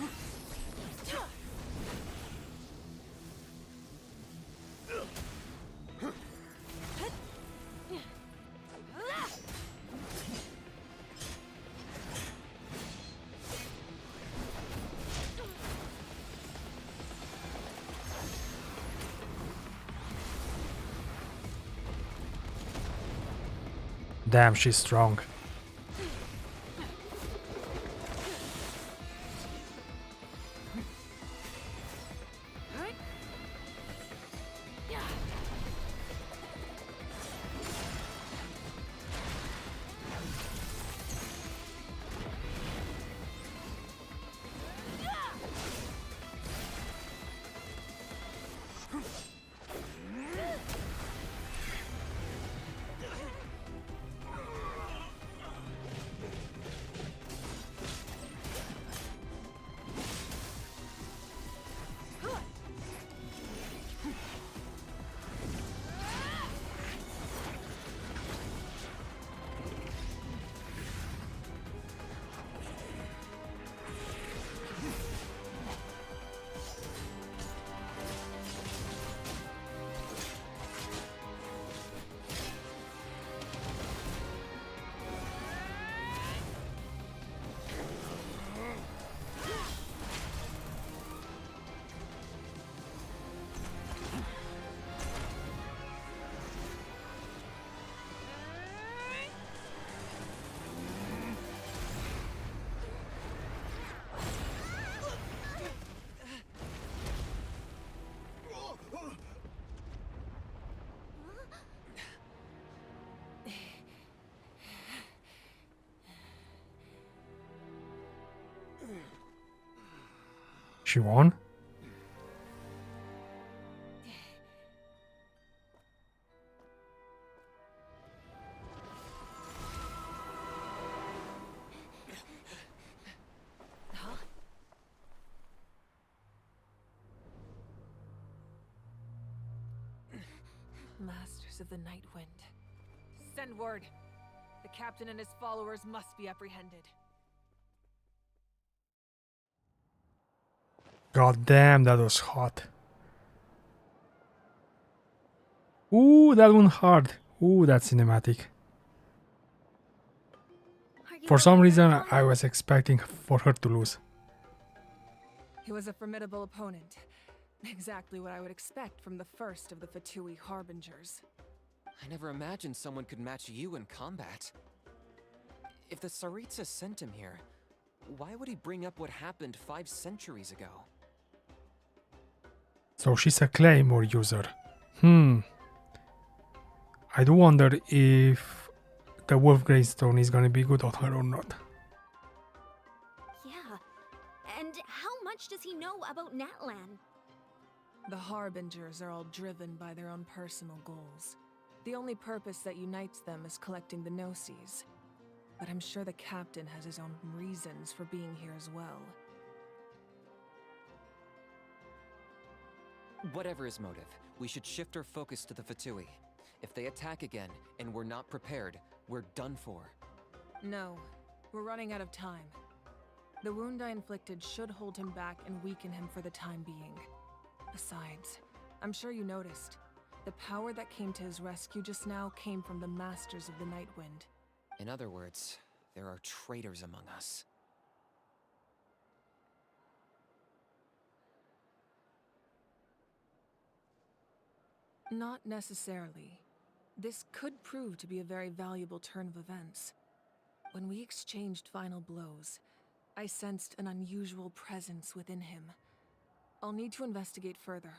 Damn, she's strong. She won?
Masters of the Night Wind. Send word. The captain and his followers must be apprehended.
God damn, that was hot. Ooh, that one hard. Ooh, that's cinematic. For some reason, I was expecting for her to lose.
He was a formidable opponent. Exactly what I would expect from the first of the Fatui Harbingers.
I never imagined someone could match you in combat. If the Tsaritsa sent him here, why would he bring up what happened 5 centuries ago?
So she's a Claymore user. I do wonder if the Wolf Greystone is gonna be good on her or not.
Yeah. And how much does he know about Natlan?
The Harbingers are all driven by their own personal goals. The only purpose that unites them is collecting the Gnosis. But I'm sure the captain has his own reasons for being here as well.
Whatever his motive, we should shift our focus to the Fatui. If they attack again, and we're not prepared, we're done for.
No, we're running out of time. The wound I inflicted should hold him back and weaken him for the time being. Besides, I'm sure you noticed, The power that came to his rescue just now came from the Masters of the Nightwind.
In other words, there are traitors among us.
Not necessarily. This could prove to be a very valuable turn of events. When we exchanged final blows, I sensed an unusual presence within him. I'll need to investigate further.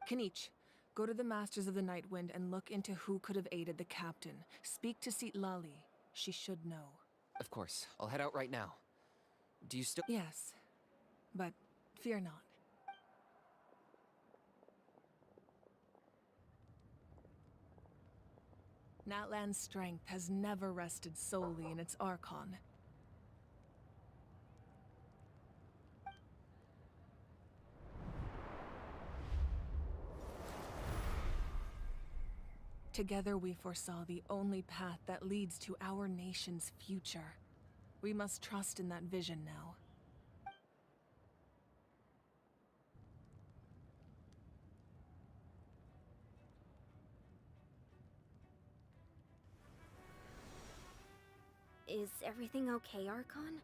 Kinich, go to the Masters of the Nightwind and look into who could have aided the captain. Speak to Lali. She should know.
Of course. I'll head out right now. Do you still—
Yes, but fear not. Natlan's strength has never rested solely in its Archon. Together we foresaw the only path that leads to our nation's future. We must trust in that vision now.
Is everything okay, Archon?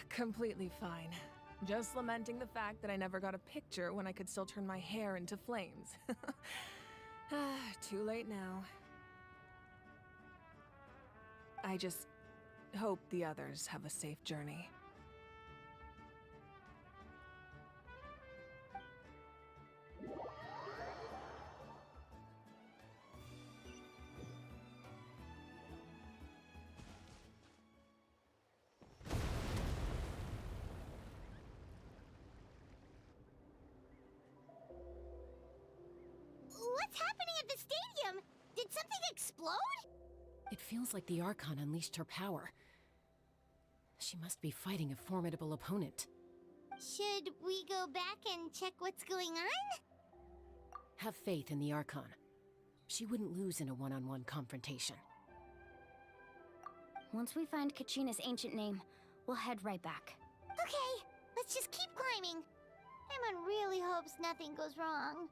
Completely fine. Just lamenting the fact that I never got a picture when I could still turn my hair into flames. Too late now. I just hope the others have a safe journey.
What's happening at the stadium? Did something explode?
It feels like the Archon unleashed her power. She must be fighting a formidable opponent.
Should we go back and check what's going on?
Have faith in the Archon. She wouldn't lose in a one-on-one confrontation.
Once we find Kachina's ancient name, we'll head right back.
Okay, let's just keep climbing. Paimon really hopes nothing goes wrong.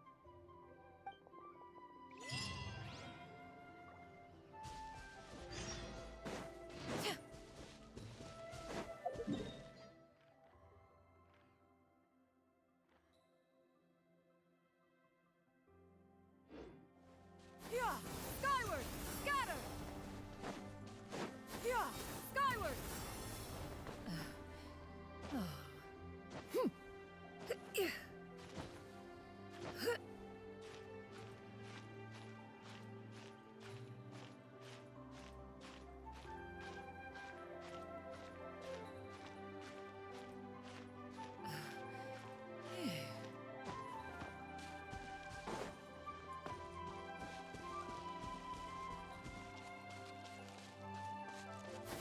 Yeah! Skyward! Scatter! Yeah! Skyward!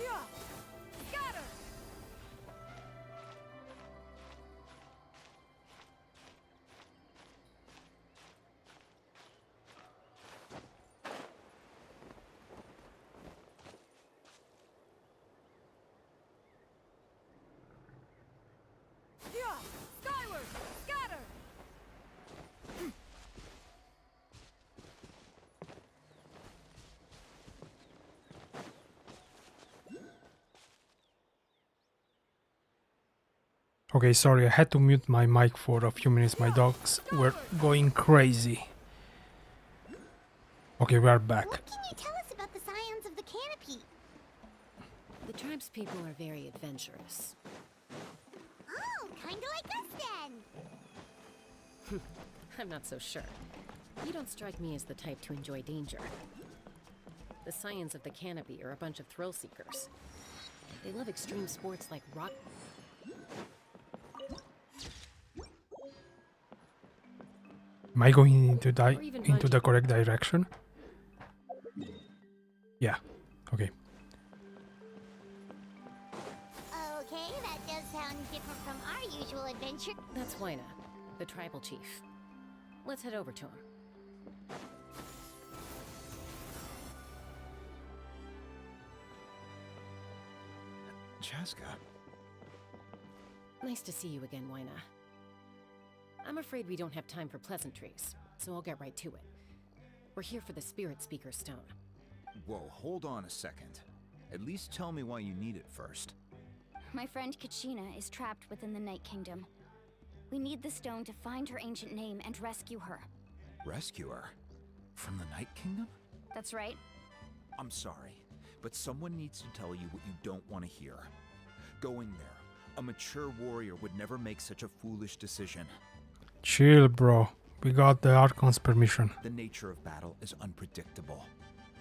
Yeah! Scatter! Yeah! Skyward! Scatter!
Okay, sorry, I had to mute my mic for a few minutes. My dogs were going crazy. Okay, we are back.
What can you tell us about the Scions of the Canopy?
The tribe's people are very adventurous.
Oh, kinda like us then.
I'm not so sure. You don't strike me as the type to enjoy danger. The Scions of the Canopy are a bunch of thrill seekers. They love extreme sports like rock.
Am I going into the correct direction? Yeah. Okay.
Okay, that does sound different from our usual adventure.
That's Wayna, the tribal chief. Let's head over to him.
Chasca.
Nice to see you again, Wayna. I'm afraid we don't have time for pleasantries, so I'll get right to it. We're here for the Spirit Speaker Stone.
Whoa, hold on a second. At least tell me why you need it first.
My friend Kachina is trapped within the Night Kingdom. We need the stone to find her ancient name and rescue her.
Rescue her? From the Night Kingdom?
That's right.
I'm sorry, but someone needs to tell you what you don't want to hear. Going there, a mature warrior would never make such a foolish decision.
Chill, bro. We got the Archon's permission.
The nature of battle is unpredictable.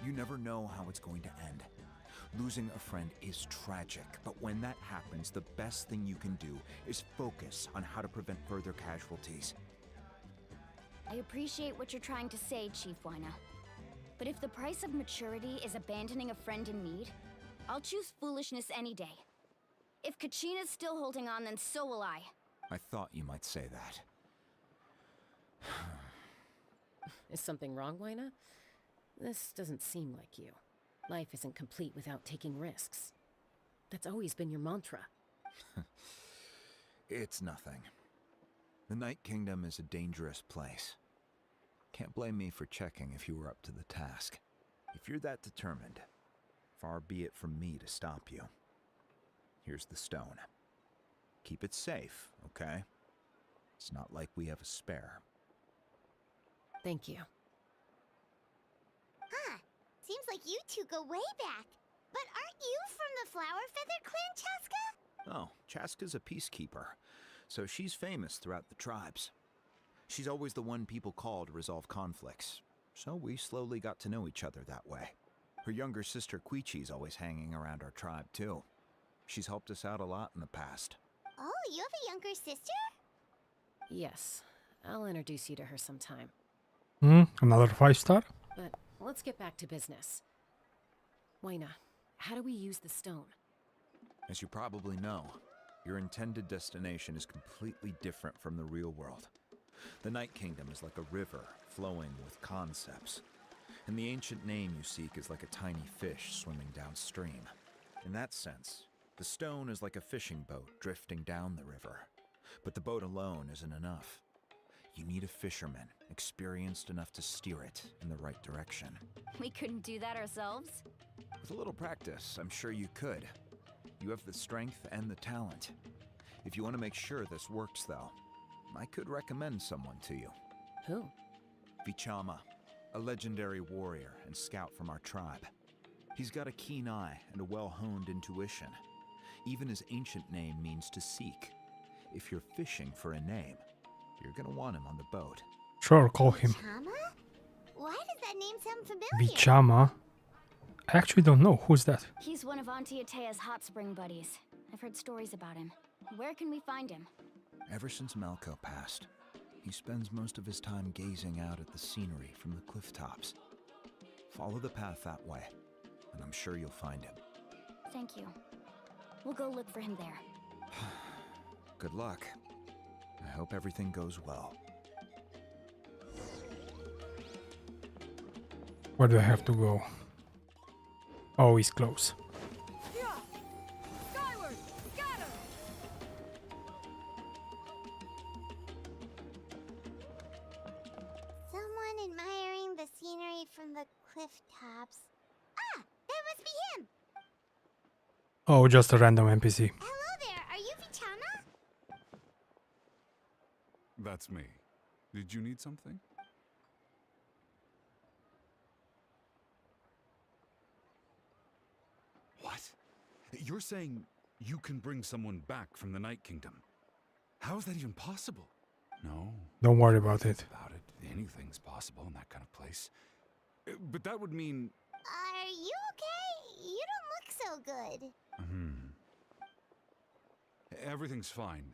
You never know how it's going to end. Losing a friend is tragic, but when that happens, the best thing you can do is focus on how to prevent further casualties.
I appreciate what you're trying to say, Chief Wayna. But if the price of maturity is abandoning a friend in need, I'll choose foolishness any day. If Kachina's still holding on, then so will I.
I thought you might say that.
Is something wrong, Wayna? This doesn't seem like you. Life isn't complete without taking risks. That's always been your mantra.
It's nothing. The Night Kingdom is a dangerous place. Can't blame me for checking if you were up to the task. If you're that determined, far be it from me to stop you. Here's the stone. Keep it safe, okay? It's not like we have a spare.
Thank you.
Huh. Seems like you two go way back. But aren't you from the Flower Feather clan, Chasca?
Oh, Chasca's a peacekeeper, so she's famous throughout the tribes. She's always the one people call to resolve conflicts, so we slowly got to know each other that way. Her younger sister Chuychu's always hanging around our tribe too. She's helped us out a lot in the past.
Oh, you have a younger sister?
Yes, I'll introduce you to her sometime.
Another 5-star?
But let's get back to business. Wayna, how do we use the stone?
As you probably know, your intended destination is completely different from the real world. The Night Kingdom is like a river flowing with concepts, and the ancient name you seek is like a tiny fish swimming downstream. In that sense, the stone is like a fishing boat drifting down the river, but the boat alone isn't enough. You need a fisherman, experienced enough to steer it in the right direction.
We couldn't do that ourselves?
With a little practice, I'm sure you could. You have the strength and the talent. If you want to make sure this works, though, I could recommend someone to you.
Who?
Vichama, a legendary warrior and scout from our tribe. He's got a keen eye and a well-honed intuition. Even his ancient name means to seek. If you're fishing for a name, you're gonna want him on the boat.
Sure, call him.
Vichama? Why does that name sound familiar?
Vichama? I actually don't know. Who's that?
He's one of Auntie Atea's hot spring buddies. I've heard stories about him. Where can we find him?
Ever since Malco passed, he spends most of his time gazing out at the scenery from the cliff tops. Follow the path that way, and I'm sure you'll find him.
Thank you. We'll go look for him there.
Good luck. I hope everything goes well.
Where do I have to go? Oh, he's close.
Skyward! Scatter!
Someone admiring the scenery from the cliff tops. Ah! That must be him!
Oh, just a random NPC.
Hello there, are you Vichama?
That's me. Did you need something? What? You're saying you can bring someone back from the Night Kingdom? How is that even possible? No.
Don't worry about it.
Anything's possible in that kind of place. But that would mean...
Are you okay? You don't look so good.
Everything's fine.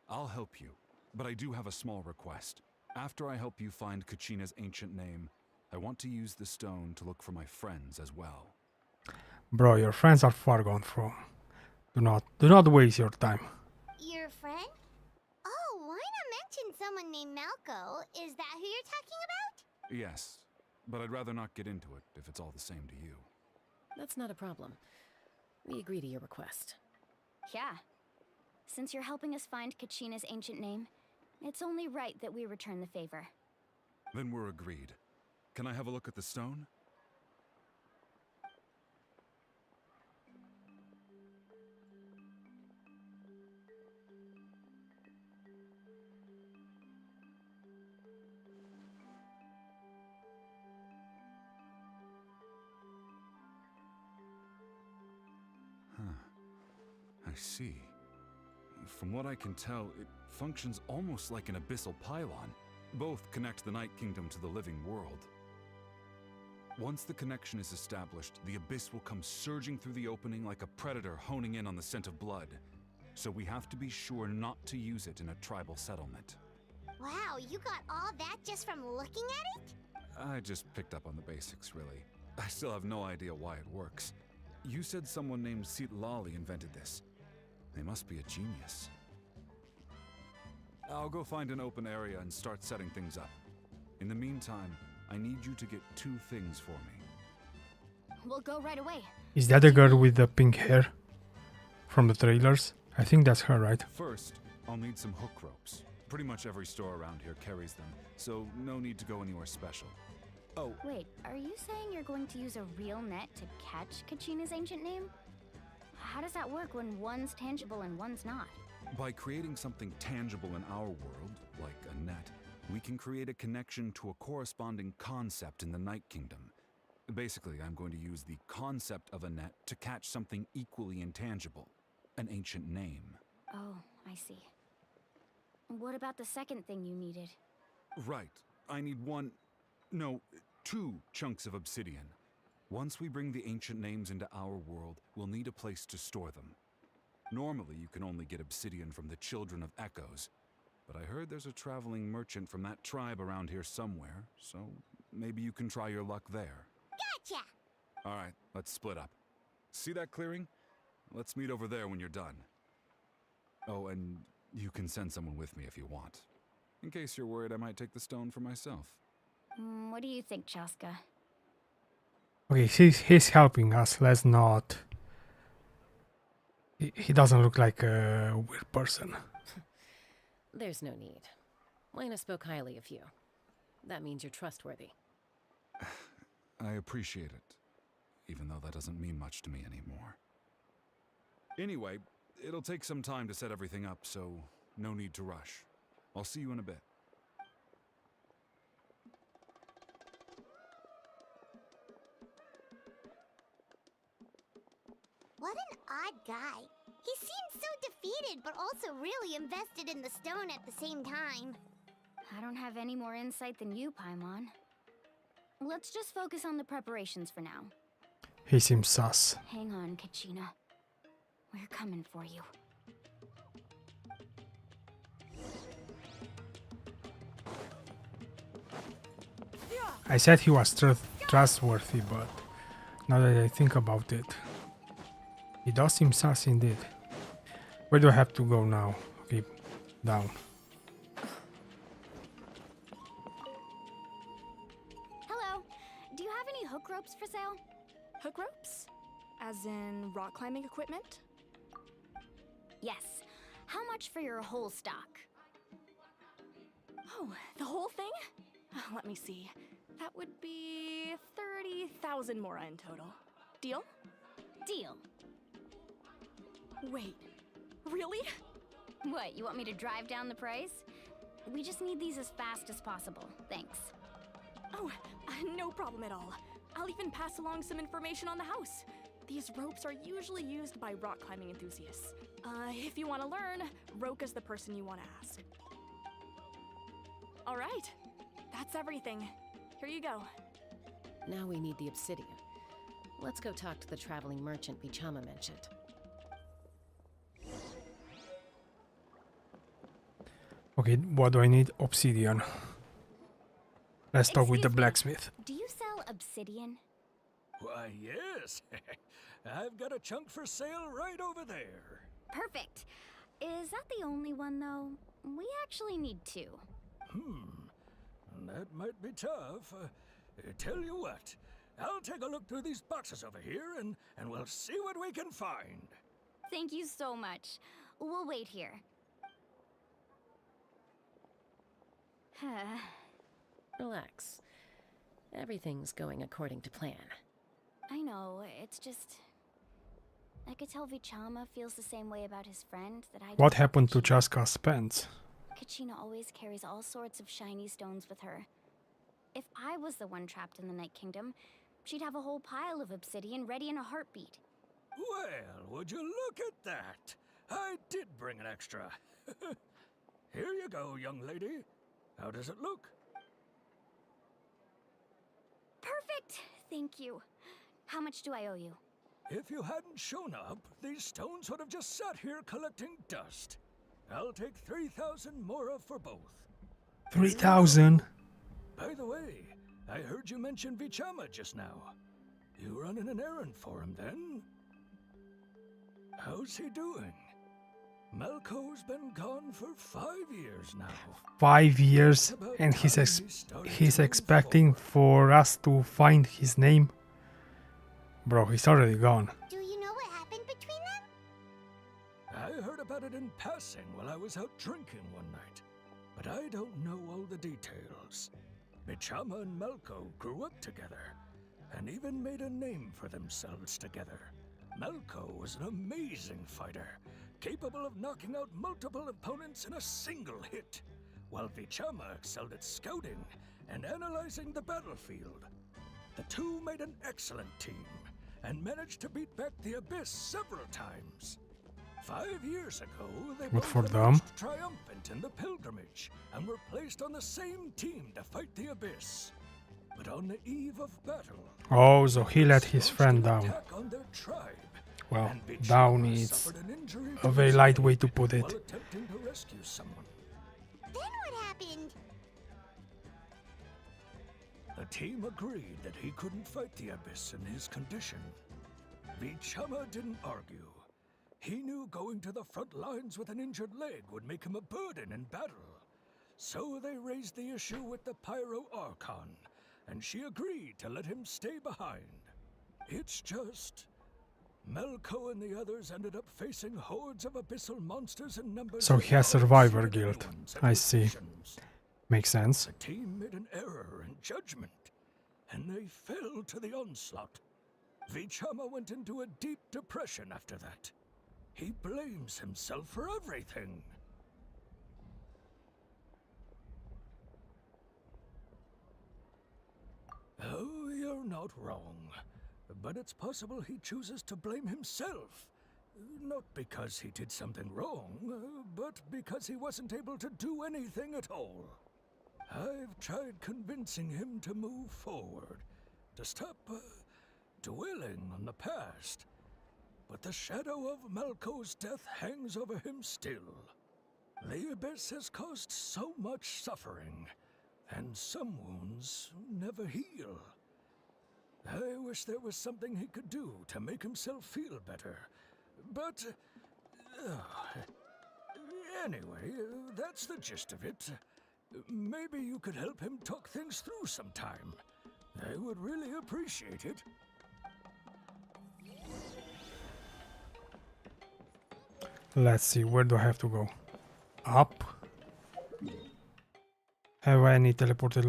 I'll help you, but I do have a small request. After I help you find Kachina's ancient name, I want to use the stone to look for my friends as well.
Bro, your friends are far gone from. Do not waste your time.
Your friend? Oh, Wayna mentioned someone named Malco. Is that who you're talking about?
Yes, but I'd rather not get into it if it's all the same to you.
That's not a problem. We agree to your request.
Yeah. Since you're helping us find Kachina's ancient name, it's only right that we return the favor.
Then we're agreed. Can I have a look at the stone? I see. From what I can tell, it functions almost like an abyssal pylon. Both connect the Night Kingdom to the living world. Once the connection is established, the abyss will come surging through the opening like a predator honing in on the scent of blood. So we have to be sure not to use it in a tribal settlement.
Wow, you got all that just from looking at it?
I just picked up on the basics, really. I still have no idea why it works. You said someone named Lali invented this. They must be a genius. I'll go find an open area and start setting things up. In the meantime, I need you to get 2 things for me.
We'll go right away.
Is that the girl with the pink hair from the trailers? I think that's her, right?
First, I'll need some hook ropes. Pretty much every store around here carries them, so no need to go anywhere special. Oh,
Wait, are you saying you're going to use a real net to catch Kachina's ancient name? How does that work when one's tangible and one's not?
by creating something tangible in our world, like a net, we can create a connection to a corresponding concept in the Night Kingdom. Basically, I'm going to use the concept of a net to catch something equally intangible, an ancient name.
Oh, I see. What about the second thing you needed?
Right. I need two chunks of obsidian. Once we bring the ancient names into our world, we'll need a place to store them. Normally, you can only get obsidian from the Children of Echoes, but I heard there's a traveling merchant from that tribe around here somewhere, so maybe you can try your luck there.
Gotcha!
Alright, let's split up. See that clearing? Let's meet over there when you're done. Oh, and you can send someone with me if you want. In case you're worried I might take the stone for myself.
What do you think, Chasca?
Okay, he's helping us. Let's not... He doesn't look like a weird person.
There's no need. Wayna spoke highly of you. That means you're trustworthy.
I appreciate it, even though that doesn't mean much to me anymore. Anyway, it'll take some time to set everything up, so no need to rush. I'll see you in a bit.
What an odd guy. He seems so defeated, but also really invested in the stone at the same time.
I don't have any more insight than you, Paimon. Let's just focus on the preparations for now.
He seems sus.
Hang on, Kachina. We're coming for you.
I said he was trustworthy, but now that I think about it, he does seem sus indeed. Where do I have to go now? Okay, down.
Hello. Do you have any hook ropes for sale?
Hook ropes? As in rock climbing equipment?
Yes. How much for your whole stock?
Oh, the whole thing? Let me see. That would be 30,000 mora in total. Deal?
Deal.
Wait, really?
What, you want me to drive down the price? We just need these as fast as possible. Thanks.
Oh, no problem at all. I'll even pass along some information on the house. These ropes are usually used by rock climbing enthusiasts. If you want to learn, Roka's the person you want to ask. All right, that's everything. Here you go.
Now we need the obsidian. Let's go talk to the traveling merchant Vichama mentioned.
Okay, what do I need? Obsidian. Let's talk with the blacksmith.
Do you sell obsidian?
Why, yes. I've got a chunk for sale right over there.
Perfect. Is that the only one, though? We actually need two.
That might be tough. Tell you what, I'll take a look through these boxes over here and we'll see what we can find.
Thank you so much. we'll wait here.
Relax. Everything's going according to plan.
I know, it's just... I could tell Vichama feels the same way about his friend that I do.
What happened to Chasca's pants?
Kachina always carries all sorts of shiny stones with her. If I was the one trapped in the Night Kingdom, she'd have a whole pile of obsidian ready in a heartbeat.
Well, would you look at that? I did bring an extra. Here you go, young lady. How does it look?
Perfect! Thank you. How much do I owe you?
If you hadn't shown up, these stones would have just sat here collecting dust. I'll take 3,000 mora for both.
3,000?
By the way, I heard you mention Vichama just now. You running an errand for him then? How's he doing? Malco's been gone for 5 years now.
5 years, and he's expecting for us to find his name? Bro, he's already gone.
Do you know what happened between them?
I heard about it in passing while I was out drinking one night, but I don't know all the details. Vichama and Malco grew up together, and even made a name for themselves together. Malco was an amazing fighter, capable of knocking out multiple opponents in a single hit, while Vichama excelled at scouting and analyzing the battlefield. The two made an excellent team, and managed to beat back the Abyss several times. 5 years ago, they
Good
both
for them.
emerged triumphant in the pilgrimage, and were placed on the same team to fight the Abyss. But on the eve of battle,
Oh, so he let his friend down.
attack on their tribe,
Well,
and Vichama
down is
suffered an injury
a
to
very
his
light
leg
way to put it.
while attempting to rescue someone.
Then what happened?
The team agreed that he couldn't fight the Abyss in his condition. Vichama didn't argue. He knew going to the front lines with an injured leg would make him a burden in battle. So they raised the issue with the Pyro Archon, and she agreed to let him stay behind. It's just... Malco and the others ended up facing hordes of abyssal monsters in numbers.
So he has Survivor Guild. I see. Makes sense.
The team made an error in judgment, and they fell to the onslaught. Vichama went into a deep depression after that. He blames himself for everything. Oh, you're not wrong. But it's possible he chooses to blame himself. Not because he did something wrong, but because he wasn't able to do anything at all. I've tried convincing him to move forward, to stop dwelling on the past. But the shadow of Malco's death hangs over him still. The Abyss has caused so much suffering, and some wounds never heal. I wish there was something he could do to make himself feel better. But... anyway, that's the gist of it. Maybe you could help him talk things through sometime. I would really appreciate it.
Let's see, where do I have to go? Up? Have I any teleported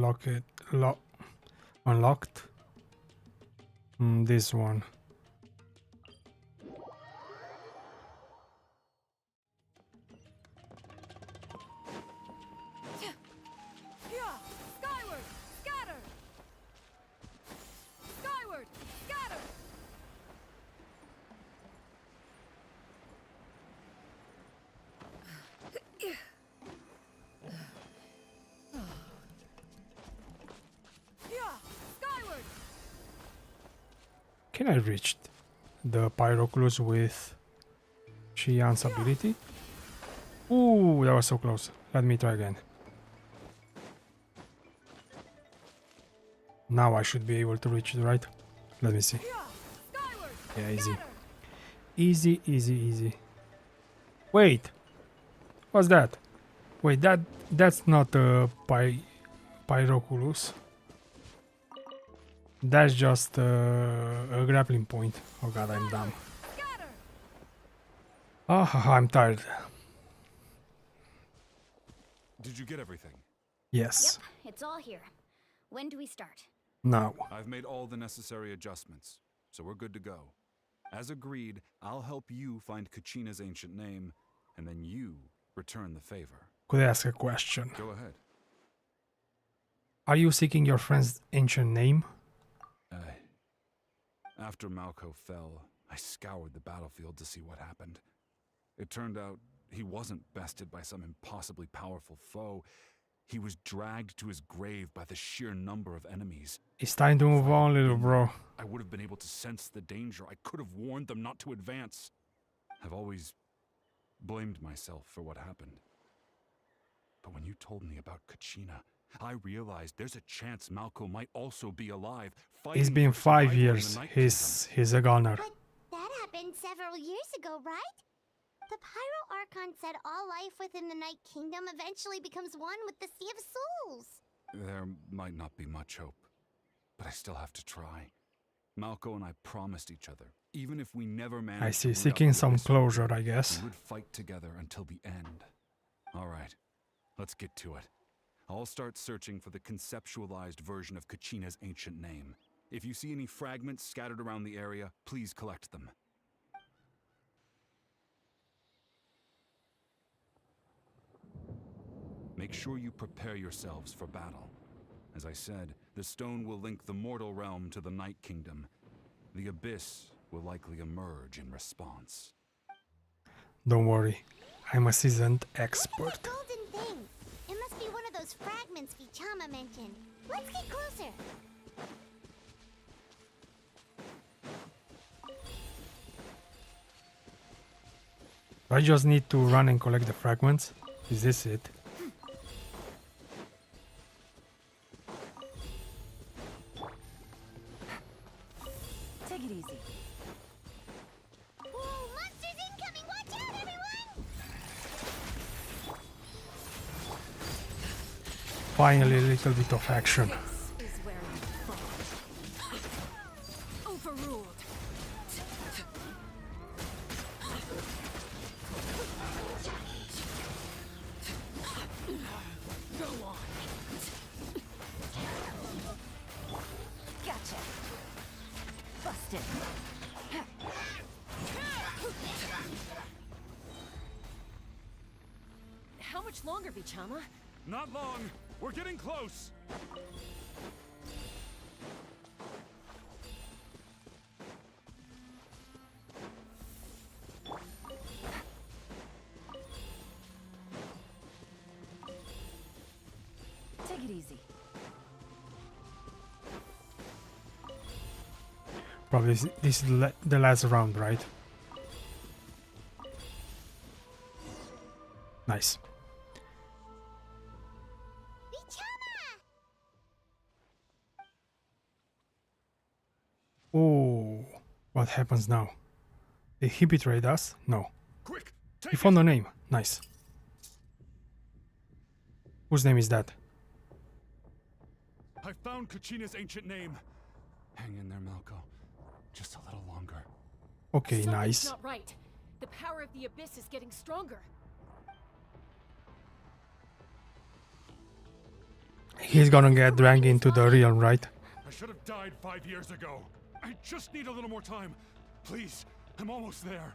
unlocked? This one.
Skyward! Scatter! Skyward! Scatter! Skyward!
Can I reach the Pyroclus with Xian's ability? Ooh, that was so close. Let me try again. Now I should be able to reach it, right? Let me see. Yeah, easy. Easy, easy, easy. Wait! What's that? Wait, that's not a Pyroculus. That's just a grappling point. Oh god, I'm dumb. Ah, I'm tired.
Did you get everything?
Yes.
Yep, it's all here. When do we start?
Now.
I've made all the necessary adjustments, so we're good to go. As agreed, I'll help you find Kachina's ancient name, and then you return the favor.
Could I ask a question?
Go ahead.
Are you seeking your friend's ancient name?
After Malco fell, I scoured the battlefield to see what happened. It turned out he wasn't bested by some impossibly powerful foe. He was dragged to his grave by the sheer number of enemies.
It's time to move on, little bro.
I would have been able to sense the danger. I could have warned them not to advance. I've always blamed myself for what happened. But when you told me about Kachina, I realized there's a chance Malco might also be alive.
It's been 5 years. He's a goner.
But that happened several years ago, right? The Pyro Archon said all life within the Night Kingdom eventually becomes one with the Sea of Souls.
There might not be much hope, but I still have to try. Malco and I promised each other, even if we never managed
I see,
to
seeking some closure, I guess.
we would fight together until the end. All right, let's get to it. I'll start searching for the conceptualized version of Kachina's ancient name. If you see any fragments scattered around the area, please collect them. Make sure you prepare yourselves for battle. As I said, the stone will link the mortal realm to the Night Kingdom. The abyss will likely emerge in response.
Don't worry, I'm a seasoned expert.
Look at that golden thing. It must be one of those fragments Vichama mentioned. Let's get closer.
I just need to run and collect the fragments. Is this it?
Take it easy. Whoa, monsters incoming! Watch out, everyone!
Finally, a little bit of action.
This is where you fall. Overruled. Go on. Gotcha. Busted.
How much longer, Vichama?
Not long. We're getting close.
Take it easy.
Probably this is the last round, right? Nice. Oh, what happens now? Did he betrayed us? No.
Quick,
He found a name. Nice. Whose name is that?
I found Kachina's ancient name. Hang in there, Malco. Just a little longer.
Okay,
Something's
nice.
not right. The power of the abyss is getting stronger.
He's gonna get dragged into the realm, right?
I should have died 5 years ago. I just need a little more time. Please, I'm almost there.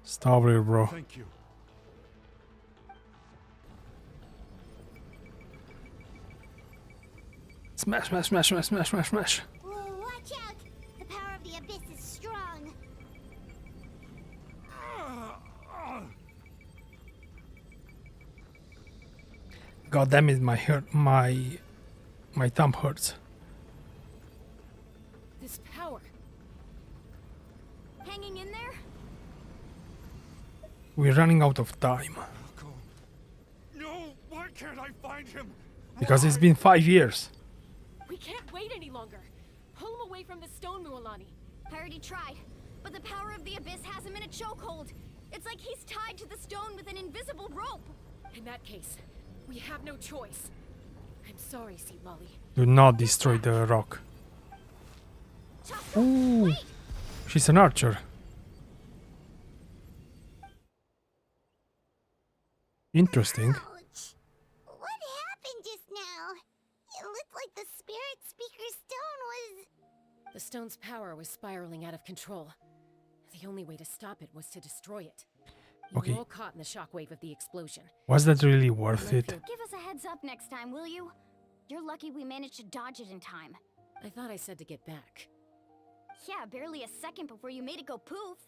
Stop it, bro.
Thank you.
Smash, smash, smash, smash, smash, smash, smash.
Whoa, watch out! The power of the abyss is strong.
God damn it, my thumb hurts.
This power.
Hanging in there?
We're running out of time.
No, why can't I find him?
Because it's been 5 years.
We can't wait any longer. Pull him away from the stone, Mualani.
I already tried, but the power of the abyss has him in a chokehold. It's like he's tied to the stone with an invisible rope.
In that case, we have no choice. I'm sorry, Sea Lolly.
Do not destroy the rock. Ooh, she's an archer. Interesting.
Ouch! like the Spirit Speaker Stone was...
The stone's power was spiraling out of control. The only way to stop it was to destroy it. You
Okay.
were all caught in the shockwave of the explosion.
Was that really worth it?
Give us a heads up next time, will you? You're lucky we managed to dodge it in time.
I thought I said to get back.
Yeah, barely a second before you made it go poof.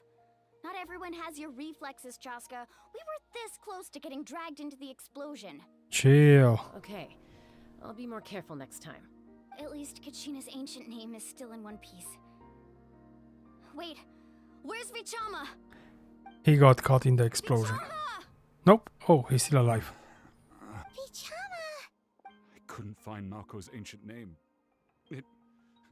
Not everyone has your reflexes, Chasca. We were this close to getting dragged into the explosion.
Chill.
Okay, I'll be more careful next time.
At least Kachina's ancient name is still in one piece. Wait, where's Vichama?
He got caught in the explosion. Nope. Oh, he's still alive.
Vichama!
I couldn't find Malco's ancient name. It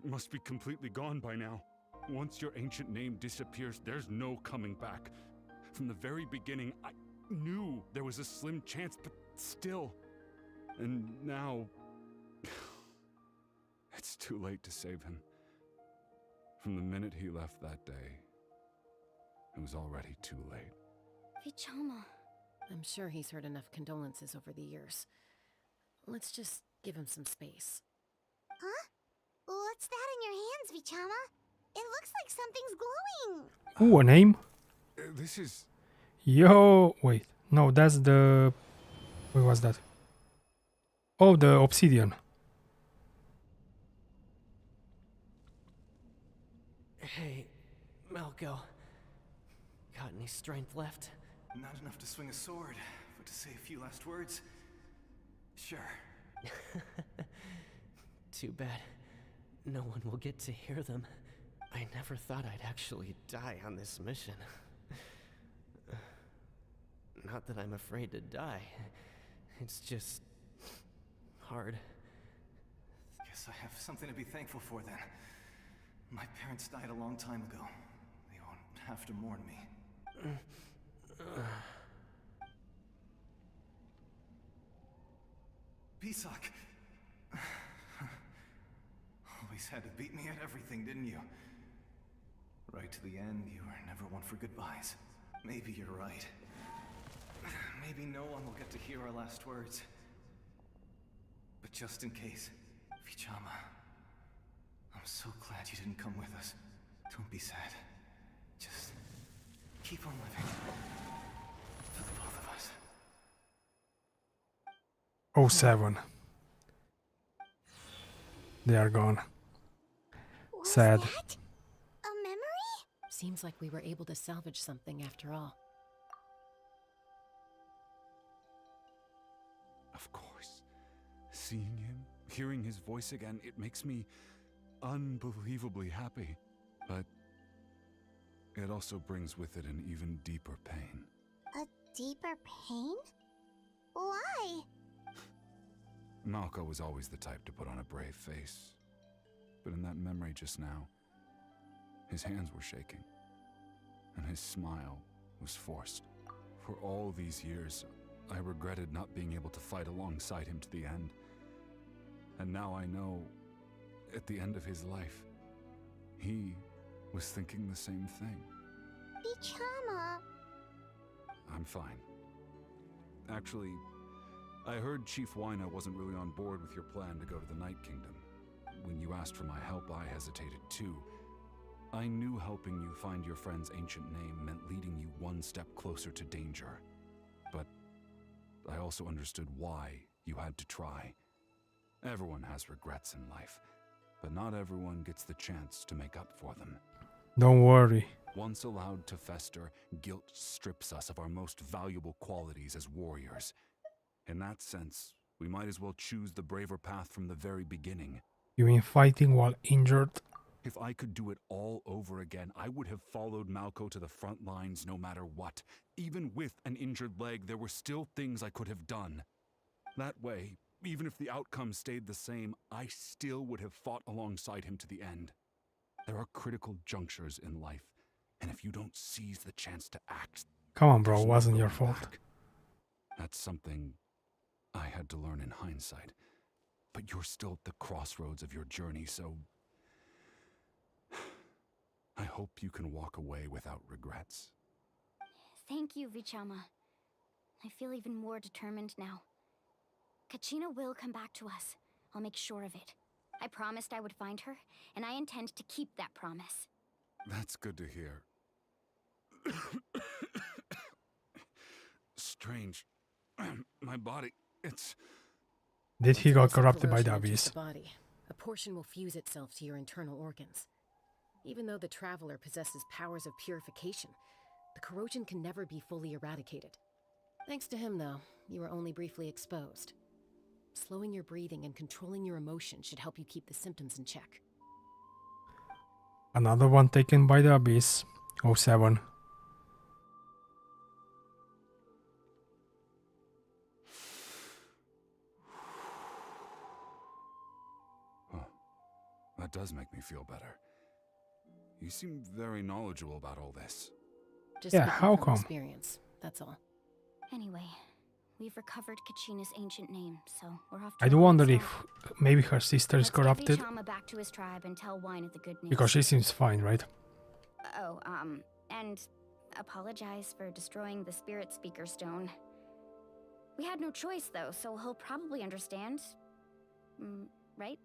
must be completely gone by now. Once your ancient name disappears, there's no coming back. From the very beginning, I knew there was a slim chance, but still. And now... it's too late to save him. From the minute he left that day, it was already too late.
Vichama.
I'm sure he's heard enough condolences over the years. Let's just give him some space.
Huh? What's that in your hands, Vichama? It looks like something's glowing.
Ooh, a name?
This is...
Yo, wait. No, that's the... What was that? Oh, the obsidian.
Hey, Malco. Got any strength left?
Not enough to swing a sword, but to say a few last words. Sure.
Too bad. No one will get to hear them. I never thought I'd actually die on this mission. Not that I'm afraid to die. It's just... hard.
Guess I have something to be thankful for then. My parents died a long time ago. They won't have to mourn me. Pisak! Always had to beat me at everything, didn't you? Right to the end, you were never one for goodbyes. Maybe you're right. Maybe no one will get to hear our last words. But just in case, Vichama, I'm so glad you didn't come with us. Don't be sad. Just keep on living. For the both of us.
07. They are gone. Sad.
That? A memory?
Seems like we were able to salvage something after all.
Of course. Seeing him, hearing his voice again, it makes me unbelievably happy. But it also brings with it an even deeper pain.
A deeper pain? Why?
Malco was always the type to put on a brave face. But in that memory just now, his hands were shaking, and his smile was forced. For all these years, I regretted not being able to fight alongside him to the end. And now I know, at the end of his life, he was thinking the same thing.
Vichama.
I'm fine. Actually, I heard Chief Wayna wasn't really on board with your plan to go to the Night Kingdom. When you asked for my help, I hesitated too. I knew helping you find your friend's ancient name meant leading you one step closer to danger. But I also understood why you had to try. Everyone has regrets in life, but not everyone gets the chance to make up for them.
Don't worry.
Once allowed to fester, guilt strips us of our most valuable qualities as warriors. In that sense, we might as well choose the braver path from the very beginning.
You mean fighting while injured?
If I could do it all over again, I would have followed Malco to the front lines no matter what. Even with an injured leg, there were still things I could have done. That way, even if the outcome stayed the same, I still would have fought alongside him to the end. There are critical junctures in life, and if you don't seize the chance to act...
Come on, bro,
there's no
wasn't your
going
fault.
back. That's something I had to learn in hindsight. But you're still at the crossroads of your journey, so... I hope you can walk away without regrets.
Thank you, Vichama. I feel even more determined now. Kachina will come back to us. I'll make sure of it. I promised I would find her, and I intend to keep that promise.
That's good to hear. Strange. My body, it's...
Did he got
Once
corrupted by the
corrosion enters
abyss?
the body, a portion will fuse itself to your internal organs. Even though the Traveler possesses powers of purification, the corrosion can never be fully eradicated. Thanks to him, though, you were only briefly exposed. Slowing your breathing and controlling your emotions should help you keep the symptoms in check.
Another one taken by the abyss. 07.
That does make me feel better. You seem very knowledgeable about all this.
Just
Yeah,
speaking
how
from
come?
experience, that's all.
Anyway, we've recovered Kachina's ancient name, so we're off to
I
a
do
good
wonder
start.
if maybe her sister is
Let's get
corrupted.
Vichama back to his tribe and tell Wayna the good news.
Because she seems fine, right?
Oh, and apologize for destroying the Spirit Speaker Stone. We had no choice, though, so he'll probably understand. Right?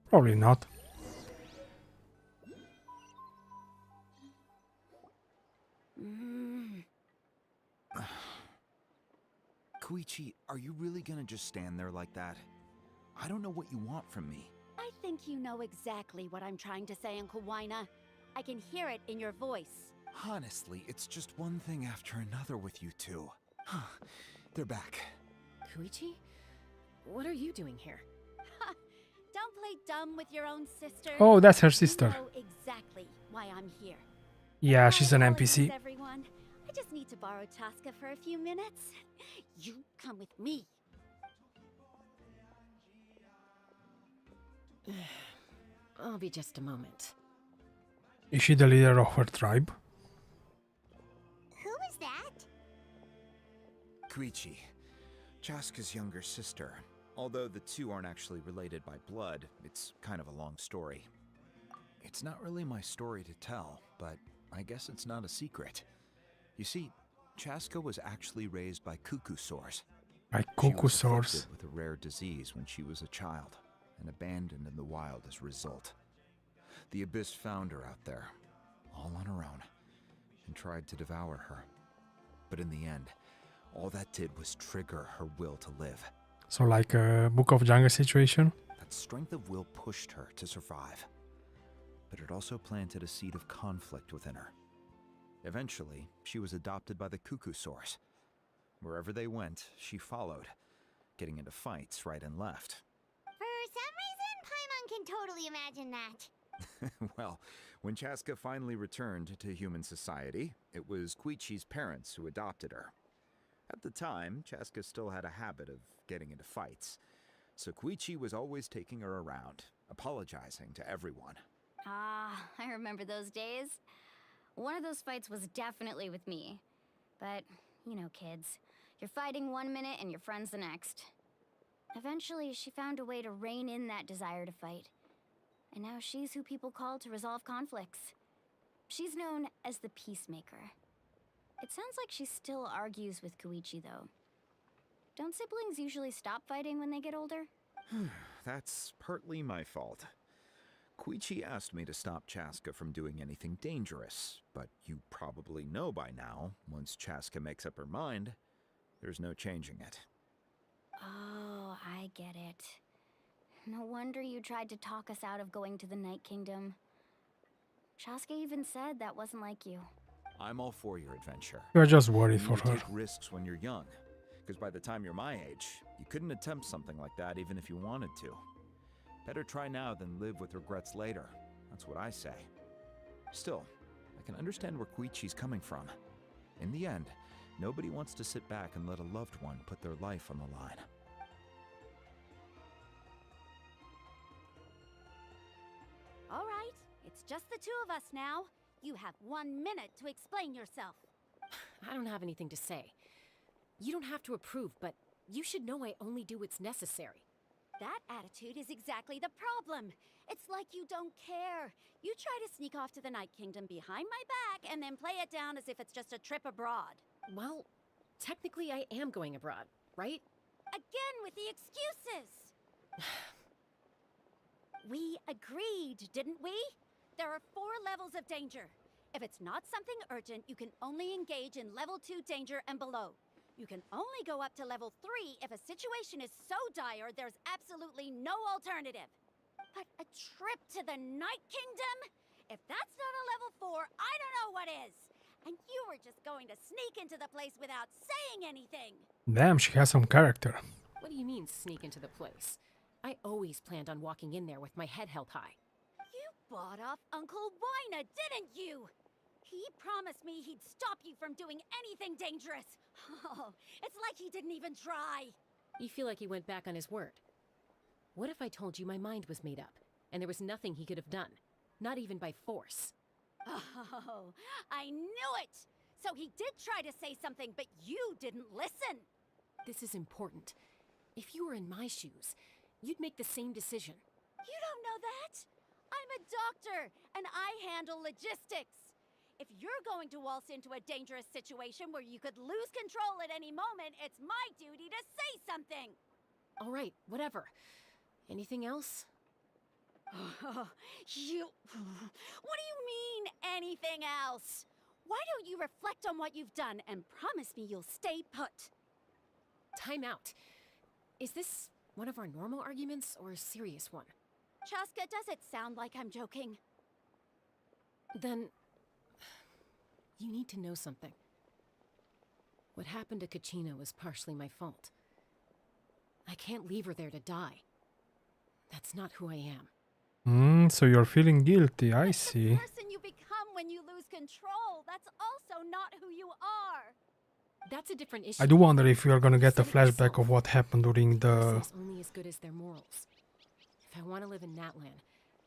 Probably not.
Koichi, are you really gonna just stand there like that? I don't know what you want from me.
I think you know exactly what I'm trying to say, Uncle Wayna. I can hear it in your voice.
Honestly, it's just one thing after another with you two. They're back.
Koichi? What are you doing here?
Don't play dumb with your own sister.
Oh, that's her sister.
You know exactly why I'm here.
Yeah, she's an
Apologies,
NPC.
everyone. I just need to borrow Chasca for a few minutes. You come with me.
I'll be just a moment.
Is she the leader of her tribe?
Who is that?
Koichi, Chasca's younger sister. Although the two aren't actually related by blood, it's kind of a long story. It's not really my story to tell, but I guess it's not a secret. You see, Chasca was actually raised by cuckoo sores.
By
She
cuckoo
was
sores.
afflicted with a rare disease when she was a child, and abandoned in the wild as a result. The Abyss found her out there, all on her own, and tried to devour her. But in the end, all that did was trigger her will to live.
So like a Book of Jungle situation?
That strength of will pushed her to survive. But it also planted a seed of conflict within her. Eventually, she was adopted by the cuckoo sores. Wherever they went, she followed, getting into fights right and left.
For some reason, Paimon can totally imagine that.
Well, when Chasca finally returned to human society, it was Koichi's parents who adopted her. At the time, Chasca still had a habit of getting into fights, so Koichi was always taking her around, apologizing to everyone.
Ah, I remember those days. One of those fights was definitely with me. But, you know, kids. You're fighting one minute and your friend's the next. Eventually, she found a way to rein in that desire to fight. And now she's who people call to resolve conflicts. She's known as the Peacemaker. It sounds like she still argues with Koichi, though. Don't siblings usually stop fighting when they get older?
That's partly my fault. Koichi asked me to stop Chasca from doing anything dangerous, but you probably know by now, once Chasca makes up her mind, there's no changing it.
Oh, I get it. No wonder you tried to talk us out of going to the Night Kingdom. Chasca even said that wasn't like you.
I'm all for your adventure.
You're just worried
You
for
need to
her.
take risks when you're young, because by the time you're my age, you couldn't attempt something like that even if you wanted to. Better try now than live with regrets later. That's what I say. Still, I can understand where Koichi's coming from. In the end, nobody wants to sit back and let a loved one put their life on the line.
All right, it's just the two of us now. You have 1 minute to explain yourself.
I don't have anything to say. You don't have to approve, but you should know I only do what's necessary.
That attitude is exactly the problem. It's like you don't care. You try to sneak off to the Night Kingdom behind my back and then play it down as if it's just a trip abroad.
Well, technically I am going abroad, right?
Again with the excuses! We agreed, didn't we? There are 4 levels of danger. If it's not something urgent, you can only engage in level 2 danger and below. You can only go up to level 3 if a situation is so dire there's absolutely no alternative. But a trip to the Night Kingdom? If that's not a level 4, I don't know what is. And you were just going to sneak into the place without saying anything.
Damn, she has some character.
What do you mean, sneak into the place? I always planned on walking in there with my head held high.
You bought off Uncle Wayna, didn't you? He promised me he'd stop you from doing anything dangerous. Oh, it's like he didn't even try.
You feel like he went back on his word. What if I told you my mind was made up, and there was nothing he could have done? Not even by force.
Oh, I knew it! So he did try to say something, but you didn't listen.
This is important. If you were in my shoes, you'd make the same decision.
You don't know that? I'm a doctor, and I handle logistics. If you're going to waltz into a dangerous situation where you could lose control at any moment, it's my duty to say something.
All right, whatever. Anything else?
What do you mean, anything else? Why don't you reflect on what you've done and promise me you'll stay put?
Time out. Is this one of our normal arguments or a serious one?
Chasca, does it sound like I'm joking?
Then you need to know something. What happened to Kachina was partially my fault. I can't leave her there to die. That's not who I am.
So you're feeling guilty, I see.
The person you become when you lose control, that's also not who you are.
That's a different issue.
I do wonder if we are gonna get a flashback of what happened during the
only as good as their morals. If I want to live in Natlan,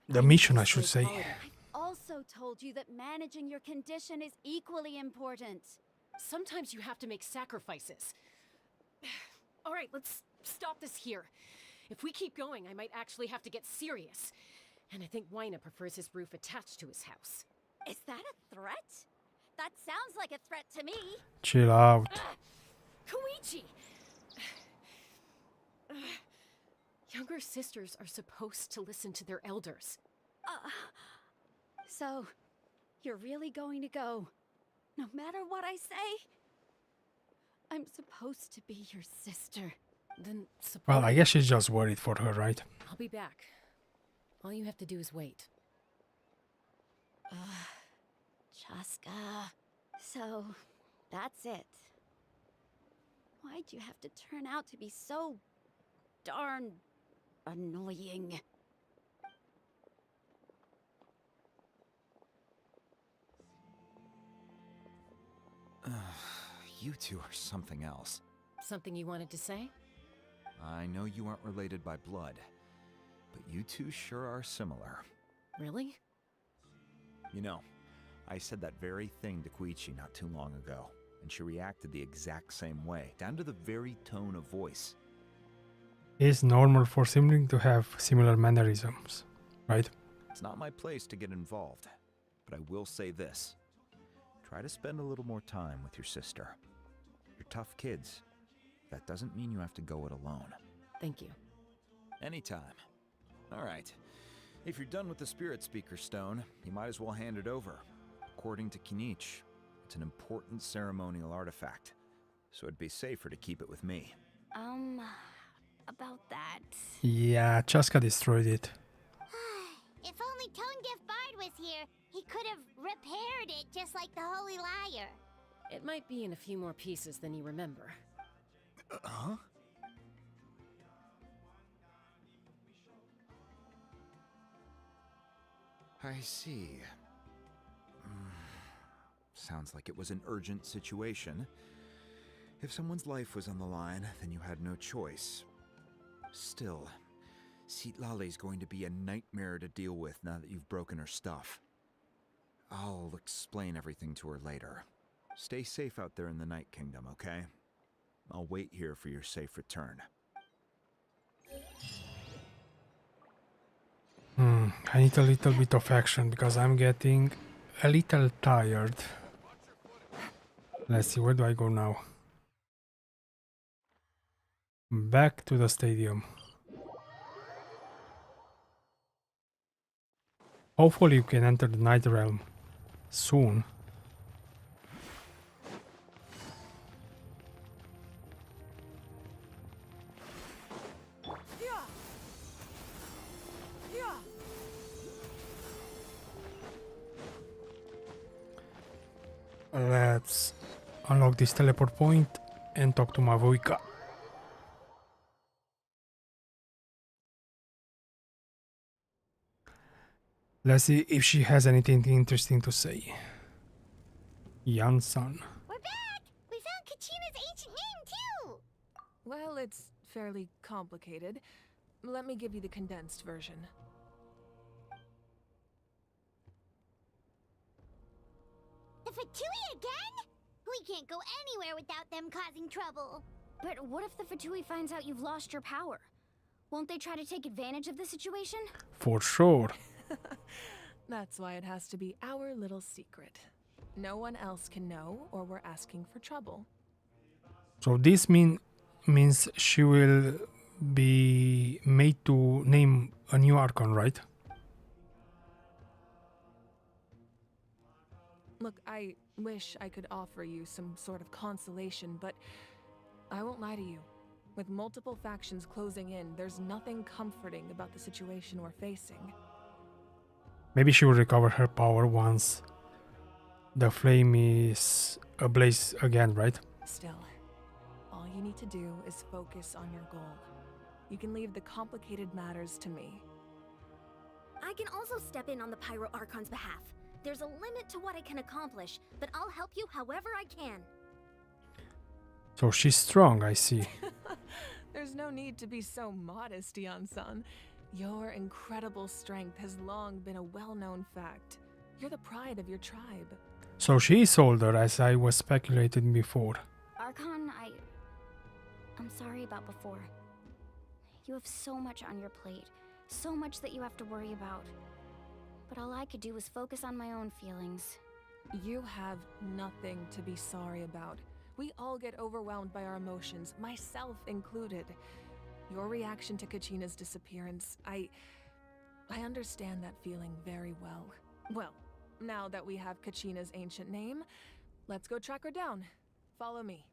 the mission, I should say.
I've also told you that managing your condition is equally important.
Sometimes you have to make sacrifices. All right, let's stop this here. If we keep going, I might actually have to get serious. And I think Wayna prefers his roof attached to his house.
Is that a threat? That sounds like a threat to me.
Chill out.
Koichi! Younger sisters are supposed to listen to their elders.
So, you're really going to go, no matter what I say? I'm supposed to be your sister.
Then
well, I guess she's just worried for her, right?
I'll be back. All you have to do is wait.
Chasca. So, that's it. Why'd you have to turn out to be so darn annoying?
You two are something else.
Something you wanted to say?
I know you aren't related by blood, but you two sure are similar.
Really?
You know, I said that very thing to Koichi not too long ago, and she reacted the exact same way, down to the very tone of voice.
It's normal for sibling to have similar mannerisms, right?
It's not my place to get involved, but I will say this. Try to spend a little more time with your sister. You're tough kids. That doesn't mean you have to go it alone.
Thank you.
Anytime. All right. If you're done with the Spirit Speaker Stone, you might as well hand it over. According to Kinich, it's an important ceremonial artifact, so it'd be safer to keep it with me.
About that.
Yeah, Chasca destroyed it.
If only Tone-Gift Bard was here, he could have repaired it just like the Holy Liar.
It might be in a few more pieces than you remember.
Huh? I see. Sounds like it was an urgent situation. If someone's life was on the line, then you had no choice. Still, Citlali's going to be a nightmare to deal with now that you've broken her stuff. I'll explain everything to her later. Stay safe out there in the Night Kingdom, okay? I'll wait here for your safe return.
I need a little bit of action because I'm getting a little tired. Let's see, where do I go now? Back to the stadium. Hopefully you can enter the Night Realm soon. Let's unlock this teleport point and talk to Mavuika. Let's see if she has anything interesting to say. Yan-san.
We're back! We found Kachina's ancient name, too!
Well, it's fairly complicated. Let me give you the condensed version.
The Fatui again? We can't go anywhere without them causing trouble.
But what if the Fatui finds out you've lost your power? Won't they try to take advantage of the situation?
For sure.
That's why it has to be our little secret. No one else can know, or we're asking for trouble.
So this means she will be made to name a new Archon, right?
Look, I wish I could offer you some sort of consolation, but I won't lie to you. With multiple factions closing in, there's nothing comforting about the situation we're facing.
Maybe she will recover her power once the flame is ablaze again, right?
Still, all you need to do is focus on your goal. You can leave the complicated matters to me.
I can also step in on the Pyro Archon's behalf. There's a limit to what I can accomplish, but I'll help you however I can.
So she's strong, I see.
There's no need to be so modest, Yan-san. Your incredible strength has long been a well-known fact. You're the pride of your tribe.
So she is older, as I was speculating before.
Archon, I'm sorry about before. You have so much on your plate, so much that you have to worry about. But all I could do was focus on my own feelings.
You have nothing to be sorry about. We all get overwhelmed by our emotions, myself included. Your reaction to Kachina's disappearance, I understand that feeling very well. Well, now that we have Kachina's ancient name, let's go track her down. Follow me.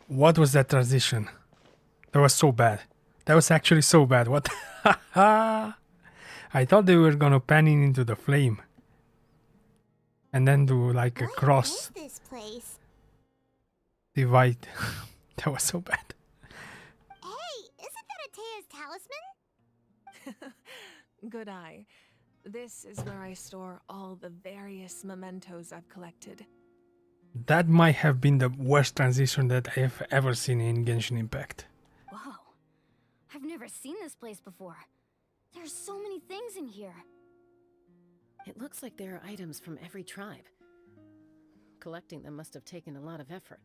What was that transition? That was so bad. That was actually so bad. What? I thought they were gonna pan in into the flame. And then do like a cross.
What is this place?
Divide. That was so bad.
Hey, isn't that Atea's talisman?
Good eye. This is where I store all the various mementos I've collected.
That might have been the worst transition that I have ever seen in Genshin Impact.
Whoa. I've never seen this place before. There's so many things in here.
It looks like there are items from every tribe. Collecting them must have taken a lot of effort.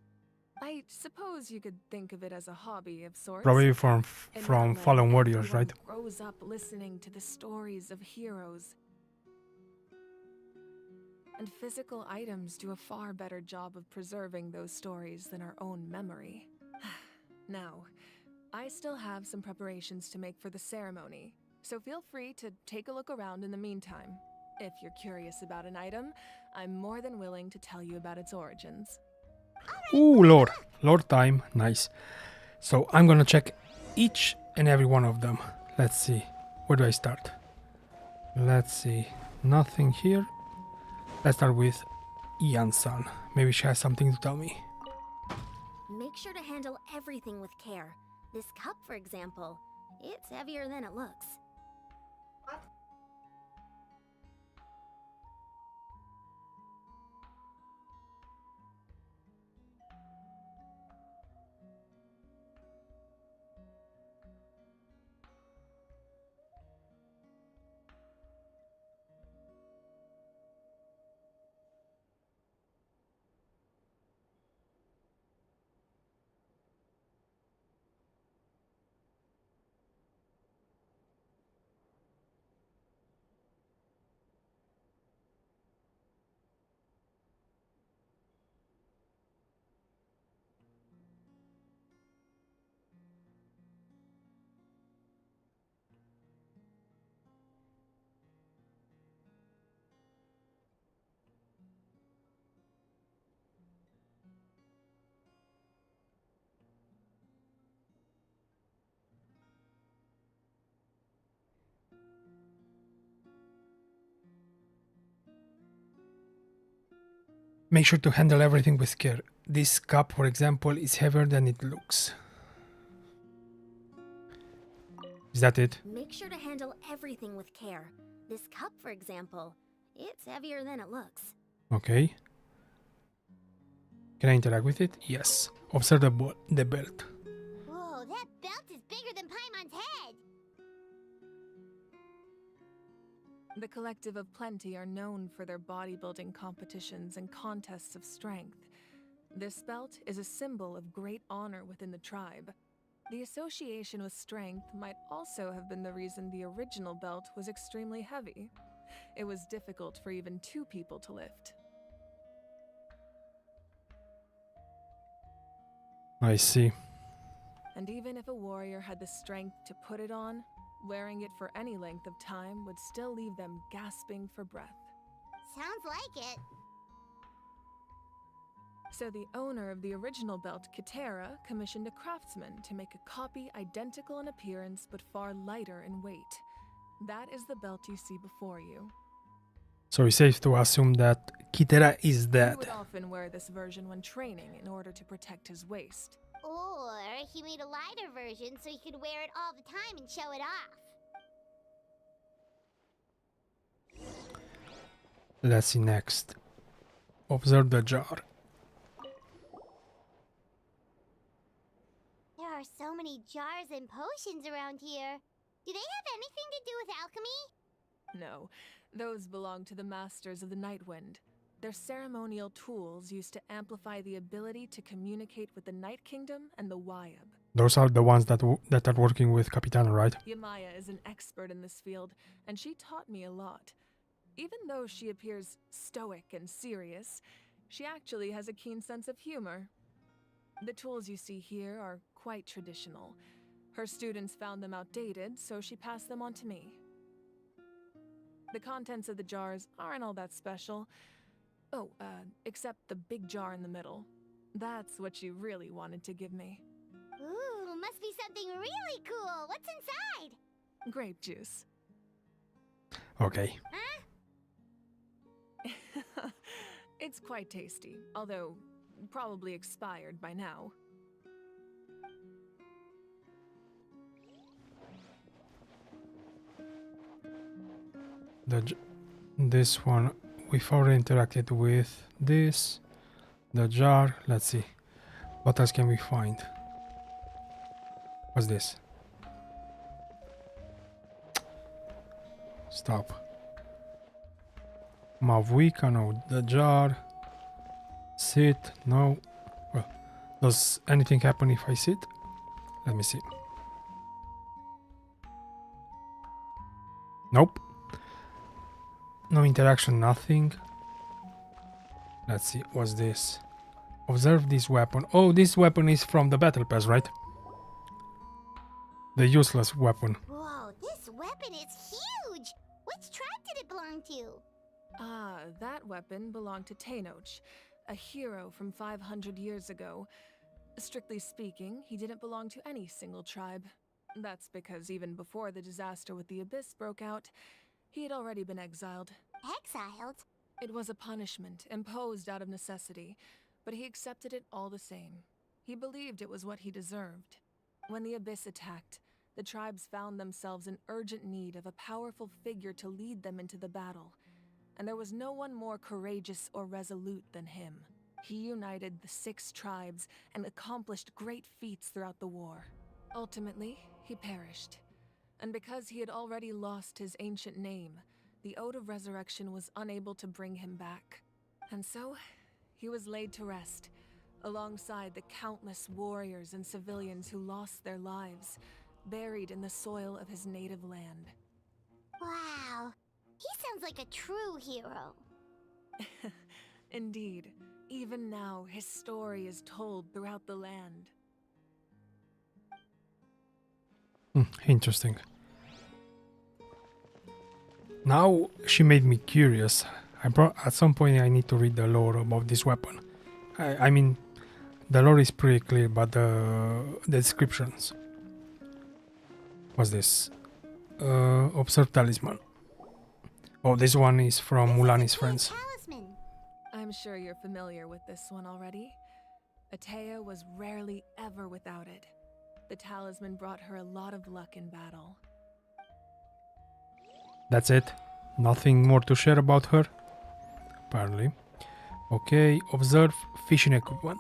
I suppose you could think of it as a hobby of sorts.
Probably from Fallen Warriors, right?
Grows up listening to the stories of heroes. And physical items do a far better job of preserving those stories than our own memory. Now, I still have some preparations to make for the ceremony, so feel free to take a look around in the meantime. If you're curious about an item, I'm more than willing to tell you about its origins.
Ooh, Lord. Lord time. Nice. So I'm gonna check each and every one of them. Let's see. Where do I start? Let's see. Nothing here. Let's start with Yan-san. Maybe she has something to tell me.
Make sure to handle everything with care. This cup, for example, it's heavier than it looks.
Make sure to handle everything with care. This cup, for example, is heavier than it looks. Is that it?
Make sure to handle everything with care. This cup, for example, it's heavier than it looks.
Okay. Can I interact with it? Yes. Observe the belt.
Whoa, that belt is bigger than Paimon's head!
The Collective of Plenty are known for their bodybuilding competitions and contests of strength. This belt is a symbol of great honor within the tribe. The association with strength might also have been the reason the original belt was extremely heavy. It was difficult for even 2 people to lift.
I see.
And even if a warrior had the strength to put it on, wearing it for any length of time would still leave them gasping for breath.
Sounds like it.
So the owner of the original belt, Katera, commissioned a craftsman to make a copy identical in appearance but far lighter in weight. That is the belt you see before you.
So it's safe to assume that Kitera is
He
dead.
would often wear this version when training in order to protect his waist.
Or he made a lighter version so he could wear it all the time and show it off.
Let's see next. Observe the jar.
There are so many jars and potions around here. Do they have anything to do with alchemy?
No, those belong to the Masters of the Nightwind. They're ceremonial tools used to amplify the ability to communicate with the Night Kingdom and the Wayob.
Those are the ones that are working with Capitano, right?
Yamaya is an expert in this field, and she taught me a lot. Even though she appears stoic and serious, she actually has a keen sense of humor. The tools you see here are quite traditional. Her students found them outdated, so she passed them on to me. The contents of the jars aren't all that special. Oh, except the big jar in the middle. That's what she really wanted to give me.
Ooh, must be something really cool. What's inside?
Grape juice.
Okay.
Huh?
It's quite tasty, although probably expired by now.
This one, we've already interacted with this. The jar, let's see. What else can we find? What's this? Stop. Mavuika, no. The jar. Sit, no. Well, does anything happen if I sit? Let me see. Nope. No interaction, nothing. Let's see, what's this? Observe this weapon. Oh, this weapon is from the battle pass, right? The useless weapon.
Whoa, this weapon is huge! Which tribe did it belong to?
Ah, that weapon belonged to Tenoch, a hero from 500 years ago. Strictly speaking, he didn't belong to any single tribe. That's because even before the disaster with the Abyss broke out, he had already been exiled.
Exiled?
It was a punishment imposed out of necessity, but he accepted it all the same. He believed it was what he deserved. When the Abyss attacked, the tribes found themselves in urgent need of a powerful figure to lead them into the battle, and there was no one more courageous or resolute than him. He united the 6 tribes and accomplished great feats throughout the war. Ultimately, he perished. And because he had already lost his ancient name, the Ode of Resurrection was unable to bring him back. And so, he was laid to rest, alongside the countless warriors and civilians who lost their lives, buried in the soil of his native land.
Wow, he sounds like a true hero.
Indeed, even now his story is told throughout the land.
Interesting. Now she made me curious. At some point I need to read the lore about this weapon. I mean, the lore is pretty clear, but the descriptions. What's this? Observe talisman. Oh, this one is from Mualani's friends.
Talisman.
I'm sure you're familiar with this one already. Atea was rarely ever without it. The talisman brought her a lot of luck in battle.
That's it. Nothing more to share about her. Apparently. Okay, observe fishing equipment.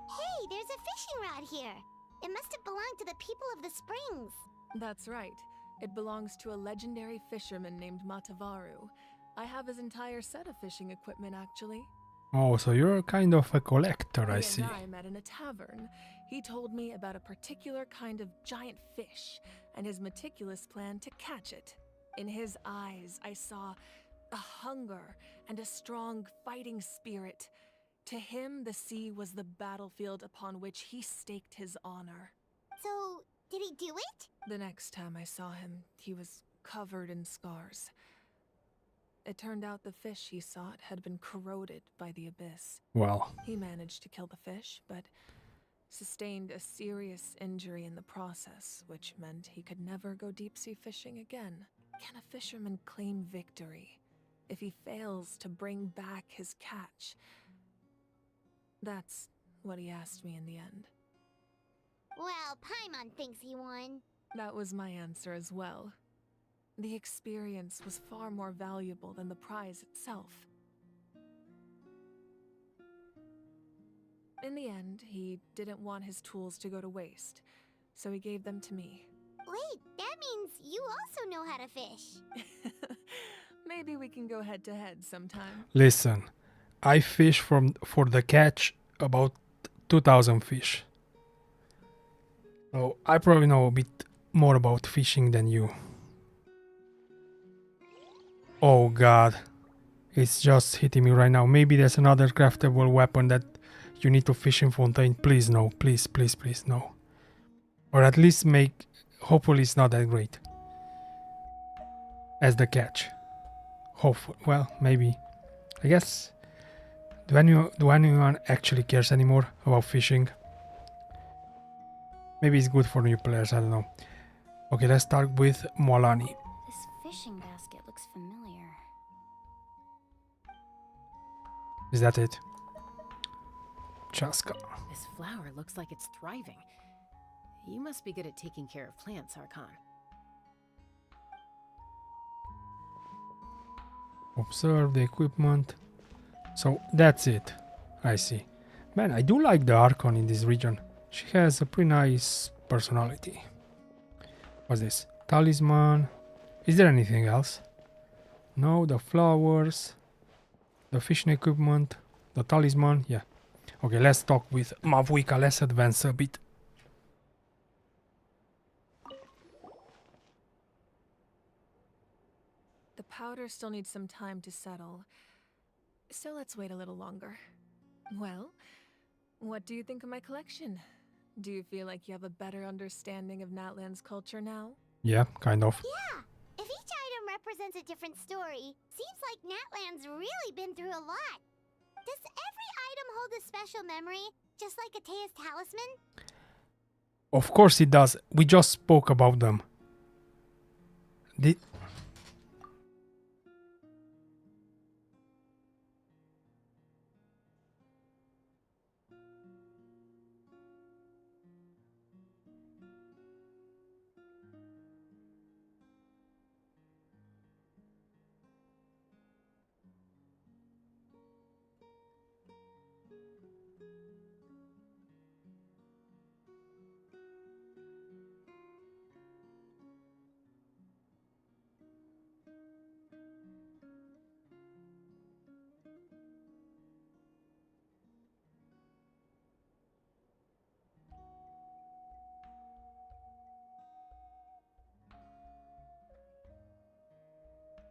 Hey, there's a fishing rod here. It must have belonged to the people of the springs.
That's right. It belongs to a legendary fisherman named Matavaru. I have his entire set of fishing equipment, actually.
Oh, so you're kind of a collector, I
He
see.
and I met in a tavern. He told me about a particular kind of giant fish and his meticulous plan to catch it. In his eyes, I saw a hunger and a strong fighting spirit. To him, the sea was the battlefield upon which he staked his honor.
So, did he do it?
The next time I saw him, he was covered in scars. It turned out the fish he sought had been corroded by the abyss.
Well.
He managed to kill the fish, but sustained a serious injury in the process, which meant he could never go deep-sea fishing again. Can a fisherman claim victory if he fails to bring back his catch? That's what he asked me in the end.
Well, Paimon thinks he won.
That was my answer as well. The experience was far more valuable than the prize itself. In the end, he didn't want his tools to go to waste, so he gave them to me.
Wait, that means you also know how to fish.
Maybe we can go head-to-head sometime.
Listen, I fish for the catch about 2,000 fish. So I probably know a bit more about fishing than you. Oh god, it's just hitting me right now. Maybe there's another craftable weapon that you need to fish in Fontaine. Please no, please, please, please no. Or at least make, hopefully it's not that great as the catch. Hopefully, well, maybe. I guess, do anyone actually cares anymore about fishing? Maybe it's good for new players, I don't know. Okay, let's start with Mualani.
This fishing basket looks familiar.
Is that it? Chasca.
This flower looks like it's thriving. You must be good at taking care of plants, Archon.
Observe the equipment. So that's it. I see. Man, I do like the Archon in this region. She has a pretty nice personality. What's this? Talisman. Is there anything else? No, the flowers. The fishing equipment. The talisman. Yeah. Okay, let's talk with Mavuika. Let's advance a bit.
The powder still needs some time to settle, so let's wait a little longer. Well, what do you think of my collection? Do you feel like you have a better understanding of Natlan's culture now?
Yeah, kind of.
Yeah, if each item represents a different story, seems like Natlan's really been through a lot. Does every item hold a special memory, just like Atea's talisman?
Of course it does. We just spoke about them.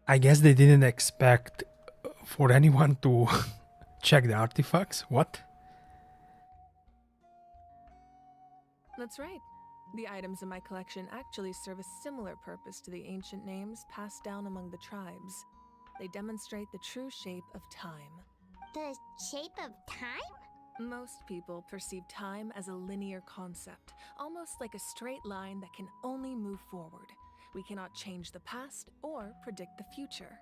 I guess they didn't expect for anyone to check the artifacts. What?
That's right. The items in my collection actually serve a similar purpose to the ancient names passed down among the tribes. They demonstrate the true shape of time.
The shape of time?
Most people perceive time as a linear concept, almost like a straight line that can only move forward. We cannot change the past or predict the future.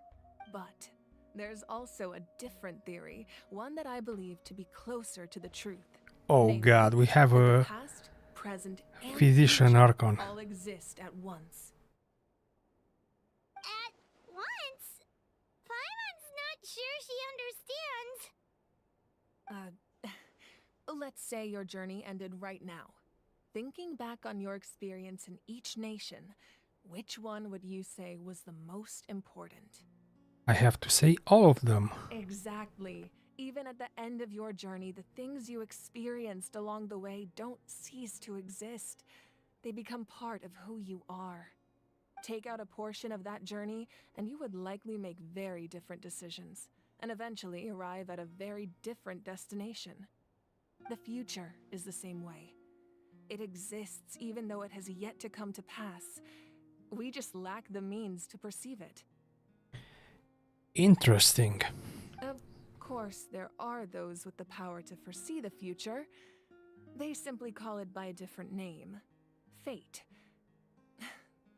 But There's also a different theory, one that I believe to be closer to the truth.
Oh
Namely,
god, we have
that the
a
past, present, and
physician
future
Archon.
all exist at once.
At once? Paimon's not sure she understands.
Let's say your journey ended right now. Thinking back on your experience in each nation, which one would you say was the most important?
I have to say all of them.
Exactly. Even at the end of your journey, the things you experienced along the way don't cease to exist. They become part of who you are. Take out a portion of that journey, and you would likely make very different decisions, and eventually arrive at a very different destination. The future is the same way. It exists even though it has yet to come to pass. We just lack the means to perceive it.
Interesting.
Of course, there are those with the power to foresee the future. They simply call it by a different name. Fate.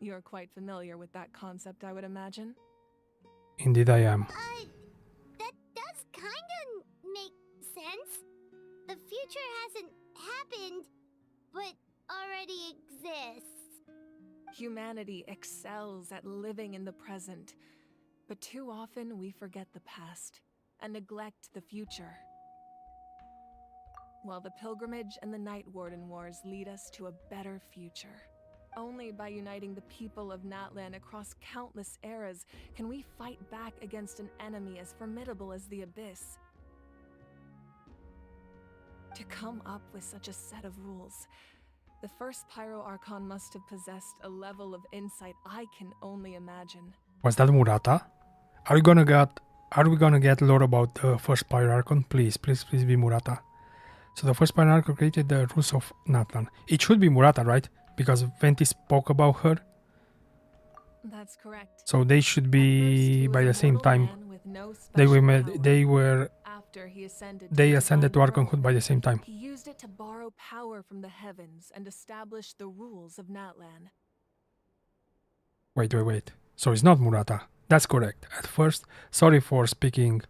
You're quite familiar with that concept, I would imagine.
Indeed I am.
That does kinda make sense. The future hasn't happened, but already exists.
Humanity excels at living in the present, but too often we forget the past and neglect the future. While the pilgrimage and the Night Warden Wars lead us to a better future. Only by uniting the people of Natlan across countless eras can we fight back against an enemy as formidable as the Abyss. To come up with such a set of rules, the first Pyro Archon must have possessed a level of insight I can only imagine.
Was that Murata? Are we gonna get lore about the first Pyro Archon? Please be Murata. So the first Pyro Archon created the rules of Natlan. It should be Murata, right? Because Venti spoke about her.
That's correct.
So they should be by the same time. They ascended to Archonhood by the same time.
He used it to borrow power from the heavens and establish the rules of Natlan.
Wait. So it's not Murata. That's correct. At first, sorry for speaking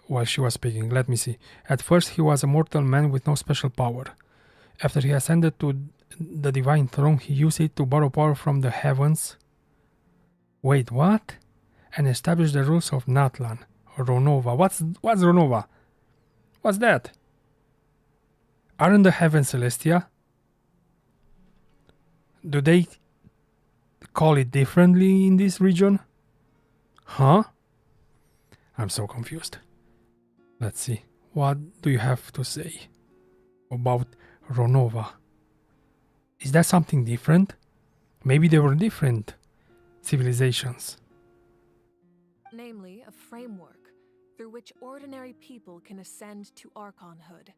while she was speaking. Let me see. At first, he was a mortal man with no special power. After he ascended to the divine throne, he used it to borrow power from the heavens. Wait, what? And established the rules of Natlan. Ronova. What's Ronova? What's that? Aren't the heavens Celestia? Do they call it differently in this region? Huh? I'm so confused. Let's see. What do you have to say about Ronova? Is that something different? Maybe they were different civilizations.
Namely, a framework through which ordinary people can ascend to Archonhood.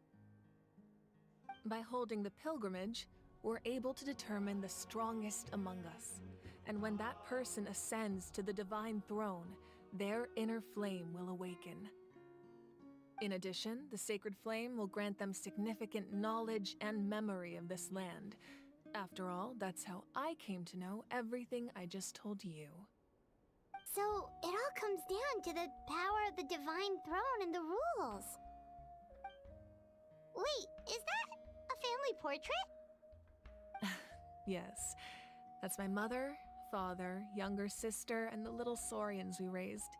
By holding the pilgrimage, we're able to determine the strongest among us. And when that person ascends to the divine throne, their inner flame will awaken. In addition, the sacred flame will grant them significant knowledge and memory of this land. After all, that's how I came to know everything I just told you.
So, it all comes down to the power of the divine throne and the rules. Wait, is that a family portrait?
Yes, that's my mother, father, younger sister, and the little Saurians we raised.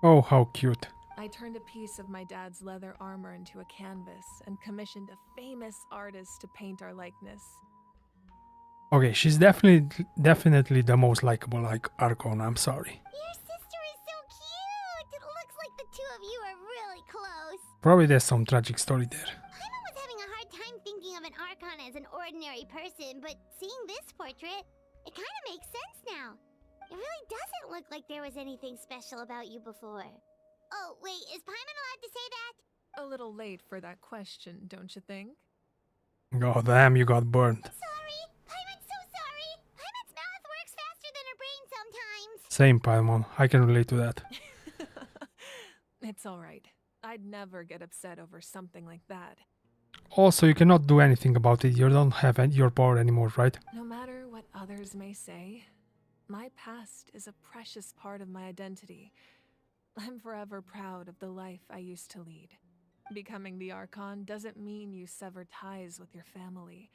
Oh, how cute.
I turned a piece of my dad's leather armor into a canvas and commissioned a famous artist to paint our likeness.
Okay, she's definitely the most likable Archon, I'm sorry.
Your sister is so cute! It looks like the two of you are really close.
Probably there's some tragic story there.
Paimon was having a hard time thinking of an Archon as an ordinary person, but seeing this portrait, it kind of makes sense now. It really doesn't look like there was anything special about you before. Oh, wait, is Paimon allowed to say that?
A little late for that question, don't you think?
God damn, you got burned.
Sorry, Paimon's so sorry. Paimon's mouth works faster than her brain sometimes.
Same, Paimon. I can relate to that.
It's alright. I'd never get upset over something like that.
Also, you cannot do anything about it. You don't have your power anymore, right?
No matter what others may say, my past is a precious part of my identity. I'm forever proud of the life I used to lead. Becoming the Archon doesn't mean you sever ties with your family.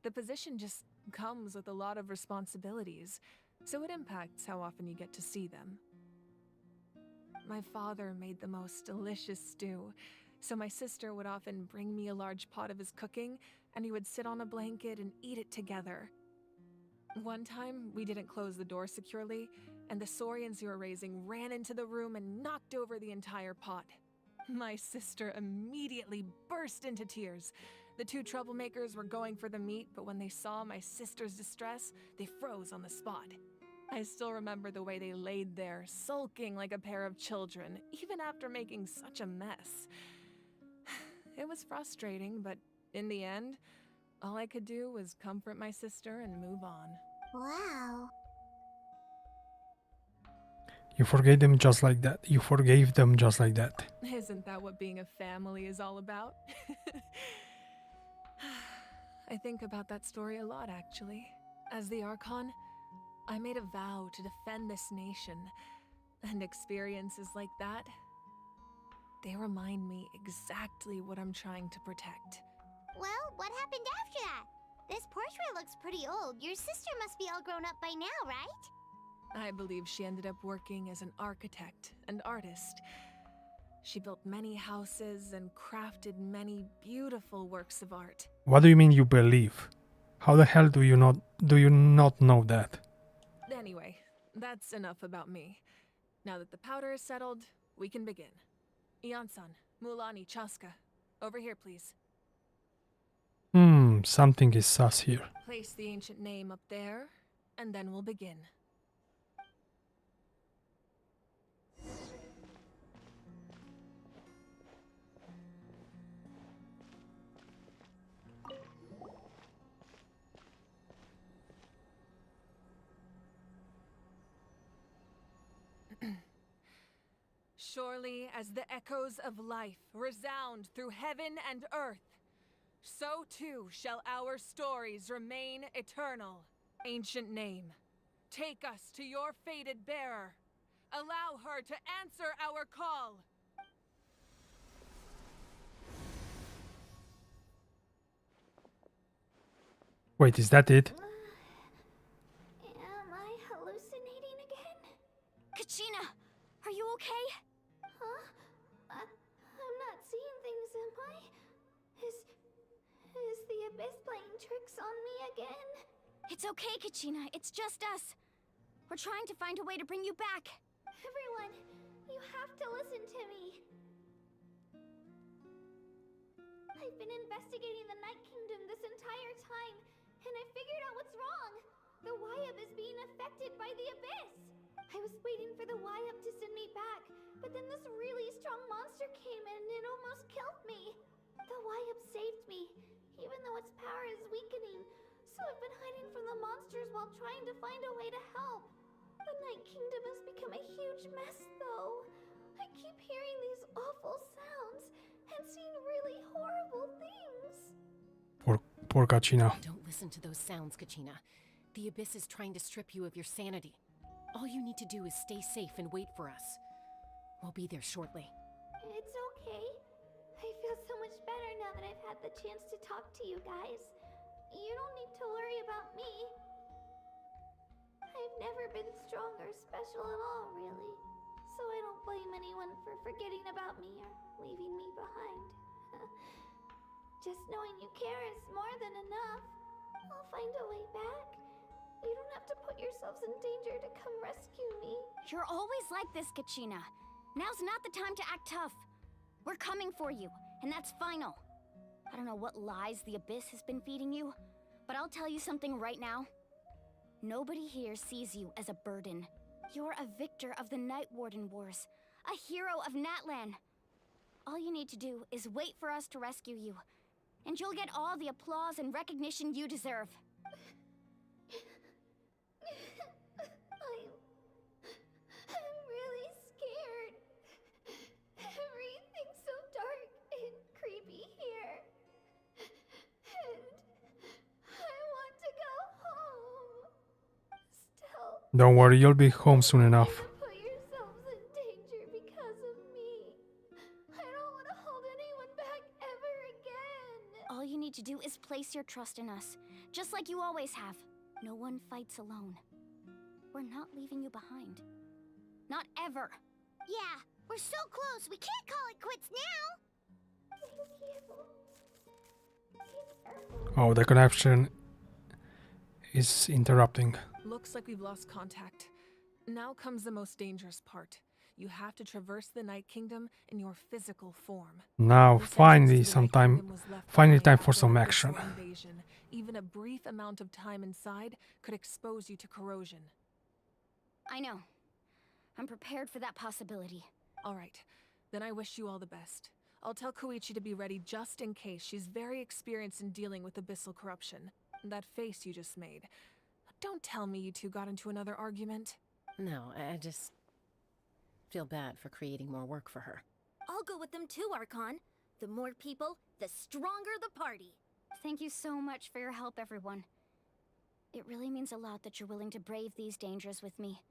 The position just comes with a lot of responsibilities, so it impacts how often you get to see them. My father made the most delicious stew, so my sister would often bring me a large pot of his cooking, and we would sit on a blanket and eat it together. One time, we didn't close the door securely, and the Saurians who were raising ran into the room and knocked over the entire pot. My sister immediately burst into tears. The two troublemakers were going for the meat, but when they saw my sister's distress, they froze on the spot. I still remember the way they laid there, sulking like a pair of children, even after making such a mess. It was frustrating, but in the end, all I could do was comfort my sister and move on.
Wow.
You forgave them just like that. You forgave them just like that.
Isn't that what being a family is all about? I think about that story a lot, actually. As the Archon, I made a vow to defend this nation, and experiences like that, they remind me exactly what I'm trying to protect.
Well, what happened after that? This portrait looks pretty old. Your sister must be all grown up by now, right?
I believe she ended up working as an architect and artist. She built many houses and crafted many beautiful works of art.
What do you mean you believe? How the hell do you not know that?
Anyway, that's enough about me. Now that the powder is settled, we can begin. Ian-san, Mualani, Chasca, over here, please.
Something is sus here.
Place the ancient name up there, and then we'll begin. Surely as the echoes of life resound through heaven and earth, so too shall our stories remain eternal. Ancient name, take us to your fated bearer. Allow her to answer our call.
Wait, is that it?
Am I hallucinating again?
Kachina, are you okay?
Huh? I'm not seeing things, am I? Is the Abyss playing tricks on me again?
It's okay, Kachina. It's just us. We're trying to find a way to bring you back.
Everyone, you have to listen to me. I've been investigating the Night Kingdom this entire time, and I figured out what's wrong. The Wayob is being affected by the Abyss. I was waiting for the Wayob to send me back, but then this really strong monster came in and it almost killed me. The Wayob saved me, even though its power is weakening. So I've been hiding from the monsters while trying to find a way to help. The Night Kingdom has become a huge mess, though. I keep hearing these awful sounds and seeing really horrible things.
Poor Kachina.
Don't listen to those sounds, Kachina. The Abyss is trying to strip you of your sanity. All you need to do is stay safe and wait for us. We'll be there shortly.
It's okay. I feel so much better now that I've had the chance to talk to you guys. You don't need to worry about me. I've never been strong or special at all, really. So I don't blame anyone for forgetting about me or leaving me behind. Just knowing you care is more than enough. I'll find a way back. You don't have to put yourselves in danger to come rescue me.
You're always like this, Kachina. Now's not the time to act tough. We're coming for you, and that's final. I don't know what lies the Abyss has been feeding you, but I'll tell you something right now. Nobody here sees you as a burden. You're a victor of the Night Warden Wars, a hero of Natlan. All you need to do is wait for us to rescue you, and you'll get all the applause and recognition you deserve.
I'm really scared. Everything's so dark and creepy here. And I want to go home. Still,
Don't worry, you'll be home soon enough.
put yourselves in danger because
need to do is place your trust in us, just like you always have. No one fights alone. We're not leaving you behind. Not ever.
Yeah, we're so close, we can't call it quits now!
Oh, the connection is interrupting.
Looks like we've lost contact. Now comes the most dangerous part. You have to traverse the Night Kingdom in your physical form.
Now,
Your
finally,
senses to the Night Kingdom was left
finally
behind
time for
after
some
that
action.
abyssal invasion. Even a brief amount of time inside could expose you to corrosion.
I know. I'm prepared for that possibility.
All right, then I wish you all the best. I'll tell Koichi to be ready just in case. She's very experienced in dealing with abyssal corruption. That face you just made. Don't tell me you two got into another argument.
No, I just feel bad for creating more work for her.
I'll go with them too, Archon. The more people, the stronger the party. Thank you so much for your help, everyone. It really means a lot that you're willing to brave these dangers with me.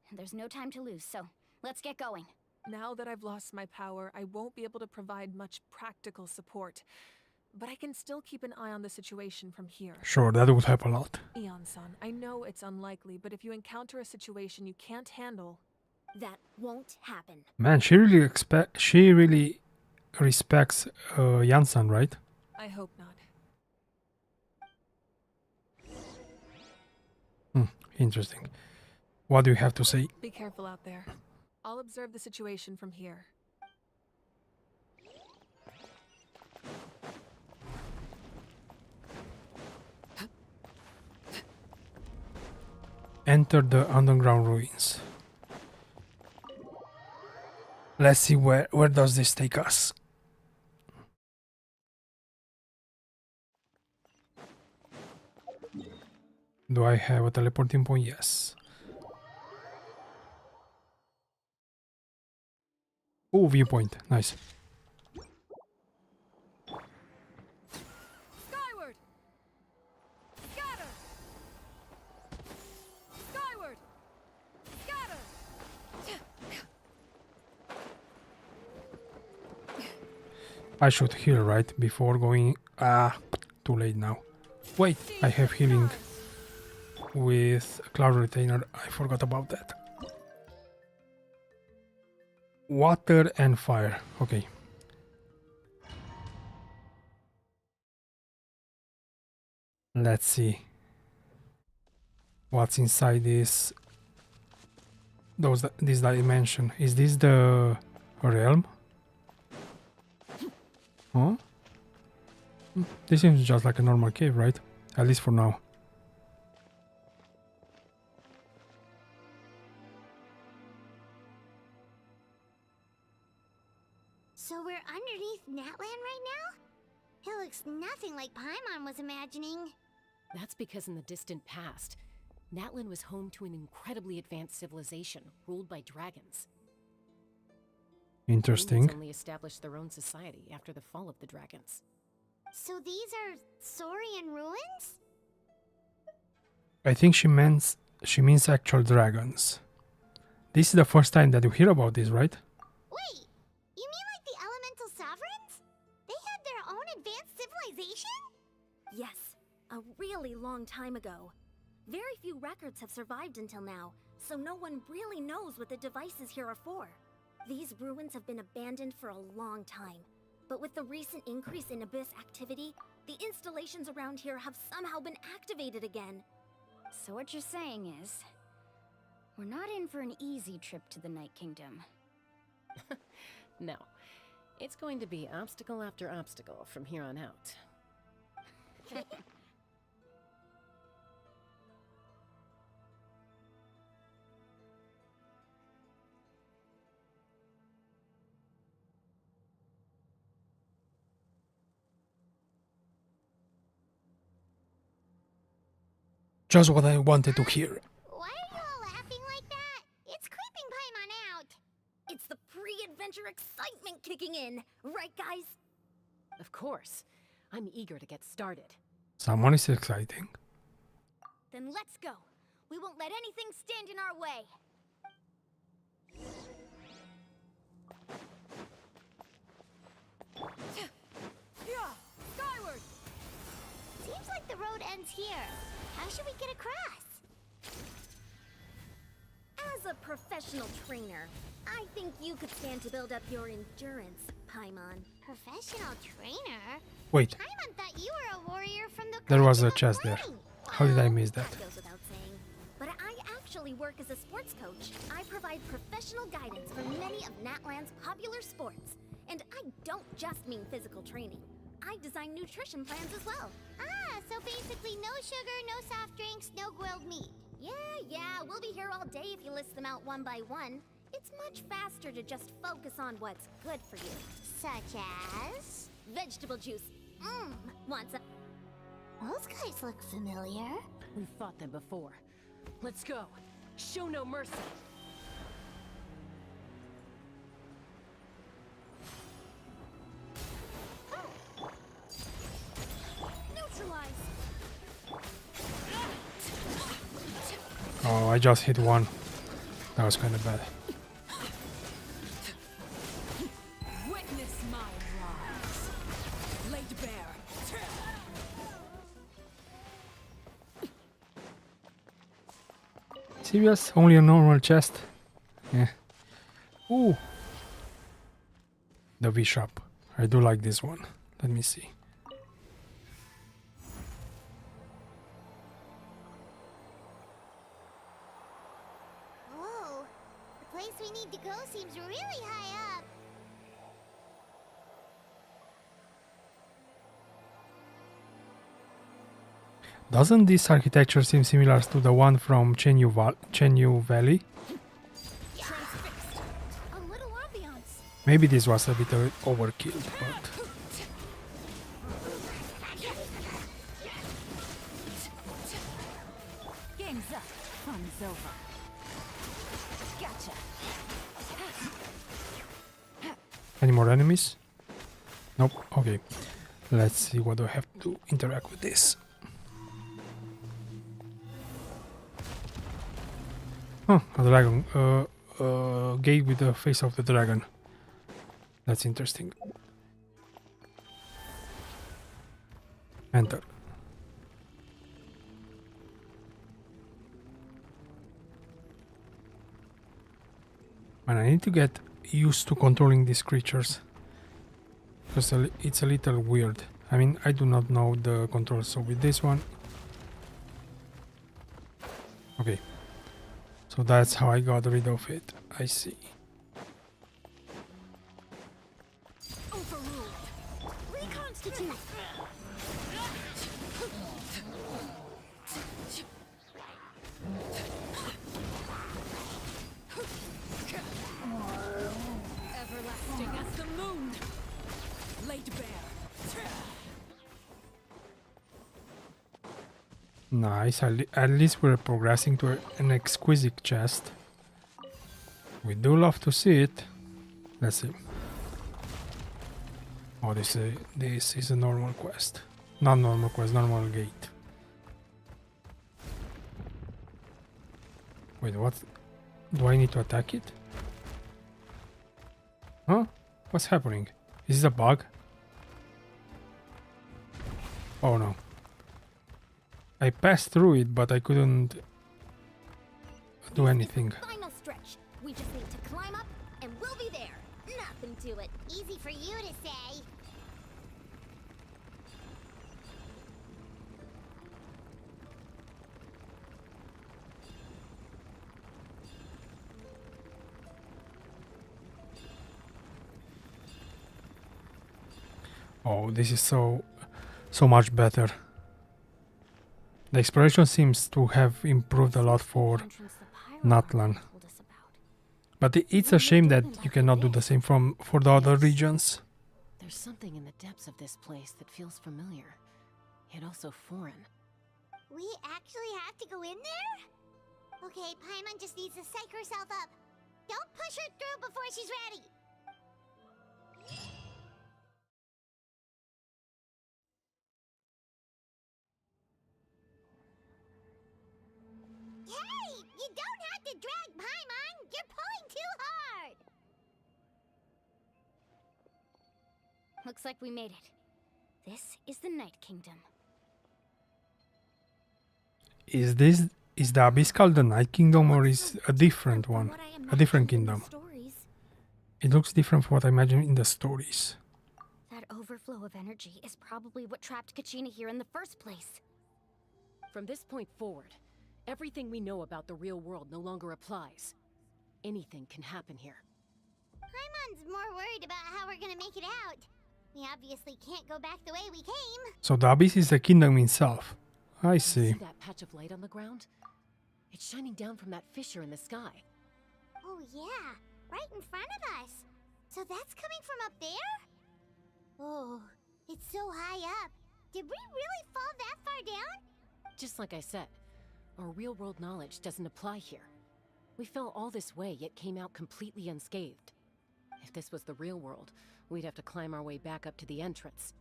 And there's no time to lose, so let's get going.
Now that I've lost my power, I won't be able to provide much practical support. But I can still keep an eye on the situation from here.
Sure, that would help a lot.
Eon-san, I know it's unlikely, but if you encounter a situation you can't handle...
That won't happen.
Man, she really respects Jansan, right?
I hope not.
Interesting. What do you have to say?
Be careful out there. I'll observe the situation from here.
Enter the underground ruins. Let's see where does this take us. Do I have a teleporting point? Yes. Oh, viewpoint. Nice.
Skyward! Scatter! Skyward! Scatter!
I should heal, right? Before going... too late now. Wait, I have healing with Cloud Retainer. I forgot about that. Water and fire. Okay. Let's see. What's inside this dimension? Is this the realm? Huh? This seems just like a normal cave, right? At least for now.
So we're underneath Natlan right now? It looks nothing like Paimon was imagining.
That's because in the distant past, Natlan was home to an incredibly advanced civilization ruled by dragons.
Interesting.
Humans only established their own society after the fall of the dragons.
So these are Saurian ruins?
I think she means actual dragons. This is the first time that you hear about this, right?
Wait, you mean like the elemental sovereigns? They had their own advanced civilization?
Yes, a really long time ago. Very few records have survived until now, so no one really knows what the devices here are for. These ruins have been abandoned for a long time, but with the recent increase in Abyss activity, the installations around here have somehow been activated again. So what you're saying is, we're not in for an easy trip to the Night Kingdom.
No, it's going to be obstacle after obstacle from here on out.
Just what I wanted to hear.
Why are you all laughing like that? It's creeping Paimon out.
It's the pre-adventure excitement kicking in, right guys?
Of course. I'm eager to get started.
Someone is exciting.
Then let's go. We won't let anything stand in our way.
Yeah! Skyward!
ends here. How should we get across?
As a professional trainer, I think you could stand to build up your endurance, Paimon.
Professional trainer?
Wait,
Paimon thought you were a warrior from the
there was a chest there. How did I miss that?
That goes without saying. But I actually work as a sports coach. I provide professional guidance for many of Natlan's popular sports. And I don't just mean physical training. I design nutrition plans as well.
Ah, so basically no sugar, no soft drinks, no grilled meat.
Yeah, we'll be here all day if you list them out one by one. It's much faster to just focus on what's good for you.
Such as?
Vegetable juice. Want some?
Those guys look familiar.
We've fought them before. Let's go. Show no mercy.
Neutralize.
Oh, I just hit one. That was kind of bad.
Witness my rise. Laid bare.
Serious? Only a normal chest? Yeah. Ooh. The V shop. I do like this one. Let me see.
Whoa, the place we need to go seems really high up.
Doesn't this architecture seem similar to the one from Chuychu Valley?
A little ambiance.
Maybe this was a bit overkill, but...
Game's up. Fun's over. Gotcha.
Any more enemies? Nope. Okay. Let's see what do I have to interact with this. Oh, a dragon. Gate with the face of the dragon. That's interesting. Enter. And I need to get used to controlling these creatures. Because it's a little weird. I mean, I do not know the controls, so with this one... Okay. So that's how I got rid of it. I see.
Overruled. Reconstitute.
Everlasting as the moon. Laid bare.
Nice. At least we're progressing to an exquisite chest. We do love to see it. Let's see. Oh, this is a normal quest. Not normal quest, normal gate. Wait, what? Do I need to attack it? Huh? What's happening? Is this a bug? Oh no. I passed through it, but I couldn't do anything.
Final stretch. We just need to climb up and we'll be there. Nothing to it.
Easy for you to say.
Oh, this is so much better. The exploration seems to have improved a lot for Natlan. But it's a shame that you cannot do the same for the other regions.
There's something in the depths of this place that feels familiar, yet also foreign.
We actually have to go in there? Okay, Paimon just needs to psych herself up. Don't push her through before she's ready. Hey! You don't have to drag Paimon! You're pulling too hard!
Looks like we made it. This is the Night Kingdom.
Is the Abyss called the Night Kingdom, or is a different one? A different kingdom? It looks different from what I imagine in the stories.
That overflow of energy is probably what trapped Kachina here in the first place.
From this point forward, everything we know about the real world no longer applies. Anything can happen here.
Paimon's more worried about how we're gonna make it out. We obviously can't go back the way we came.
So the Abyss is the kingdom itself. I see.
See that patch of light on the ground? It's shining down from that fissure in the sky.
Oh yeah, right in front of us. So that's coming from up there? Oh, it's so high up. Did we really fall that far down?
Just like I said, our real-world knowledge doesn't apply here. We fell all this way, yet came out completely unscathed. If this was the real world, we'd have to climb our way back up to the entrance.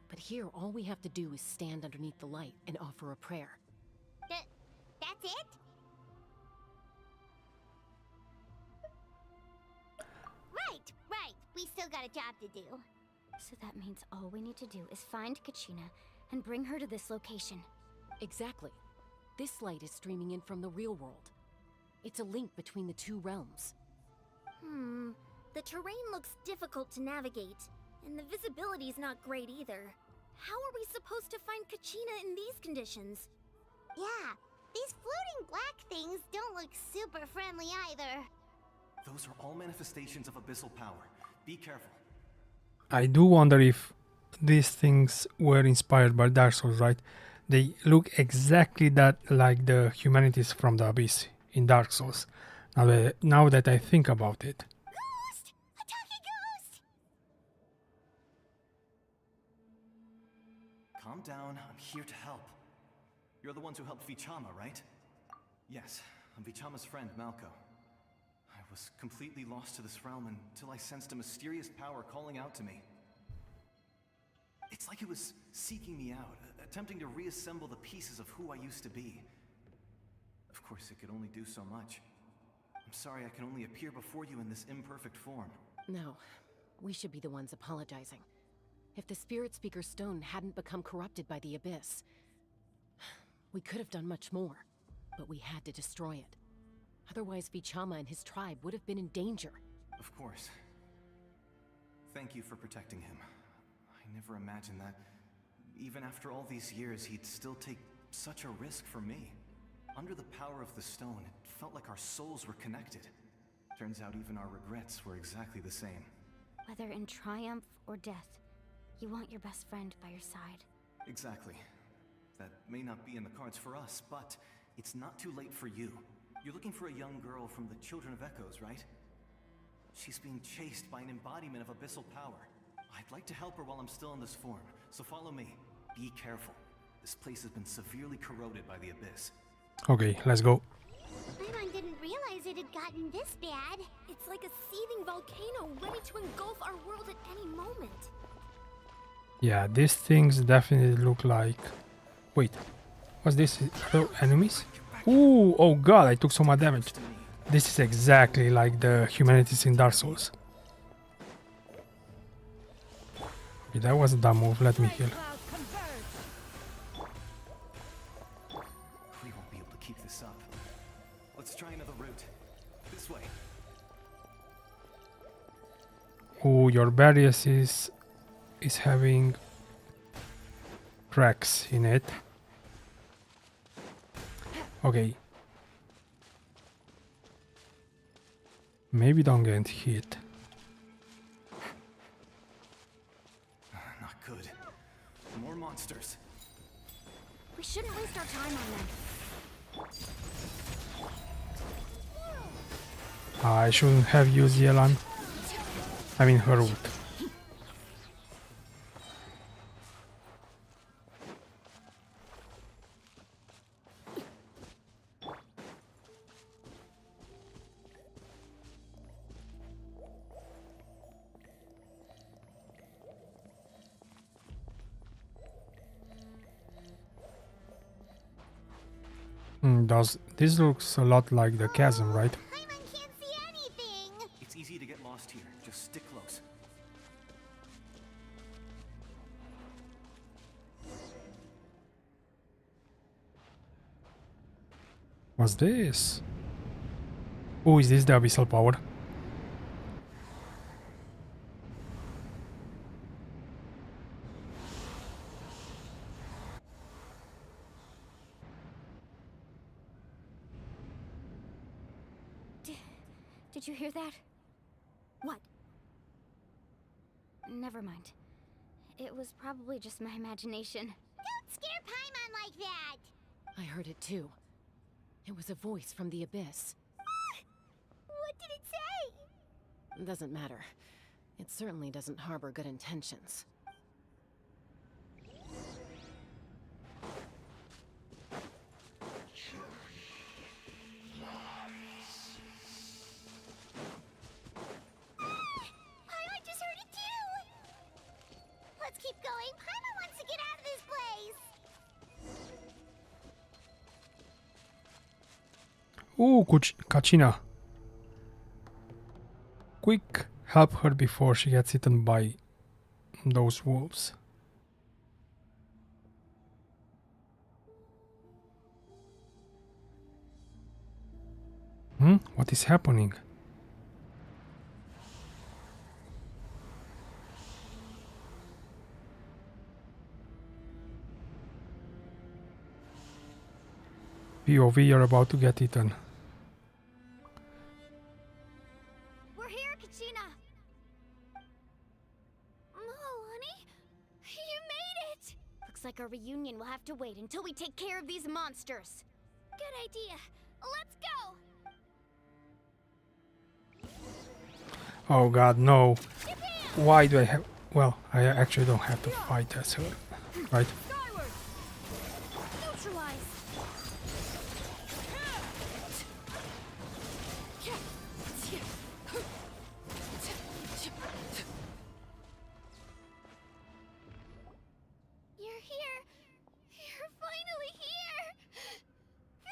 But here, all we have to do is stand underneath the light and offer a prayer.
That's it? Right. We still got a job to do.
So that means all we need to do is find Kachina and bring her to this location.
Exactly. This light is streaming in from the real world. It's a link between the two realms.
The terrain looks difficult to navigate, and the visibility's not great either. How are we supposed to find Kachina in these conditions?
Yeah, these floating black things don't look super friendly either.
Those are all manifestations of abyssal power. Be careful.
I do wonder if these things were inspired by Dark Souls, right? They look exactly that like the humanities from the Abyss in Dark Souls. Now that I think about it.
Ghost! A talking ghost!
Calm down, I'm here to help. You're the ones who helped Vichama, right? Yes, I'm Vichama's friend, Malco. I was completely lost to this realm until I sensed a mysterious power calling out to me. It's like it was seeking me out, attempting to reassemble the pieces of who I used to be. Of course, it could only do so much. I'm sorry I can only appear before you in this imperfect form.
No, we should be the ones apologizing. If the Spirit Speaker Stone hadn't become corrupted by the Abyss, we could have done much more, but we had to destroy it. Otherwise, Vichama and his tribe would have been in danger.
Of course. Thank you for protecting him. I never imagined that, even after all these years, he'd still take such a risk for me. Under the power of the stone, it felt like our souls were connected. Turns out even our regrets were exactly the same.
Whether in triumph or death, you want your best friend by your side.
Exactly. That may not be in the cards for us, but it's not too late for you. You're looking for a young girl from the Children of Echoes, right? She's being chased by an embodiment of abyssal power. I'd like to help her while I'm still in this form, so follow me. Be careful. This place has been severely corroded by the Abyss.
Okay, let's go.
Paimon didn't realize it had gotten this bad.
It's like a seething volcano ready to engulf our world at any moment.
Yeah, these things definitely look like... Wait, what's this? Are they enemies? Ooh, oh god, I took so much damage. This is exactly like the humanities in Dark Souls. Okay, that was a dumb move, let me heal.
We won't be able to keep this up. Let's try another route. This way.
Ooh, your barriers is having cracks in it. Okay. Maybe don't get hit.
Not good. More monsters.
We shouldn't waste our time on them.
I shouldn't have used Yelan. I mean her ult. This looks a lot like the chasm, right?
Paimon can't see anything.
It's easy to get lost here. Just stick close.
What's this? Oh, is this the abyssal power?
Did you hear that? What? Never mind. It was probably just my imagination.
Don't scare Paimon like that!
I heard it too. It was a voice from the abyss.
What did it say?
Doesn't matter. It certainly doesn't harbor good intentions.
Paimon just heard it too! Let's keep going. Paimon wants to get out of this place!
Ooh, Kachina. Quick, help her before she gets eaten by those wolves. What is happening? POV, you're about to get eaten.
We're here, Kachina! Mualani? You made it! Looks like our reunion will have to wait until we take care of these monsters. Good idea. Let's go!
Oh god, no. Why do I have... Well, I actually don't have to fight as her, right?
Skyward! Neutralize! You're here! You're finally here!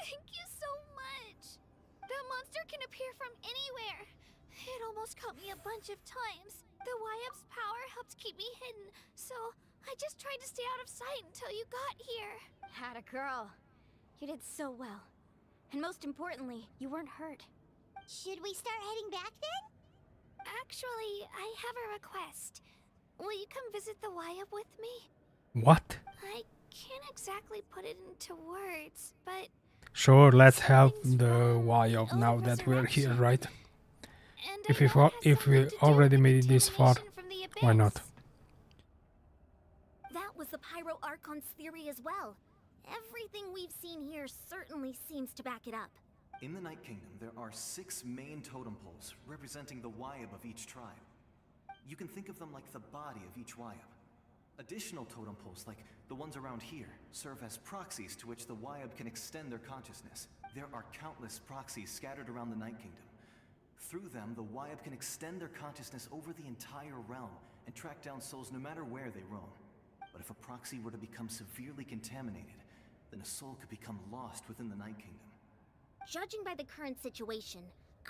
Thank you so much! That monster can appear from anywhere! It almost caught me a bunch of times. The Wayob's power helped keep me hidden, so I just tried to stay out of sight until you got here. Had a girl. You did so well. And most importantly, you weren't hurt.
Should we start heading back then?
Actually, I have a request. Will you come visit the Wayob with me?
What?
I can't exactly put it into words, but...
Sure, let's help the Wayob now that we're here, right? If we already made it this far, why not?
That was the Pyro Archon's theory as well. Everything we've seen here certainly seems to back it up.
In the Night Kingdom, there are 6 main totem poles representing the Wayob of each tribe. You can think of them like the body of each Wayob. Additional totem poles, like the ones around here, serve as proxies to which the Wayob can extend their consciousness. There are countless proxies scattered around the Night Kingdom. Through them, the Wayob can extend their consciousness over the entire realm and track down souls no matter where they roam. But if a proxy were to become severely contaminated, then a soul could become lost within the Night Kingdom.
Judging by the current situation,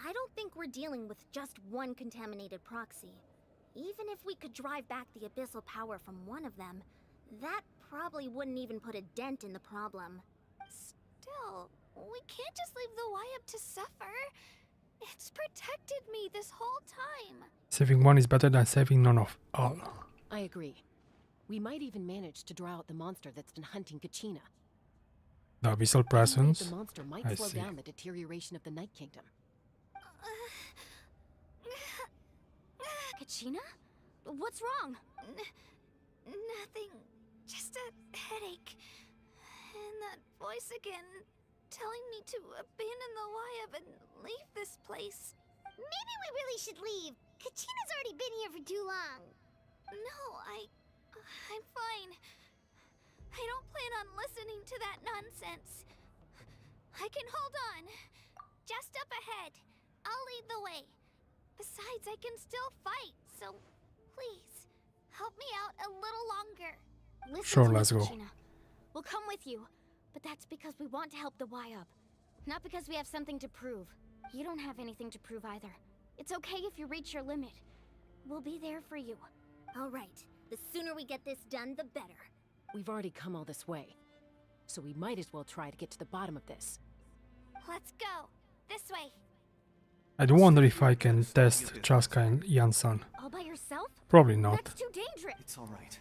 I don't think we're dealing with just one contaminated proxy. Even if we could drive back the abyssal power from one of them, that probably wouldn't even put a dent in the problem.
Still, we can't just leave the Wayob to suffer. It's protected me this whole time.
Saving one is better than saving none of all.
I agree. We might even manage to draw out the monster that's been hunting Kachina.
The abyssal presence?
The monster might slow down the deterioration of the Night Kingdom.
Kachina? What's wrong? Nothing. Just a headache. And that voice again, telling me to abandon the Wayob and leave this place.
Maybe we really should leave. Kachina's already been here for too long.
No, I'm fine. I don't plan on listening to that nonsense. I can hold on. Just up ahead. I'll lead the way. Besides, I can still fight, so please, help me out a little longer.
Listen
sure,
to me,
let's go.
Kachina. We'll come with you, but that's because we want to help the Wayob. Not because we have something to prove. You don't have anything to prove either. It's okay if you reach your limit. We'll be there for you. All right. The sooner we get this done, the better.
We've already come all this way, so we might as well try to get to the bottom of this.
Let's go. This way.
I do wonder if I can test Chasca and Yansan.
All by yourself?
Probably not.
That's too dangerous.
It's all right.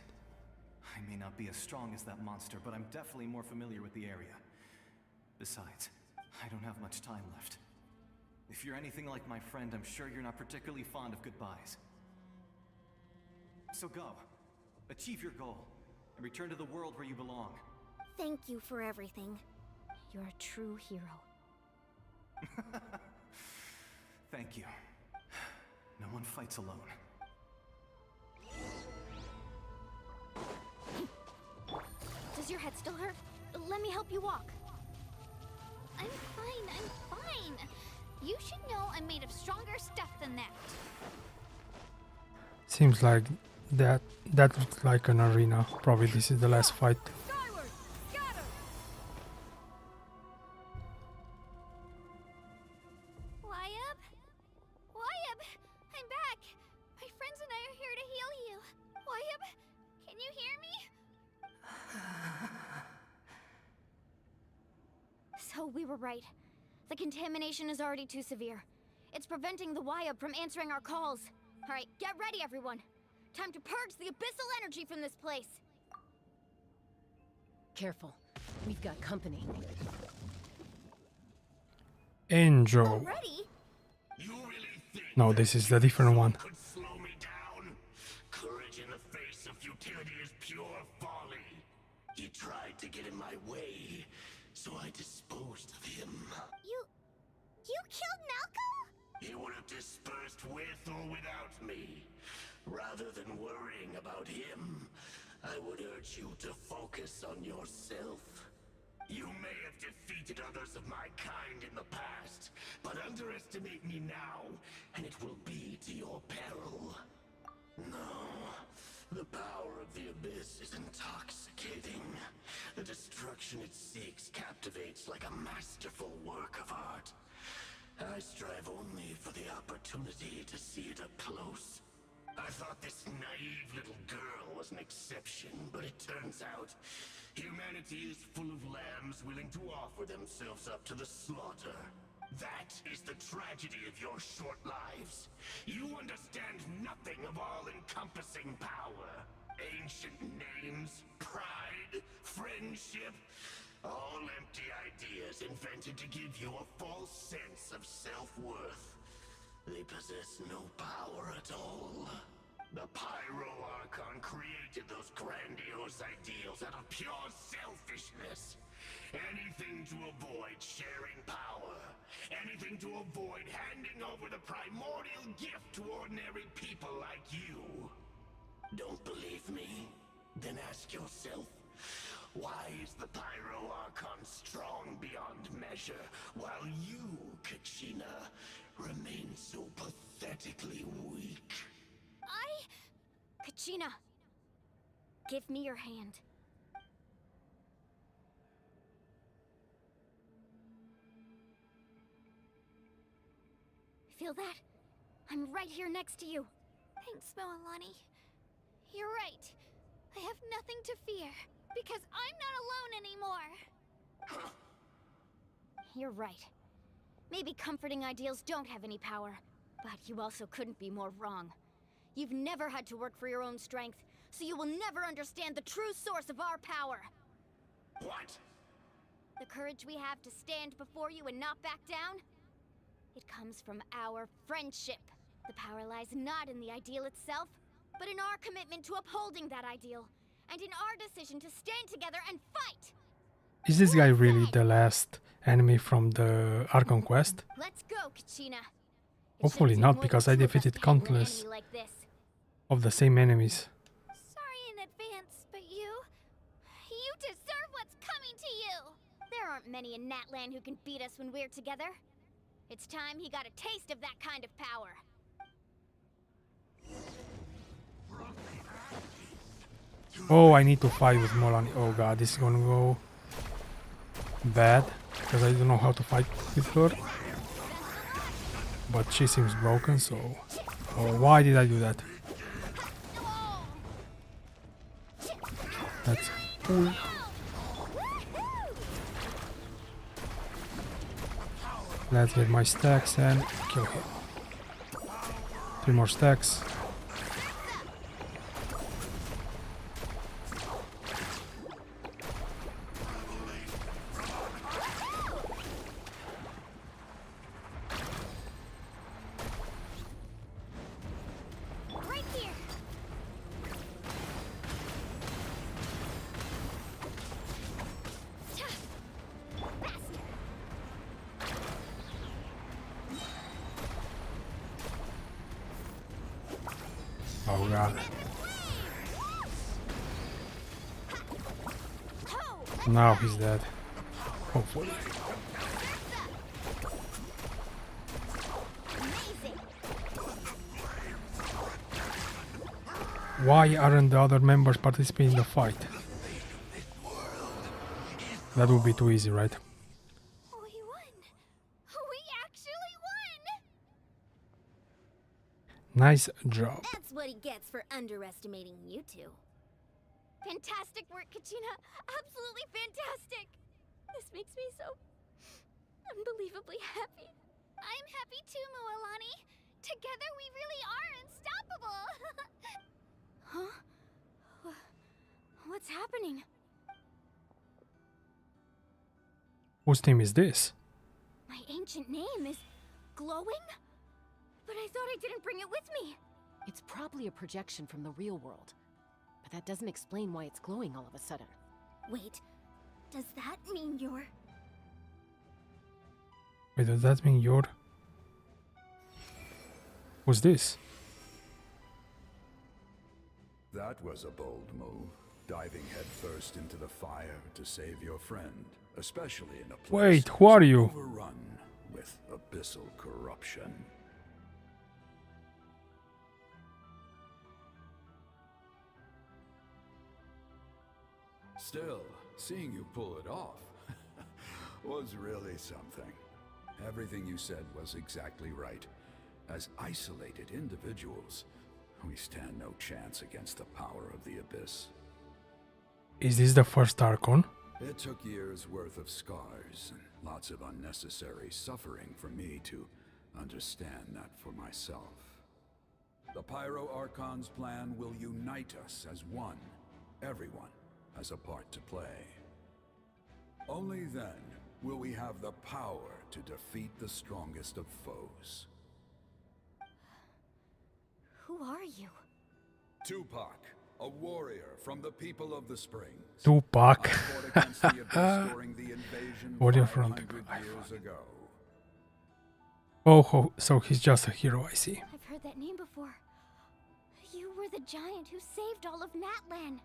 I may not be as strong as that monster, but I'm definitely more familiar with the area. Besides, I don't have much time left. If you're anything like my friend, I'm sure you're not particularly fond of goodbyes. So go. Achieve your goal. And return to the world where you belong.
Thank you for everything. You're a true hero.
Thank you. No one fights alone.
Does your head still hurt? Let me help you walk.
I'm fine. You should know I'm made of stronger stuff than that.
Seems like that looks like an arena. Probably this is the last fight.
Wayob? Wayob! I'm back! My friends and I are here to heal you. Wayob, can you hear me?
So we were right. The contamination is already too severe. It's preventing the Wayob from answering our calls. Alright, get ready everyone. Time to purge the abyssal energy from this place.
Careful. We've got company.
Angel. No, this is the different one.
Slow me down. Courage in the face of futility is pure folly. He tried to get in my way, so I disposed of him.
You killed Malcolm?
He would have dispersed with or without me. Rather than worrying about him, I would urge you to focus on yourself. You may have defeated others of my kind in the past, but underestimate me now, and it will be to your peril. No, the power of the Abyss is intoxicating. The destruction it seeks captivates like a masterful work of art. I strive only for the opportunity to see it up close. I thought this naive little girl was an exception, but it turns out humanity is full of lambs willing to offer themselves up to the slaughter. That is the tragedy of your short lives. You understand nothing of all-encompassing power. Ancient names, pride, friendship, all empty ideas invented to give you a false sense of self-worth. They possess no power at all. The Pyro Archon created those grandiose ideals out of pure selfishness. Anything to avoid sharing power. Anything to avoid handing over the primordial gift to ordinary people like you. Don't believe me? Then ask yourself, why is the Pyro Archon strong beyond measure, while you, Kachina, remain so pathetically weak?
Kachina, give me your hand. Feel that? I'm right here next to you.
Thanks, Mualani. You're right. I have nothing to fear, because I'm not alone anymore.
You're right. Maybe comforting ideals don't have any power, but you also couldn't be more wrong. You've never had to work for your own strength, so you will never understand the true source of our power.
What?
The courage we have to stand before you and not back down? It comes from our friendship. The power lies not in the ideal itself, but in our commitment to upholding that ideal, and in our decision to stand together and fight!
Is this guy really the last enemy from the Archon quest?
Let's go, Kachina.
Hopefully not, because I defeated countless of the same enemies.
Sorry in advance, but you deserve what's coming to you.
There aren't many in Natlan who can beat us when we're together. It's time he got a taste of that kind of power.
Oh, I need to fight with Mualani. Oh god, this is gonna go bad, because I don't know how to fight with her. But she seems broken, so... Oh, why did I do that? That's cool. Let's get my stacks and kill him. 3 more stacks. Oh god. Now he's dead. Hopefully. Why aren't the other members participating in the fight? That would be too easy, right?
We won! We actually won!
Nice job.
That's what he gets for underestimating you two. Fantastic work, Kachina. Absolutely fantastic. This makes me so unbelievably happy.
I'm happy too, Mualani. Together we really are unstoppable.
Huh? What's happening?
Whose team is this?
My ancient name is glowing? But I thought I didn't bring it with me.
It's probably a projection from the real world. But that doesn't explain why it's glowing all of a sudden.
Wait, does that mean you're...
Wait, does that mean you're... Who's this?
That was a bold move, diving headfirst into the fire to save your friend, especially in a place
Wait, who are you?
overrun with abyssal corruption. Still, seeing you pull it off was really something. Everything you said was exactly right. As isolated individuals, we stand no chance against the power of the Abyss.
Is this the first Archon?
It took years' worth of scars and lots of unnecessary suffering for me to understand that for myself. The Pyro Archon's plan will unite us as one. Everyone has a part to play. Only then will we have the power to defeat the strongest of foes.
Who are you?
Tupac, a warrior from the people of the Springs.
Tupac.
I fought against the Abyss during the invasion
Warrior from the
500 years ago.
Oh, so he's just a hero, I see.
I've heard that name before. You were the giant who saved all of Natlan.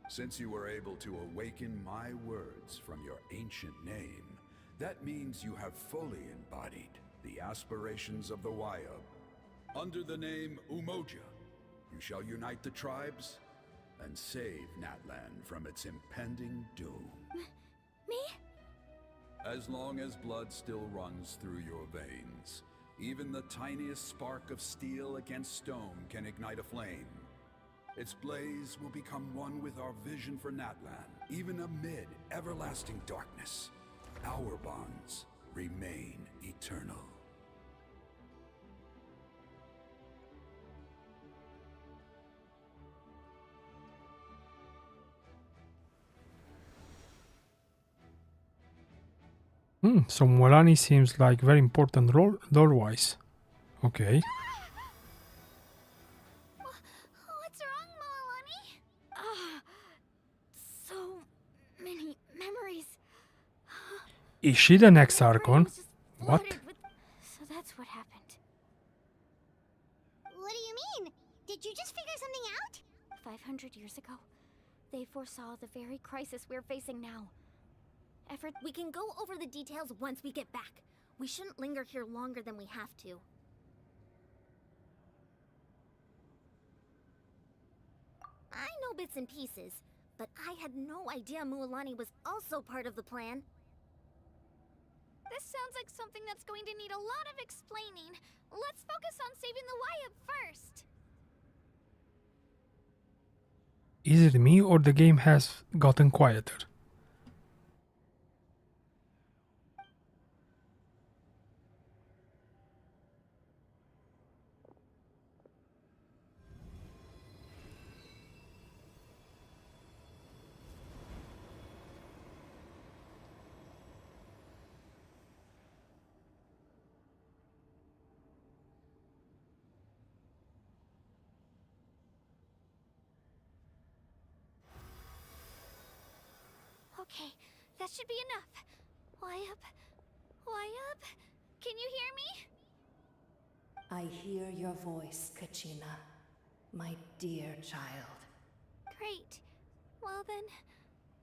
Since you were able to awaken my words from your ancient name, that means you have fully embodied the aspirations of the Wayob. Under the name Umoja, you shall unite the tribes and save Natlan from its impending doom.
Me?
As long as blood still runs through your veins, even the tiniest spark of steel against stone can ignite a flame. Its blaze will become one with our vision for Natlan, even amid everlasting darkness. Our bonds remain eternal.
So Mualani seems like very important lore-wise. Okay.
What's wrong, Mualani? So many memories.
Is she the next Archon? What?
So that's what happened.
What do you mean? Did you just figure something out?
500 years ago, they foresaw the very crisis we're facing now. Everett, we can go over the details once we get back. We shouldn't linger here longer than we have to. I know bits and pieces, but I had no idea Mualani was also part of the plan.
This sounds like something that's going to need a lot of explaining. Let's focus on saving the Wayob first.
Is it me or the game has gotten quieter?
Okay, that should be enough. Wayob? Wayob? Can you hear me?
I hear your voice, Kachina. My dear child.
Great. Well then,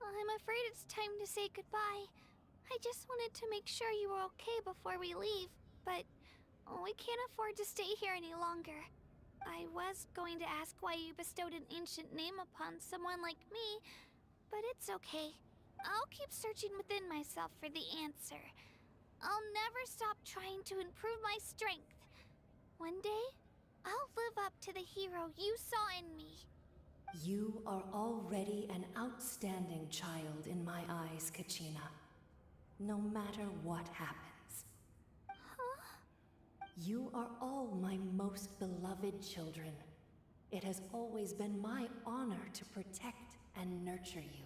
I'm afraid it's time to say goodbye. I just wanted to make sure you were okay before we leave, but we can't afford to stay here any longer. I was going to ask why you bestowed an ancient name upon someone like me, but it's okay. I'll keep searching within myself for the answer. I'll never stop trying to improve my strength. One day, I'll live up to the hero you saw in me.
You are already an outstanding child in my eyes, Kachina. No matter what happens.
Huh?
You are all my most beloved children. It has always been my honor to protect and nurture you.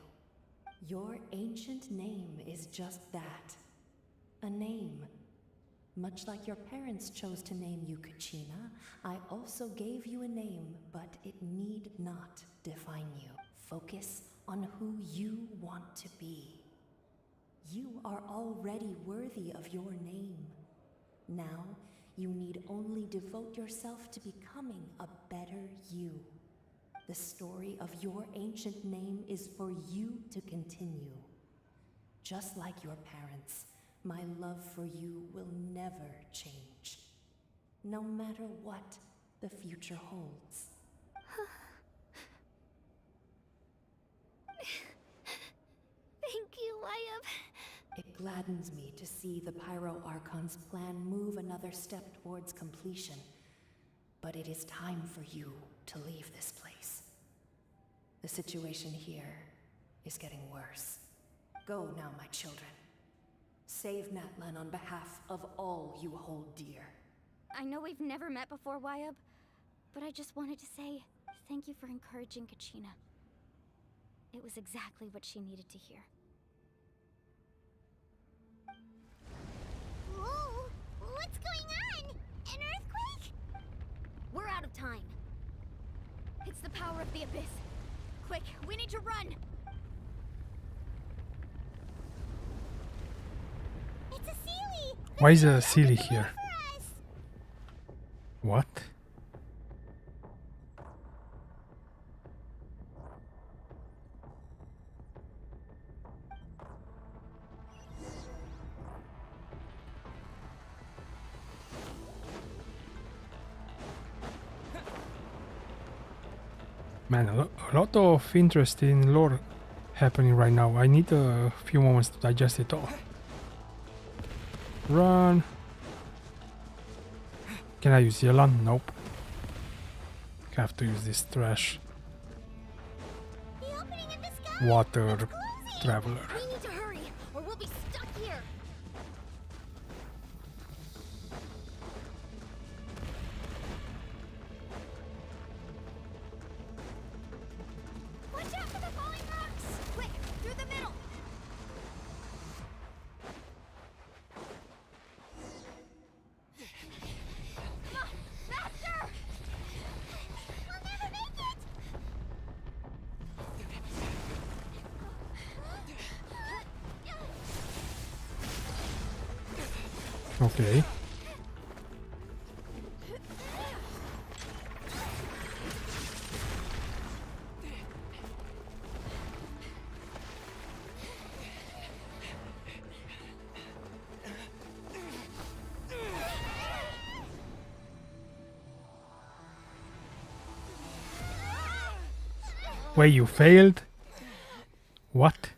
Your ancient name is just that. A name. Much like your parents chose to name you Kachina, I also gave you a name, but it need not define you. Focus on who you want to be. You are already worthy of your name. Now, you need only devote yourself to becoming a better you. The story of your ancient name is for you to continue. Just like your parents, my love for you will never change. No matter what the future holds.
Thank you, Wayob.
It gladdens me to see the Pyro Archon's plan move another step towards completion. But it is time for you to leave this place. The situation here is getting worse. Go now, my children. Save Natlan on behalf of all you hold dear.
I know we've never met before, Wayob, but I just wanted to say thank you for encouraging Kachina. It was exactly what she needed to hear.
Whoa! What's going on? An earthquake?
We're out of time. It's the power of the Abyss. Quick, we need to run!
It's a Sealy!
Why is a Sealy here? What? Man, a lot of interesting lore happening right now. I need a few moments to digest it all. Run. Can I use Yelan? Nope. Have to use this trash. Water Traveler.
We need to hurry, or we'll be stuck here. Watch out for the falling rocks! Quick, through the middle! Come on, faster! We'll never make it!
Okay. Wait, you failed? What?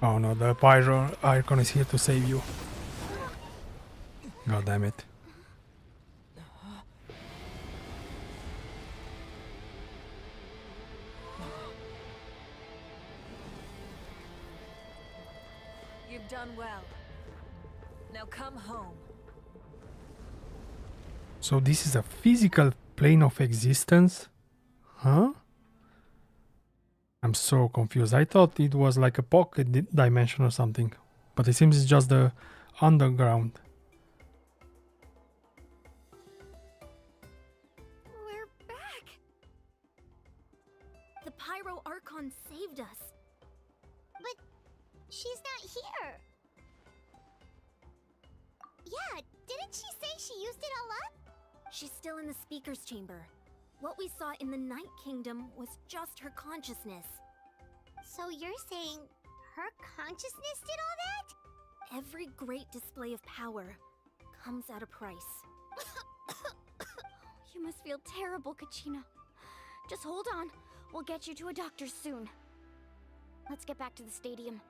Oh no, the Pyro Archon is here to save you. God damn it.
You've done well. Now come home.
So this is a physical plane of existence? Huh? I'm so confused. I thought it was like a pocket dimension or something, but it seems it's just the underground.
We're back! The Pyro Archon saved us.
But she's not here. Yeah, didn't she say she used it all up?
She's still in the speaker's chamber. What we saw in the Night Kingdom was just her consciousness.
So you're saying her consciousness did all that?
Every great display of power comes at a price. You must feel terrible, Kachina. Just hold on. We'll get you to a doctor soon. Let's get back to the stadium.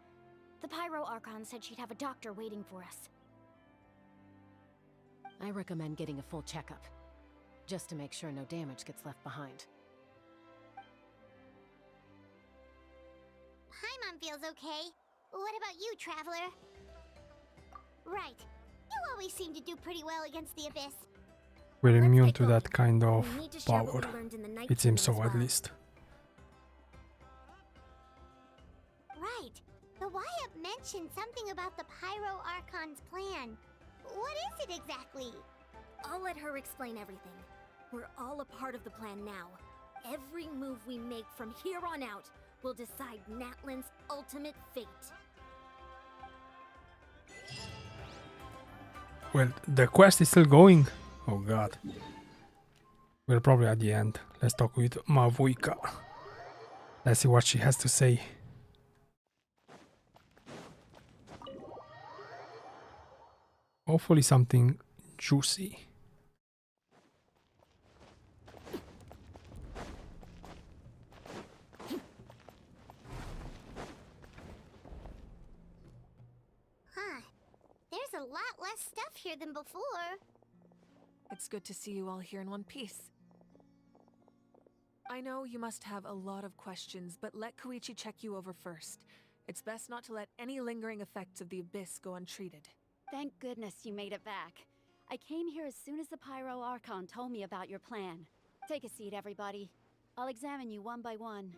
The Pyro Archon said she'd have a doctor waiting for us.
I recommend getting a full checkup, just to make sure no damage gets left behind.
Paimon feels okay. What about you, Traveler? Right. You always seem to do pretty well against the Abyss.
We're immune to that kind of
We need to share what
power.
we learned in the Night
It seems so,
Kingdom as
at
well.
least.
Right. The Wayob mentioned something about the Pyro Archon's plan. What is it exactly?
I'll let her explain everything. We're all a part of the plan now. Every move we make from here on out will decide Natlan's ultimate fate.
Well, the quest is still going. Oh god. We're probably at the end. Let's talk with Mavuika. Let's see what she has to say. Hopefully something juicy.
Huh. There's a lot less stuff here than before.
It's good to see you all here in one piece. I know you must have a lot of questions, but let Koichi check you over first. It's best not to let any lingering effects of the Abyss go untreated.
Thank goodness you made it back. I came here as soon as the Pyro Archon told me about your plan. Take a seat, everybody. I'll examine you one by one.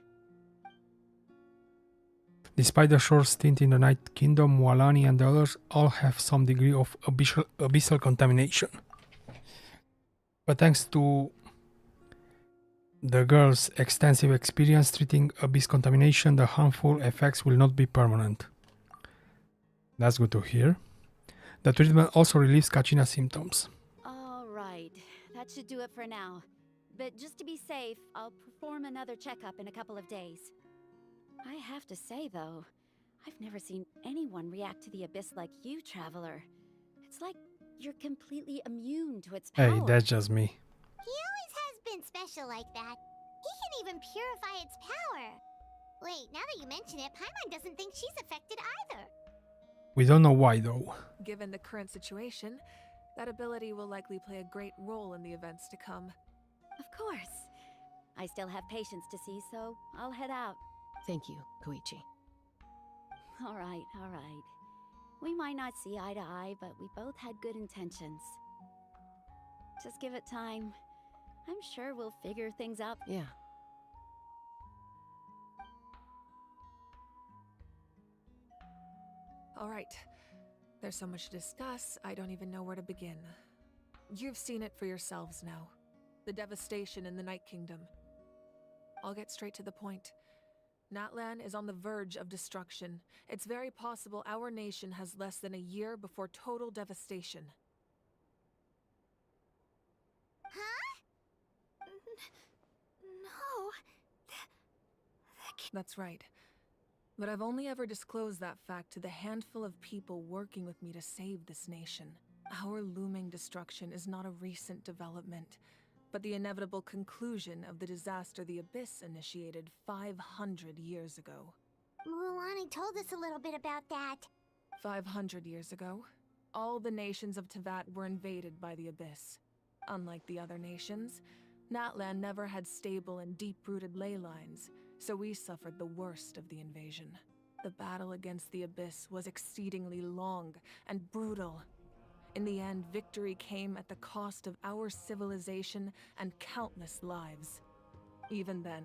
Despite the short stint in the Night Kingdom, Mualani and the others all have some degree of abyssal contamination. But thanks to the girl's extensive experience treating abyss contamination, the harmful effects will not be permanent. That's good to hear. The treatment also relieves Kachina symptoms.
All right, that should do it for now. But just to be safe, I'll perform another checkup in a couple of days. I have to say, though, I've never seen anyone react to the Abyss like you, Traveler. It's like you're completely immune to its power.
Hey, that's just me.
He always has been special like that. He can even purify its power. Wait, now that you mention it, Paimon doesn't think she's affected either.
We don't know why though.
Given the current situation, that ability will likely play a great role in the events to come.
Of course. I still have patients to see, so I'll head out.
Thank you, Koichi.
All right, all right. We might not see eye to eye, but we both had good intentions. Just give it time. I'm sure we'll figure things out.
Yeah.
All right. There's so much to discuss, I don't even know where to begin. You've seen it for yourselves now. The devastation in the Night Kingdom. I'll get straight to the point. Natlan is on the verge of destruction. It's very possible our nation has less than a year before total devastation.
Huh?
No.
That's right. But I've only ever disclosed that fact to the handful of people working with me to save this nation. Our looming destruction is not a recent development, but the inevitable conclusion of the disaster the Abyss initiated 500 years ago.
Mualani told us a little bit about that.
500 years ago, all the nations of Teyvat were invaded by the Abyss. Unlike the other nations, Natlan never had stable and deep-rooted ley lines, so we suffered the worst of the invasion. The battle against the Abyss was exceedingly long and brutal. In the end, victory came at the cost of our civilization and countless lives. Even then,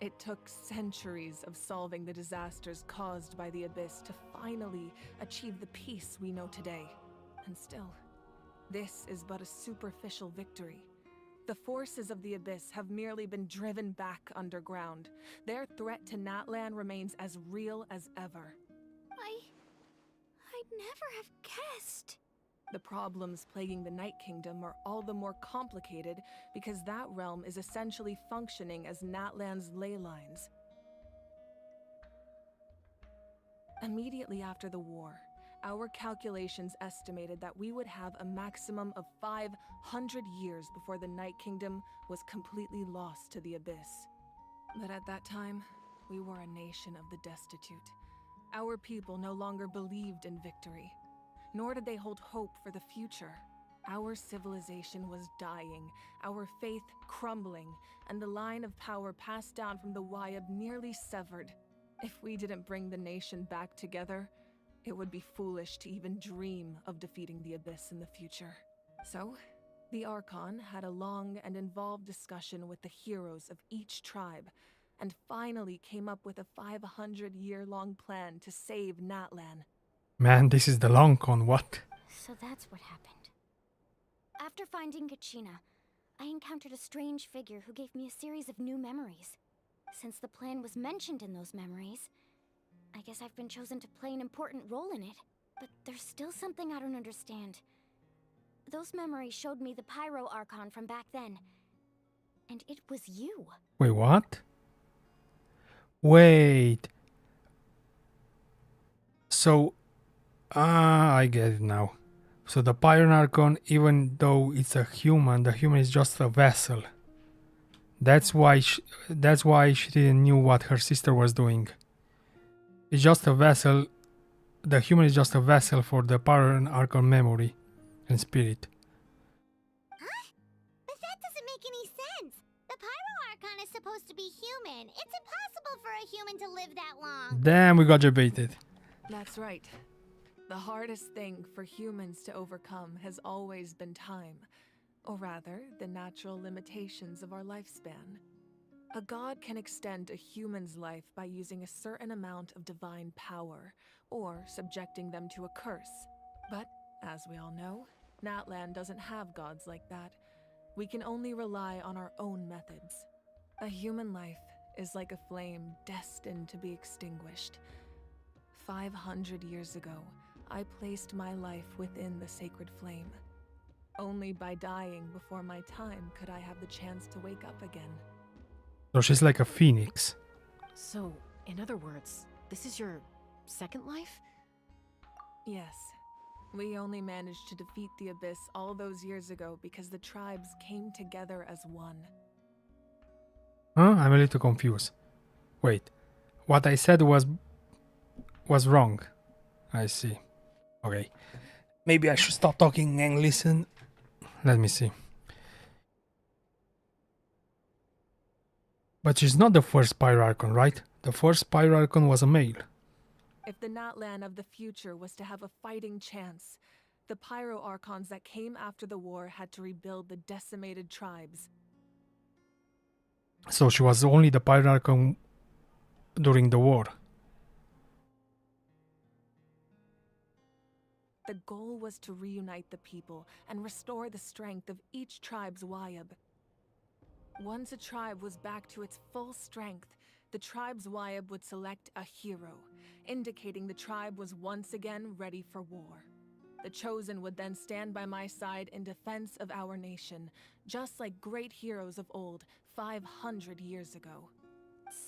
It took centuries of solving the disasters caused by the Abyss to finally achieve the peace we know today. And still, this is but a superficial victory. The forces of the Abyss have merely been driven back underground. Their threat to Natlan remains as real as ever.
I'd never have guessed.
The problems plaguing the Night Kingdom are all the more complicated because that realm is essentially functioning as Natlan's ley lines. Immediately after the war, our calculations estimated that we would have a maximum of 500 years before the Night Kingdom was completely lost to the Abyss. But at that time, we were a nation of the destitute. Our people no longer believed in victory, nor did they hold hope for the future. Our civilization was dying, our faith crumbling, and the line of power passed down from the Wayob nearly severed. If we didn't bring the nation back together, it would be foolish to even dream of defeating the Abyss in the future. So, the Archon had a long and involved discussion with the heroes of each tribe, and finally came up with a 500-year-long plan to save Natlan.
Man, this is the long con, what?
So that's what happened. After finding Kachina, I encountered a strange figure who gave me a series of new memories. Since the plan was mentioned in those memories, I guess I've been chosen to play an important role in it. But there's still something I don't understand. Those memories showed me the Pyro Archon from back then. And it was you.
Wait, what? Wait. So, I get it now. So the Pyro Archon, even though it's a human, the human is just a vessel. That's why she didn't knew what her sister was doing. It's just a vessel. The human is just a vessel for the Pyro Archon memory and spirit.
Huh? But that doesn't make any sense. The Pyro Archon is supposed to be human. It's impossible for a human to live that long.
Damn, we got debated.
That's right. The hardest thing for humans to overcome has always been time, or rather, the natural limitations of our lifespan. A god can extend a human's life by using a certain amount of divine power, or subjecting them to a curse. But, as we all know, Natlan doesn't have gods like that. We can only rely on our own methods. A human life is like a flame destined to be extinguished. 500 years ago, I placed my life within the sacred flame. Only by dying before my time could I have the chance to wake up again.
So she's like a phoenix.
So, in other words, this is your second life?
Yes. We only managed to defeat the Abyss all those years ago because the tribes came together as one.
Huh? I'm a little confused. Wait. What I said was wrong. I see. Okay. Maybe I should stop talking and listen. Let me see. But she's not the first Pyro Archon, right? The first Pyro Archon was a male.
If the Natlan of the future was to have a fighting chance, the Pyro Archons that came after the war had to rebuild the decimated tribes.
So she was only the Pyro Archon during the war.
The goal was to reunite the people and restore the strength of each tribe's Wayob. Once a tribe was back to its full strength, the tribe's Wayob would select a hero, indicating the tribe was once again ready for war. The Chosen would then stand by my side in defense of our nation, just like great heroes of old 500 years ago.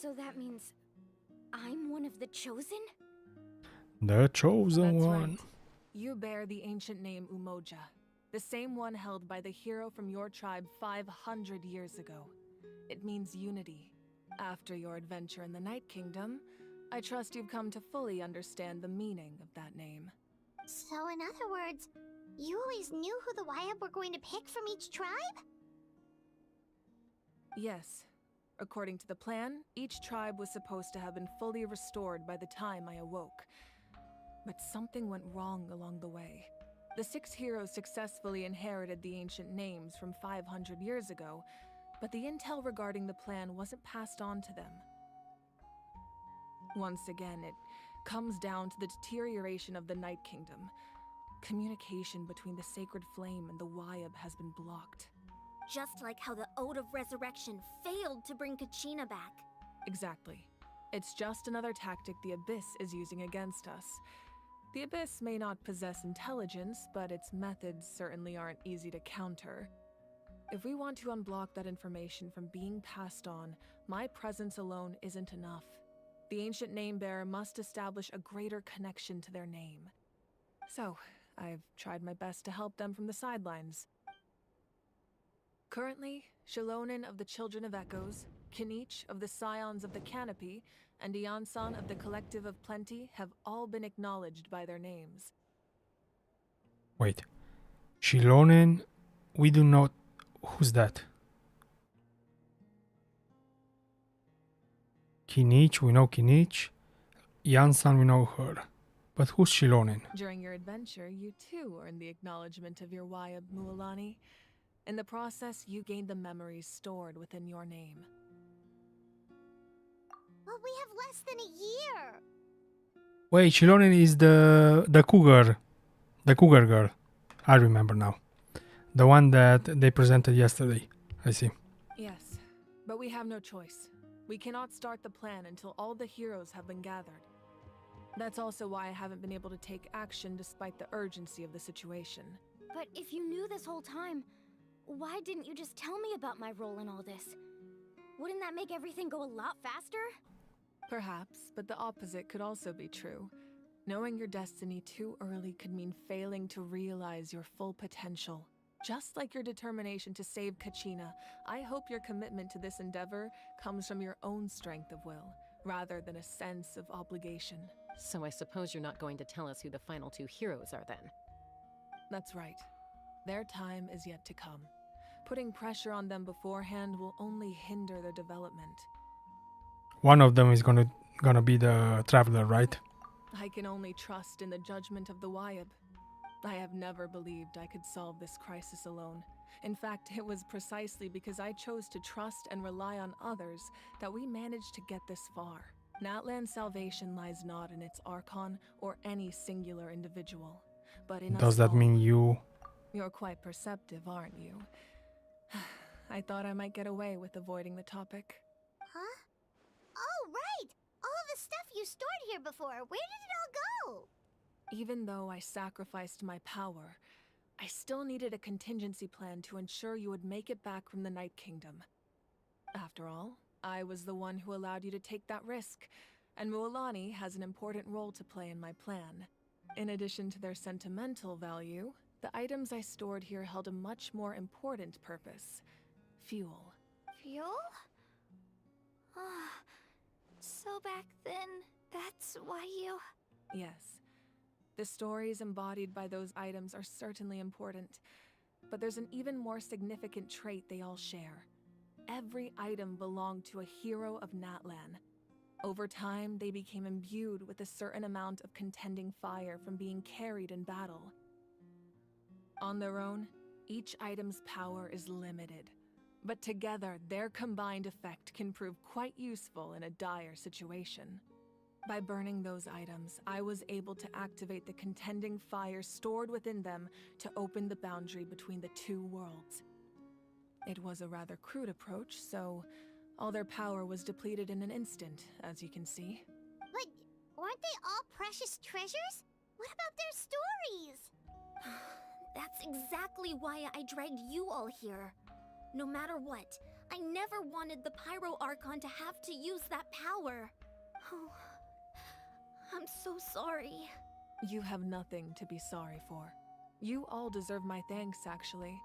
So that means I'm one of the Chosen?
The Chosen
That's
one.
right. You bear the ancient name Umoja, the same one held by the hero from your tribe 500 years ago. It means unity. After your adventure in the Night Kingdom, I trust you've come to fully understand the meaning of that name.
So in other words, you always knew who the Wayob were going to pick from each tribe?
Yes. According to the plan, each tribe was supposed to have been fully restored by the time I awoke. But something went wrong along the way. The 6 heroes successfully inherited the ancient names from 500 years ago, but the intel regarding the plan wasn't passed on to them. Once again, it comes down to the deterioration of the Night Kingdom. Communication between the Sacred Flame and the Wayob has been blocked.
Just like how the Ode of Resurrection failed to bring Kachina back.
Exactly. It's just another tactic the Abyss is using against us. The Abyss may not possess intelligence, but its methods certainly aren't easy to counter. If we want to unblock that information from being passed on, my presence alone isn't enough. The ancient name-bearer must establish a greater connection to their name. So, I've tried my best to help them from the sidelines. Currently, Xilonen of the Children of Echoes, Kinich of the Scions of the Canopy, and Iansan of the Collective of Plenty have all been acknowledged by their names.
Wait. Xilonen, we do not... Who's that? Kinich, we know Kinich. Iansan, we know her. But who's Xilonen?
During your adventure, you too earned the acknowledgement of your Wayob Mualani. In the process, you gained the memories stored within your name.
But we have less than a year.
Wait, Xilonen is the cougar. The cougar girl. I remember now. The one that they presented yesterday. I see.
Yes, but we have no choice. We cannot start the plan until all the heroes have been gathered. That's also why I haven't been able to take action despite the urgency of the situation.
But if you knew this whole time, why didn't you just tell me about my role in all this? Wouldn't that make everything go a lot faster?
Perhaps, but the opposite could also be true. Knowing your destiny too early could mean failing to realize your full potential. Just like your determination to save Kachina, I hope your commitment to this endeavor comes from your own strength of will, rather than a sense of obligation.
So I suppose you're not going to tell us who the final two heroes are then?
That's right. Their time is yet to come. Putting pressure on them beforehand will only hinder their development.
One of them is gonna be the Traveler, right?
I can only trust in the judgment of the Wayob. I have never believed I could solve this crisis alone. In fact, it was precisely because I chose to trust and rely on others that we managed to get this far. Natlan's salvation lies not in its Archon or any singular individual, but in us all.
Does that mean you?
You're quite perceptive, aren't you? I thought I might get away with avoiding the topic.
Huh? Oh, right! All of the stuff you stored here before, where did it all go?
Even though I sacrificed my power, I still needed a contingency plan to ensure you would make it back from the Night Kingdom. After all, I was the one who allowed you to take that risk, and Mualani has an important role to play in my plan. In addition to their sentimental value, the items I stored here held a much more important purpose: fuel.
Fuel? So back then, that's why you...
Yes. The stories embodied by those items are certainly important, but there's an even more significant trait they all share. Every item belonged to a hero of Natlan. Over time, they became imbued with a certain amount of contending fire from being carried in battle. On their own, each item's power is limited, but together their combined effect can prove quite useful in a dire situation. By burning those items, I was able to activate the contending fire stored within them to open the boundary between the two worlds. It was a rather crude approach, so all their power was depleted in an instant, as you can see.
But aren't they all precious treasures? What about their stories?
That's exactly why I dragged you all here. No matter what, I never wanted the Pyro Archon to have to use that power. Oh, I'm so sorry.
You have nothing to be sorry for. You all deserve my thanks, actually.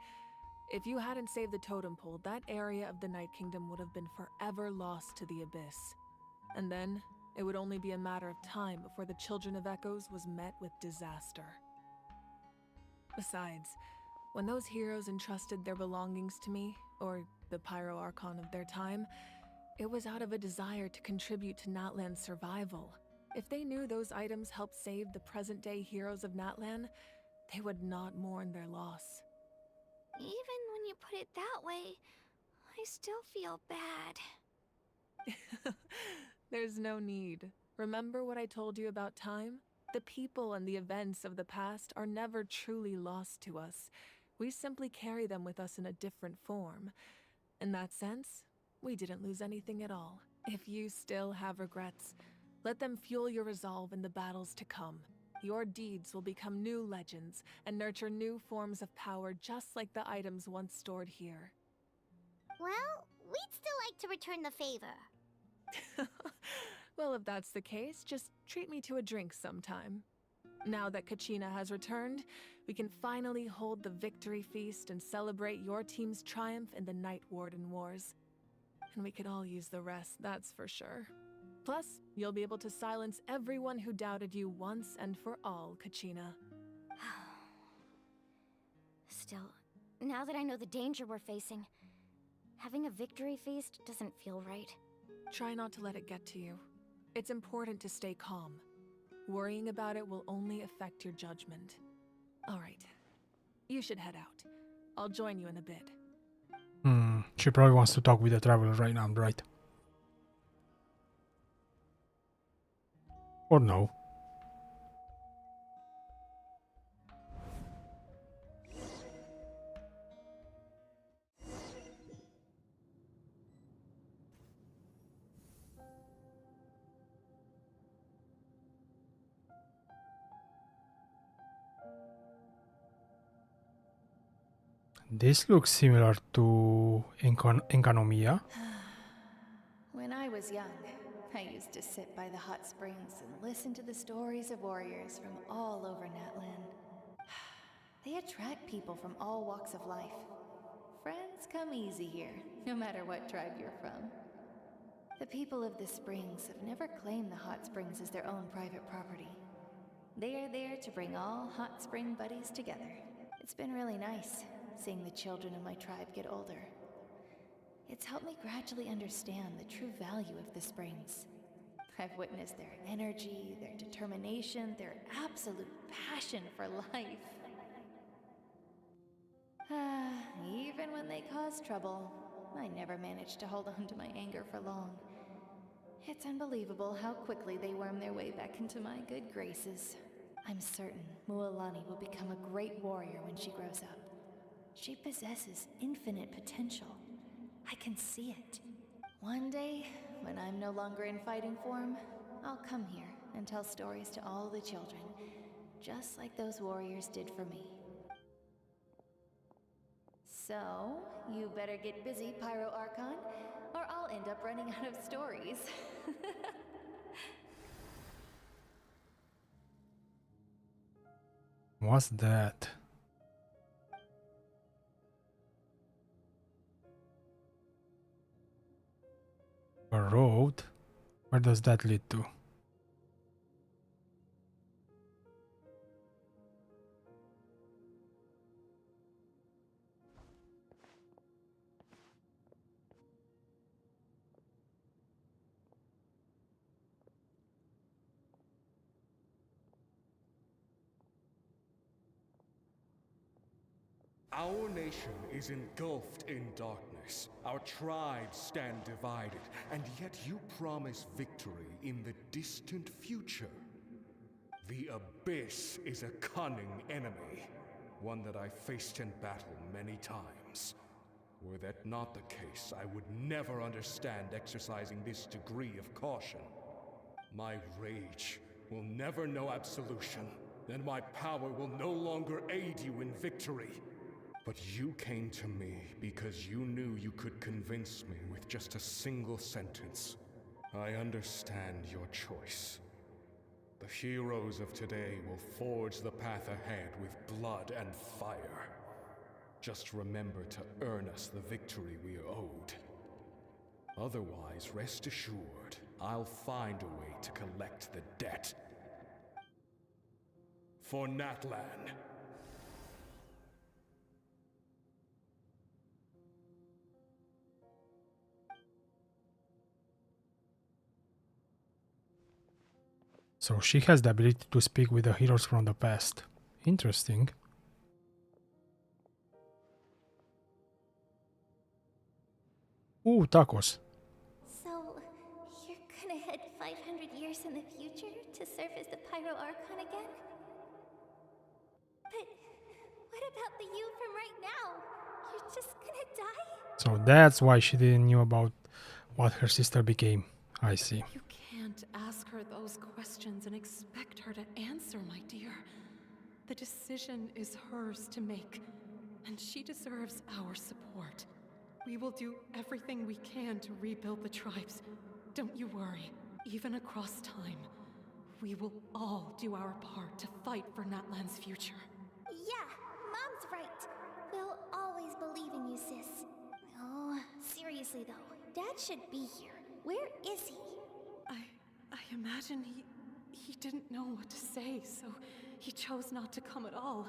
If you hadn't saved the totem pole, that area of the Night Kingdom would have been forever lost to the Abyss. And then, it would only be a matter of time before the Children of Echoes was met with disaster. Besides, when those heroes entrusted their belongings to me, or the Pyro Archon of their time, it was out of a desire to contribute to Natlan's survival. If they knew those items helped save the present-day heroes of Natlan, they would not mourn their loss.
Even when you put it that way, I still feel bad.
There's no need. Remember what I told you about time? The people and the events of the past are never truly lost to us. We simply carry them with us in a different form. In that sense, we didn't lose anything at all. If you still have regrets, let them fuel your resolve in the battles to come. Your deeds will become new legends and nurture new forms of power just like the items once stored here.
Well, we'd still like to return the favor.
Well, if that's the case, just treat me to a drink sometime. Now that Kachina has returned, we can finally hold the victory feast and celebrate your team's triumph in the Night Warden Wars. And we could all use the rest, that's for sure. Plus, you'll be able to silence everyone who doubted you once and for all, Kachina.
Still, now that I know the danger we're facing, having a victory feast doesn't feel right.
Try not to let it get to you. It's important to stay calm. Worrying about it will only affect your judgment. All right, you should head out. I'll join you in a bit.
She probably wants to talk with the Traveler right now, right? Or no. This looks similar to Enkanomiya.
When I was young, I used to sit by the hot springs and listen to the stories of warriors from all over Natlan. They attract people from all walks of life. Friends come easy here, no matter what tribe you're from. The people of the springs have never claimed the hot springs as their own private property. They are there to bring all hot spring buddies together. It's been really nice, seeing the children of my tribe get older. It's helped me gradually understand the true value of the springs. I've witnessed their energy, their determination, their absolute passion for life. Even when they cause trouble, I never managed to hold on to my anger for long. It's unbelievable how quickly they worm their way back into my good graces. I'm certain Mualani will become a great warrior when she grows up. She possesses infinite potential. I can see it. One day, when I'm no longer in fighting form, I'll come here and tell stories to all the children, just like those warriors did for me. So, you better get busy, Pyro Archon, or I'll end up running out of stories.
What's that? A road? Where does that lead to?
Our nation is engulfed in darkness. Our tribes stand divided, and yet you promise victory in the distant future. The Abyss is a cunning enemy, one that I faced in battle many times. Were that not the case, I would never understand exercising this degree of caution. My rage will never know absolution, and my power will no longer aid you in victory. But you came to me because you knew you could convince me with just a single sentence. I understand your choice. The heroes of today will forge the path ahead with blood and fire. Just remember to earn us the victory we are owed. Otherwise, rest assured, I'll find a way to collect the debt. For Natlan.
So she has the ability to speak with the heroes from the past. Interesting. Ooh, tacos.
So, you're gonna head 500 years in the future to serve as the Pyro Archon again? But what about the you from right now? You're just gonna die?
So that's why she didn't know about what her sister became. I see.
You can't ask her those questions and expect her to answer, my dear. The decision is hers to make, and she deserves our support. We will do everything we can to rebuild the tribes. Don't you worry. Even across time, we will all do our part to fight for Natlan's future.
Yeah, Mom's right. We'll always believe in you, sis. Oh, seriously though, Dad should be here. Where is he?
I imagine he didn't know what to say, so he chose not to come at all.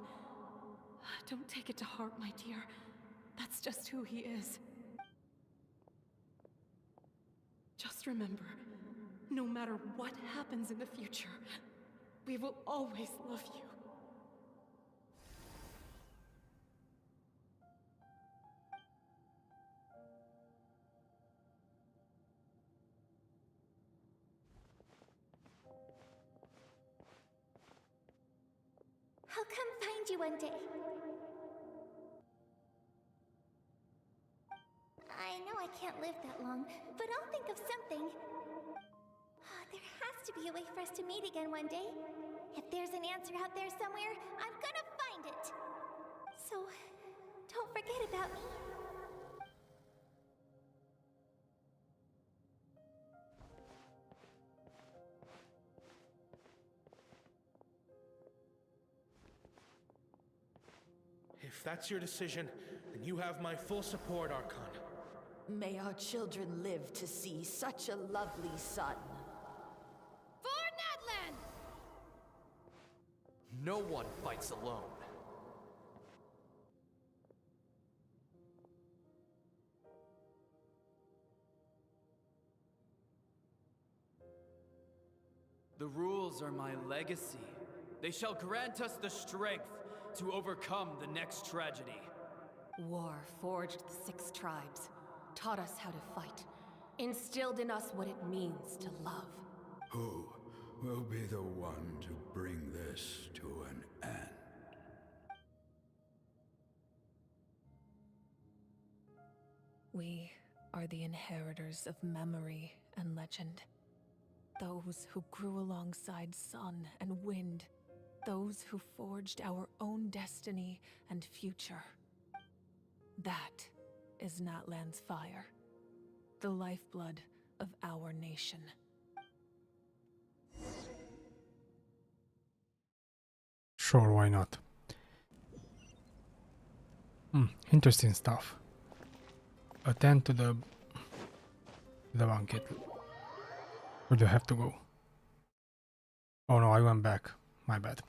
Don't take it to heart, my dear. That's just who he is. Just remember, no matter what happens in the future, we will always love you.
I'll come find you one day. I know I can't live that long, but I'll think of something. There has to be a way for us to meet again one day. If there's an answer out there somewhere, I'm gonna find it. So, don't forget about me.
If that's your decision, then you have my full support, Archon.
May our children live to see such a lovely son.
For Natlan!
No one fights alone. The rules are my legacy. They shall grant us the strength to overcome the next tragedy.
War forged the 6 tribes, taught us how to fight, instilled in us what it means to love.
Who will be the one to bring this to an end?
We are the inheritors of memory and legend. Those who grew alongside sun and wind. Those who forged our own destiny and future. That is Natlan's fire. The lifeblood of our nation.
Sure, why not? Interesting stuff. Attend to the banquet. Where do I have to go? Oh no, I went back. My bad.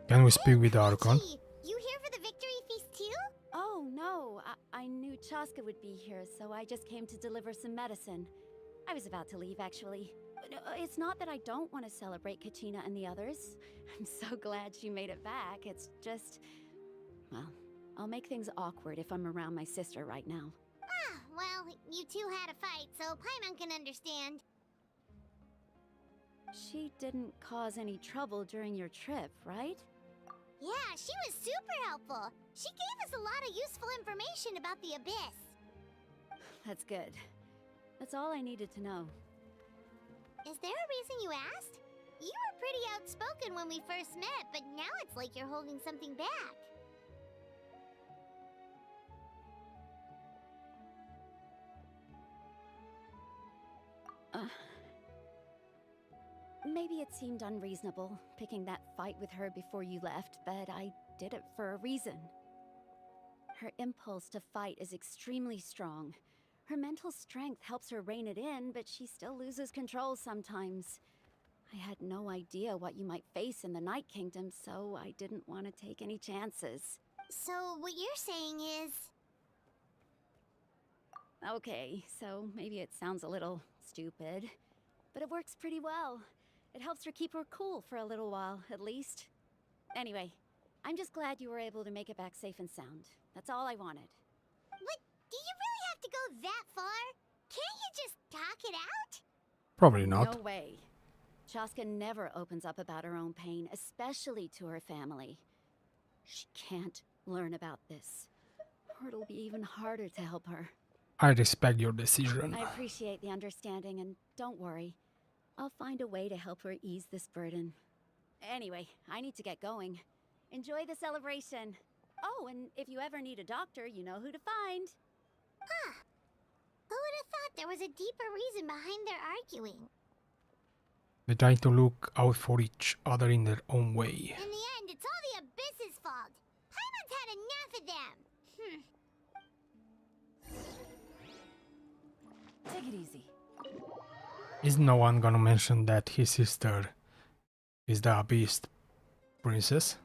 Can we speak with Archon?
You here for the victory feast too?
Oh, no. I knew Chasca would be here, so I just came to deliver some medicine. I was about to leave, actually. No, it's not that I don't want to celebrate Kachina and the others. I'm so glad she made it back. It's just... well, I'll make things awkward if I'm around my sister right now.
Ah, well, you two had a fight, so Paimon can understand.
She didn't cause any trouble during your trip, right?
Yeah, she was super helpful. She gave us a lot of useful information about the Abyss.
That's good. That's all I needed to know.
Is there a reason you asked? You were pretty outspoken when we first met, but now it's like you're holding something back.
Maybe it seemed unreasonable, picking that fight with her before you left, but I did it for a reason. Her impulse to fight is extremely strong. Her mental strength helps her rein it in, but she still loses control sometimes. I had no idea what you might face in the Night Kingdom, so I didn't want to take any chances.
So what you're saying is...
Okay, so maybe it sounds a little stupid, but it works pretty well. It helps her keep her cool for a little while, at least. Anyway, I'm just glad you were able to make it back safe and sound. That's all I wanted.
What? Do you really have to go that far? Can't you just talk it out?
Probably not.
No way. Chasca never opens up about her own pain, especially to her family. She can't learn about this, or it'll be even harder to help her.
I respect your decision.
I appreciate the understanding, and don't worry. I'll find a way to help her ease this burden. Anyway, I need to get going. Enjoy the celebration. Oh, and if you ever need a doctor, you know who to find.
Huh. Who would have thought there was a deeper reason behind their arguing?
They try to look out for each other in their own way.
In the end, it's all the Abyss's fault. Paimon's had enough of them.
Take it easy.
Is no one gonna mention that his sister is the Abyss princess?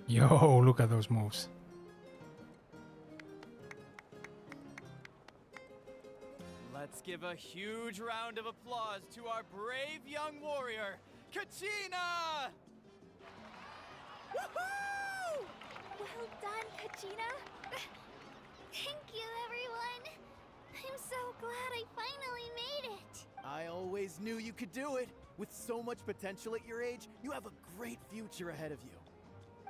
Yo, look at those moves.
Let's give a huge round of applause to our brave young warrior, Kachina!
Woohoo! Well done, Kachina. Thank you, everyone. I'm so glad I finally made it.
I always knew you could do it. With so much potential at your age, you have a great future ahead of you.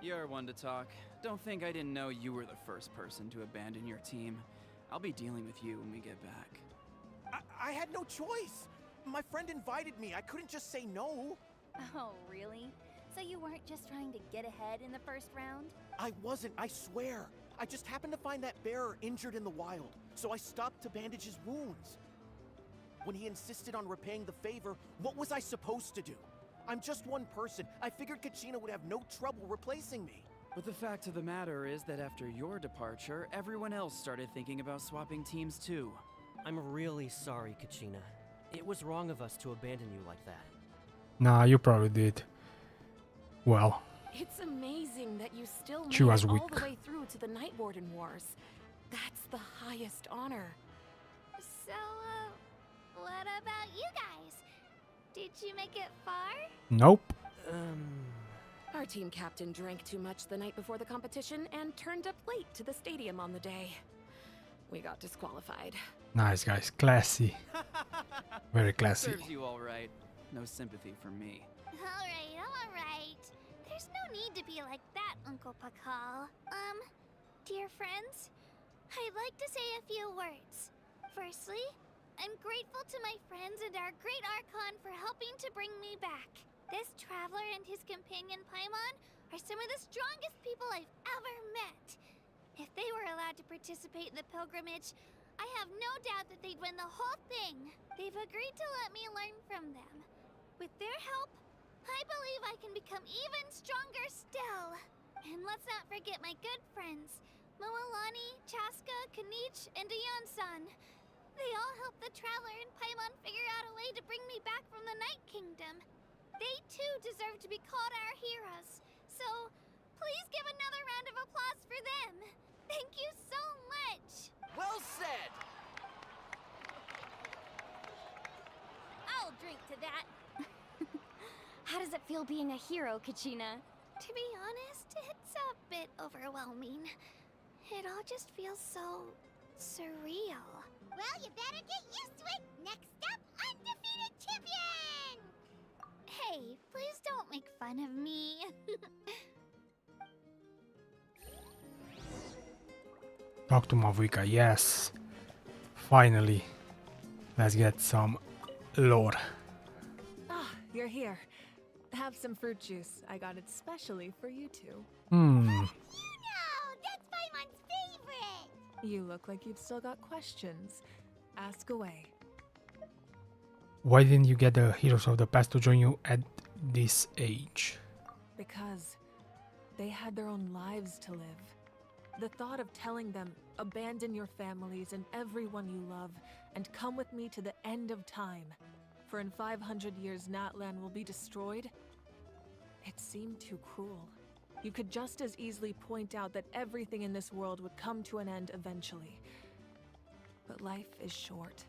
You're one to talk. Don't think I didn't know you were the first person to abandon your team. I'll be dealing with you when we get back.
I had no choice. My friend invited me. I couldn't just say no.
Oh, really? So you weren't just trying to get ahead in the first round?
I wasn't, I swear. I just happened to find that bearer injured in the wild, so I stopped to bandage his wounds. When he insisted on repaying the favor, what was I supposed to do? I'm just one person. I figured Kachina would have no trouble replacing me.
But the fact of the matter is that after your departure, everyone else started thinking about swapping teams too.
I'm really sorry, Kachina. It was wrong of us to abandon you like that.
Nah, you probably did. Well,
It's amazing that you still made
She was
it all
weak.
the way through to the Night Warden Wars. That's the highest honor.
So, what about you guys? Did you make it far?
nope.
Our team captain drank too much the night before the competition and turned up late to the stadium on the day. We got disqualified.
Nice guys, classy. Very classy.
Serves you all right. No sympathy for me.
Alright. There's no need to be like that, Uncle Pacal. Dear friends, I'd like to say a few words. Firstly, I'm grateful to my friends and our great Archon for helping to bring me back. This traveler and his companion Paimon are some of the strongest people I've ever met. If they were allowed to participate in the pilgrimage, I have no doubt that they'd win the whole thing. They've agreed to let me learn from them. With their help, I believe I can become even stronger still. And let's not forget my good friends, Mualani, Chasca, Kinich, and Ajaw. They all helped the Traveler and Paimon figure out a way to bring me back from the Night Kingdom. They too deserve to be called our heroes. So, please give another round of applause for them. Thank you so much.
Well said!
I'll drink to that.
How does it feel being a hero, Kachina?
To be honest, it's a bit overwhelming. It all just feels so surreal.
Well, you better get used to it. Next up, undefeated champion!
Hey, please don't make fun of me.
Talk to Mavuika, yes. Finally. Let's get some lore.
Ah, you're here. Have some fruit juice. I got it specially for you two.
That's Paimon's favorite!
You look like you've still got questions. Ask away.
Why didn't you get the heroes of the past to join you at this age?
Because they had their own lives to live. The thought of telling them, abandon your families and everyone you love, and come with me to the end of time, for in 500 years Natlan will be destroyed, it seemed too cruel. You could just as easily point out that everything in this world would come to an end eventually. But life is short,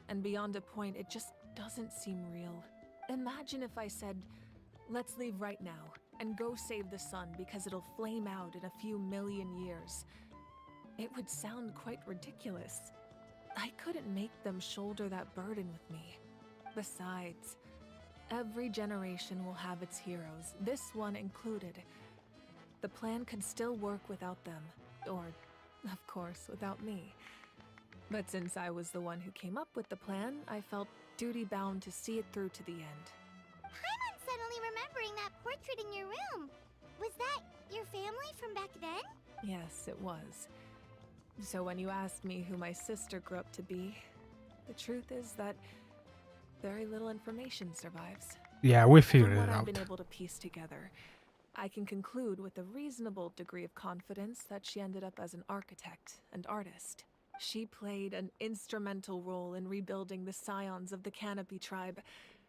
and beyond a point, it just doesn't seem real. Imagine if I said, let's leave right now, and go save the sun because it'll flame out in a few million years. It would sound quite ridiculous. I couldn't make them shoulder that burden with me. Besides, every generation will have its heroes, this one included. The plan could still work without them, or, of course, without me. But since I was the one who came up with the plan, I felt duty-bound to see it through to the end.
Paimon's suddenly remembering that portrait in your room. Was that your family from back then?
Yes, it was. So when you asked me who my sister grew up to be, the truth is that very little information survives.
Yeah, we figured
From
it
what I've
out.
been able to piece together, I can conclude with a reasonable degree of confidence that she ended up as an architect and artist. She played an instrumental role in rebuilding the Scions of the Canopy tribe,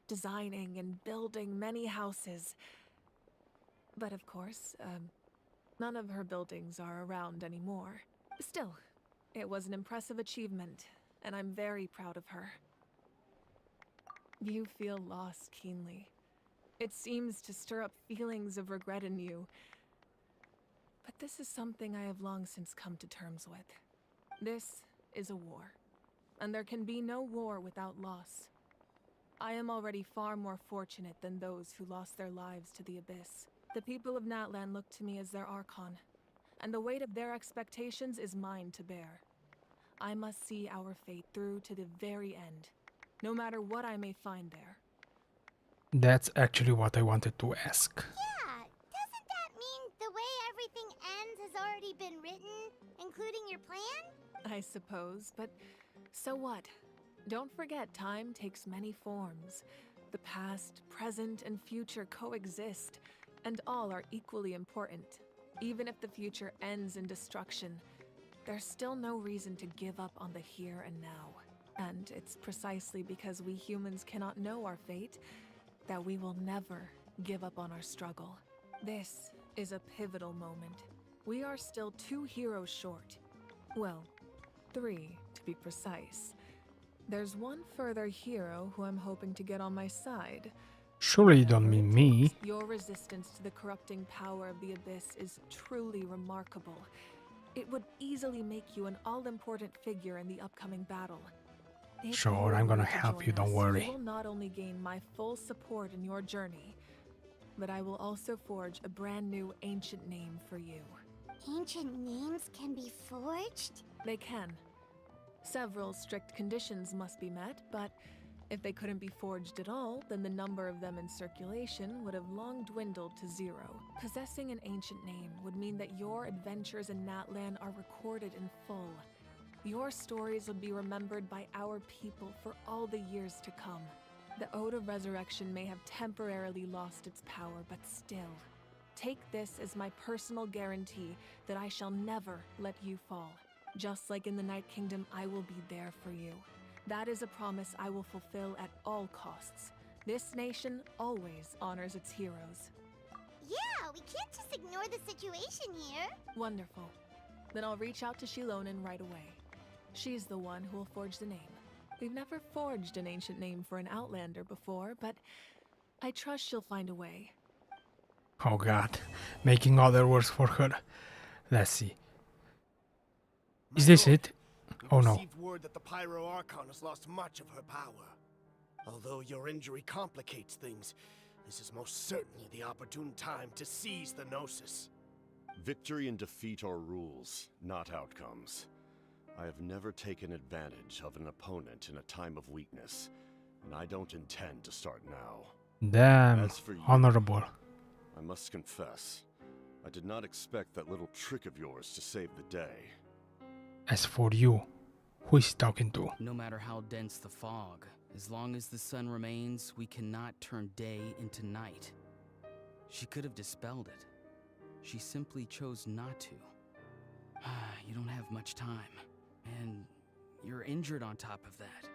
designing and building many houses. But of course, none of her buildings are around anymore. Still, it was an impressive achievement, and I'm very proud of her. You feel loss keenly. It seems to stir up feelings of regret in you. But this is something I have long since come to terms with. This is a war, and there can be no war without loss. I am already far more fortunate than those who lost their lives to the Abyss. The people of Natlan look to me as their Archon, and the weight of their expectations is mine to bear. I must see our fate through to the very end, no matter what I may find there.
That's actually what I wanted to ask.
Yeah, doesn't that mean the way everything ends has already been written, including your plan?
I suppose, but so what? Don't forget, time takes many forms. The past, present, and future coexist, and all are equally important. Even if the future ends in destruction, there's still no reason to give up on the here and now. And it's precisely because we humans cannot know our fate that we will never give up on our struggle. This is a pivotal moment. We are still 2 heroes short. Well, 3 to be precise. There's one further hero who I'm hoping to get on my side.
Surely you don't mean me.
Your resistance to the corrupting power of the Abyss is truly remarkable. It would easily make you an all-important figure in the upcoming battle. If
Sure,
you
I'm gonna
agree to
help
join
you, don't
us,
worry.
You will not only gain my full support in your journey, but I will also forge a brand new ancient name for you.
Ancient names can be forged?
They can. Several strict conditions must be met, but if they couldn't be forged at all, then the number of them in circulation would have long dwindled to 0. Possessing an ancient name would mean that your adventures in Natlan are recorded in full. Your stories would be remembered by our people for all the years to come. The Ode of Resurrection may have temporarily lost its power, but still, take this as my personal guarantee that I shall never let you fall. Just like in the Night Kingdom, I will be there for you. That is a promise I will fulfill at all costs. This nation always honors its heroes.
Yeah, we can't just ignore the situation here.
Wonderful. Then I'll reach out to Shilonen right away. She's the one who will forge the name. We've never forged an ancient name for an Outlander before, but I trust she'll find a way.
Oh god, making other words for her. Let's see. Is this it? Oh no.
Received word that the Pyro Archon has lost much of her power. Although your injury complicates things, this is most certainly the opportune time to seize the Gnosis.
Victory and defeat are rules, not outcomes. I have never taken advantage of an opponent in a time of weakness, and I don't intend to start now.
Damn,
As for you,
honorable.
I must confess, I did not expect that little trick of yours to save the day.
As for you, who is he talking to?
No matter how dense the fog, as long as the sun remains, we cannot turn day into night. She could have dispelled it. She simply chose not to. You don't have much time, and you're injured on top of that.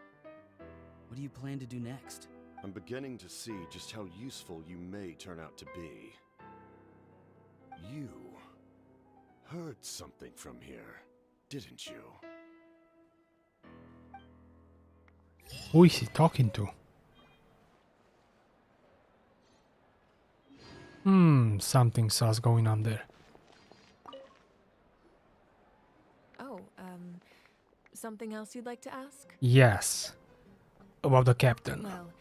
What do you plan to do next?
I'm beginning to see just how useful you may turn out to be. You heard something from here, didn't you?
Who is he talking to? Something sus going on there.
Oh, something else you'd like to ask?
Yes. About the captain.
Well,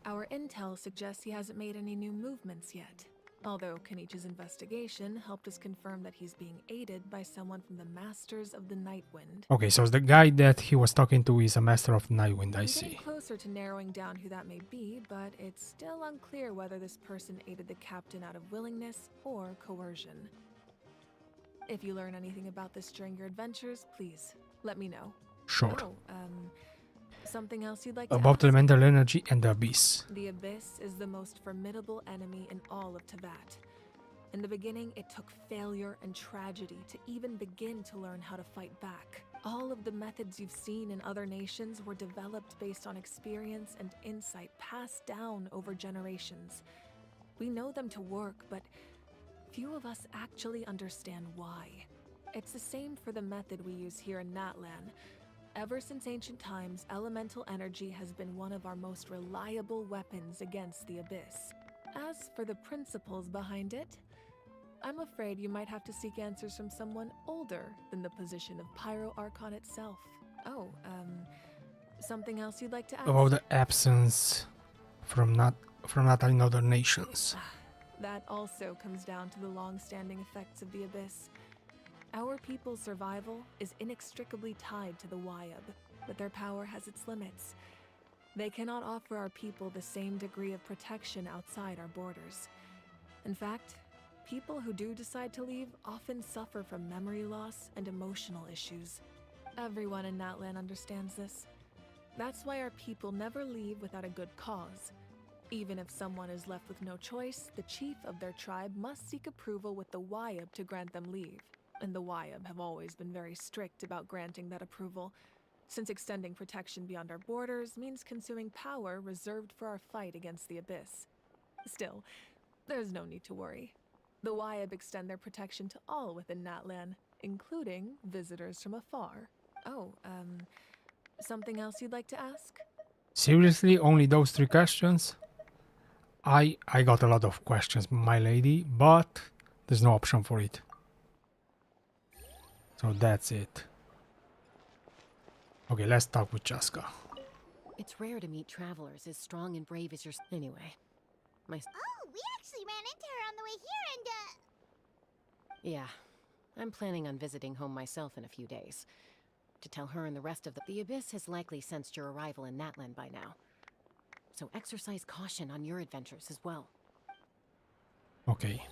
our intel suggests he hasn't made any new movements yet. Although Kinich's investigation helped us confirm that he's being aided by someone from the Masters of the Nightwind.
Okay, so the guy that he was talking to is a Master of Nightwind, I see.
Getting closer to narrowing down who that may be, but it's still unclear whether this person aided the captain out of willingness or coercion. If you learn anything about this during your adventures, please let me know.
Sure.
Oh, something else you'd like to
About
ask?
elemental energy and the abyss.
The Abyss is the most formidable enemy in all of Teyvat. In the beginning, it took failure and tragedy to even begin to learn how to fight back. All of the methods you've seen in other nations were developed based on experience and insight passed down over generations. We know them to work, but few of us actually understand why. It's the same for the method we use here in Natlan. Ever since ancient times, elemental energy has been one of our most reliable weapons against the Abyss. As for the principles behind it, I'm afraid you might have to seek answers from someone older than the position of Pyro Archon itself. Oh, something else you'd like to ask?
About the absence from Natlan in other nations.
That also comes down to the long-standing effects of the Abyss. Our people's survival is inextricably tied to the Wayob, but their power has its limits. They cannot offer our people the same degree of protection outside our borders. In fact, people who do decide to leave often suffer from memory loss and emotional issues. Everyone in Natlan understands this. That's why our people never leave without a good cause. Even if someone is left with no choice, the chief of their tribe must seek approval with the Wayob to grant them leave. And the Wayob have always been very strict about granting that approval, since extending protection beyond our borders means consuming power reserved for our fight against the Abyss. Still, there's no need to worry. The Wayob extend their protection to all within Natlan, including visitors from afar. Oh, something else you'd like to ask?
Seriously, only those 3 questions? I got a lot of questions, my lady, but there's no option for it. So that's it. Okay, let's talk with Chasca.
It's rare to meet travelers as strong and brave as yours. Anyway,
Oh, we actually ran into her on the way here and,
Yeah, I'm planning on visiting home myself in a few days. To tell her and the rest of the Abyss has likely sensed your arrival in Natlan by now. So exercise caution on your adventures as well.
Okay.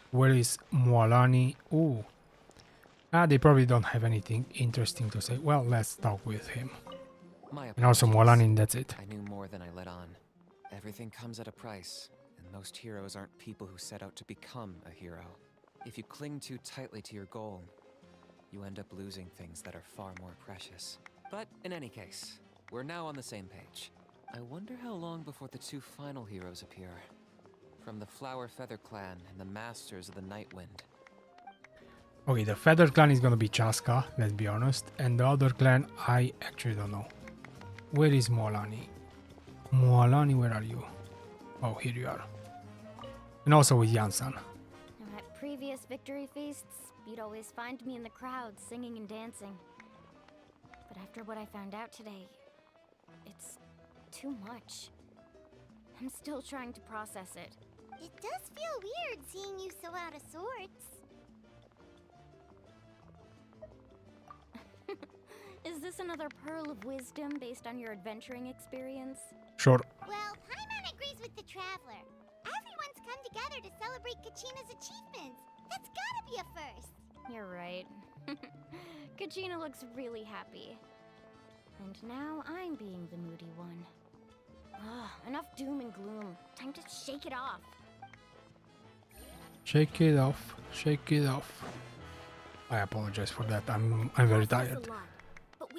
Where is Mualani? Ooh. They probably don't have anything interesting to say. Well, let's talk with him. And also Mualani, and that's it.
I knew more than I let on. Everything comes at a price, and most heroes aren't people who set out to become a hero. If you cling too tightly to your goal, you end up losing things that are far more precious. But in any case, we're now on the same page. I wonder how long before the 2 final heroes appear. From the Flower Feather Clan and the Masters of the Nightwind.
Okay, the Feather Clan is gonna be Chasca, let's be honest. And the other clan, I actually don't know. Where is Mualani? Mualani, where are you? Oh, here you are. And also with Yansan.
At previous victory feasts, you'd always find me in the crowd singing and dancing. But after what I found out today, it's too much. I'm still trying to process it.
It does feel weird seeing you so out of sorts.
Is this another pearl of wisdom based on your adventuring experience?
Sure.
Well, Paimon agrees with the Traveler. Everyone's come together to celebrate Kachina's achievements. That's gotta be a first.
You're right. Kachina looks really happy. And now I'm being the moody one. Enough doom and gloom. Time to shake it off.
Shake it off. Shake it off. I apologize for that. I'm very tired.
But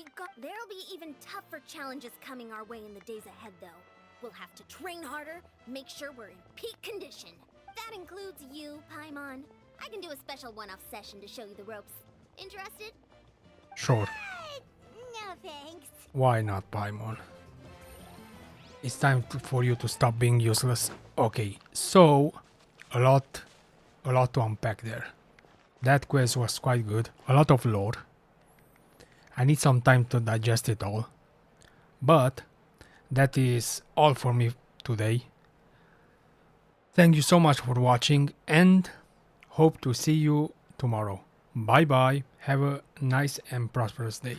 there'll be even tougher challenges coming our way in the days ahead, though. We'll have to train harder, make sure we're in peak condition. That includes you, Paimon. I can do a special one-off session to show you the ropes. Interested?
Sure.
No thanks.
Why not, Paimon? It's time for you to stop being useless. Okay, so a lot to unpack there. That quest was quite good. A lot of lore. I need some time to digest it all. But that is all for me today. Thank you so much for watching and hope to see you tomorrow. Bye bye. Have a nice and prosperous day.